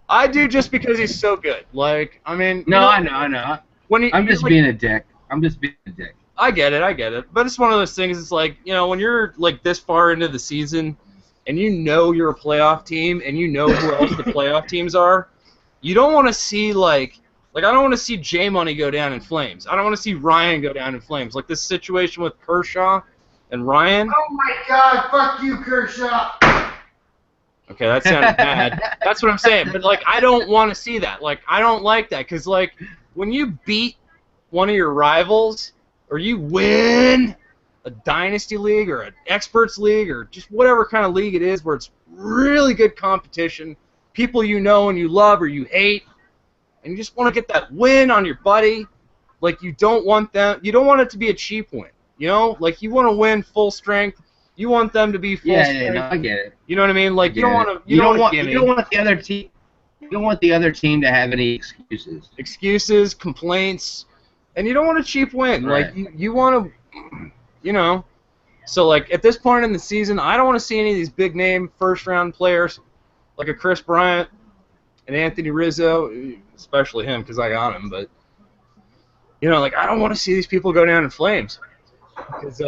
I do just because he's so good. Like, I mean, No, I know. I'm just being a dick. I get it. But it's one of those things. It's like, when you're like this far into the season, and you're a playoff team, and you know who else the playoff teams are, you don't want to see like I don't want to see J Money go down in flames. I don't want to see Ryan go down in flames. Like this situation with Kershaw and Ryan. Oh my God! Fuck you, Kershaw. Okay, that sounded bad. That's what I'm saying. But like, I don't want to see that. Like, I don't like that because like when you beat one of your rivals or you win a dynasty league or an experts league or just whatever kind of league it is where it's really good competition, people you know and you love or you hate, and you just want to get that win on your buddy. Like you don't want it to be a cheap win. Like you want to win full strength. You want them to be full strength. Yeah, no, I get it. You know what I mean? Like you don't want to. You don't want the other team. You don't want the other team to have any excuses, complaints, and you don't want a cheap win. Right. Like you want to, So like at this point in the season, I don't want to see any of these big name first round players, like a Chris Bryant and Anthony Rizzo, especially him because I got him. But like I don't want to see these people go down in flames because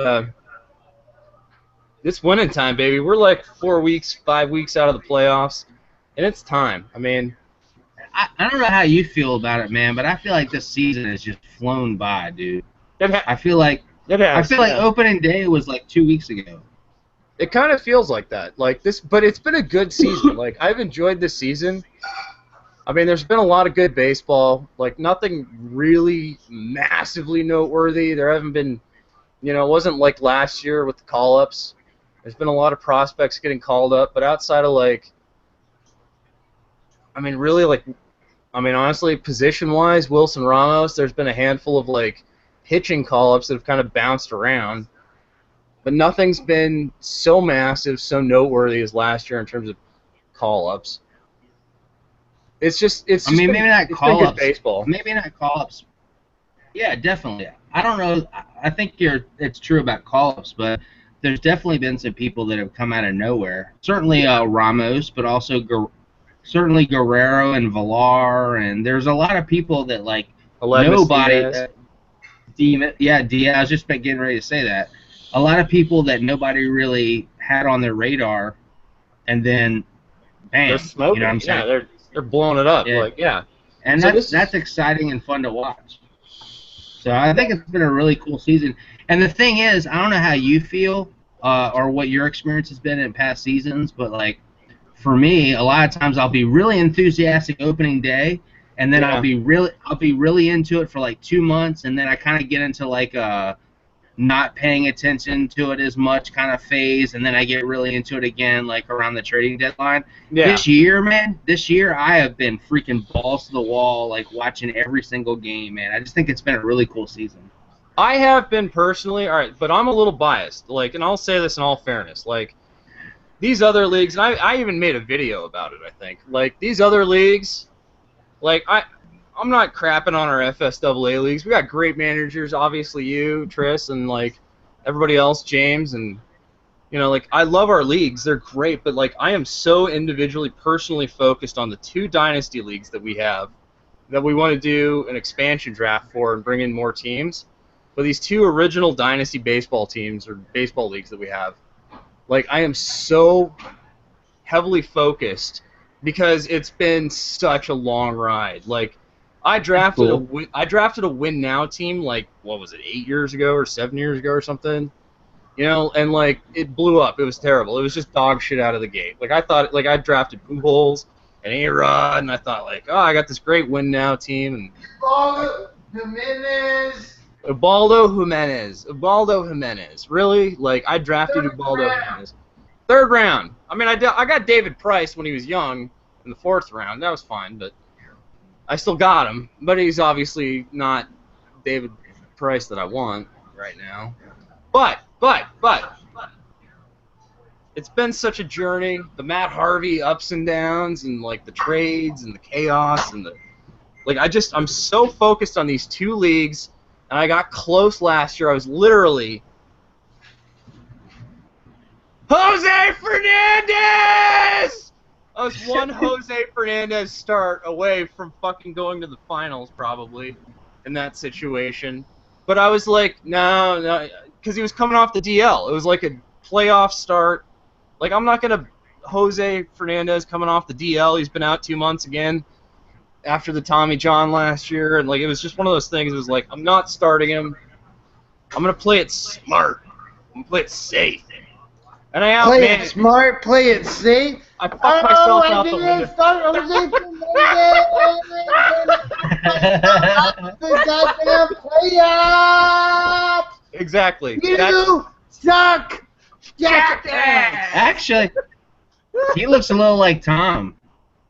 It's winning time, baby. We're like 4 weeks, 5 weeks out of the playoffs, and it's time. I mean, I don't know how you feel about it, man, but I feel like this season has just flown by, dude. I feel like opening day was like 2 weeks ago. It kind of feels like that. Like this, but it's been a good season. Like I've enjoyed this season. I mean, there's been a lot of good baseball. Like nothing really massively noteworthy. There haven't been, it wasn't like last year with the call-ups. There's been a lot of prospects getting called up, but outside of honestly, position-wise, Wilson Ramos, there's been a handful of pitching call-ups that have kind of bounced around. But nothing's been so massive, so noteworthy as last year in terms of call-ups. It's maybe not call-ups. Baseball. Maybe not call-ups. Yeah, definitely. I don't know. I think it's true about call-ups, but there's definitely been some people that have come out of nowhere. Certainly Ramos, but also certainly Guerrero and Villar, and there's a lot of people that nobody. Diaz. I was just getting ready to say that. A lot of people that nobody really had on their radar, and then, bam, they're smoking. You know what I'm saying? Yeah, they're blowing it up. Yeah. And so that's exciting and fun to watch. So I think it's been a really cool season. And the thing is, I don't know how you feel or what your experience has been in past seasons, but for me, a lot of times I'll be really enthusiastic opening day, and then I'll be really into it for 2 months, and then I kind of get into not paying attention to it as much kind of phase, and then I get really into it again around the trading deadline. Yeah. This year I have been freaking balls to the wall watching every single game, man. I just think it's been a really cool season. I have been personally, all right, but I'm a little biased. And I'll say this in all fairness, these other leagues, and I even made a video about it, I think. These other leagues, I'm not crapping on our FSAA leagues. We got great managers, obviously you, Tris, and everybody else, James, and I love our leagues. They're great, but I am so individually, personally focused on the 2 dynasty leagues that we have that we want to do an expansion draft for and bring in more teams. But these 2 original dynasty baseball teams or baseball leagues that we have, I am so heavily focused because it's been such a long ride. I drafted a win now team what was it, 8 years ago or 7 years ago or something, and it blew up. It was terrible. It was just dog shit out of the gate. I thought I drafted Pujols and A-Rod, and I thought I got this great win now team and Ubaldo Jimenez. Really? I drafted Ubaldo Jimenez. 3rd round. I mean, I got David Price when he was young in the 4th round. That was fine, but I still got him. But he's obviously not David Price that I want right now. But it's been such a journey. The Matt Harvey ups and downs and the trades and the chaos and I'm so focused on these 2 leagues. And I got close last year. I was literally Jose Fernandez! I was one Jose Fernandez start away from fucking going to the finals, probably, in that situation. But I was no, because he was coming off the DL. It was a playoff start. I'm not going to Jose Fernandez coming off the DL. He's been out 2 months again after the Tommy John last year, and it was just one of those things. It was I'm not starting him. I'm gonna play it smart. I'm gonna play it safe. And I outmanaged. Play it smart. Play it safe. I fucked myself out the window. Exactly. You suck, jackass. Actually, he looks a little like Tom.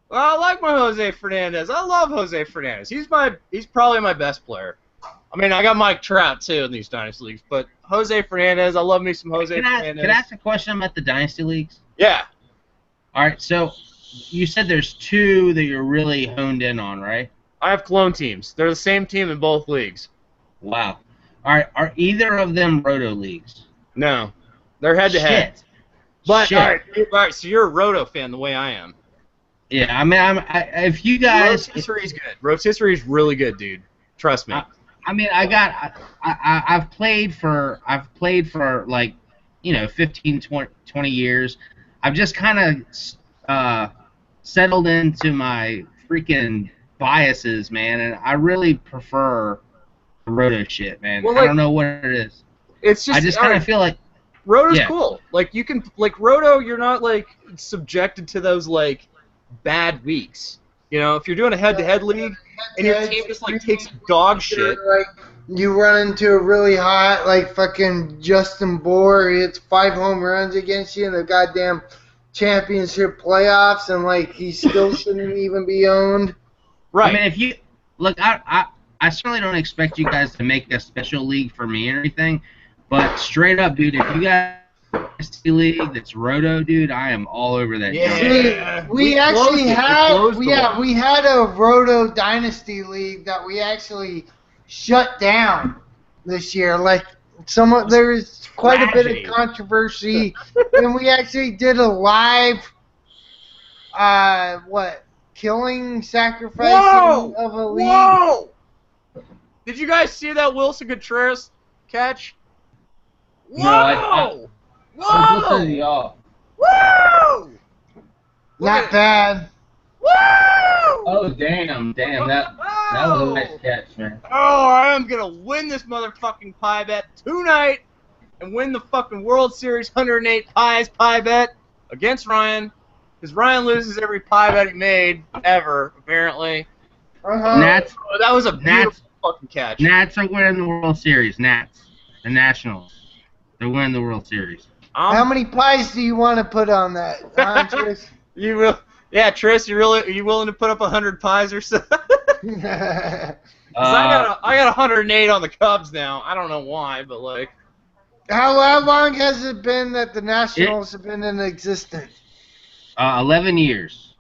Well, I like my Jose Fernandez. I love Jose Fernandez. He's probably my best player. I mean, I got Mike Trout too in these dynasty leagues, but Jose Fernandez, I love me some Jose Fernandez. Can I ask a question about the dynasty leagues? Yeah. All right. So you said there's 2 that you're really honed in on, right? I have clone teams. They're the same team in both leagues. Wow. All right. Are either of them roto leagues? No, they're head to head. But all right. So you're a roto fan the way I am. Yeah, I mean, if you guys, rotisserie's good. Rotisserie's really good, dude. Trust me. I've played for 15, 20 years, I've just kind of settled into my freaking biases, man, and I really prefer the roto shit, man. Well, I don't know what it is. It's just I just kind of feel like Roto's yeah. cool. Like you can Roto, you're not like subjected to those like bad weeks. If you're doing a head-to-head league and your team just like takes dog shit. Like you run into a really hot like fucking Justin Bohr, he hits 5 home runs against you in the goddamn championship playoffs, and like he still shouldn't even be owned. Right. I mean, if you look, I certainly don't expect you guys to make a special league for me or anything, but straight up, dude, if you guys Dynasty League that's Roto, dude, I am all over that. Yeah. junk. We actually had we had a Roto Dynasty League that we actually shut down this year. Like there was quite a bit of controversy, and we actually did a live killing sacrificing of a league. Whoa! Did you guys see that Wilson Contreras catch? Whoa! No, I was listening to y'all. Woo! Not bad. Woo! Oh, damn, that was a nice catch, man. Oh, I am gonna win this motherfucking pie bet tonight and win the fucking World Series 108 pies pie bet against Ryan, because Ryan loses every pie bet he made ever, apparently. Nats. Oh, that was a beautiful fucking catch. Nats are winning the World Series. Nats, the Nationals, they're winning the World Series. How many pies do you want to put on that, Tris? You will, yeah, Tris. You willing to put up 100 pies or so? I got 108 on the Cubs now. I don't know why, but like. How long has it been that the Nationals have been in existence? 11 years.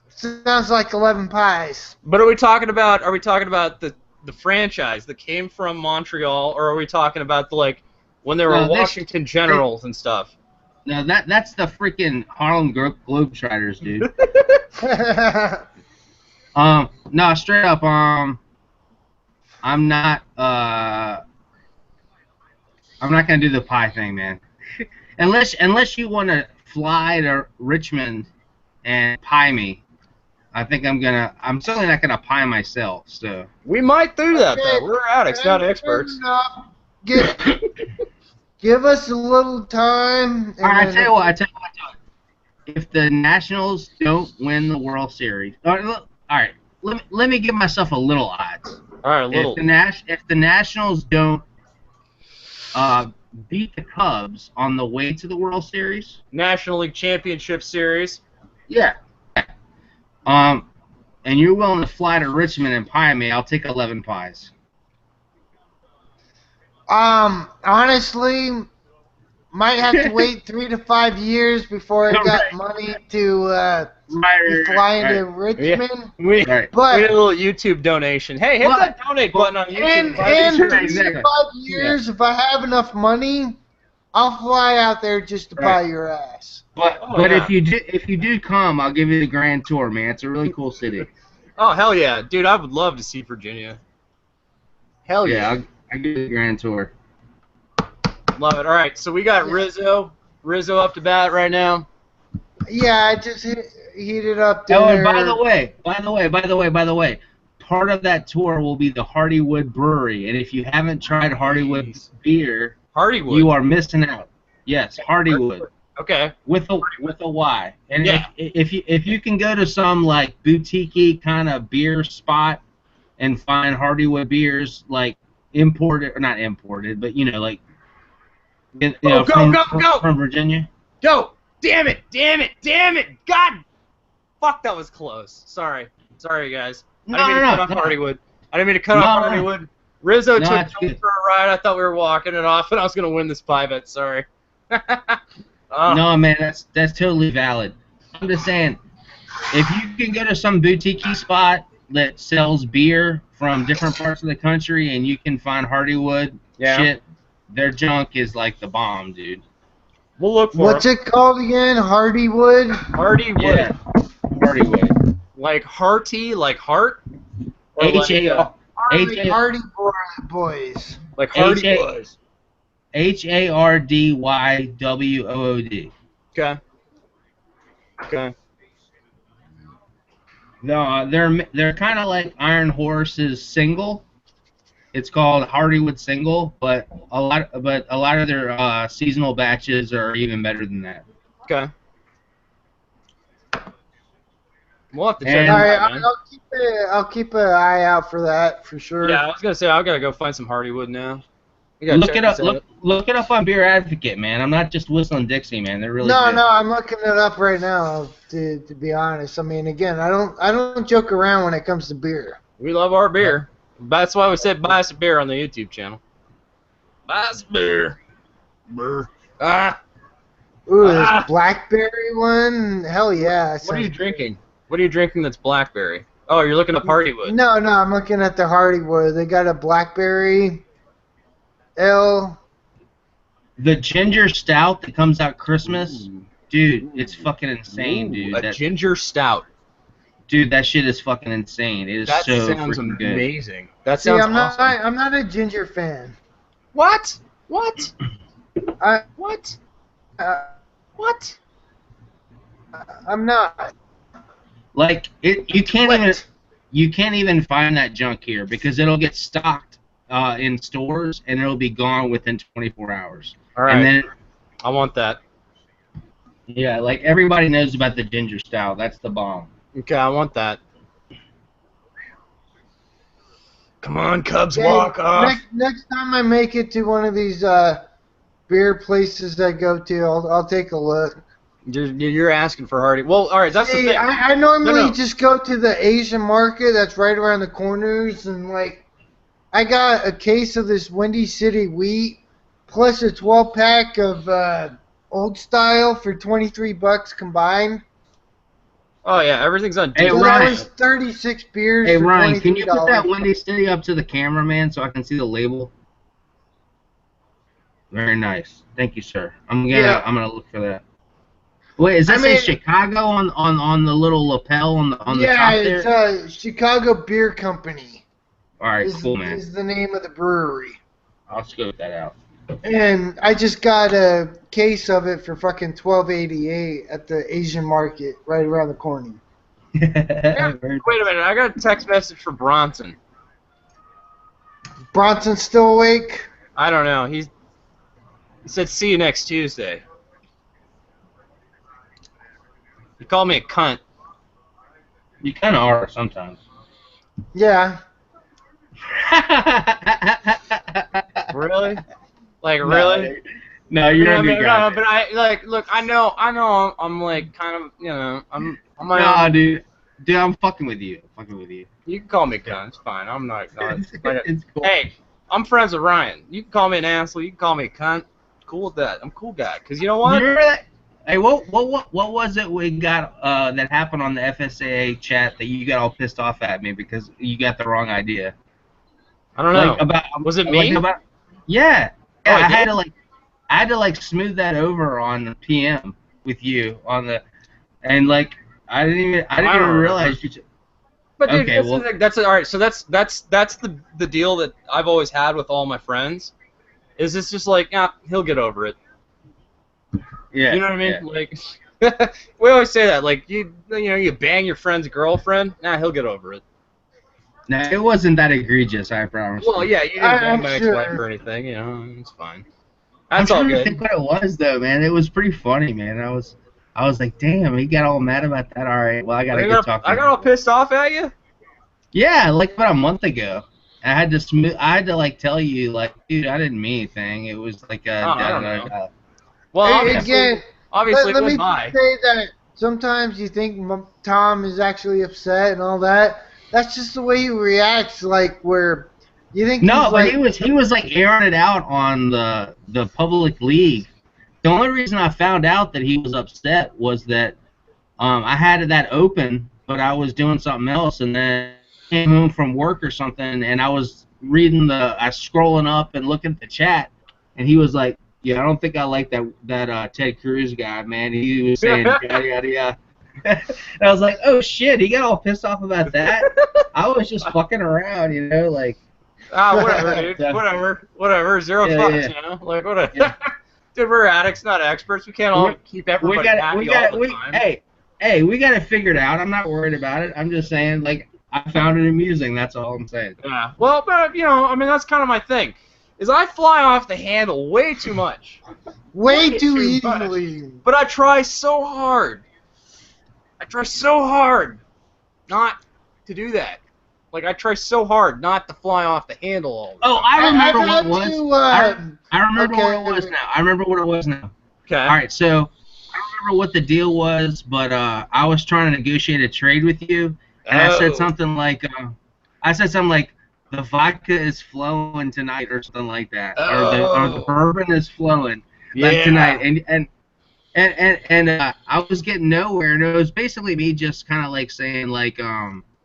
Sounds like 11 pies. But are we talking about the franchise that came from Montreal, or are we talking about the when they were Washington Generals and stuff? No, that's the freaking Harlem Globetrotters, dude. No, straight up, I'm not gonna do the pie thing, man. unless you want to fly to Richmond and pie me. I think I'm certainly not gonna pie myself. So we might do that though. We're addicts, not experts. Give us a little time. I tell you what. If the Nationals don't win the World Series, all right. Let me give myself a little odds. All right, a little. If the Nationals don't beat the Cubs on the way to the World Series, National League Championship Series. Yeah. And you're willing to fly to Richmond and pie me, I'll take 11 pies. Honestly, might have to wait 3 to 5 years before I got money to be flying to Richmond. We need a little YouTube donation. Hey, hit that donate button on YouTube. And 3 to 5 years, if I have enough money, I'll fly out there just to pie your ass. But if you do come, I'll give you the Grand Tour, man. It's a really cool city. Oh hell yeah, dude! I would love to see Virginia. Hell yeah! I'll give you the Grand Tour. Love it. All right, so we got Rizzo up to bat right now. Yeah, I just heated up. Oh, and by the way, part of that tour will be the Hardywood Brewery, and if you haven't tried Hardywood beer, you are missing out. Yes, Hardywood. Okay. With a Y. And if you can go to some boutique-y kind of beer spot and find Hardywood beers imported or not imported, but from Virginia. Go! Damn it! God! Fuck, that was close. Sorry guys. I didn't mean to cut off Hardywood. Hardywood. Rizzo took me for a ride. I thought we were walking it off, and I was gonna win this pie bet. Sorry. No, man, that's totally valid. I'm just saying, if you can go to some boutique-y spot that sells beer from different parts of the country and you can find Hardywood shit, their junk is like the bomb, dude. We'll look for What's it called again? Hardywood? Hardywood. Yeah. Hardywood. Like hearty, like heart? H-A-R. Hardy Boys. Like Hardy Boys. HARDYWOOD. Okay. Okay. No, they're kind of like Iron Horse's single. It's called Hardywood Single, but a lot of their seasonal batches are even better than that. Okay. We'll have to check And- it All right, out, man. I'll keep an eye out for that for sure. Yeah, I was gonna say I gotta go find some Hardywood now. Look it up. Look it up on Beer Advocate, man. I'm not just whistling Dixie, man. They're really No, good. no, I'm looking it up right now. To be honest, I mean, again, I don't joke around when it comes to beer. We love our beer. That's why we said buy us a beer on the YouTube channel. Buy us a beer. Beer. Ah. Ooh, this blackberry one, hell yeah. What are you drinking? What are you drinking that's blackberry? Oh, you're looking up Hardywood. No, I'm looking at the Hardywood. They got a blackberry ale. The ginger stout that comes out Christmas, dude, it's fucking insane, dude. A ginger stout. Dude, that shit is fucking insane. It is That so sounds freaking good. amazing. That See, sounds I'm not awesome. I'm not a ginger fan. What? What? I What? uh, What? I'm not. Like you can't What? even find that junk here because it'll get stocked in stores and it'll be gone within 24 hours. All right. And then I want that. yeah, like everybody knows about the ginger stout. That's the bomb. Okay, I want that. Come on, Cubs, Hey, walk off. next time I make it to one of these beer places I go to, I'll take a look. You're asking for Hardy. Well, all right, that's the See, thing. I normally No. just go to the Asian market that's right around the corners, and like, I got a case of this Windy City wheat, plus a 12-pack of Old Style for $23 combined. Oh yeah, everything's on Hey, deal. So Ryan. that was 36 beers Hey for Ryan, $23. can you put that Windy City up to the camera, man, so I can see the label? Very nice. Thank you, sir. I'm gonna look for that. Wait, is that say Chicago on the little lapel on the top there? Yeah, it's Chicago Beer Company. All right, is, cool, man. is the name of the brewery. I'll scope that out. And I just got a case of it for fucking $12.88 at the Asian market right around the corner. Wait a minute, I got a text message from Bronson. Bronson's still awake? I don't know. He said see you next Tuesday. He called me a cunt. You kind of are sometimes. Yeah. Really? Like really? No, you're a I mean, good guy. no, but I look. I know. I'm like kind of, I'm my Nah, own. dude, I'm fucking with you. You can call me cunt. It's fine. I'm not. It's cool. Hey, I'm friends with Ryan. You can call me an asshole. You can call me a cunt. Cool with that. I'm a cool guy. Cause you know what? You remember that? Hey, what was it we got that happened on the FSAA chat that you got all pissed off at me because you got the wrong idea? I don't know. Was it me? Yeah. Oh, I did? had to smooth that over on the PM with you on the, and like I didn't even realize you. But dude, Okay, that's all right. So that's the deal that I've always had with all my friends. Is it's just like, he'll get over it. Yeah. You know what I mean? Yeah. Like, we always say that. Like, you bang your friend's girlfriend. He'll get over it. No, it wasn't that egregious, I promise. Well, yeah, you didn't bang I'm my ex-wife sure. or anything. It's fine. I'm That's all trying to good. think what it was though, man. It was pretty funny, man. I was like, damn, he got all mad about that. All right, well, I gotta go talk to him. I got all pissed off at you. Yeah, like about a month ago. I had to like tell you, like, dude, I didn't mean anything. It was like I don't know. Well, Hey, obviously, again, obviously let it was me mine. say that sometimes you think Tom is actually upset and all that. That's just the way he reacts. Like where you think No, he's but like, he was like airing it out on the public league. The only reason I found out that he was upset was that I had that open, but I was doing something else, and then came home from work or something, and I was scrolling up and looking at the chat, and he was like, "Yeah, I don't think I like that Ted Cruz guy, man." He was saying yada yada yada. And I was like, "Oh shit!" He got all pissed off about that. I was just fucking around, like. Whatever, dude. Yeah. Whatever. Zero Yeah, fucks, yeah. you know? Like, whatever. Yeah. Dude, we're addicts, not experts. We can't all keep everybody happy all the time. Hey, we got it figured out. I'm not worried about it. I'm just saying, like, I found it amusing. That's all I'm saying. Yeah. Well, but, you know, I mean, that's kind of my thing. Is I fly off the handle way too much. Way too much. easily. But I try so hard. Not to do that. Like, I try so hard not to fly off the handle all the time. Oh, I remember I've what had it was. to, I remember okay. what it was now. I remember what it was now. Okay. All right, so I don't remember what the deal was, but I was trying to negotiate a trade with you, and I said something like, the vodka is flowing tonight, or something like that, or the bourbon is flowing like tonight, and I was getting nowhere, and it was basically me just kind of like saying like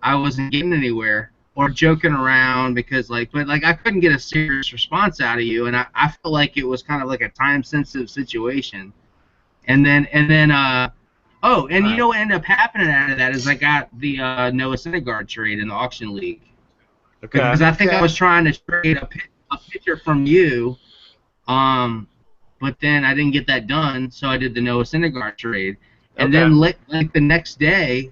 I wasn't getting anywhere or joking around because like, but like I couldn't get a serious response out of you, and I felt like it was kind of like a time sensitive situation, and then you know what ended up happening out of that is I got the Noah Syndergaard trade in the auction league. Okay. Because I think I was trying to trade a pitcher from you, but then I didn't get that done, so I did the Noah Syndergaard trade. And then like the next day,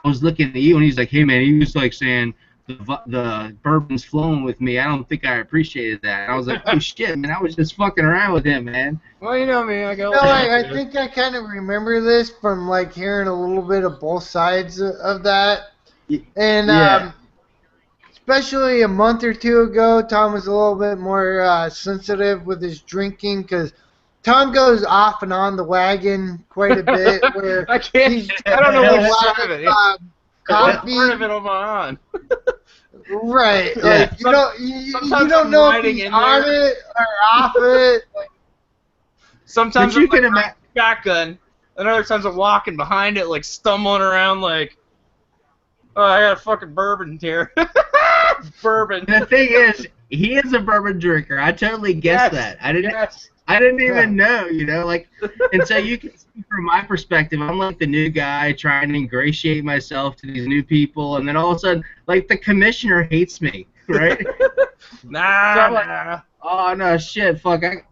I was looking at you, and he's like, "Hey man," he was like saying, "The bourbon's flowing with me. I don't think I appreciated that." And I was like, "Oh shit, man! I was just fucking around with him, man." Well, you know me. I go. No, I think I kind of remember this from like hearing a little bit of both sides of that, and especially a month or two ago, Tom was a little bit more sensitive with his drinking because Tom goes off and on the wagon quite a bit. Where I can't. I don't know which side of it. Coffee. Part of it am I on? Right. Yeah. Like you don't know if he's on it or off it. Like, Sometimes But you I'm can like shotgun, and other times I'm walking behind it, like stumbling around, like, oh, I got a fucking bourbon here. Bourbon. The thing is, he is a bourbon drinker. I totally guessed that. I didn't even know, you know, like, and so you can see from my perspective, I'm like the new guy trying to ingratiate myself to these new people, and then all of a sudden, like, the commissioner hates me, right? Nah. Oh no, shit, fuck, I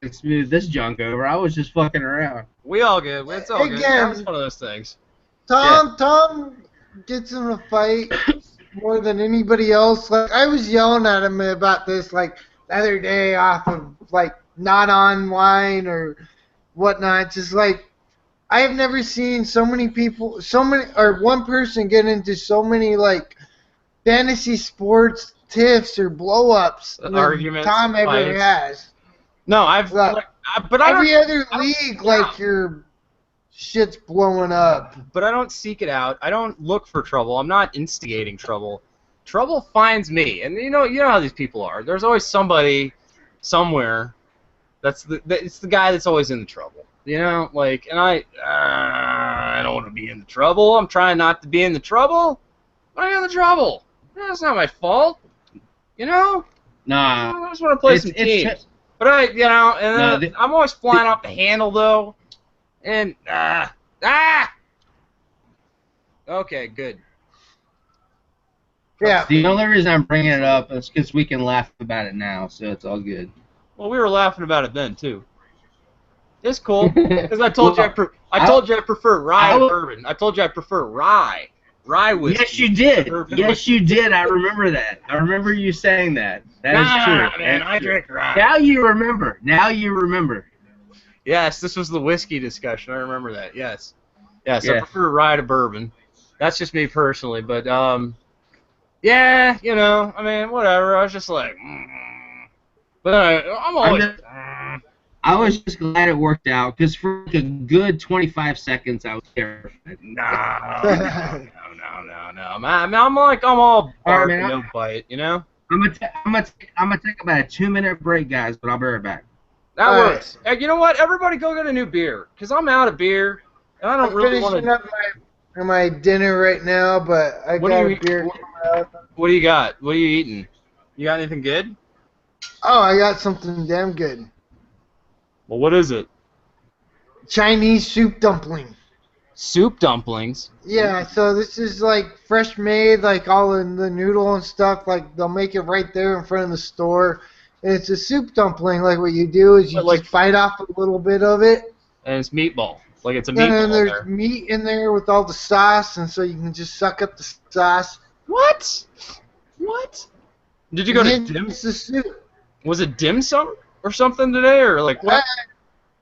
can smooth this junk over. I was just fucking around. We all good. It's all good. Again, That was one of those things. Tom gets in a fight more than anybody else. Like I was yelling at him about this like the other day off of like not on wine or whatnot. Just like I have never seen so many people, one person get into so many like fantasy sports tiffs or blow ups than Arguments, Tom ever fights. has. No, but Every other league, like your shit's blowing up. But I don't seek it out. I don't look for trouble. I'm not instigating trouble. Trouble finds me, and you know how these people are. There's always somebody, somewhere. It's the guy that's always in the trouble. You know, like, and I don't want to be in the trouble. I'm trying not to be in the trouble. Why am I in the trouble? That's not my fault. You know. Nah. I just want to play some teams. But I'm always flying off the handle though, and okay, good. Yeah. The only reason I'm bringing it up is because we can laugh about it now, so it's all good. Well, we were laughing about it then too. It's cool because I told you I prefer rye to bourbon. I told you I prefer rye whiskey. Yes, you did. Yes, you did. I remember that. I remember you saying that. That is true. Man, I drink rye. Now you remember. Yes, this was the whiskey discussion. I remember that. Yes. I Yeah. prefer rye to bourbon. That's just me personally, but yeah, you know, I mean, whatever. I was just like, but I'm always. I was just glad it worked out because for like a good 25 seconds I was terrified. No. I'm all bark and no bite, you know. I'm gonna take about a 2-minute break, guys, but I'll be right back. That works. Hey, you know what? Everybody go get a new beer because I'm out of beer and I don't really want finishing up my dinner right now, but I got a beer. What do you got? What are you eating? You got anything good? Oh, I got something damn good. Well, what is it? Chinese soup dumpling. soup dumplings. Yeah, so this is like fresh made, like all in the noodle and stuff. Like they'll make it right there in front of the store. And it's a soup dumpling. Like what you do is you But, like- just bite off a little bit of it. And it's meatball. Like it's a And then meatball there's there. meat in there with all the sauce, and so you can just suck up the sauce. What? What? Did you go to And dim? it's the soup. Was it dim sum or something today, or like what?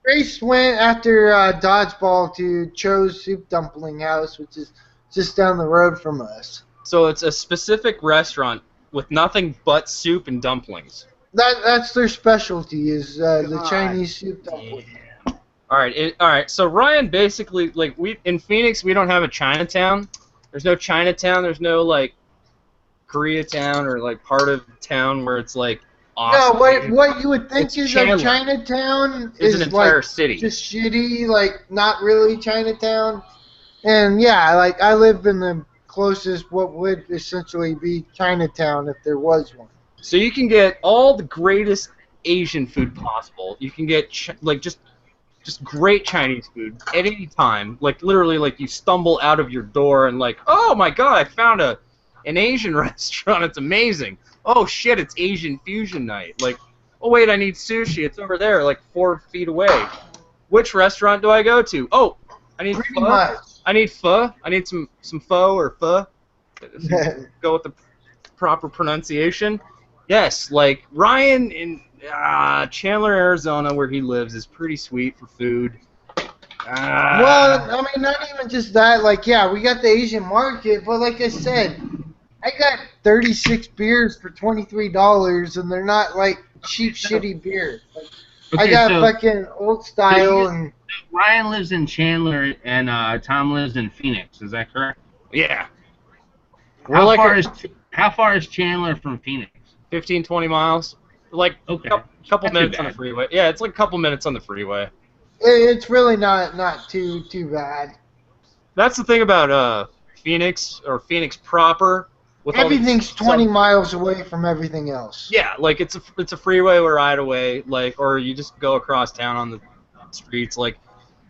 Grace went after dodgeball to Cho's Soup Dumpling House, which is just down the road from us. So it's a specific restaurant with nothing but soup and dumplings. That's their specialty is the God Chinese soup dumpling. All right. So Ryan basically like we in Phoenix we don't have a Chinatown. There's no Chinatown. There's no like Koreatown or like part of town where it's like awesome. No, what you would think It's is Chandler. of Chinatown It's is an entire like city. just shitty, like not really Chinatown. And yeah, like I live in the closest what would essentially be Chinatown if there was one. So you can get all the greatest Asian food possible. You can get like just great Chinese food at any time. Like literally, like you stumble out of your door and like, oh my god, I found an Asian restaurant. It's amazing. Oh shit, it's Asian fusion night. Like, oh wait, I need sushi. It's over there, like 4 feet away. Which restaurant do I go to? Oh, I need Pretty pho. much. I need pho. I need some pho or pho. Go with the proper pronunciation. Yes, like Ryan in Chandler, Arizona, where he lives, is pretty sweet for food. Well, I mean, not even just that. Like, yeah, we got the Asian market, but like I said, I got 36 beers for $23, and they're not like cheap, shitty beers. Like, I got fucking old style and. Ryan lives in Chandler and Tom lives in Phoenix. Is that correct? Yeah. How far is Chandler from Phoenix? 15, 20 miles. Like Okay. couple Not too minutes on the bad. freeway. Yeah, it's like a couple minutes on the freeway. It's really not too bad. That's the thing about Phoenix or Phoenix proper. With all these Everything's 20 miles away from everything else. Yeah, like it's a freeway or right away, like or you just go across town on the streets. Like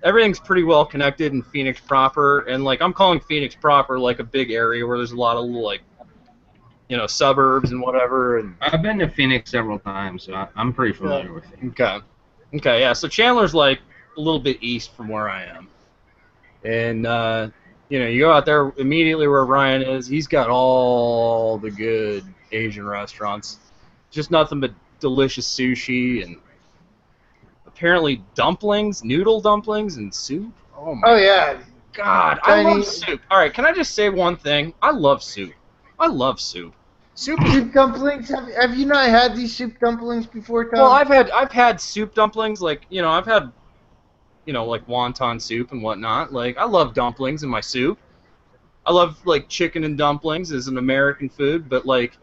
everything's pretty well connected in Phoenix proper, and like I'm calling Phoenix proper like a big area where there's a lot of little like suburbs and whatever. And I've been to Phoenix several times, so I'm pretty familiar with it. Okay, yeah. So Chandler's like a little bit east from where I am, and you go out there immediately where Ryan is. He's got all the good Asian restaurants, just nothing but delicious sushi and apparently dumplings, noodle dumplings, and soup. Oh my yeah. God, I love Chinese- soup. All right, can I just say one thing? I love soup. I love soup. Soup is Soup dumplings? Have you not had these soup dumplings before, Tom? well. I've had soup dumplings. Like I've had like wonton soup and whatnot. Like I love dumplings in my soup. I love like chicken and dumplings as an American food, but like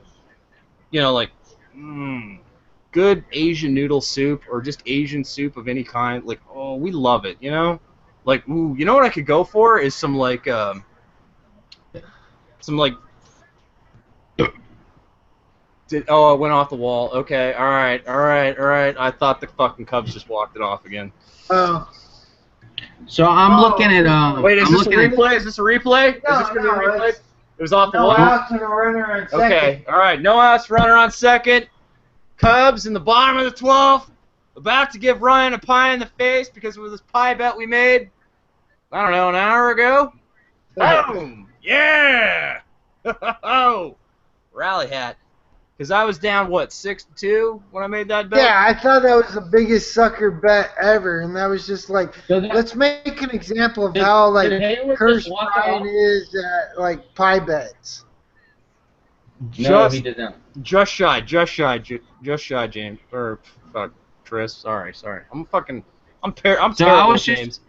good Asian noodle soup or just Asian soup of any kind. Like we love it. Like you know what I could go for is some like it went off the wall. Okay, all right. I thought the fucking Cubs just walked it off again. Oh. So I'm looking at Wait, is I'm this a looking at- replay? Is this a replay? Is this gonna be a replay? it's- It was off the No wall. outs and a runner on second. Okay, all right. No outs, runner on second. Cubs in the bottom of the 12th, about to give Ryan a pie in the face because of this pie bet we made. I don't know, an hour ago. Boom! Yeah! Oh, rally hat. Because I was down, 6-2 when I made that bet? Yeah, I thought that was the biggest sucker bet ever, and that was just like, So that- let's make an example of how like did Hayward cursed just walk Brian off? is at like pie bets. No, he did not. Just shy, James. Or, fuck, Tris. Sorry. I'm terrible I was at just- names.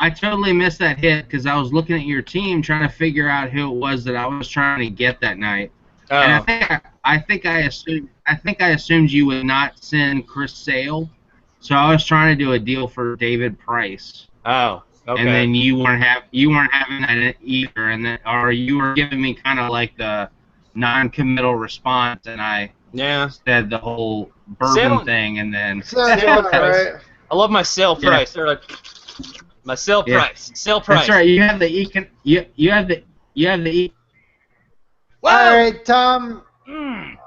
I totally missed that hit because I was looking at your team trying to figure out who it was that I was trying to get that night. And Oh, I think I assumed you would not send Chris Sale, so I was trying to do a deal for David Price. okay. And then you weren't having that either, or you were giving me kind of like the non-committal response, and I Yeah. said the whole bourbon Sale- thing, and then So, Sale yeah, price. right. I love my sale Yeah. price. They're like, My sale Yeah. price. Sale price. That's right. You have the you have the Whoa! All right, Tom. in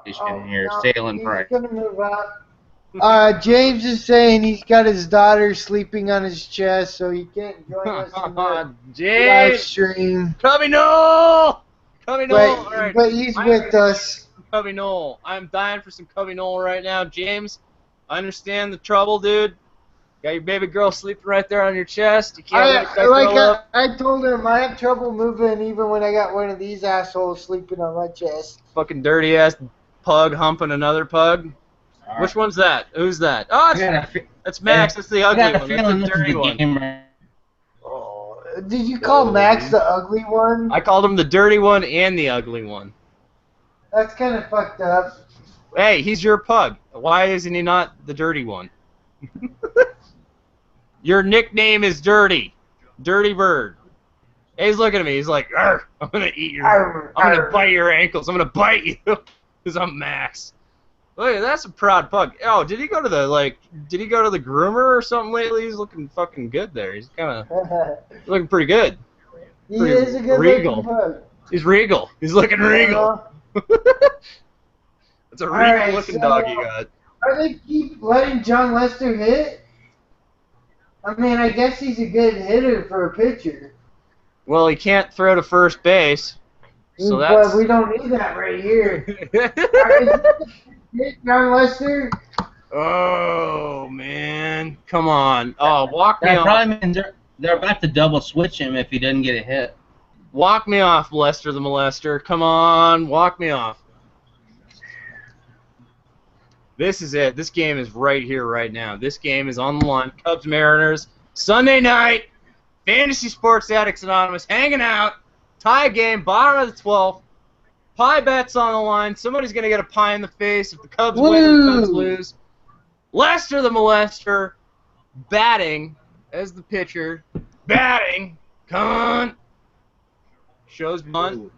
here no, sailing he's price. gonna move up. James is saying he's got his daughter sleeping on his chest, so he can't join us in the live James! stream. Cubby Noel! Cubby Noel! All right. But he's with us. Cubby Noel. I'm dying for some Cubby Noel right now. James, I understand the trouble, dude. Got your baby girl sleeping right there on your chest. You can't wake that girl up. I told him I have trouble moving even when I got one of these assholes sleeping on my chest. Fucking dirty ass pug humping another pug. Which one's that? Who's that? Oh, that's Max. That's the ugly one. That's the dirty one. Oh, did you call Max the ugly one? I called him the dirty one and the ugly one. That's kind of fucked up. Hey, he's your pug. Why isn't he not the dirty one? Your nickname is Dirty. Dirty Bird. Hey, he's looking at me. He's like, "Arr, I'm going to eat your... I'm going to bite your ankles. I'm going to bite you." Because I'm Max. Look, that's a proud pug. Oh, did he go to the, groomer or something lately? He's looking fucking good there. He's kind of looking pretty good. He is a good looking pug. He's regal. He's looking regal. It's a regal looking dog you got. Are they keep letting John Lester hit? I mean, I guess he's a good hitter for a pitcher. Well, he can't throw to first base. So that's... But we don't need that right here. John Lester? Oh, man. Come on. Oh, walk me That off. probably means they're about to double switch him if he doesn't get a hit. Walk me off, Lester the Molester. Come on. Walk me off. This is it. This game is right here, right now. This game is on the line. Cubs Mariners. Sunday night. Fantasy Sports Addicts Anonymous hanging out. Tie game. Bottom of the 12th. Pie bets on the line. Somebody's going to get a pie in the face if the Cubs win, the Cubs lose. Lester the Molester batting as the pitcher. Batting. Come on. Shows bunt.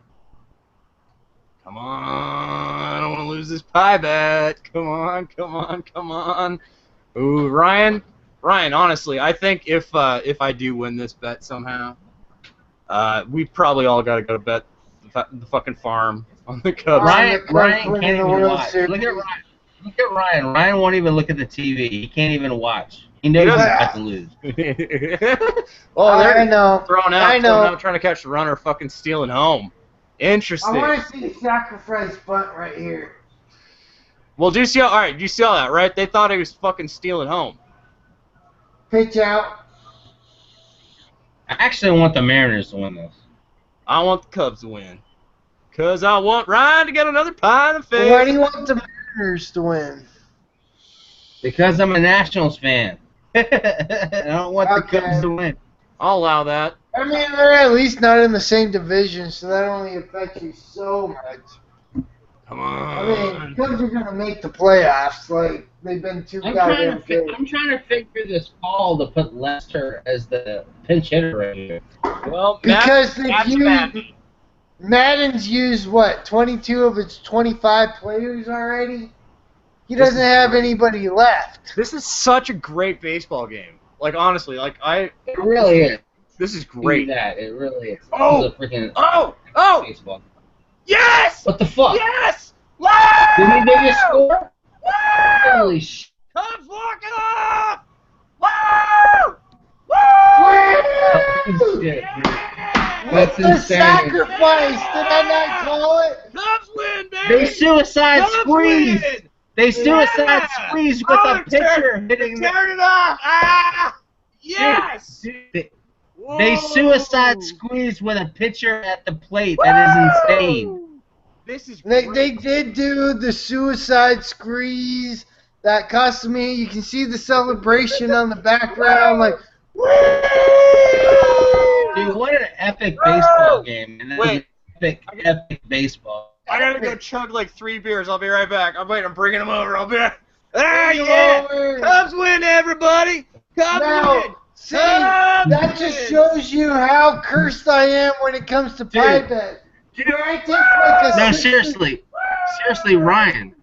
Come on. I don't want to lose this pie bet. Come on, come on, come on. Ooh, Ryan, honestly, I think if I do win this bet somehow, we probably all got to go to bet the fucking farm on the Cubs. Ryan can't even watch. Look at Ryan. Look at Ryan. Ryan won't even look at the TV. He can't even watch. He knows he's about to lose. Oh, I know. Throwing out, trying to catch the runner, fucking stealing home. Interesting. I want to see the sacrifice bunt right here. Well, do you see all right? You saw that, right? They thought he was fucking stealing home. Pitch out. I actually want the Mariners to win this. I want the Cubs to win. Because I want Ryan to get another pie in the face. Why do you want the Mariners to win? Because I'm a Nationals fan. I don't want the Cubs to win. I'll allow that. I mean, they're at least not in the same division, so that only affects you so much. Come on. I mean, Cubs are going to make the playoffs. Like, they've been too goddamn good. I'm trying to figure this call to put Lester as the pinch hitter right here. Well, because Madden's used, what, 22 of its 25 players already? He doesn't have anybody left. This is such a great baseball game. Like, honestly, It really is. This is great. It really is. Oh! This is a freaking Oh! baseball. Yes! What the fuck? Yes! Woo! Did he make a score? Woo! Holy shit. Cubs walk it off! Woo! Woo! Shit. Yeah! That's The insane. sacrifice! Did I not call it? Cubs win, baby! They suicide Cubs squeeze. win! They suicide Yeah! squeeze with Oh, a pitcher hitting the. Turn it off! Ah! Yes! They suicide squeeze with a pitcher at the plate. That is insane. This is They great. did do the suicide squeeze. That cost me. You can see the celebration on the background. Like, Dude, what an epic baseball game. Man. That was Wait. epic baseball. I gotta go chug like 3 beers. I'll be right back. I'm bringing them over. I'll be right. Ah, Bring 'em yeah! over. Cubs win, everybody! Cubs Now, win! see, that just shows you how cursed I am when it comes to pie bet. Dude, I take like a No, 60 seriously, Ryan,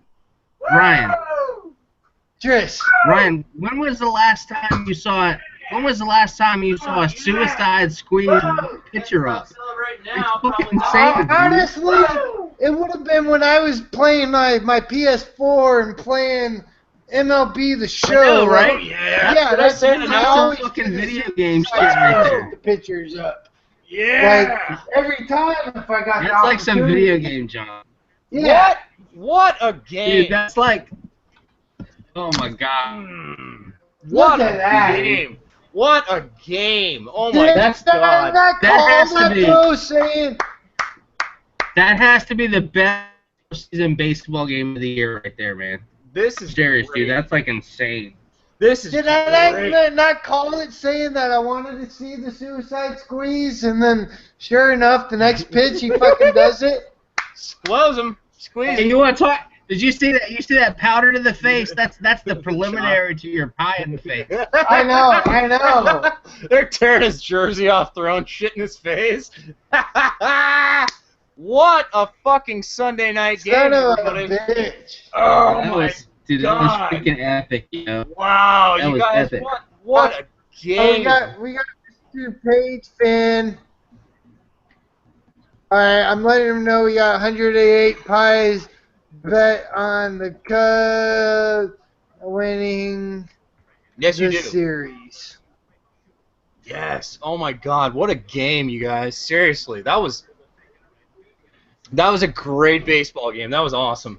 Tris. when was the last time you saw When was the last time you saw a suicide squeeze picture up? It's fucking insane, dude. Honestly, it would have been when I was playing my PS4 and playing MLB The Show. I know, right? Yeah, that's That's how some fucking video game shit right there. the pictures up. Yeah. Like every time if I got That's like some video game, John. Yeah. What a game! Dude, that's like, oh my god. What Look a at that. game! What a game! Oh Dude, my That's- god! that has to be- saying That has to be the best season baseball game of the year right there, man. This is Serious, great. dude. That's like insane. This is did great. I not call it saying that I wanted to see the suicide squeeze, and then sure enough, the next pitch he fucking does it. Squeeze him. Squeeze Hey, him. you want to talk? Did you see that? You see that powder to the face? That's the preliminary to your pie in the face. I know. They're tearing his jersey off, throwing shit in his face. What a fucking Sunday night game, Son of a everybody. bitch. Oh That my was, dude, that was God. freaking epic, you know. Wow, That you was guys, epic. what a Oh, game. we got Mr. Page fan. Alright, I'm letting him know we got 108 pies bet on the Cubs winning Yes, you the do. series. Yes. Oh my God, what a game, you guys. Seriously, that was a great baseball game. That was awesome.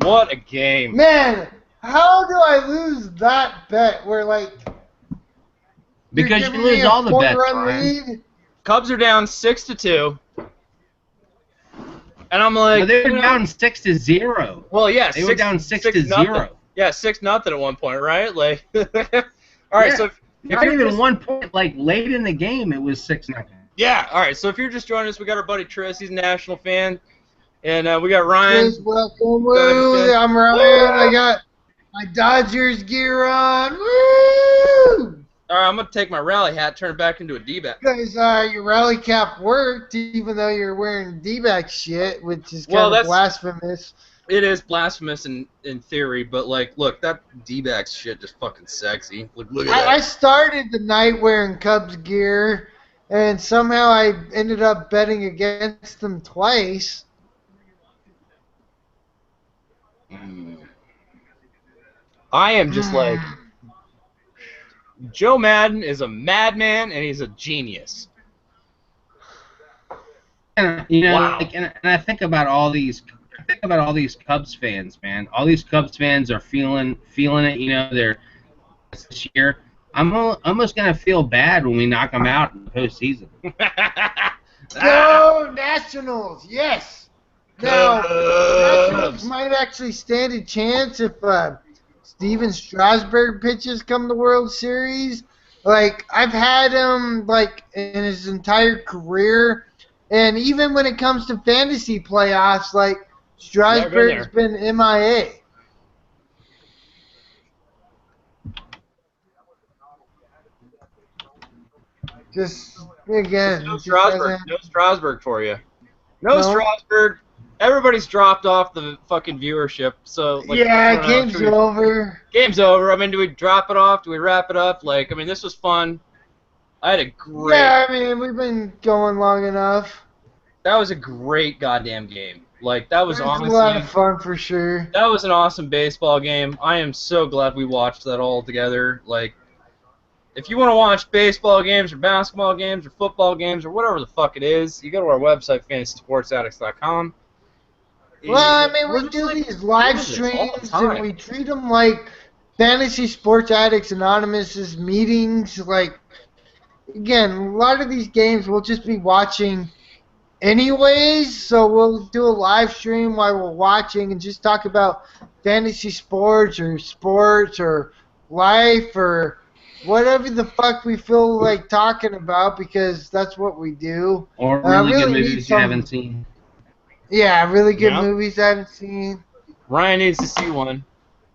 What a game. Man, how do I lose that bet where like you're Because you giving lose me a all the bets, 4-run Ryan. lead? Cubs are down 6-2. And I'm like, But they you were know, down 6-0. well, yeah, They were down 6-0. Yeah, 6-0 at one point, right? Like, all right. Yeah. So if Not you're even just, 1 point. Like late in the game, it was 6-0. yeah, all right. So if you're just joining us, we got our buddy Tris. He's a national fan, and we got Ryan. Please welcome. Woo, I'm Ryan. I got my Dodgers gear on. Woo! All right, I'm gonna take my rally hat, turn it back into a D-back. Because your rally cap worked, even though you're wearing D-back shit, which is Well, kind of that's- blasphemous. It is blasphemous in theory, but like, look, that D-back shit just fucking sexy. Look at I that. started the night wearing Cubs gear, and somehow I ended up betting against them twice. I am just like, Joe Madden is a madman and he's a genius. And, you know, Wow. like, and I think about all these. I think about all these Cubs fans, man. All these Cubs fans are feeling it. You know, they're this year. I'm almost gonna feel bad when we knock them out in the postseason. Go Nationals! Yes. Now, Nationals might actually stand a chance if Steven Strasburg pitches come the World Series. Like I've had him like in his entire career, and even when it comes to fantasy playoffs, like Strasburg's been MIA. Just again, No just Strasburg. doesn't- No Strasburg for you. No, No. Strasburg. Everybody's dropped off the fucking viewership. So like, I yeah, don't know, game's should we- over. Game's over. I mean, do we drop it off? Do we wrap it up? Like, I mean, this was fun. I had a great. Yeah, I mean we've been going long enough. That was a great goddamn game. Like, that was It was honestly. a lot of fun for sure. That was an awesome baseball game. I am so glad we watched that all together. Like, if you want to watch baseball games or basketball games or football games or whatever the fuck it is, you go to our website, fantasysportsaddicts.com. Well, I mean, We're we just, do like, these live doing this all the streams time. and we treat them like Fantasy Sports Addicts Anonymous meetings. Like, again, a lot of these games we'll just be watching anyways, so we'll do a live stream while we're watching and just talk about fantasy sports or life or whatever the fuck we feel like talking about because that's what we do. Or I really, really good need movies you some- haven't seen. Yeah, really good Yeah. movies I haven't seen. Ryan needs to see one.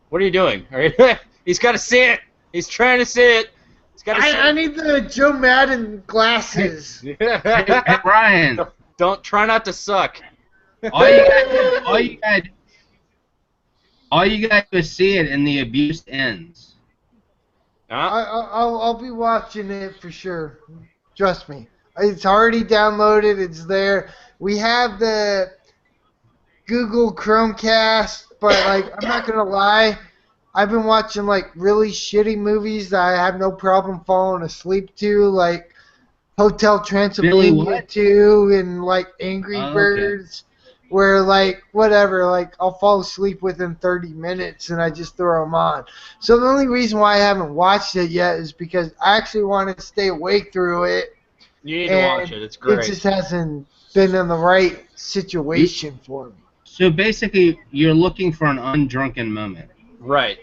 What are you doing? All right. He's got to see it. He's trying to see it. He's got to see I need the Joe Madden glasses. Hey, it. hey, Ryan, Don't try not to suck. all you got to see it, and the abuse ends. I'll be watching it for sure. Trust me. It's already downloaded. It's there. We have the Google Chromecast, but like I'm not gonna lie, I've been watching like really shitty movies that I have no problem falling asleep to, like Hotel Billy Transylvania what? 2 and like Angry Oh, okay. Birds, where like whatever, like I'll fall asleep within 30 minutes and I just throw them on. So the only reason why I haven't watched it yet is because I actually want to stay awake through it. You need to And watch it. It's it great. just hasn't been in the right situation for me. So basically, you're looking for an undrunken moment. Right.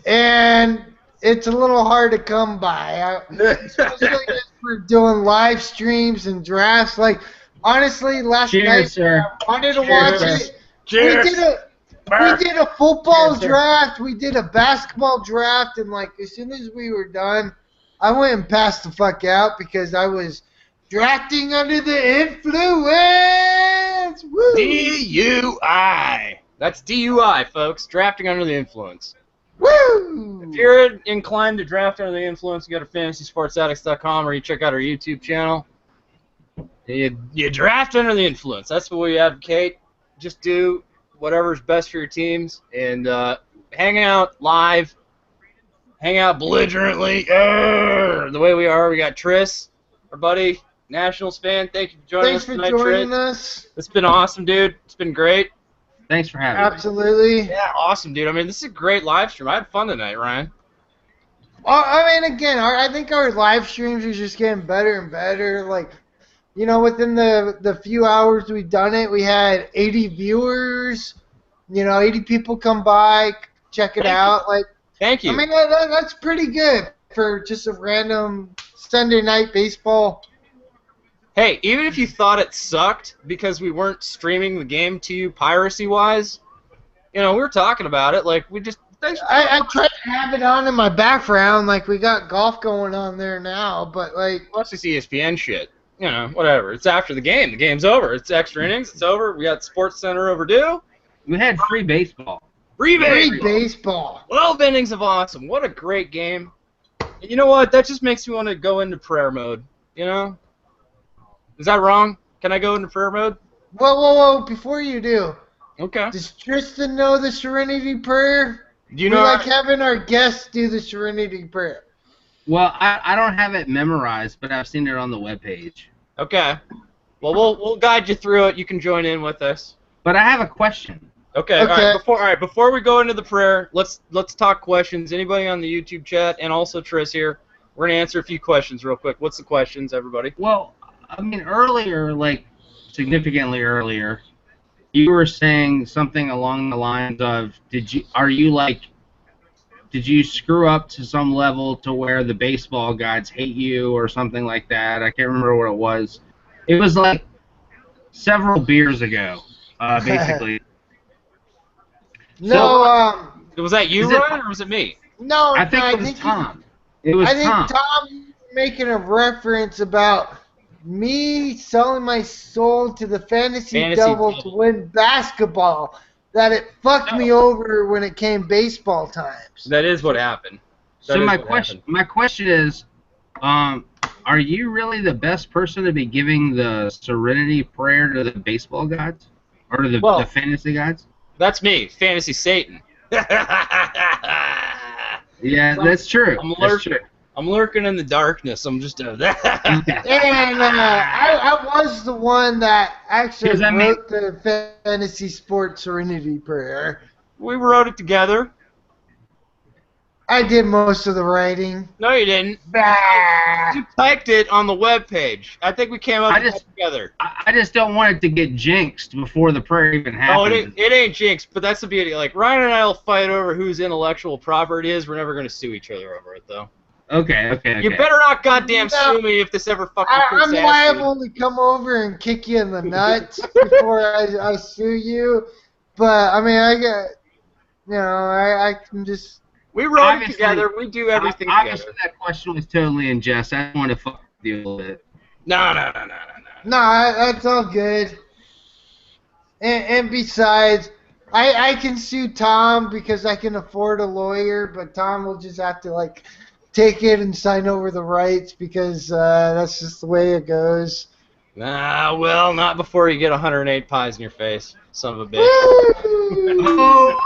And it's a little hard to come by, especially if we're doing live streams and drafts. Like, honestly, last Cheers, night sir. I wanted to Cheers, watch sir. it. Cheers. We did a football Cheers, sir. draft. We did a basketball draft, and like as soon as we were done, I went and passed the fuck out because I was drafting under the influence. Woo! DUI. That's DUI, folks. Drafting under the influence. Woo! If you're inclined to draft under the influence, you go to fantasysportsaddicts.com or you check out our YouTube channel. You draft under the influence. That's what we advocate. Just do whatever's best for your teams and hang out live. Hang out belligerently. The way we are. We got Tris, our buddy, Nationals fan. Thank you for joining Thanks us for tonight, joining Tris. us. It's been awesome, dude. It's been great. Thanks for having me. Absolutely. Yeah, awesome, dude. I mean, this is a great live stream. I had fun tonight, Ryan. I mean, again, I think our live streams are just getting better and better. Like, you know, within the few hours we've done it, we had 80 viewers. 80 people come by, check it out. Like, Thank you. I mean, that's pretty good for just a random Sunday night baseball. Hey, even if you thought it sucked because we weren't streaming the game to you piracy-wise, we were talking about it. Like, we just... I try to have it on in my background. Like, we got golf going on there now, but, like... Let's just ESPN shit. Whatever. It's after the game. The game's over. It's extra innings. It's over. We got Sports Center overdue. We had free baseball. Free baseball. 12 innings of awesome. What a great game. And you know what? That just makes me want to go into prayer mode. Is that wrong? Can I go into prayer mode? Whoa. Before you do, Okay. does Tristan know the Serenity Prayer? Do you know? We like having our guests do the Serenity Prayer. Well, I don't have it memorized, but I've seen it on the webpage. Okay. Well, we'll guide you through it. You can join in with us. But I have a question. Okay. All right. Before we go into the prayer, let's talk questions. Anybody on the YouTube chat and also Tris here, we're gonna answer a few questions real quick. What's the questions, everybody? Well, I mean, earlier, like significantly earlier, you were saying something along the lines of, did you screw up to some level to where the baseball gods hate you or something like that? I can't remember what it was. It was like several beers ago, basically. No, Was that you, Ryan, or was it me? no. I think it was Tom. It was I think Tom. Tom making a reference about me selling my soul to the fantasy devil to win basketball. That it fucked me over when it came baseball times. That is what happened. So my question is, are you really the best person to be giving the Serenity Prayer to the baseball gods? Or to the fantasy gods? That's me, Fantasy Satan. Yeah, that's true. I'm lurking in the darkness. I'm just And I was the one that actually wrote the Fantasy Sports Serenity Prayer. We wrote it together. I did most of the writing. No, you didn't. You typed it on the webpage. I think we came up with it together. I just don't want it to get jinxed before the prayer even happens. Oh, it ain't jinxed, but that's the beauty. Like, Ryan and I will fight over whose intellectual property it is. We're never going to sue each other over it, though. Okay. You better not goddamn sue me if this ever fucking I'm liable to come over and kick you in the nuts before I sue you. But, I mean, I can just... We wrote it together. We do everything together. Obviously, that question was totally in jest. I don't want to fuck with you a little bit. No. No, that's all good. And besides, I can sue Tom because I can afford a lawyer, but Tom will just have to like take it and sign over the rights because that's just the way it goes. Nah, well, not before you get 108 pies in your face, son of a bitch. Oh,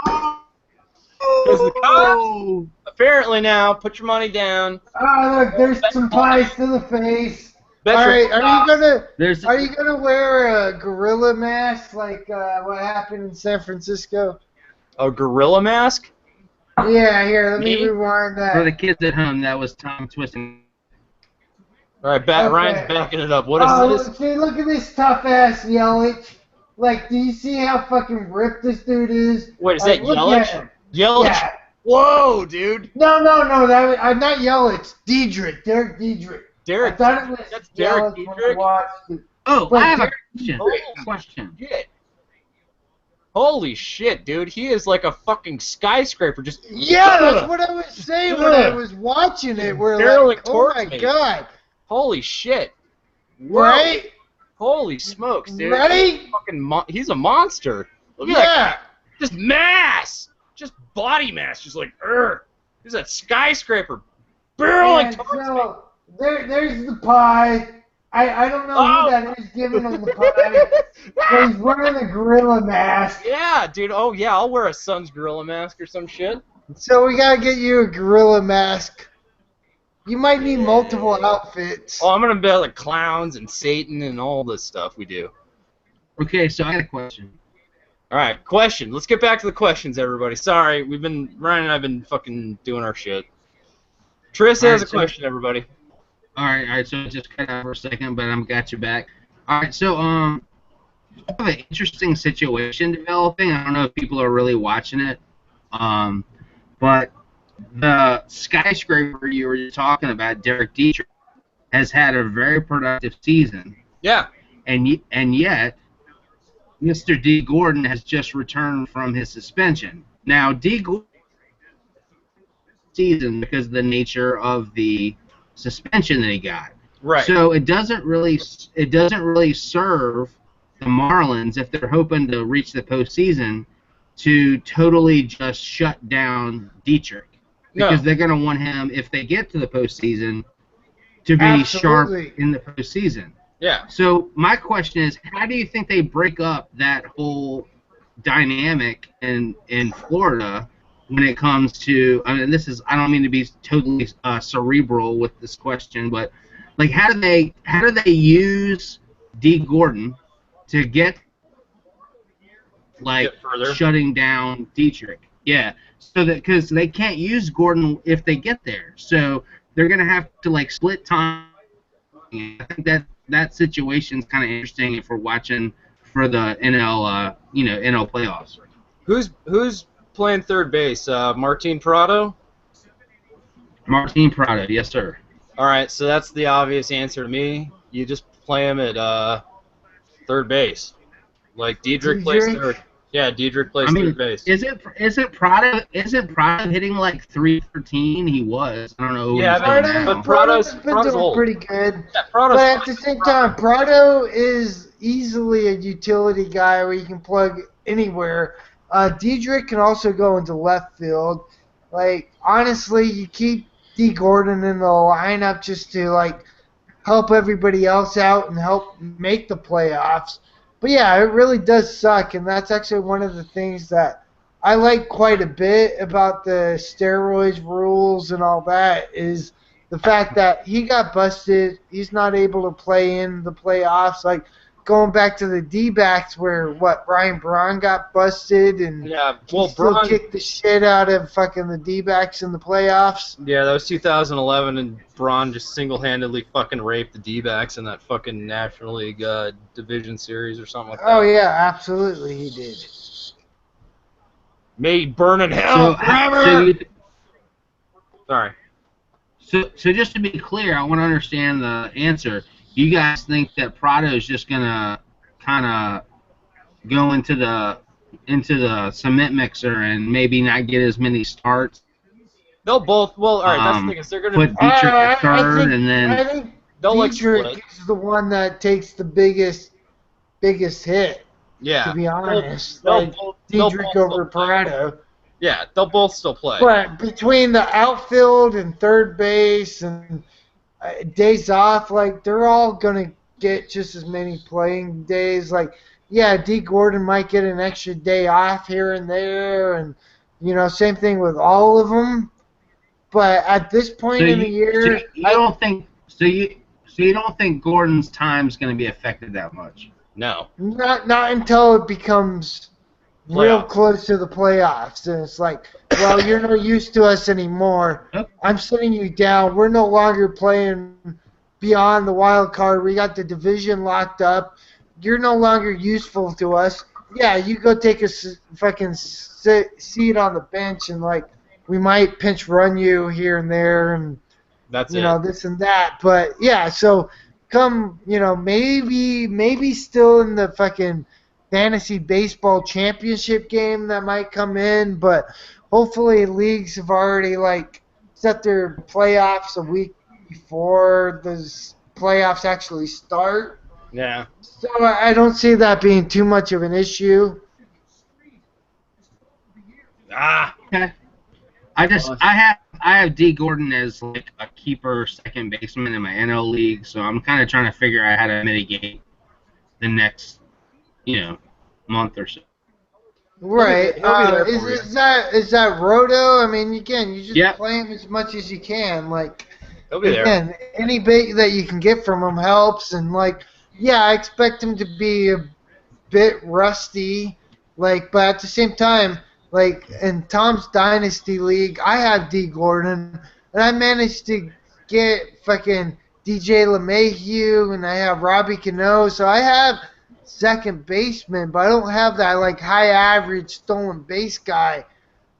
Because the Cubs, apparently now, put your money down. Ah, look, there's some pies to the face. Bet All your right, there's are you gonna wear a gorilla mask like what happened in San Francisco? a gorilla mask? Yeah, here, let me Me? rewind for the that. kids at home. That was Tom twisting. All right, Okay. Ryan's backing it up. What is Oh, this? see, look at this tough ass Yelich. Like, do you see how fucking ripped this dude is? Wait, is Like, that look Yelich? at him. Yelich? Yeah. Whoa, dude. No, I'm not Yelich. Derek Diedrich. I thought it was That's Derek Yelich when I Diedrich? watched it. Oh, But I have a Derek- question. Holy Question. shit. Holy shit, dude. He is like a fucking skyscraper. Just Yeah, that's what I was saying when I was watching it. We're barreling like, oh towards my me. god. holy shit. Whoa. Right? Holy smokes, dude. Right? He's a monster. Look at that. Just mass. Just body mass. Just like, He's that skyscraper barreling And towards me. so, there's the pie. I don't know Oh. who that is giving him the pie. But he's wearing a gorilla mask. Yeah, dude. Oh, yeah. I'll wear a Sun's gorilla mask or some shit. So we gotta get you a gorilla mask. You might need multiple outfits. Oh, I'm going to be like clowns and Satan and all this stuff we do. Okay, so I got a question. All right, question. Let's get back to the questions, everybody. Sorry, Ryan and I have been fucking doing our shit. Tris has a question, everybody. All right, so it just cut out for a second, but I'm got you back. All right, so I have an interesting situation developing. I don't know if people are really watching it, but the skyscraper you were talking about, Derek Dietrich, has had a very productive season. Yeah. And yet, Mr. D. Gordon has just returned from his suspension. Now, D. Gordon season because of the nature of the suspension that he got. Right. So it doesn't really serve the Marlins if they're hoping to reach the postseason to totally just shut down Dietrich because they're going to want him if they get to the postseason to be sharp in the postseason. Yeah. So my question is, how do you think they break up that whole dynamic in Florida when it comes to? I mean, I don't mean to be totally cerebral with this question, but like, how do they use D. Gordon to get shutting down Dietrich? Yeah. So that because they can't use Gordon if they get there, so they're gonna have to like split time. I think that situation's kind of interesting if we're watching for the NL playoffs. Who's playing third base? Martin Prado? Martin Prado, yes, sir. All right, so that's the obvious answer to me. You just play him at third base. Like Diedrich plays third. Yeah, Diedrich plays third base. Isn't Prado hitting like 313? He was. I don't know. Yeah, but Prado's been doing old. pretty good. Yeah, but at the same time, Prado is easily a utility guy where you can plug anywhere. Diedrich can also go into left field. Like, honestly, you keep D. Gordon in the lineup just to like help everybody else out and help make the playoffs. But yeah, it really does suck, and that's actually one of the things that I like quite a bit about the steroids rules and all that is the fact that he got busted. He's not able to play in the playoffs. Like going back to the D-backs where Ryan Braun got busted and still kicked the shit out of fucking the D-backs in the playoffs. Yeah, that was 2011, and Braun just single-handedly fucking raped the D-backs in that fucking National League Division Series or something like that. Oh yeah, absolutely he did. May he burn in hell forever. Sorry. So just to be clear, I want to understand the answer. You guys think that Prado is just gonna kind of go into the cement mixer and maybe not get as many starts? They'll both. Well, all right. That's the thing. Is they're gonna put Dietrich at third, and then I think they'll Dietrich is the one that takes the biggest hit. Yeah. To be honest, they'll both Diedrich over Parado. Yeah, they'll both still play. But between the outfield and third base and days off, like, they're all going to get just as many playing days. Like, yeah, D. Gordon might get an extra day off here and there, and, same thing with all of them. But at this point in the year, you don't think Gordon's time's going to be affected that much? No. Not until it becomes real close to the playoffs, and it's like, well, you're not used to us anymore. I'm sitting you down. We're no longer playing beyond the wild card. We got the division locked up. You're no longer useful to us. Yeah, you go take a fucking seat on the bench, and like, we might pinch run you here and there, and that's this and that. But yeah, so come, maybe still in the fucking fantasy baseball championship game that might come in, but hopefully leagues have already like set their playoffs a week before those playoffs actually start. Yeah. So I don't see that being too much of an issue. Okay. I have D. Gordon as like a keeper second baseman in my NL league, so I'm kind of trying to figure out how to mitigate the next, month or so. Right. He'll be there for is that Roto? I mean, again, you just Yep. play him as much as you can. Like, He'll be there. again, any bait that you can get from him helps. And like, yeah, I expect him to be a bit rusty. Like, but at the same time, like in Tom's Dynasty League, I have D. Gordon, and I managed to get fucking DJ LeMahieu, and I have Robbie Cano, so I have second baseman, but I don't have that like high average stolen base guy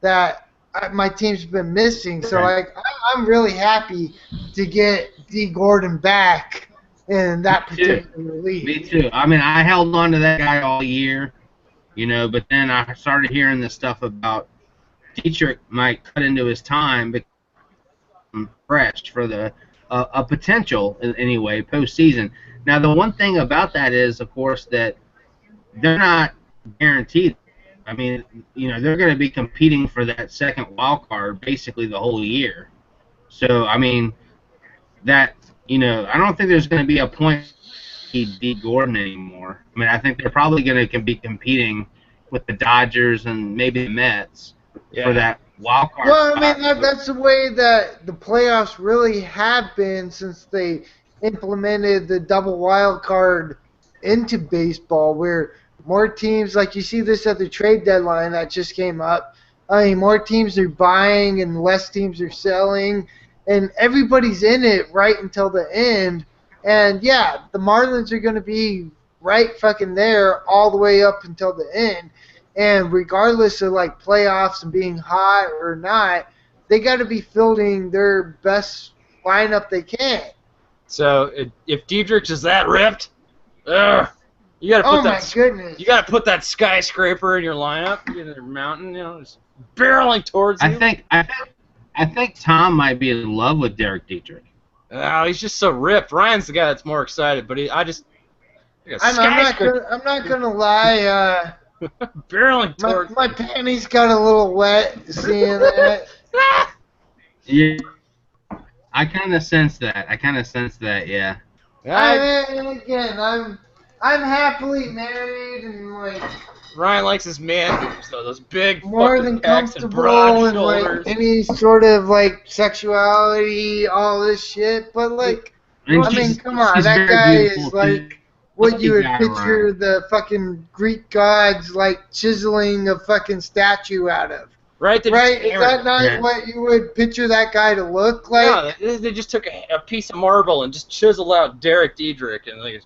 that my team's been missing. So like, I'm really happy to get D. Gordon back in that particular league. Me too. I mean, I held on to that guy all year, but then I started hearing this stuff about Dietrich might cut into his time, become fresh for the a potential anyway postseason. Now, the one thing about that is, of course, that they're not guaranteed. I mean, they're going to be competing for that second wild card basically the whole year. So, I mean, I don't think there's going to be a point D. Gordon anymore. I mean, I think they're probably going to be competing with the Dodgers and maybe the Mets for that wild card. Well, I mean, that's the way that the playoffs really have been since they implemented the double wild card into baseball, where more teams, like you see this at the trade deadline that just came up, I mean, more teams are buying and less teams are selling, and everybody's in it right until the end. And yeah, the Marlins are going to be right fucking there all the way up until the end. And regardless of like playoffs and being hot or not, they got to be fielding their best lineup they can. So if Diedrich is that ripped, you got to put my goodness. You got to put that skyscraper in your lineup, in your mountain, just barreling towards you. I think Tom might be in love with Derek Dietrich. Oh, he's just so ripped. Ryan's the guy that's more excited, but I'm not gonna lie. Barreling towards my panties got a little wet seeing that. Yeah, I kind of sense that. Yeah. And again, I'm happily married and like Ryan likes his man boobs, though. Those big more fucking than pecs and broad comfortable and shoulders. like any sort of like sexuality, all this shit. But like, I mean, come on, that guy is like what you would picture the fucking Greek gods like chiseling a fucking statue out of. Right? Right? Is that not what you would picture that guy to look like? No, they just took a piece of marble and just chiseled out Derek Dietrich and like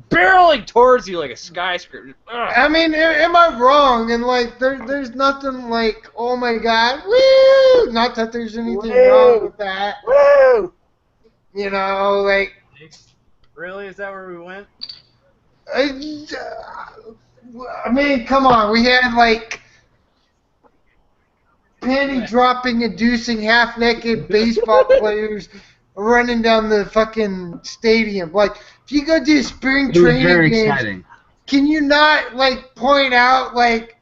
barreling towards you like a skyscraper. Ugh. I mean, am I wrong? And like, there's nothing like, oh my god, woo! Not that there's anything wrong with that. Woo! Like. Really? Is that where we went? I mean, come on. We had like panty dropping, inducing, half naked baseball players running down the fucking stadium. Like, if you go do spring training games, exciting. can you not like point out like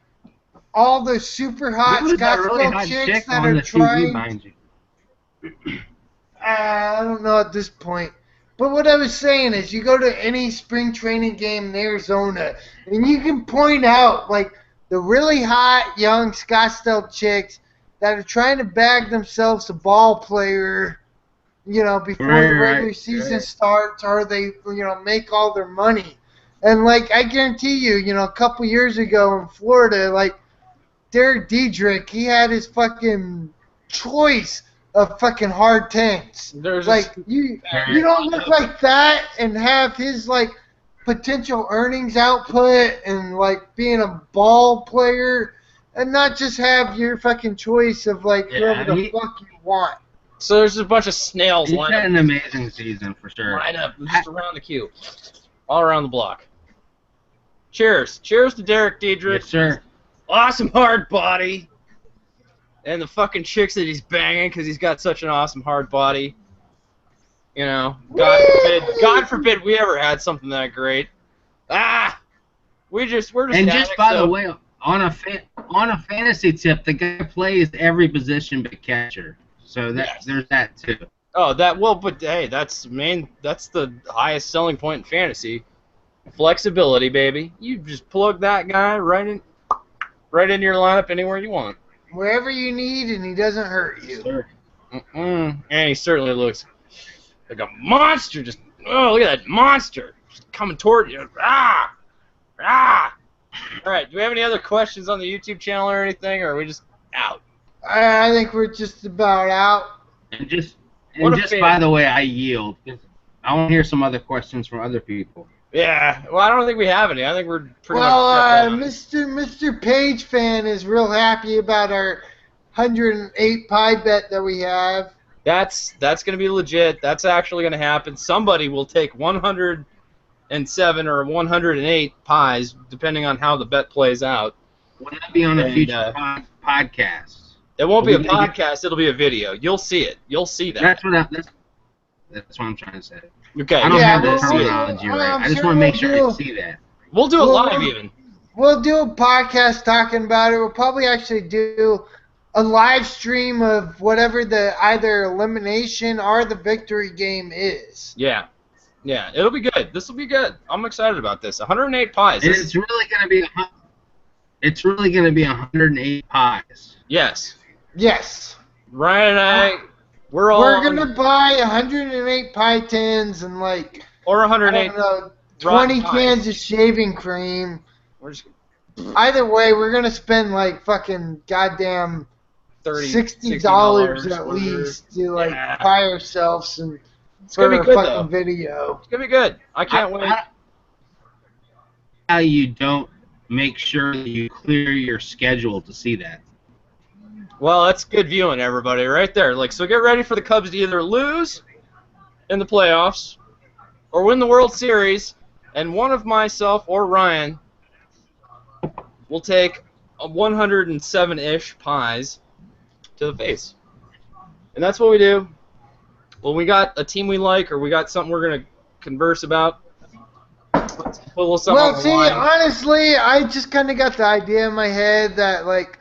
all the super hot Look at that really Scottsdale hot chicks chick that on are the TV trying. behind you. I don't know at this point. But what I was saying is, you go to any spring training game in Arizona, and you can point out like the really hot young Scottsdale chicks that are trying to bag themselves a ball player, before the regular season starts, or they, make all their money. And like I guarantee you, a couple years ago in Florida, like Derek Diedrich, he had his fucking choice of fucking hard tanks. There's Like you don't look like that and have his like potential earnings output and like being a ball player, and not just have your fucking choice of like whoever the fuck you want. So there's a bunch of snails He's lined had up. an amazing season for sure. Line up just around the queue, all around the block. Cheers to Derek Diedrich. Yes, sir. Awesome hard body, and the fucking chicks that he's banging because he's got such an awesome hard body. God forbid we ever had something that great. We're just. And just by the way, on a fantasy tip, the guy plays every position but catcher, so there's that too. Oh, but hey, that's the highest selling point in fantasy. Flexibility, baby. You just plug that guy right in your lineup anywhere you want. Wherever you need, and he doesn't hurt you. Sure. And he certainly looks like a monster. Just look at that monster just coming toward you. All right. Do we have any other questions on the YouTube channel or anything, or are we just out? I think we're just about out. And just by the way, I yield. I want to hear some other questions from other people. Yeah. Well, I don't think we have any. I think we're pretty much. Mr. Page fan is real happy about our 108 pie bet that we have. That's going to be legit. That's actually going to happen. Somebody will take 107 or 108 pies, depending on how the bet plays out. Will that be on a future podcast? It won't be a podcast. It'll be a video. You'll see it. You'll see that. That's what I'm trying to say. Okay. I don't have the terminology right. I just want to make sure I see that. We'll do it live even. We'll do a podcast talking about it. We'll probably actually do a live stream of whatever the either elimination or the victory game is. Yeah. Yeah, it'll be good. This will be good. I'm excited about this. 108 pies. It's really going to be 108 pies. Yes. Yes. Ryan and I, we're going to buy 108 pie tins and like or 108 I don't know, 20 cans of shaving cream. Either way, we're going to spend like fucking goddamn $60 at least to like buy ourselves and it's gonna be good, fucking though. video. It's gonna be good. I can't wait. How you don't make sure that you clear your schedule to see that? Well, that's good viewing, everybody, right there. Like, so get ready for the Cubs to either lose in the playoffs or win the World Series, and one of myself or Ryan will take 107-ish pies to the face, and that's what we do. When we got a team we like, or we got something we're going to converse about, let's put a little something on the line. Honestly, I just kind of got the idea in my head that, like,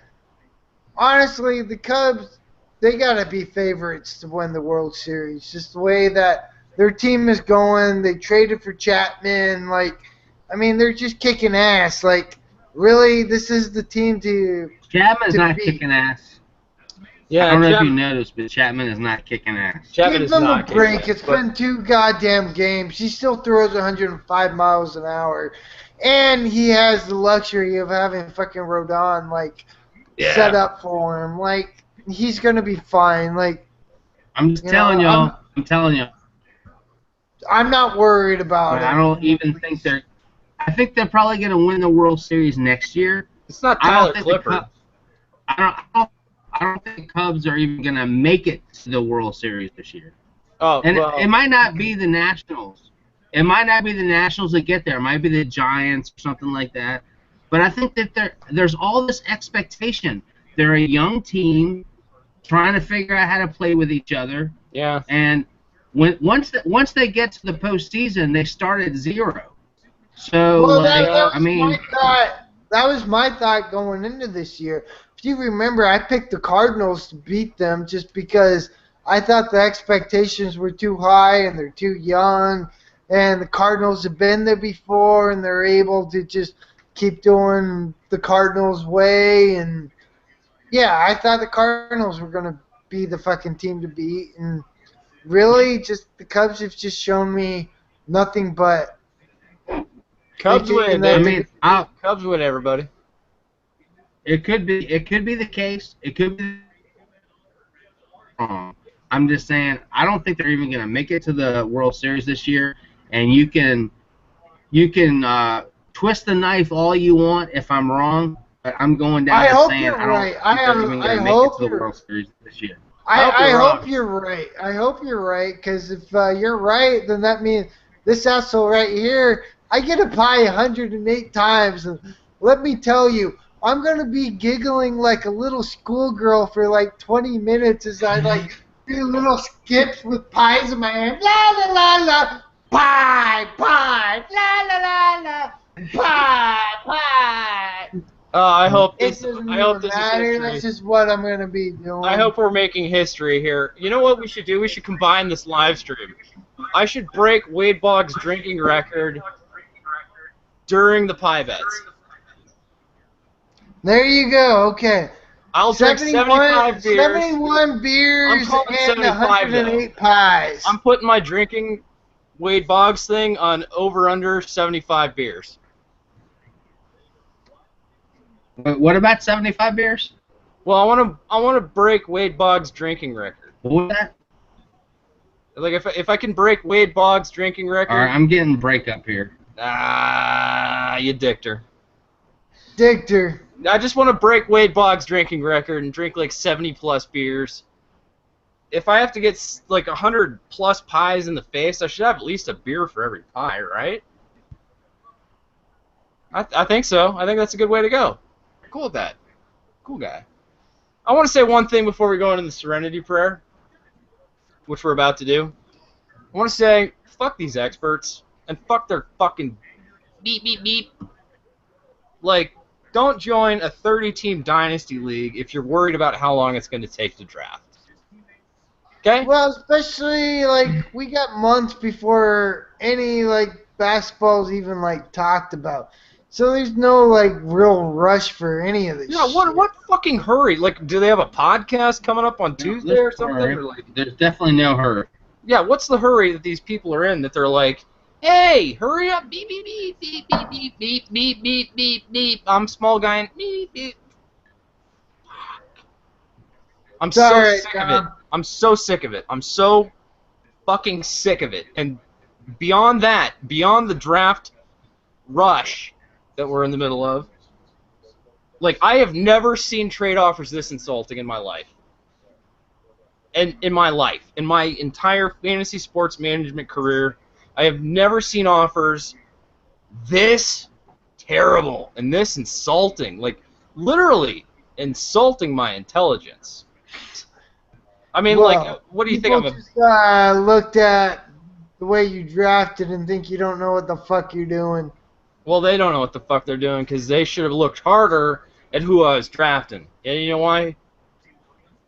honestly, the Cubs, they got to be favorites to win the World Series. Just the way that their team is going. They traded for Chapman. Like, I mean, they're just kicking ass. Like, really, this is the team to Chapman's not kicking ass. Yeah, I don't know if you noticed, but Chapman is not kicking ass. Give them a break. It's been 2 goddamn games. He still throws 105 miles an hour. And he has the luxury of having fucking Rodon, like, set up for him. Like, he's going to be fine. Like, I'm just telling y'all. I'm telling you. I'm not worried about it. I don't even think they're... I think they're probably going to win the World Series next year. It's not Tyler Clippard. I don't think the Cubs are even going to make it to the World Series this year. Oh, and it might not be the Nationals. It might not be the Nationals that get there. It might be the Giants or something like that. But I think that there's all this expectation. They're a young team trying to figure out how to play with each other. Yeah. And once they get to the postseason, they start at 0. So, well, that was my thought that was my thought going into this year. If you remember, I picked the Cardinals to beat them just because I thought the expectations were too high and they're too young, and the Cardinals have been there before and they're able to just keep doing the Cardinals way. And yeah, I thought the Cardinals were going to be the fucking team to beat, and really, just the Cubs have just shown me nothing but Cubs win, that- I baby. mean, Cubs win, everybody. it could be the case. It could be wrong. I'm just saying, I don't think they're even going to make it to the World Series this year. And you can twist the knife all you want if I'm wrong, but I'm going down I as hope saying you're I don't right. think they're even going to make it to the World Series this year. I you're hope wrong. you're right. I hope you're right, because if you're right, then that means this asshole right here, I get a pie 108 times, and let me tell you, I'm going to be giggling like a little schoolgirl for like 20 minutes as I like do little skips with pies in my hand. La la la la, pie, pie, la la la la, pie, pie. I hope It this. doesn't I hope even this is matter. history. That's just what I'm going to be doing. I hope we're making history here. You know what we should do? We should combine this live stream. I should break Wade Boggs' drinking record during the pie bets. There you go. Okay. I'll drink 75 beers. 71 beers I'm calling and 75 108 pies. I'm putting my drinking Wade Boggs thing on over/under 75 beers. But what about 75 beers? Well, I want to break Wade Boggs' drinking record. What was that? Like if I can break Wade Boggs' drinking record. All right, I'm getting breakup here. You dictor. Dictor. I just want to break Wade Boggs' drinking record and drink like 70+ beers. If I have to get like 100+ pies in the face, I should have at least a beer for every pie, right? I think so. I think that's a good way to go. Cool with that. Cool guy. I want to say one thing before we go into the Serenity Prayer, which we're about to do. I want to say, fuck these experts, and fuck their fucking beep, beep, beep. Like, don't join a 30-team dynasty league if you're worried about how long it's going to take to draft. Okay? Well, especially, like, we got months before any, like, basketball's even, like, talked about. So there's no, like, real rush for any of this Yeah, what fucking hurry? Like, do they have a podcast coming up on Tuesday or something? Or like, There's definitely no hurry. yeah, what's the hurry that these people are in that they're like, hey, hurry up, beep, beep, beep, beep, beep, beep, beep, beep, beep, beep, beep, I'm small guy, and beep, beep. I'm so Sorry, sick of it. I'm so sick of it. I'm so fucking sick of it. And beyond that, beyond the draft rush that we're in the middle of, like, I have never seen trade offers this insulting in my life. And in my entire fantasy sports management career, I have never seen offers this terrible and this insulting. Like, literally insulting my intelligence. I mean, Well, like, what do you think? people just looked at the way you drafted and think you don't know what the fuck you're doing. Well, they don't know what the fuck they're doing because they should have looked harder at who I was drafting. And you know why?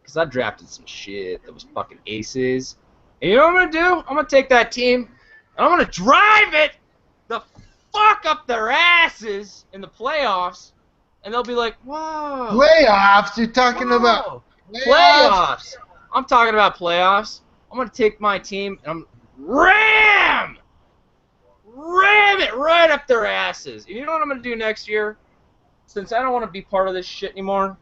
Because I drafted some shit that was fucking aces. And you know what I'm going to do? I'm going to take that team and I'm going to drive it the fuck up their asses in the playoffs. And they'll be like, whoa. Playoffs? You're talking about Playoffs. I'm talking about playoffs. I'm going to take my team and I'm ram it right up their asses. You know what I'm going to do next year? Since I don't want to be part of this shit anymore,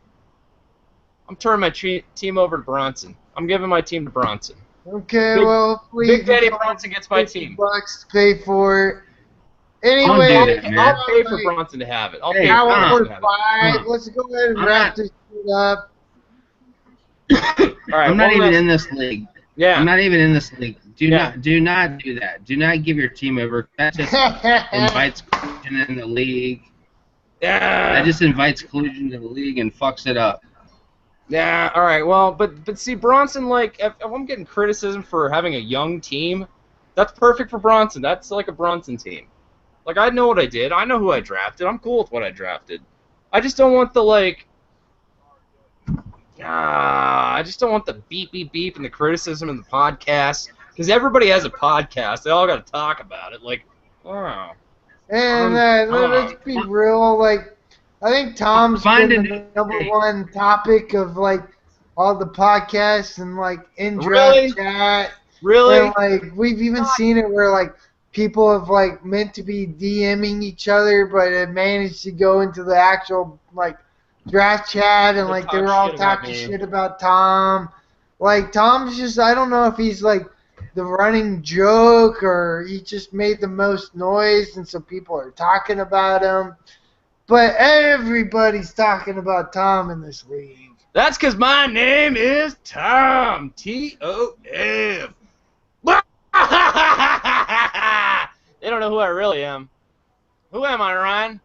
I'm turning my team over to Bronson. I'm giving my team to Bronson. Okay, Big- well, Big Daddy Bronson gets my team. $50 to pay for it. Don't do Anyway, that, man. I'll pay for Bronson to have it. I'll Hey, pay for hour Bronson to have it. 45. Let's go ahead and I'm wrap not- this shit up. All right, I'm not one even last- in this league. Yeah. I'm not even in this league. Do Yeah. not do that. Do not give your team over. That just invites collusion in the league. Yeah. That just invites collusion to the league and fucks it up. Yeah, all right. Well, but see, Bronson, like, if I'm getting criticism for having a young team, that's perfect for Bronson. That's like a Bronson team. Like, I know what I did. I know who I drafted. I'm cool with what I drafted. I just don't want the I just don't want the beep beep beep and the criticism in the podcast, because everybody has a podcast. They all got to talk about it. Like, wow. And let's be real. Like, I think Tom's been the number one topic of like all the podcasts and like in-draft chat. Really? And like we've even seen it where like people have like meant to be DMing each other, but have managed to go into the actual like draft chat and like they were all talking shit about Tom. Like Tom's just, I don't know if he's like the running joke or he just made the most noise and so people are talking about him. But everybody's talking about Tom in this league. That's because my name is Tom. T-O-M. They don't know who I really am. Who am I, Ryan?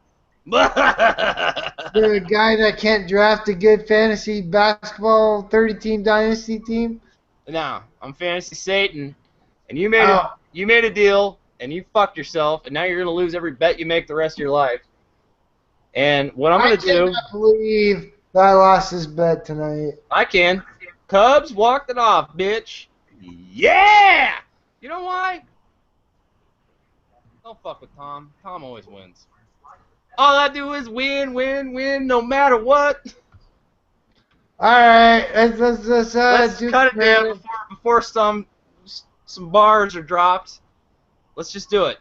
You're a guy that can't draft a good fantasy basketball 30-team dynasty team? No, I'm Fantasy Satan, and you made a deal, and you fucked yourself, and now you're gonna lose every bet you make the rest of your life. And what I'm gonna do? I cannot believe that I lost this bet tonight. I can. Cubs walked it off, bitch. Yeah. You know why? Don't fuck with Tom. Tom always wins. All I do is win, win, win, no matter what. All right, let's cut it down before some bars are dropped. Let's just do it.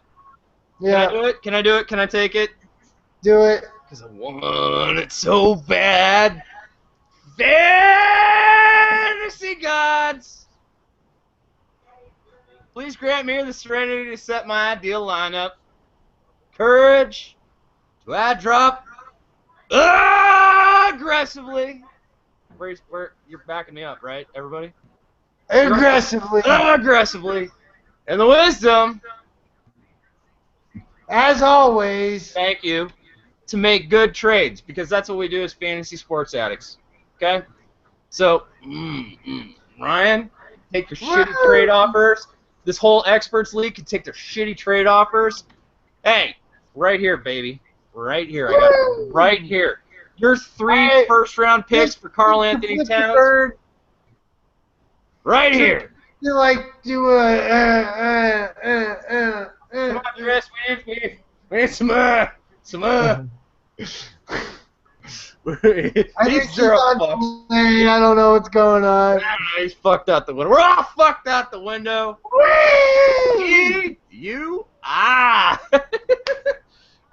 Yeah. Can I do it? Can I do it? Can I take it? Do it. Because I want it so bad. Fantasy gods, please grant me the serenity to set my ideal lineup. Courage to add drop aggressively. Where you're backing me up, right, everybody? Aggressively. Aggressively. And the wisdom, as always. Thank you. To make good trades, because that's what we do as fantasy sports addicts. Okay? So, Ryan, take your shitty trade offers. This whole experts league can take their shitty trade offers. Hey, right here, baby. Right here. I got it right here. Your 3 first-round picks for Karl Anthony Towns. Right here. You like do a Come on, Chris. We need some I think he's on delay. I don't know what's going on. He's fucked out the window. We're all fucked out the window.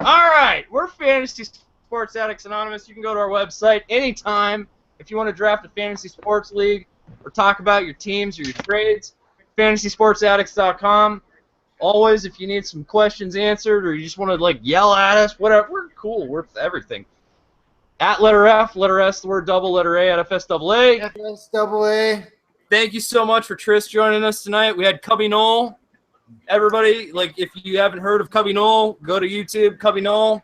All right, we're Fantasy Sports Addicts Anonymous. You can go to our website anytime if you want to draft a fantasy sports league or talk about your teams or your trades. FantasySportsAddicts.com. Always, if you need some questions answered or you just want to like yell at us, whatever, we're cool. We're everything. At letter F, letter S, the word double, letter A at FSAA. FSAA. Thank you so much for Tris joining us tonight. We had Cubby Knoll. Everybody, like, if you haven't heard of Cubby Knoll, go to YouTube, Cubby Knoll.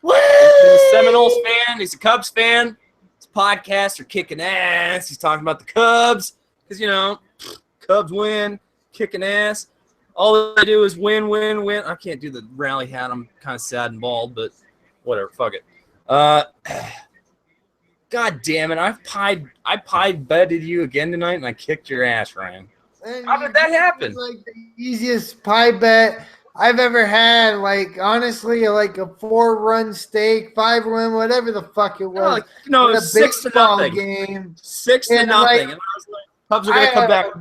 He's a Seminoles fan. He's a Cubs fan. His podcasts are kicking ass. He's talking about the Cubs because, you know, Cubs win, kicking ass. All they do is win, win, win. I can't do the rally hat. I'm kind of sad and bald, but whatever. Fuck it. God damn it! I pie betted you again tonight, and I kicked your ass, Ryan. And how did that happen? Like the easiest pie bet I've ever had. Like honestly, like a 4-run stake, 5-run, whatever the fuck it was. No, it was 6-0 game. 6-0, and I was like, Cubs are gonna come back.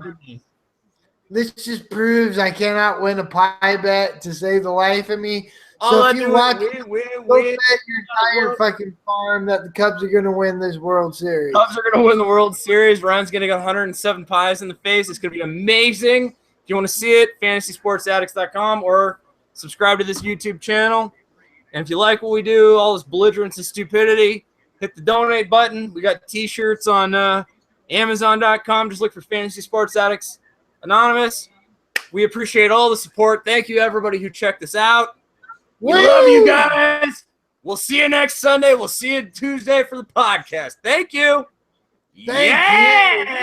This just proves I cannot win a pie bet to save the life of me. So if you watch, go bet your entire fucking farm that the Cubs are going to win this World Series. Cubs are going to win the World Series. Ryan's going to get 107 pies in the face. It's going to be amazing. If you want to see it, FantasySportsAddicts.com or subscribe to this YouTube channel. And if you like what we do, all this belligerence and stupidity, hit the donate button. We got T-shirts on Amazon.com. Just look for Fantasy Sports Addicts Anonymous. We appreciate all the support. Thank you, everybody who checked us out. We love you guys. We'll see you next Sunday. We'll see you Tuesday for the podcast. Thank you. Thank you.